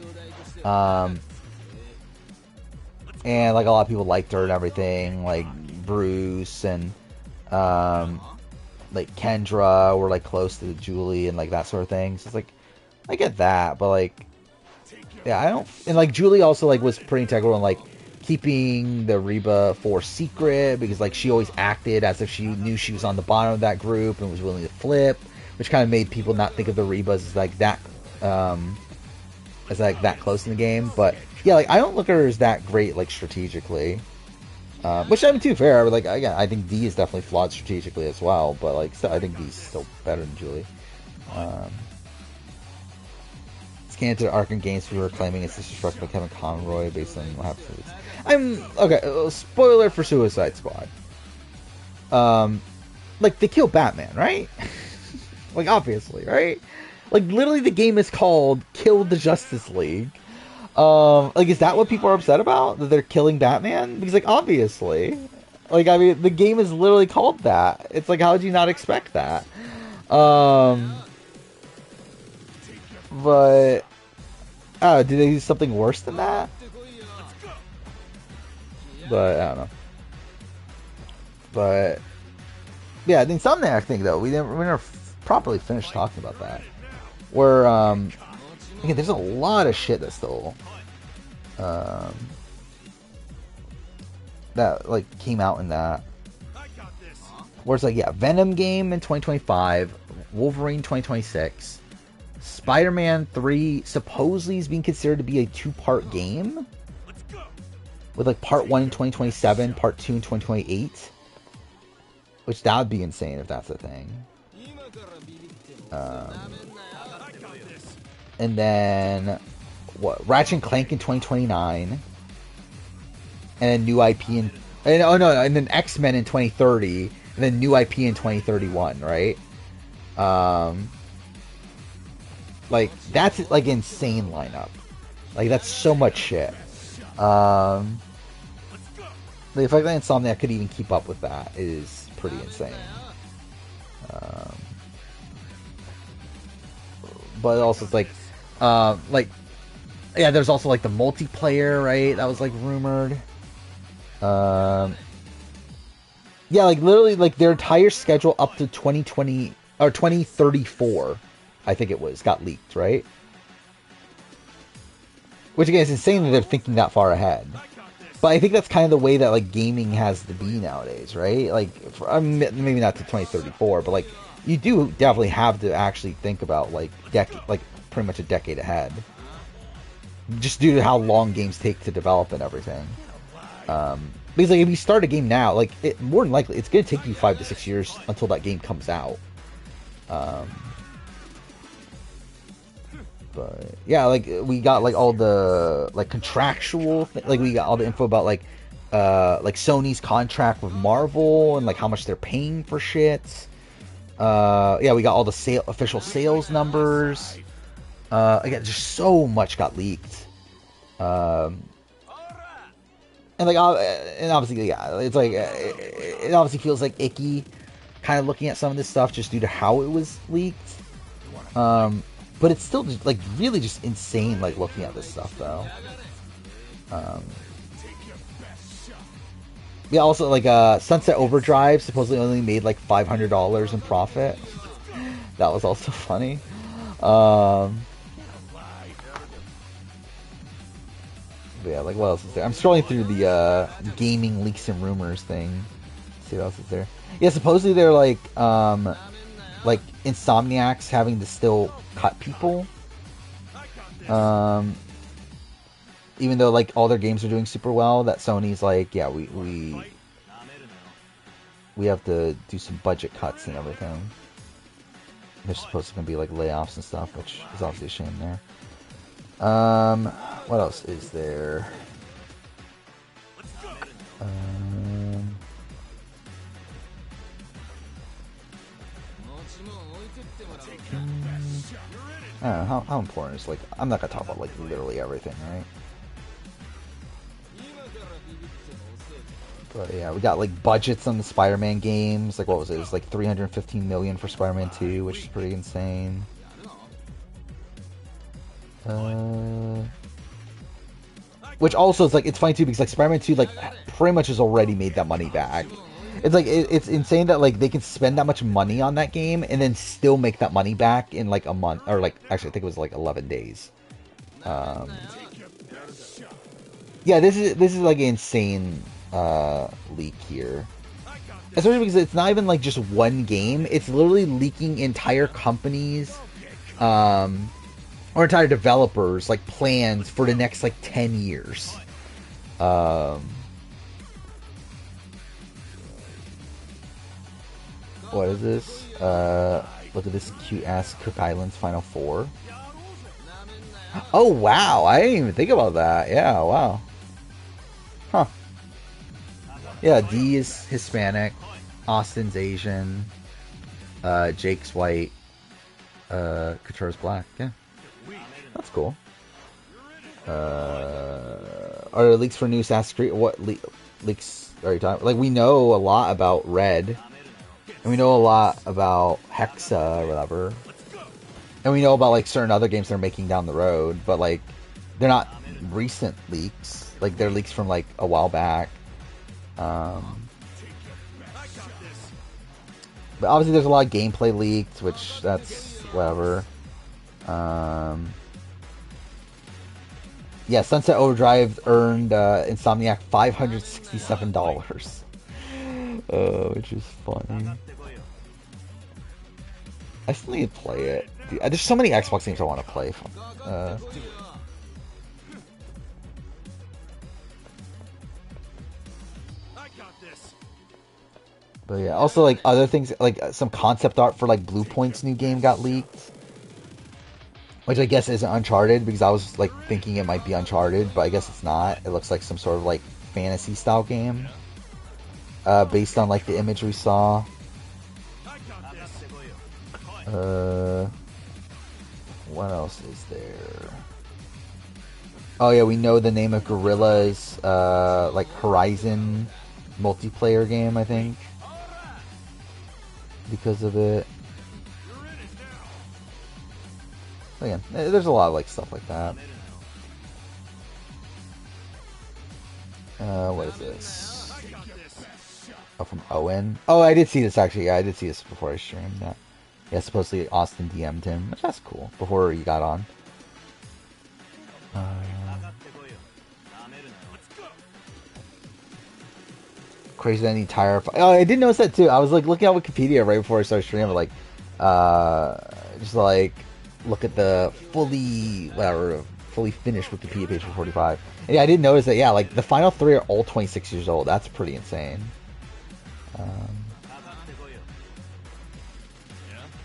And, like, a lot of people liked her and everything. Like, Bruce and, like, Kendra were, like, close to Julie and, like, that sort of thing. So it's, like, I get that, but, like, yeah, I don't... And, like, Julie also, like, was pretty integral in, like, keeping the Reba Force secret, because, like, she always acted as if she knew she was on the bottom of that group and was willing to flip, which kind of made people not think of the Rebas as, like, that, that close in the game. But, yeah, like, I don't look at her as that great, like, strategically. Which, I mean, to be fair, like, again, I think Dee is definitely flawed strategically as well, but, like, still, I think Dee's still better than Julie. Scanned to the Arkham games, people were claiming it's disrespectful by Kevin Conroy based on what happened. Okay, spoiler for Suicide Squad. Like, they kill Batman, right? Like, obviously, right? Like, literally the game is called Kill the Justice League. Like, is that what people are upset about? That they're killing Batman? Because, like, obviously. Like, I mean, the game is literally called that. It's like, how would you not expect that? But... Oh, did they do something worse than that? But, I don't know. But... Yeah, the Insomniac thing, though, we never properly finished talking about that. Where, again, there's a lot of shit that's still... that, like, came out in that. Where it's like, yeah, Venom game in 2025, Wolverine 2026, Spider-Man 3 supposedly is being considered to be a 2-part game, with like part 1 in 2027, part 2 in 2028, which that would be insane if that's a thing. And then what? Ratchet and Clank in 2029, and then new IP and then X-Men in 2030, and then new IP in 2031, right? Like, that's like insane lineup. Like, that's so much shit. The fact that Insomniac could even keep up with that is pretty insane. But also it's yeah, there's also like the multiplayer, right? That was like rumored. Yeah, like literally like their entire schedule up to 2020 or 2034, I think it was, got leaked, right? Which again is insane that they're thinking that far ahead. But I think that's kind of the way that like gaming has to be nowadays, right? Like, maybe not to 2034, but like you do definitely have to actually think about like pretty much a decade ahead, just due to how long games take to develop and everything. Because like if you start a game now, like more than likely it's going to take you 5 to 6 years until that game comes out. But yeah, like we got like all the like contractual like we got all the info about like Sony's contract with Marvel and like how much they're paying for shit. Yeah, we got all the official sales numbers. Again, just so much got leaked. And like and obviously yeah, it's like it obviously feels like icky kind of looking at some of this stuff just due to how it was leaked. But it's still just, like really just insane like looking at this stuff though. Yeah, also like Sunset Overdrive supposedly only made like $500 in profit. That was also funny. Yeah, like what else is there? I'm scrolling through the gaming leaks and rumors thing. Let's see what else is there. Yeah, supposedly they're like Insomniac's having to still cut people. Even though like all their games are doing super well, that Sony's like, yeah, we have to do some budget cuts and everything. There's supposed to be like layoffs and stuff, which is obviously a shame there. What else is there? I don't know, how important is like, I'm not gonna talk about like literally everything, right? But yeah, we got like budgets on the Spider-Man games. Like what was it? It was like $315 million for Spider-Man 2, which is pretty insane. Which also is like, it's funny too because like Spider-Man 2 like pretty much has already made that money back. It's like it's insane that like they can spend that much money on that game and then still make that money back in like a month, or like actually I think it was like 11 days. Yeah, this is like an insane leak here. Especially because it's not even like just one game, it's literally leaking entire companies or entire developers like plans for the next like 10 years. What is this? Look at this cute ass Cook Islands Final Four. Oh wow, I didn't even think about that. Yeah, wow. Huh. Yeah, D is Hispanic, Austin's Asian, Jake's white, Couture's black. Yeah, that's cool. Are there leaks for new Assassin's Creed? What leaks are you talking? Like we know a lot about Red. And we know a lot about Hexa or whatever. And we know about like certain other games they're making down the road, but like they're not recent leaks. Like they're leaks from like a while back. But obviously there's a lot of gameplay leaked, which that's whatever. Yeah, Sunset Overdrive earned Insomniac $567. Which is funny. I still need to play it. Dude, there's so many Xbox games I want to play. But yeah, also like other things, like some concept art for like Blue Point's new game got leaked, which I guess isn't Uncharted because I was like thinking it might be Uncharted, but I guess it's not. It looks like some sort of like fantasy style game. Based on like the image we saw. What else is there? Oh yeah, we know the name of Gorilla's like Horizon multiplayer game, I think, because of it. Again, there's a lot of like stuff like that. What is this? Oh, from Owen. Oh, I did see this actually. Yeah, I did see this before I streamed that. Yeah, supposedly Austin DM'd him, which that's cool. Before he got on. Crazy that any tire. Oh, I did notice that too. I was like looking at Wikipedia right before I started streaming, like, just like look at the fully finished Wikipedia page for 45. And yeah, I did notice that. Yeah, like the final 3 are all 26 years old. That's pretty insane.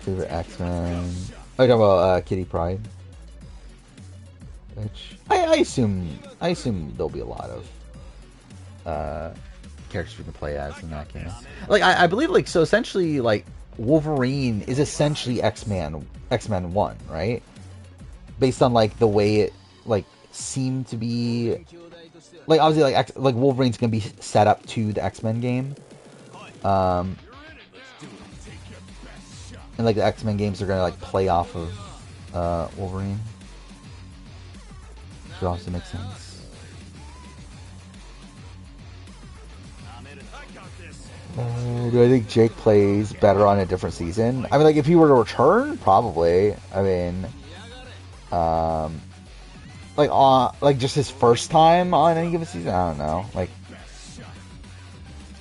Favorite X-Men. Oh, you're talking about Kitty Pryde. Which I assume there'll be a lot of characters we can play as in that game. Like I believe like so essentially like Wolverine is essentially X-Men 1, right? Based on like the way it like seemed to be, like obviously like Wolverine's gonna be set up to the X-Men game, and like the X-Men games are gonna like play off of Wolverine, which also makes sense. Do I think Jake plays better on a different season? I mean, like, if he were to return, probably. I mean, like just his first time on any given season, I don't know. Like,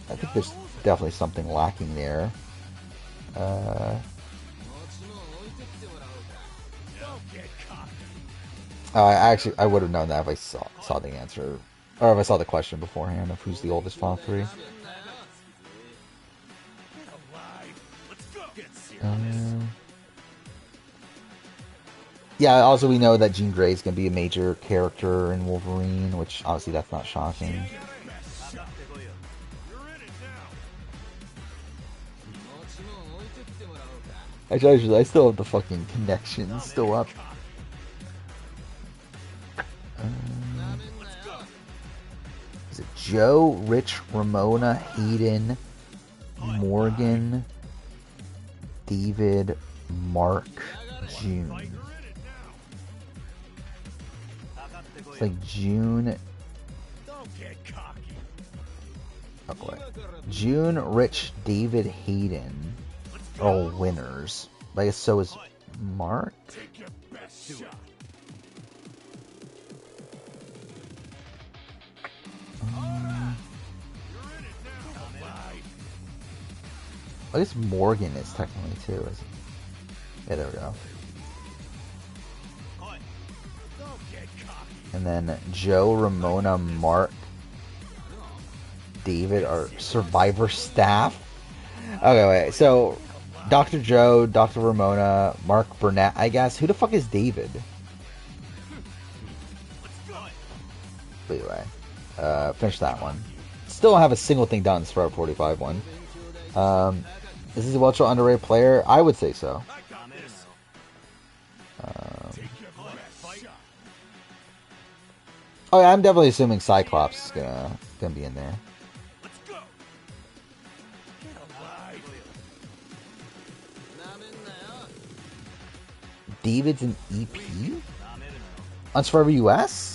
I think there's definitely something lacking there. I would have known that if I saw the answer, or if I saw the question beforehand of who's the oldest final 3. Yeah, also we know that Jean Grey is going to be a major character in Wolverine, which obviously that's not shocking. Actually, I still have the fucking connections still up. Is it Joe, Rich, Ramona, Hayden, Morgan, David, Mark, June? It's like June. Oh, wait. June, Rich, David, Hayden are all winners. But I guess so is Mark. I guess Morgan is technically too, isn't it? Yeah, there we go. And then Joe, Ramona, Mark, David are Survivor staff. Okay, wait. So, Dr. Joe, Dr. Ramona, Mark Burnett, I guess. Who the fuck is David? Anyway, finish that one. Still don't have a single thing done. This Forever 45 one. Is this a well underrated player? I would say so. Oh yeah, I'm definitely assuming Cyclops is gonna be in there. David's an EP on Survivor US.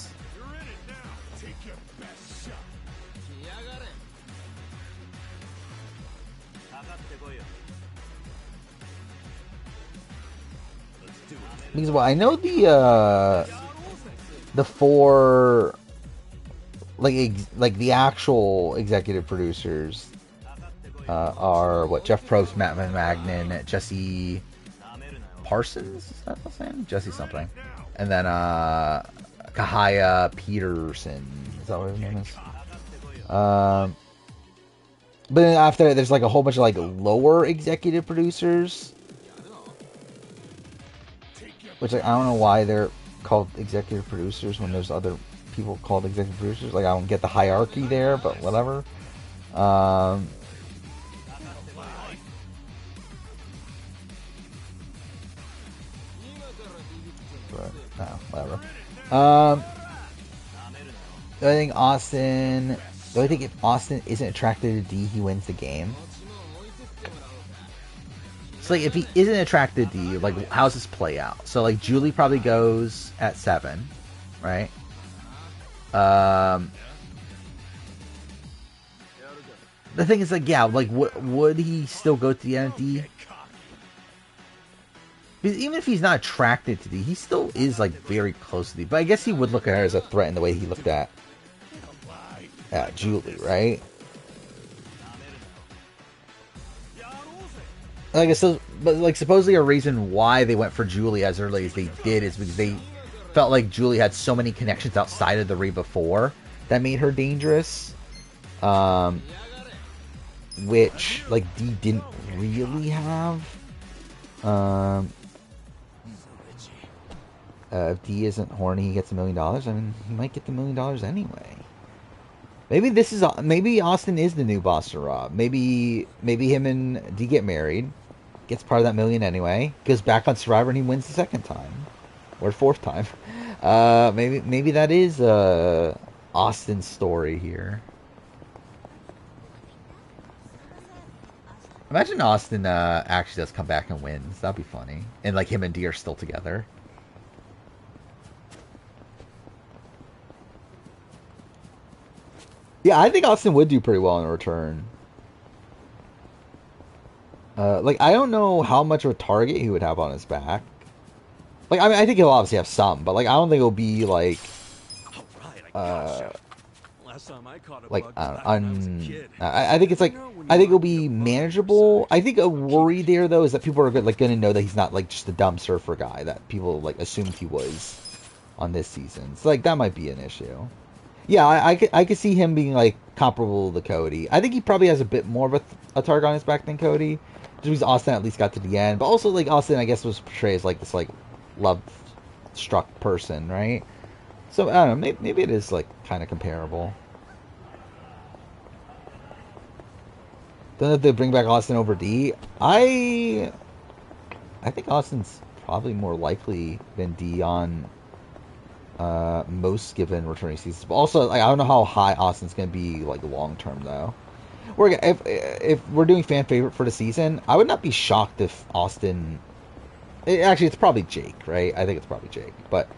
Because well, I know the 4 like the actual executive producers are what Jeff Probst, Matt Van Magnen, Jesse Parsons, is that the name? Jesse something, and then Kahaya Peterson, is that what his name is? But then after that, there's like a whole bunch of like lower executive producers, which like, I don't know why they're called executive producers when there's other people called executive producers. Like I don't get the hierarchy there, but whatever. But no, whatever. I think Austin. Do I think if Austin isn't attracted to D, he wins the game? So like, if he isn't attracted to D, like, how's this play out? So like, Julie probably goes at 7, right? The thing is, like, yeah, like, would he still go to the end of D? Because even if he's not attracted to D, he still is, like, very close to D. But I guess he would look at her as a threat in the way he looked at Julie, right? Like, but like, supposedly a reason why they went for Julie as early as they did is because they felt like Julie had so many connections outside of the Reba 4 that made her dangerous. Which, like, D didn't really have. If D isn't horny, he gets $1 million. I mean, he might get the $1 million anyway. Maybe Austin is the new Boston Rob. Maybe him and D get married, gets part of that $1 million anyway, goes back on Survivor and he wins the second time or fourth time. Maybe that is Austin's story here. Imagine Austin actually does come back and wins. That'd be funny. And like him and D are still together. Yeah, I think Austin would do pretty well in return. Like, I don't know how much of a target he would have on his back. Like, I mean, I think he'll obviously have some, but like, I don't think it'll be like, like, I think it's like, I think it'll be manageable. I think a worry there though is that people are like going to know that he's not like just a dumb surfer guy that people like assumed he was on this season. So like, that might be an issue. Yeah, I could see him being like comparable to Cody. I think he probably has a bit more of a target on his back than Cody, just because Austin at least got to the end. But also, like, Austin, I guess, was portrayed as like this like love-struck person, right? So I don't know. Maybe it is like kind of comparable. Then if they bring back Austin over D, I think Austin's probably more likely than D on most given returning seasons. But also, like, I don't know how high Austin's going to be like long term though. If we're doing fan favorite for the season, I would not be shocked if Austin. Actually, it's probably Jake, right? I think it's probably Jake, but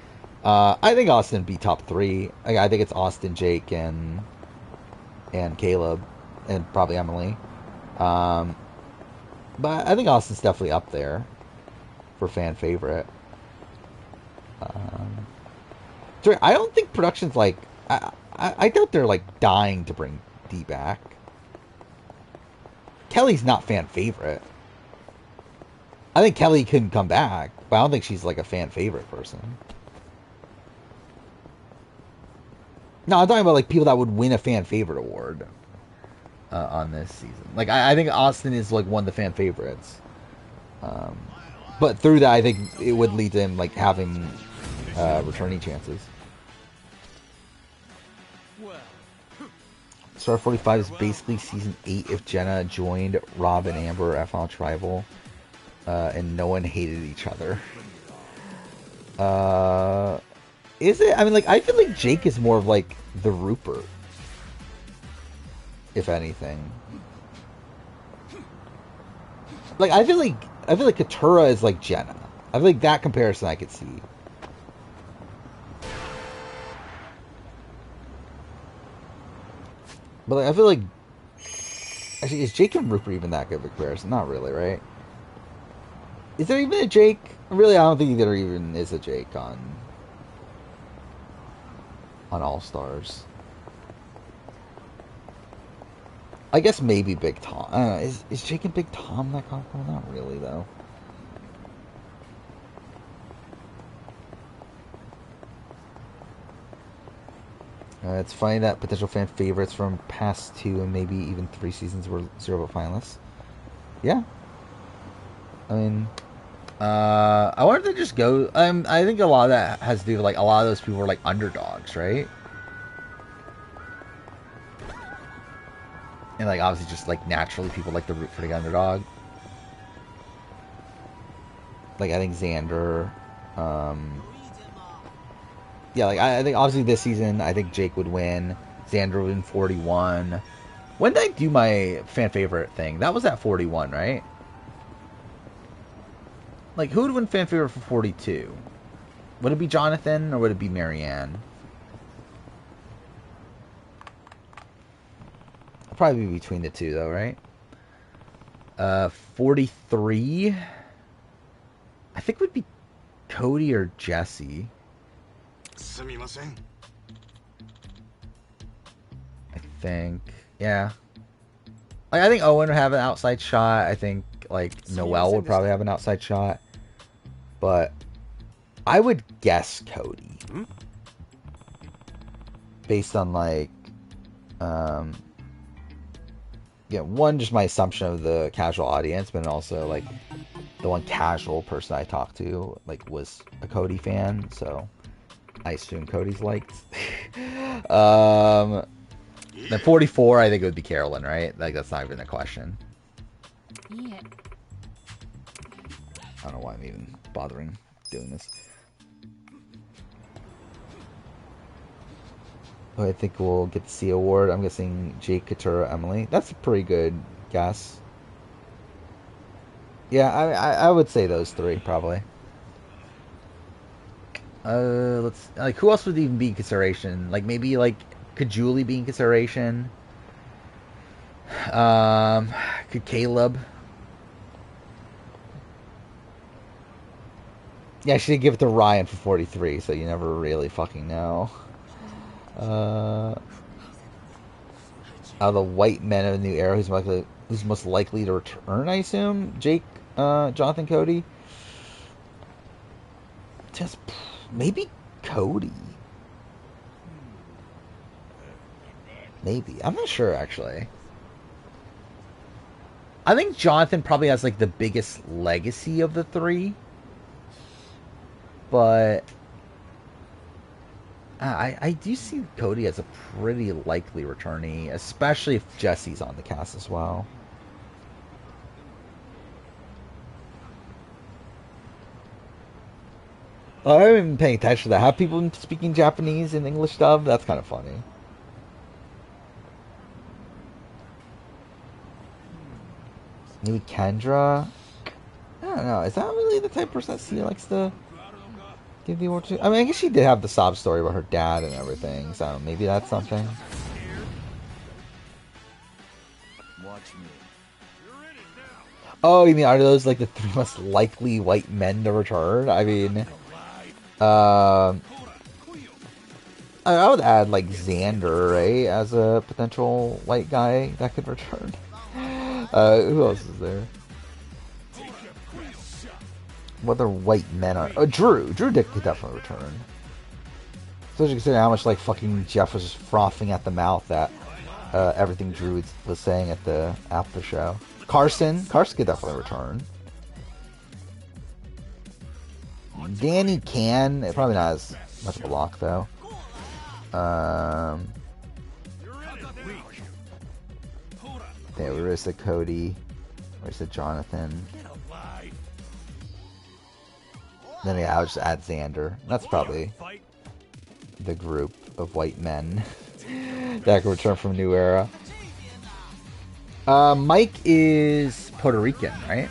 I think Austin would be top 3. I think it's Austin, Jake, and Caleb, and probably Emily. But I think Austin's definitely up there for fan favorite. I don't think production's like... I doubt they're like dying to bring D back. Kelly's not fan favorite. I think Kelly couldn't come back, but I don't think she's like a fan favorite person. No, I'm talking about like people that would win a fan favorite award on this season. Like I think Austin is like one of the fan favorites. But through that, I think it would lead to him like having returning chances. Star 45 is basically season 8 if Jenna joined Rob and Amber at Final Tribal, and no one hated each other. Is it? I mean, like, I feel like Jake is more of like the Rupert, if anything. Like, I feel like Katura is like Jenna. I feel like that comparison I could see. But like, I feel like... Actually, is Jake and Rupert even that good of a comparison? Not really, right? Is there even a Jake? Really, I don't think there even is a Jake on All-Stars. I guess maybe Big Tom. I don't know, is Jake and Big Tom that comparable? Not really, though. It's funny that potential fan favorites from past 2 and maybe even 3 seasons were 0 vote finalists. Yeah. I mean, I wanted to just go. I think a lot of that has to do with like a lot of those people were like underdogs, right? And like obviously just like naturally people like to root for the underdog. Like I think Xander, yeah, like I think obviously this season I think Jake would win. Xander would win 41. When did I do my fan favorite thing? That was at 41, right? Like, who would win fan favorite for 42? Would it be Jonathan or would it be Marianne? Probably be between the two, though, right? 43. I think would be Cody or Jesse. I think, yeah. Like, I think Owen would have an outside shot. I think like Noel would probably have an outside shot, but I would guess Cody based on like, yeah, one, just my assumption of the casual audience, but also like the one casual person I talked to like was a Cody fan, so I assume Cody's liked. Then 44, I think it would be Carolyn, right? Like that's not even a question. Yeah. I don't know why I'm even bothering doing this. Oh, I think we'll get the C award. I'm guessing Jake, Katura, Emily. That's a pretty good guess. Yeah, I would say those three probably. Let's like who else would even be in consideration? Like maybe like could Julie be in consideration? Could Caleb? Yeah, she did give it to Ryan for 43, so you never really fucking know. Out of the white men of the new era, who's most likely to return, I assume? Jake, Jonathan, Cody? Just maybe Cody. Maybe. I'm not sure, actually. I think Jonathan probably has, like, the biggest legacy of the three. But I do see Cody as a pretty likely returnee, especially if Jesse's on the cast as well. I haven't been paying attention to that. Have people been speaking Japanese and English dub? That's kind of funny. Maybe Kendra? I don't know. Is that really the type of person that C likes to give the award to? I mean, I guess she did have the sob story about her dad and everything, so maybe that's something. Watch me. Oh, you mean are those like the three most likely white men to return? I mean, I would add like Xander, right, as a potential white guy that could return. Who else is there? What other white men are? Oh, Drew. Drew Dick could definitely return. Especially considering how much like fucking Jeff was just frothing at the mouth at everything Drew was saying at the after show. Carson could definitely return. Danny can. Probably not as much of a lock though. Yeah, we already said Cody. We already said Jonathan. Then yeah, I'll just add Xander. That's probably the group of white men that can return from New Era. Mike is Puerto Rican, right?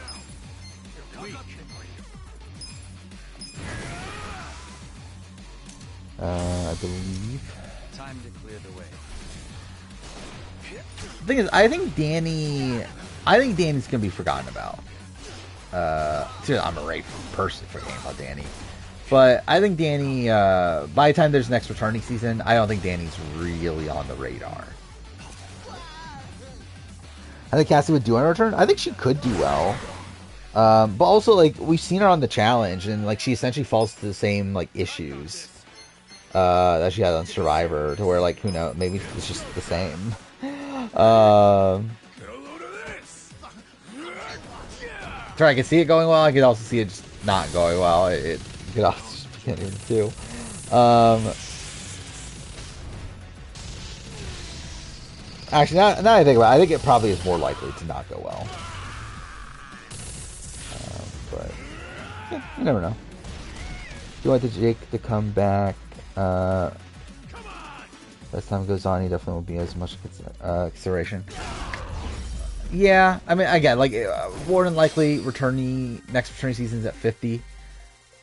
I believe. Time to clear the way. The thing is, I think Danny's gonna be forgotten about. I'm a right person forgetting about Danny, but I think Danny. By the time there's next returning season, I don't think Danny's really on the radar. I think Cassie would do on her return. I think she could do well, but also like we've seen her on the challenge, and like she essentially falls to the same like issues that she had on Survivor, to where like who knows, maybe it's just the same. So I can see it going well. I can also see it just not going well. It could also just be anything too. Actually, now I think about it, I think it probably is more likely to not go well. But yeah, you never know. Do you want the Jake to come back? As time goes on, he definitely won't be as much consideration. Yeah, I mean, again, like, more than likely, next returning season's at 50.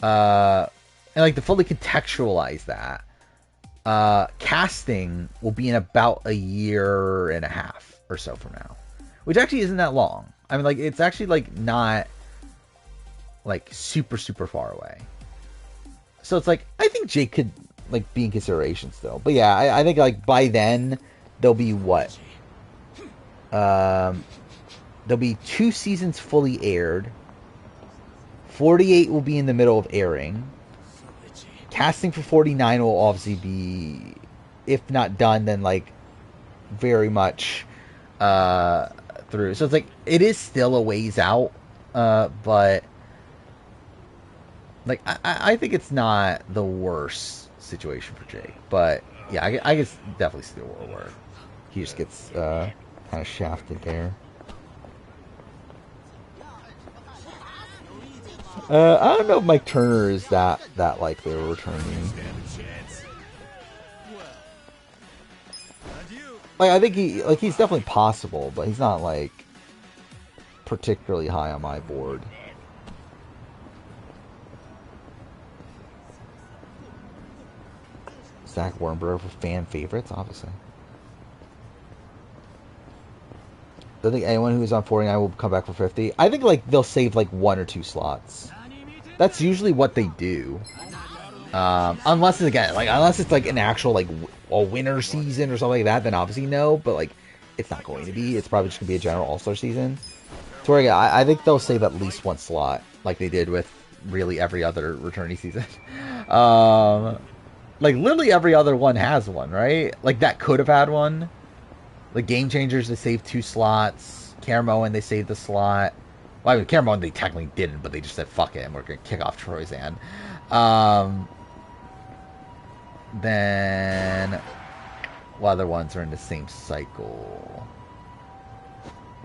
And, like, to fully contextualize that, casting will be in about a year and a half or so from now. Which actually isn't that long. I mean, like, it's actually, like, not, like, super, super far away. So it's like, I think Jake could, like, be in consideration still. But yeah, I think, like, by then, there'll be what? There'll be 2 seasons fully aired. 48 will be in the middle of airing. Casting for 49 will obviously be, if not done, then, like, very much through. So it's like, it is still a ways out, but, like, I think it's not the worst situation for Jay. But, yeah, I guess definitely see the world where he just gets kind of shafted there. I don't know if Mike Turner is that likely to returning. Like, I think he's definitely possible, but he's not, like, particularly high on my board. Zach Wernberg for fan favorites, obviously. I think anyone who's on 49 will come back for 50. I think, like, they'll save, like, 1 or 2 slots. That's usually what they do. Unless it's like an actual, like, a winter season or something like that, then obviously no. But, like, it's not going to be. It's probably just going to be a general All-Star season. So again, I think they'll save at least 1 slot, like they did with really every other returning season. Like, literally every other one has one, right? Like, that could have had one. The Game Changers, they saved 2 slots. Caramoan, they saved the slot. Well, I mean, Caramoan, they technically didn't, but they just said, fuck it, and we're going to kick off Troyzan. Then, what other ones are in the same cycle?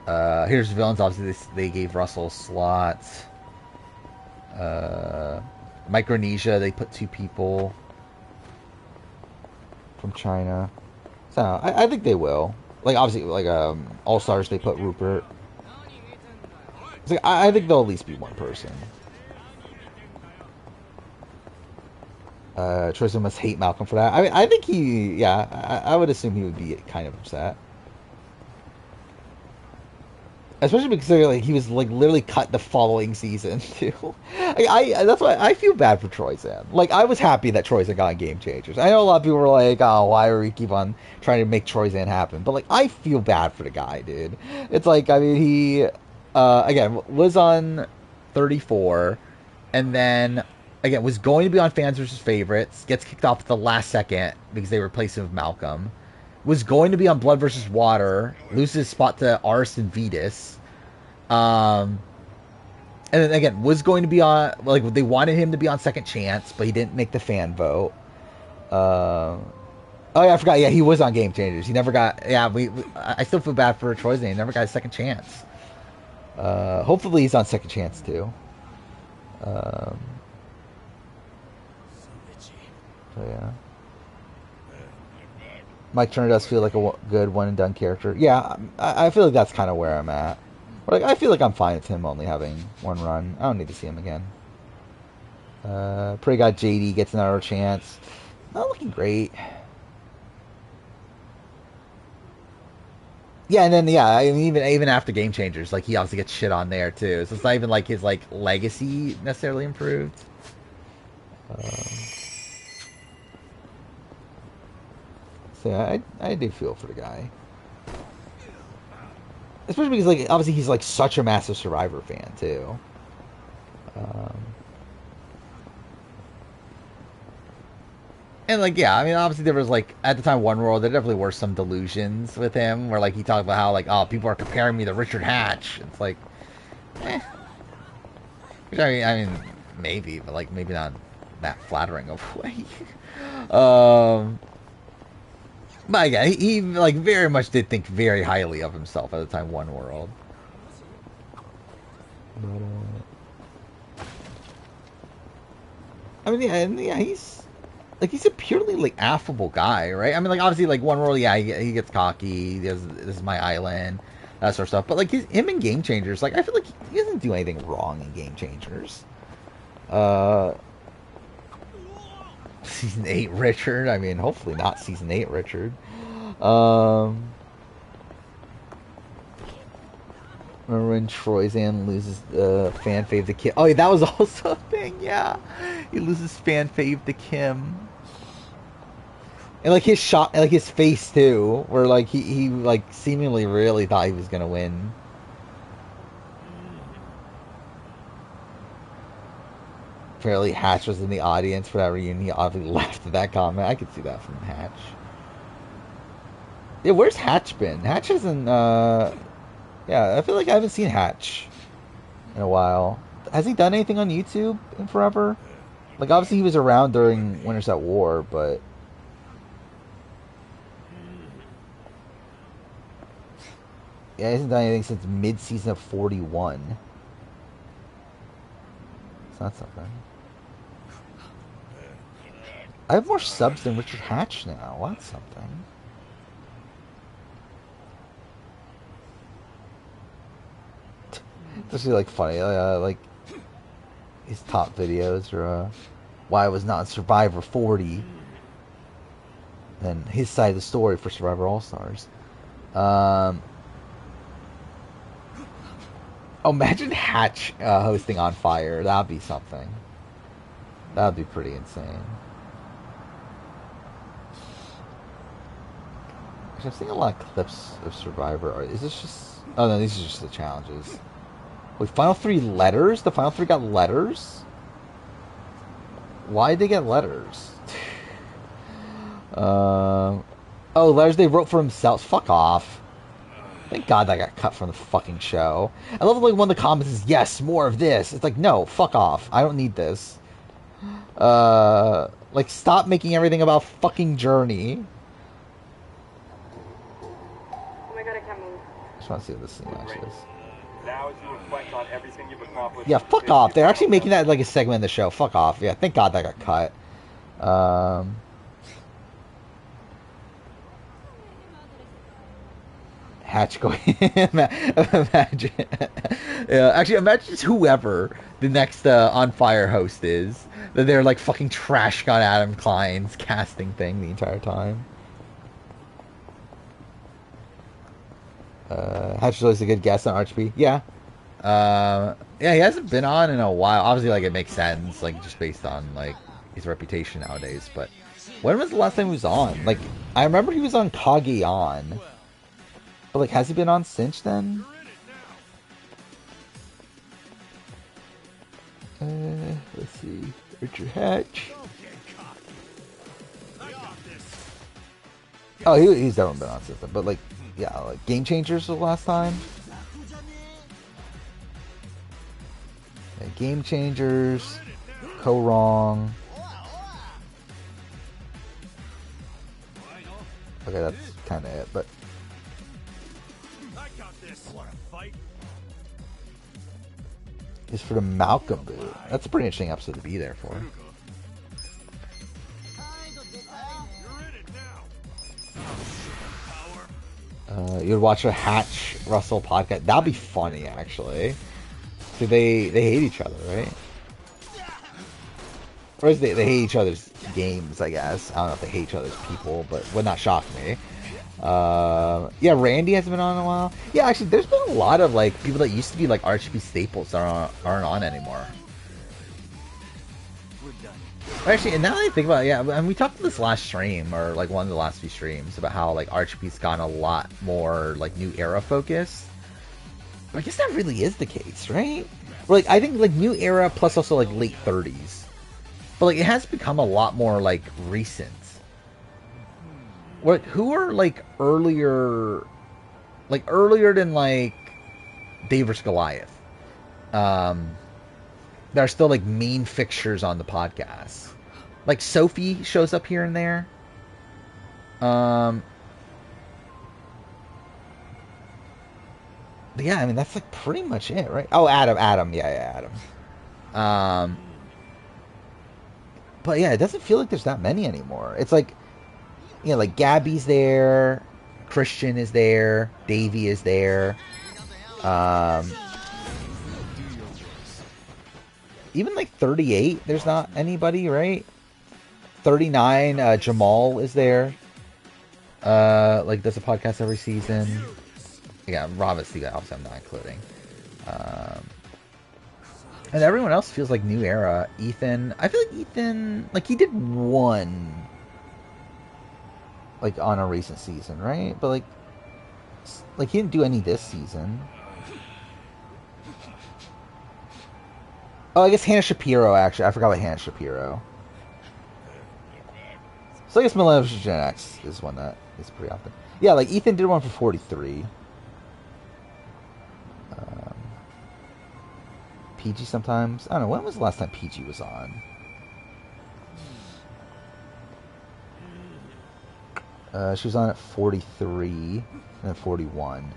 Here's villains. Obviously, they gave Russell slots. Micronesia, they put 2 people from China. So, I think they will. Like, obviously, like, All-Stars, they put Rupert. It's like, I think there'll at least be 1 person. Tristan must hate Malcolm for that. I mean, I think I would assume he would be kind of upset. Especially because, like, he was, like, literally cut the following season, too. That's why I feel bad for Troyzan. Like, I was happy that Troyzan got Game Changers. I know a lot of people were like, oh, why are we keep on trying to make Troyzan happen? But, like, I feel bad for the guy, dude. It's like, I mean, he, again, was on 34, and then, again, was going to be on Fans vs. Favorites, gets kicked off at the last second because they replaced him with Malcolm. Was going to be on Blood vs. Water, loses his spot to Aris and Vetus. And then again, was going to be on, like, they wanted him to be on Second Chance, but he didn't make the fan vote. Oh yeah, I forgot. Yeah, he was on Game Changers. He never got. Yeah, I still feel bad for Troy's name. He never got a Second Chance. Hopefully he's on Second Chance too. So yeah. Mike Turner does feel like a good one and done character. Yeah, I feel like that's kind of where I'm at. Like, I feel like I'm fine with him only having 1 run. I don't need to see him again. Pray God JD gets another chance. Not looking great. Yeah, and then I mean, even after Game Changers, like, he obviously gets shit on there too. So it's not even like his, like, legacy necessarily improved. So yeah, I do feel for the guy. Especially because, like, obviously he's, like, such a massive Survivor fan, too. And, like, yeah, I mean, obviously there was, like, at the time, One World, there definitely were some delusions with him, where, like, he talked about how, like, oh, people are comparing me to Richard Hatch. It's like, Which, I mean, maybe, but, like, maybe not that flattering of a way. But yeah, he like very much did think very highly of himself at the time. One World. But, I mean, yeah, he's like he's a purely like affable guy, right? I mean, like obviously like one role, yeah, he gets cocky. He does, this is my island, that sort of stuff. But like him in Game Changers, like I feel like he doesn't do anything wrong in Game Changers. Season 8 Richard. I mean, hopefully not season 8 Richard. Remember when Troyzan loses fan fave to Kim? Oh, yeah, that was also a thing. Yeah, he loses fan fave to Kim, and like his shot, like his face too, where like he like seemingly really thought he was gonna win. Apparently, Hatch was in the audience for that reunion. He obviously laughed at that comment. I could see that from Hatch. Yeah, where's Hatch been? Hatch hasn't. Yeah, I feel like I haven't seen Hatch in a while. Has he done anything on YouTube in forever? Like, obviously he was around during Winners at War, but... yeah, he hasn't done anything since mid-season of 41. It's not something. I have more subs than Richard Hatch now. Well, that's something. It's actually like funny, like his top videos are why I was not Survivor 40, and his side of the story for Survivor All Stars. Oh, imagine Hatch hosting On Fire. That'd be something. That'd be pretty insane. Actually, I've seen a lot of clips of Survivor. Is this just? Oh no, these are just the challenges. Wait, Final 3 letters? The Final 3 got letters? Why'd they get letters? Oh, letters they wrote for themselves. Fuck off. Thank God that got cut from the fucking show. I love like one of the comments is, yes, more of this. It's like, no, fuck off. I don't need this. Like, stop making everything about fucking Journey. Oh my god, I can't move. Just want to see what this scene actually is. Now as you reflect on everything you've accomplished. Yeah, fuck off. They're actually making that like a segment in the show. Fuck off. Yeah, thank God that got cut. Hatch going. Imagine. Yeah, actually, imagine just whoever the next On Fire host is. That they're like fucking trash on Adam Klein's casting thing the entire time. Hatch is always a good guest on RHP. Yeah. Yeah, he hasn't been on in a while. Obviously, like, it makes sense, like, just based on, like, his reputation nowadays. But when was the last time he was on? Like, I remember he was on Kage On. But, like, has he been on since then? Let's see. Richard Hatch. Oh, he's definitely been on since then. But, like, yeah, like, Game Changers was the last time. Yeah, Game Changers. Co-Wrong. Okay, that's kind of it, but... is for the Malcolm boot. That's a pretty interesting episode to be there for. You'd watch a Hatch Russell podcast. That'd be funny, actually. So they hate each other, right? Or is they hate each other's games, I guess. I don't know if they hate each other's people, but would not shock me. Yeah, Randy hasn't been on in a while. Yeah, actually, there's been a lot of like people that used to be like RHP staples that aren't on anymore. Actually, and now that I think about it, yeah, and we talked to this last stream, or like one of the last few streams, about how like RHP's gotten a lot more like new era focused. I guess that really is the case, right? Like, I think like new era plus also like late 30s, but like it has become a lot more like recent. What? Who are like earlier than like Dave vs. Goliath? That are still like main fixtures on the podcast. Like Sophie shows up here and there. But yeah, I mean that's like pretty much it, right? Oh, Adam, yeah, Adam. But yeah, it doesn't feel like there's that many anymore. It's like, you know, like Gabby's there, Christian is there, Davey is there. Even like 38, there's not anybody, right? 39, Jamal is there. Like does a podcast every season. Yeah, obviously I'm not including. And everyone else feels like new era. Ethan, I feel like Ethan, like he did one, like on a recent season, right? But like he didn't do any this season. Oh, I guess Hannah Shapiro, actually. I forgot about Hannah Shapiro. So I guess Millennials Gen X is one that is pretty often. Yeah, like Ethan did one for 43. PG sometimes. I don't know. When was the last time PG was on? She was on at 43 and then 41.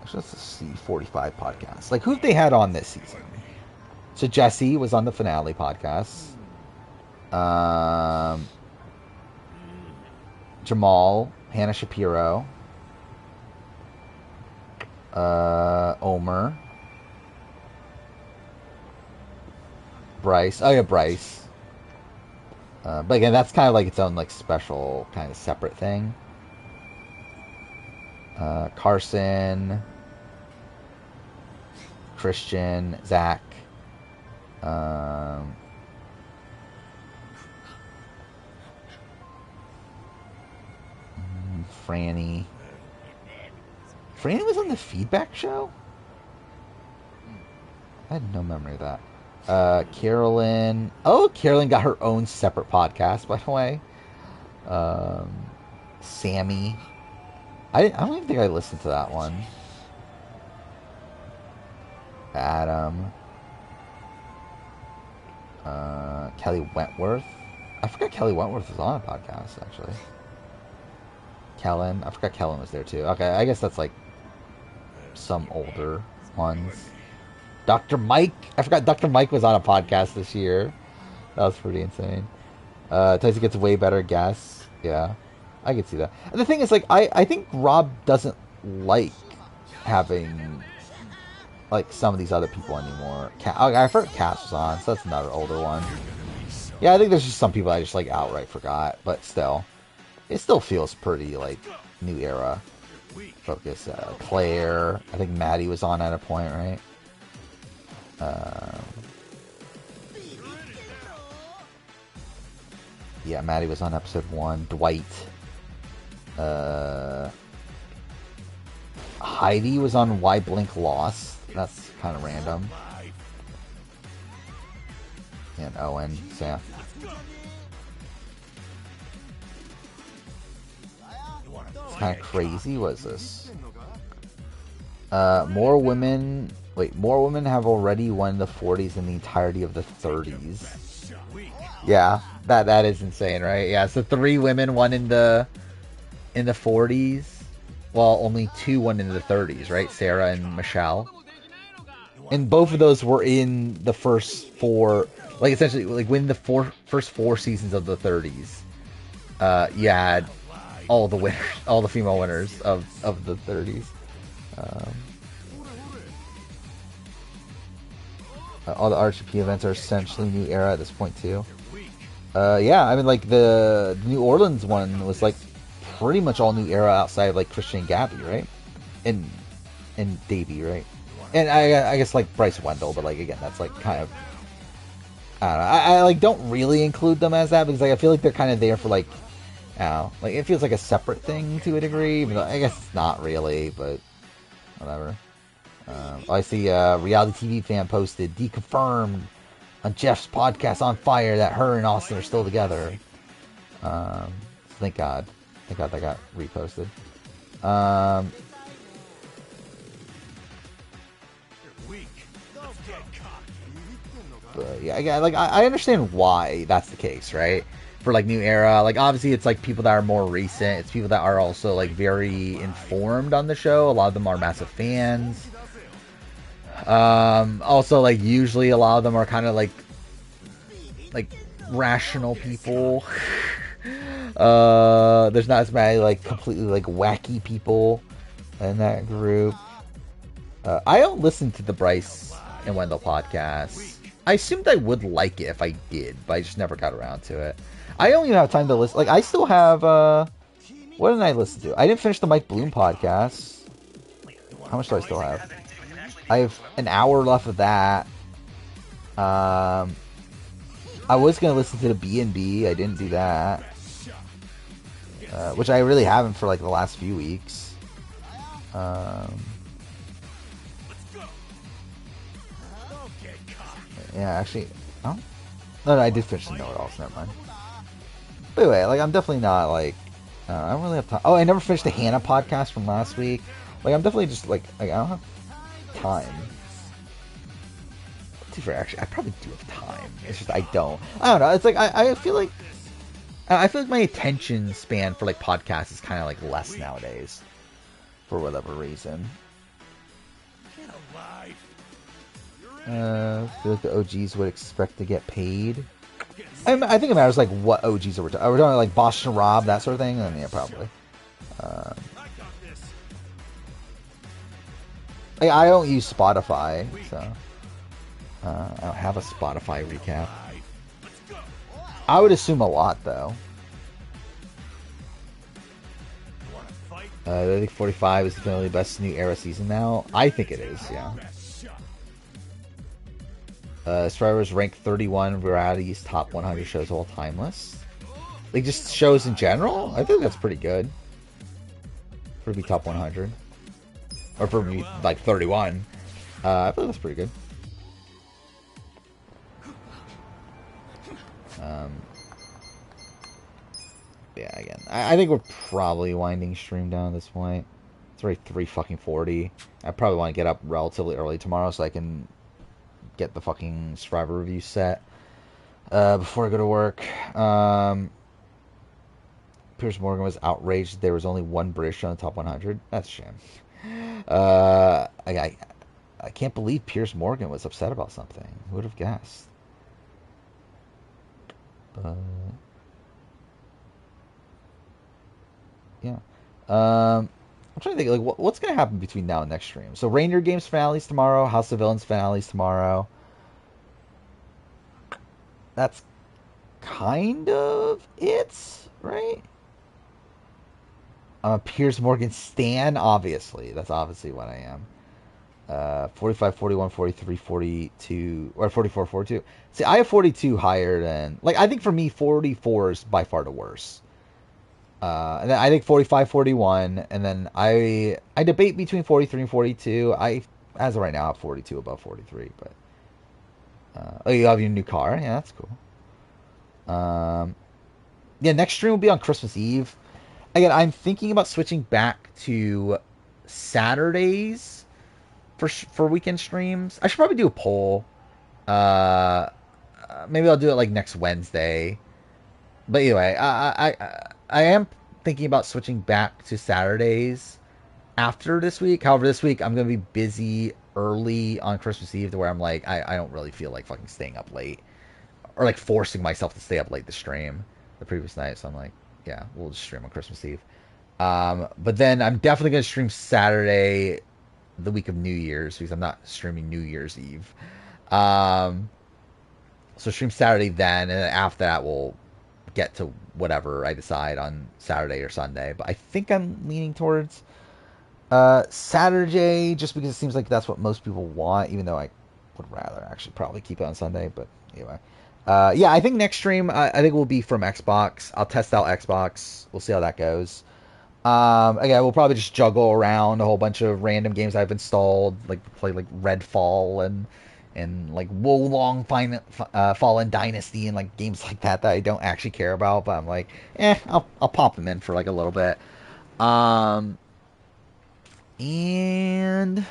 Actually, let's see. 45 podcasts. Like, who have they had on this season? So Jesse was on the finale podcast. Jamal, Hannah Shapiro, Omer, Bryce. Oh yeah, Bryce. But again, that's kind of like its own like special kind of separate thing. Carson, Christian, Zach. Franny. Franny was on the Feedback show? I had no memory of that. Carolyn. Oh, Carolyn got her own separate podcast, by the way. Sammy. I don't even think I listened to that one. Adam. Kelly Wentworth. I forgot Kelly Wentworth was on a podcast, actually. Kellen. I forgot Kellen was there, too. Okay, I guess that's like some older ones. Dr. Mike. I forgot Dr. Mike was on a podcast this year. That was pretty insane. Tyson gets a way better guess. Yeah, I could see that. And the thing is, like, I think Rob doesn't like having like some of these other people anymore. I forgot Cass was on, so that's another older one. Yeah, I think there's just some people I just like outright forgot, but still, it still feels pretty like new era focus. Claire, I think Maddie was on at a point, right? Yeah, Maddie was on episode 1. Dwight. Heidi was on Why Blink Lost. That's kind of random. And Owen, so yeah. It's kind of crazy. What is this? More women have already won the 40s in the entirety of the 30s. Yeah, that is insane, right? Yeah, so 3 women won in the 40s, while only 2 won in the 30s, right? Sarah and Michelle. And both of those were in the first 4, like essentially, like within the first 4 seasons of the 30s. You had all the winners, all the female winners of the 30s. All the RGP events are essentially new era at this point too. Yeah, I mean, like the New Orleans one was like pretty much all new era outside of like Christian and Gabby, right? And Davey, right? And I guess like Bryce Wendell, but like again, that's like kind of, I don't know. I like don't really include them as that because like I feel like they're kind of there for like, I don't know, like it feels like a separate thing to a degree. Even though I guess it's not really, but whatever. I see a reality TV fan posted, deconfirmed on Jeff's podcast On Fire that her and Austin are still together. Thank God that got reposted. But yeah, I understand why that's the case, right? For like new era, like obviously it's like people that are more recent. It's people that are also like very informed on the show. A lot of them are massive fans. Also, like, usually a lot of them are kind of like rational people. There's not as many like completely like wacky people in that group. I don't listen to the Bryce and Wendell podcast. I assumed I would like it if I did, but I just never got around to it. I don't even have time to listen. Like, I still have, what did I listen to? I didn't finish the Mike Bloom podcast. How much do I still have? I have an hour left of that. I was going to listen to the B&B. I didn't do that. Which I really haven't for, like, the last few weeks. Yeah, actually, oh, no, I did finish the know-it-all, so never mind. But anyway, like, I'm definitely not, like, I don't really have time. Oh, I never finished the Hannah podcast from last week. Like, I'm definitely just, like I don't have time. Actually, I probably do have time. It's just, I don't know. It's like, I feel like my attention span for, like, podcasts is kind of, like, less nowadays. For whatever reason. I feel like the OGs would expect to get paid. I think it matters like what OGs are we talking. Are we talking like Boston Rob, that sort of thing? Then yeah, probably. I don't use Spotify, so I don't have a Spotify recap. I would assume a lot though. I think 45 is definitely the best new era season now. I think it is, yeah. Survivor's ranked 31 Variety's top 100 shows of all time list. Like, just shows in general? I think that's pretty good. For to be top 100. Or for me, like, 31. I think that's pretty good. Yeah, again. I think we're probably winding stream down at this point. It's already 3:40. I probably want to get up relatively early tomorrow so I can get the fucking Survivor review set before I go to work. Piers Morgan was outraged there was only one British on the top 100. That's a shame. I can't believe Piers Morgan was upset about something. Who would have guessed? Yeah. I'm trying to think, like, what's going to happen between now and next stream? So, Reindeer Games finales tomorrow, House of Villains finales tomorrow. That's kind of it, right? I'm a Piers Morgan stan, obviously. That's obviously what I am. 45, 41, 43, 42, or 44, 42. See, I have 42 higher than, like, I think for me, 44 is by far the worst. And then I think 45, 41, and then I debate between 43 and 42. As of right now, I have 42 above 43, but oh, you have your new car? Yeah, that's cool. Yeah, next stream will be on Christmas Eve. Again, I'm thinking about switching back to Saturdays for weekend streams. I should probably do a poll. Maybe I'll do it like next Wednesday. But anyway, I am thinking about switching back to Saturdays after this week. However, this week I'm going to be busy early on Christmas Eve to where I'm like, I don't really feel like fucking staying up late. Or like forcing myself to stay up late to stream the previous night. So I'm like, yeah, we'll just stream on Christmas Eve. But then I'm definitely going to stream Saturday, the week of New Year's, because I'm not streaming New Year's Eve. So stream Saturday then, and then after that we'll get to whatever I decide on Saturday or Sunday. But I think I'm leaning towards Saturday, just because it seems like that's what most people want, even though I would rather actually probably keep it on Sunday. But anyway. Yeah, I think next stream, I think will be from Xbox. I'll test out Xbox. We'll see how that goes. Again, we'll probably just juggle around a whole bunch of random games I've installed, like play like Redfall and like Wolong Fallen Dynasty and like games like that I don't actually care about, but I'm like, I'll pop them in for like a little bit. And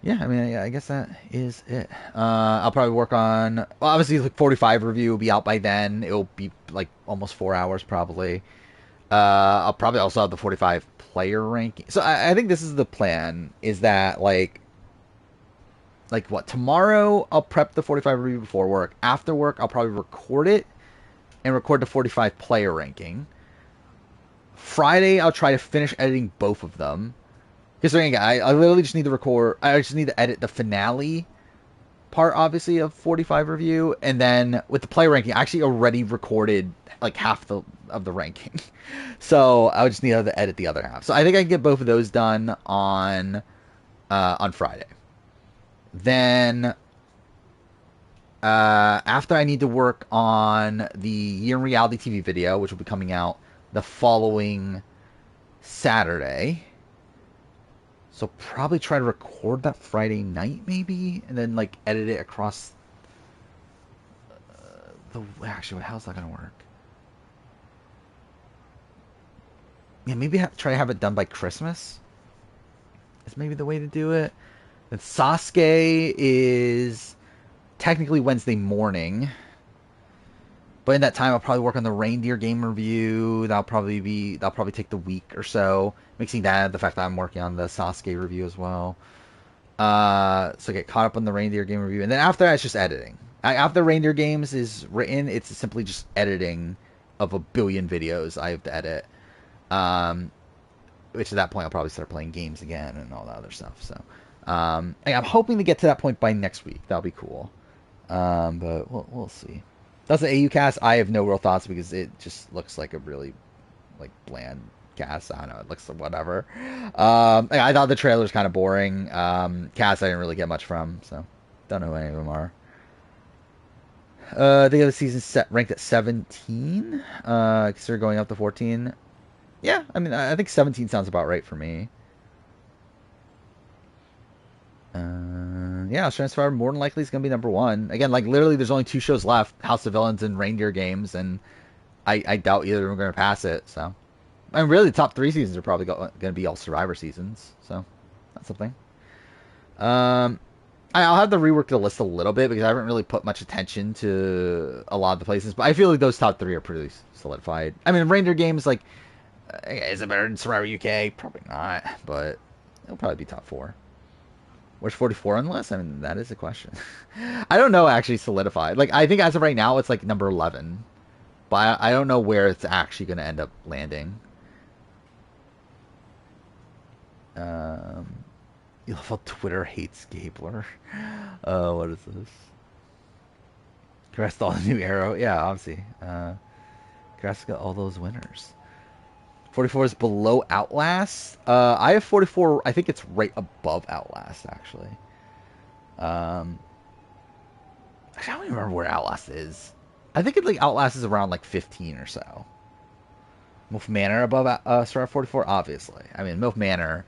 yeah, I mean, I guess that is it. I'll probably work on, well, obviously, like 45 review will be out by then. It'll be like almost 4 hours probably. I'll probably also have the 45 player ranking. So I think this is the plan, is that like like what, tomorrow I'll prep the 45 review before work. After work, I'll probably record it and record the 45 player ranking. Friday, I'll try to finish editing both of them. Because again, I literally just need to record. I just need to edit the finale part, obviously, of 45 review, and then with the player ranking, I actually already recorded like half of the ranking. So I would just need to edit the other half. So I think I can get both of those done on Friday. Then after, I need to work on the Year in Reality TV video, which will be coming out the following Saturday. So probably try to record that Friday night, maybe, and then like edit it across actually, how's that gonna work? Yeah, maybe try to have it done by Christmas. Is maybe the way to do it. And Sasuke is technically Wednesday morning. But in that time, I'll probably work on the reindeer game review. That'll probably take the week or so. Mixing that, the fact that I'm working on the Sasuke review as well. So get caught up on the reindeer game review, and then after that, it's just editing. After reindeer games is written, it's simply just editing of a billion videos I have to edit. Which at that point, I'll probably start playing games again and all that other stuff. So, I'm hoping to get to that point by next week. That'll be cool. But we'll see. That's the AU cast. I have no real thoughts because it just looks like a really like bland cast. I don't know. It looks like whatever. I thought the trailer was kind of boring. Cast I didn't really get much from, so don't know who any of them are. The other season set ranked at 17. Because they're going up to 14. Yeah, I mean, I think 17 sounds about right for me. Yeah, Australian Survivor more than likely is going to be number one. Again, like literally there's only 2 shows left, House of Villains and Reindeer Games, and I doubt either of them are going to pass it. So, I mean, really the top 3 seasons are probably going to be all Survivor seasons. So, that's something. I'll have to rework the list a little bit because I haven't really put much attention to a lot of the places, but I feel like those top 3 are pretty solidified. I mean, Reindeer Games, like, is it better than Survivor UK? Probably not, but it'll probably be top 4. Where's 44 on the list? I mean, that is a question. I don't know, actually solidified. Like, I think as of right now, it's like number 11. But I don't know where it's actually going to end up landing. You love how Twitter hates Gabler. What is this? Congrats to all the new Arrow. Yeah, obviously. Congrats to all those winners. 44 is below Outlast. I have 44. I think it's right above Outlast, actually. Actually, I don't even remember where Outlast is. I think like Outlast is around like 15 or so. MILF Manor above Star 44, obviously. I mean, MILF Manor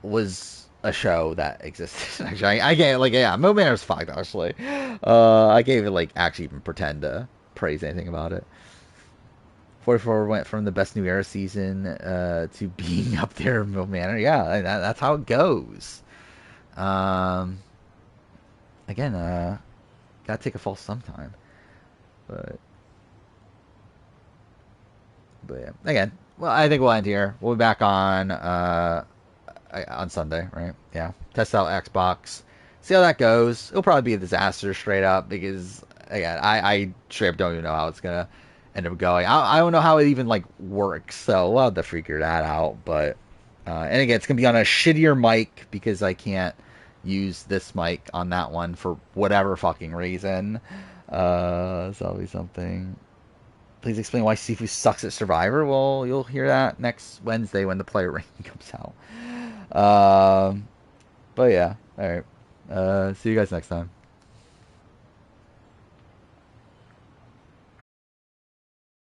was a show that existed. Actually, I gave MILF Manor was fucked. Actually, I can't even like actually even pretend to praise anything about it. 44 went from the best new era season to being up there in MILF Manor. Yeah, that's how it goes. Again, gotta take a fall sometime. But yeah, again, well, I think we'll end here. We'll be back on Sunday, right? Yeah, test out Xbox, see how that goes. It'll probably be a disaster straight up because again, I straight up don't even know how it's gonna end up going. I don't know how it even like works, so we'll have to figure that out. But and again, it's gonna be on a shittier mic because I can't use this mic on that one for whatever fucking reason. So that'll be something. Please explain why Sifu sucks at Survivor. Well, you'll hear that next Wednesday when the player ranking comes out. But yeah, all right. See you guys next time.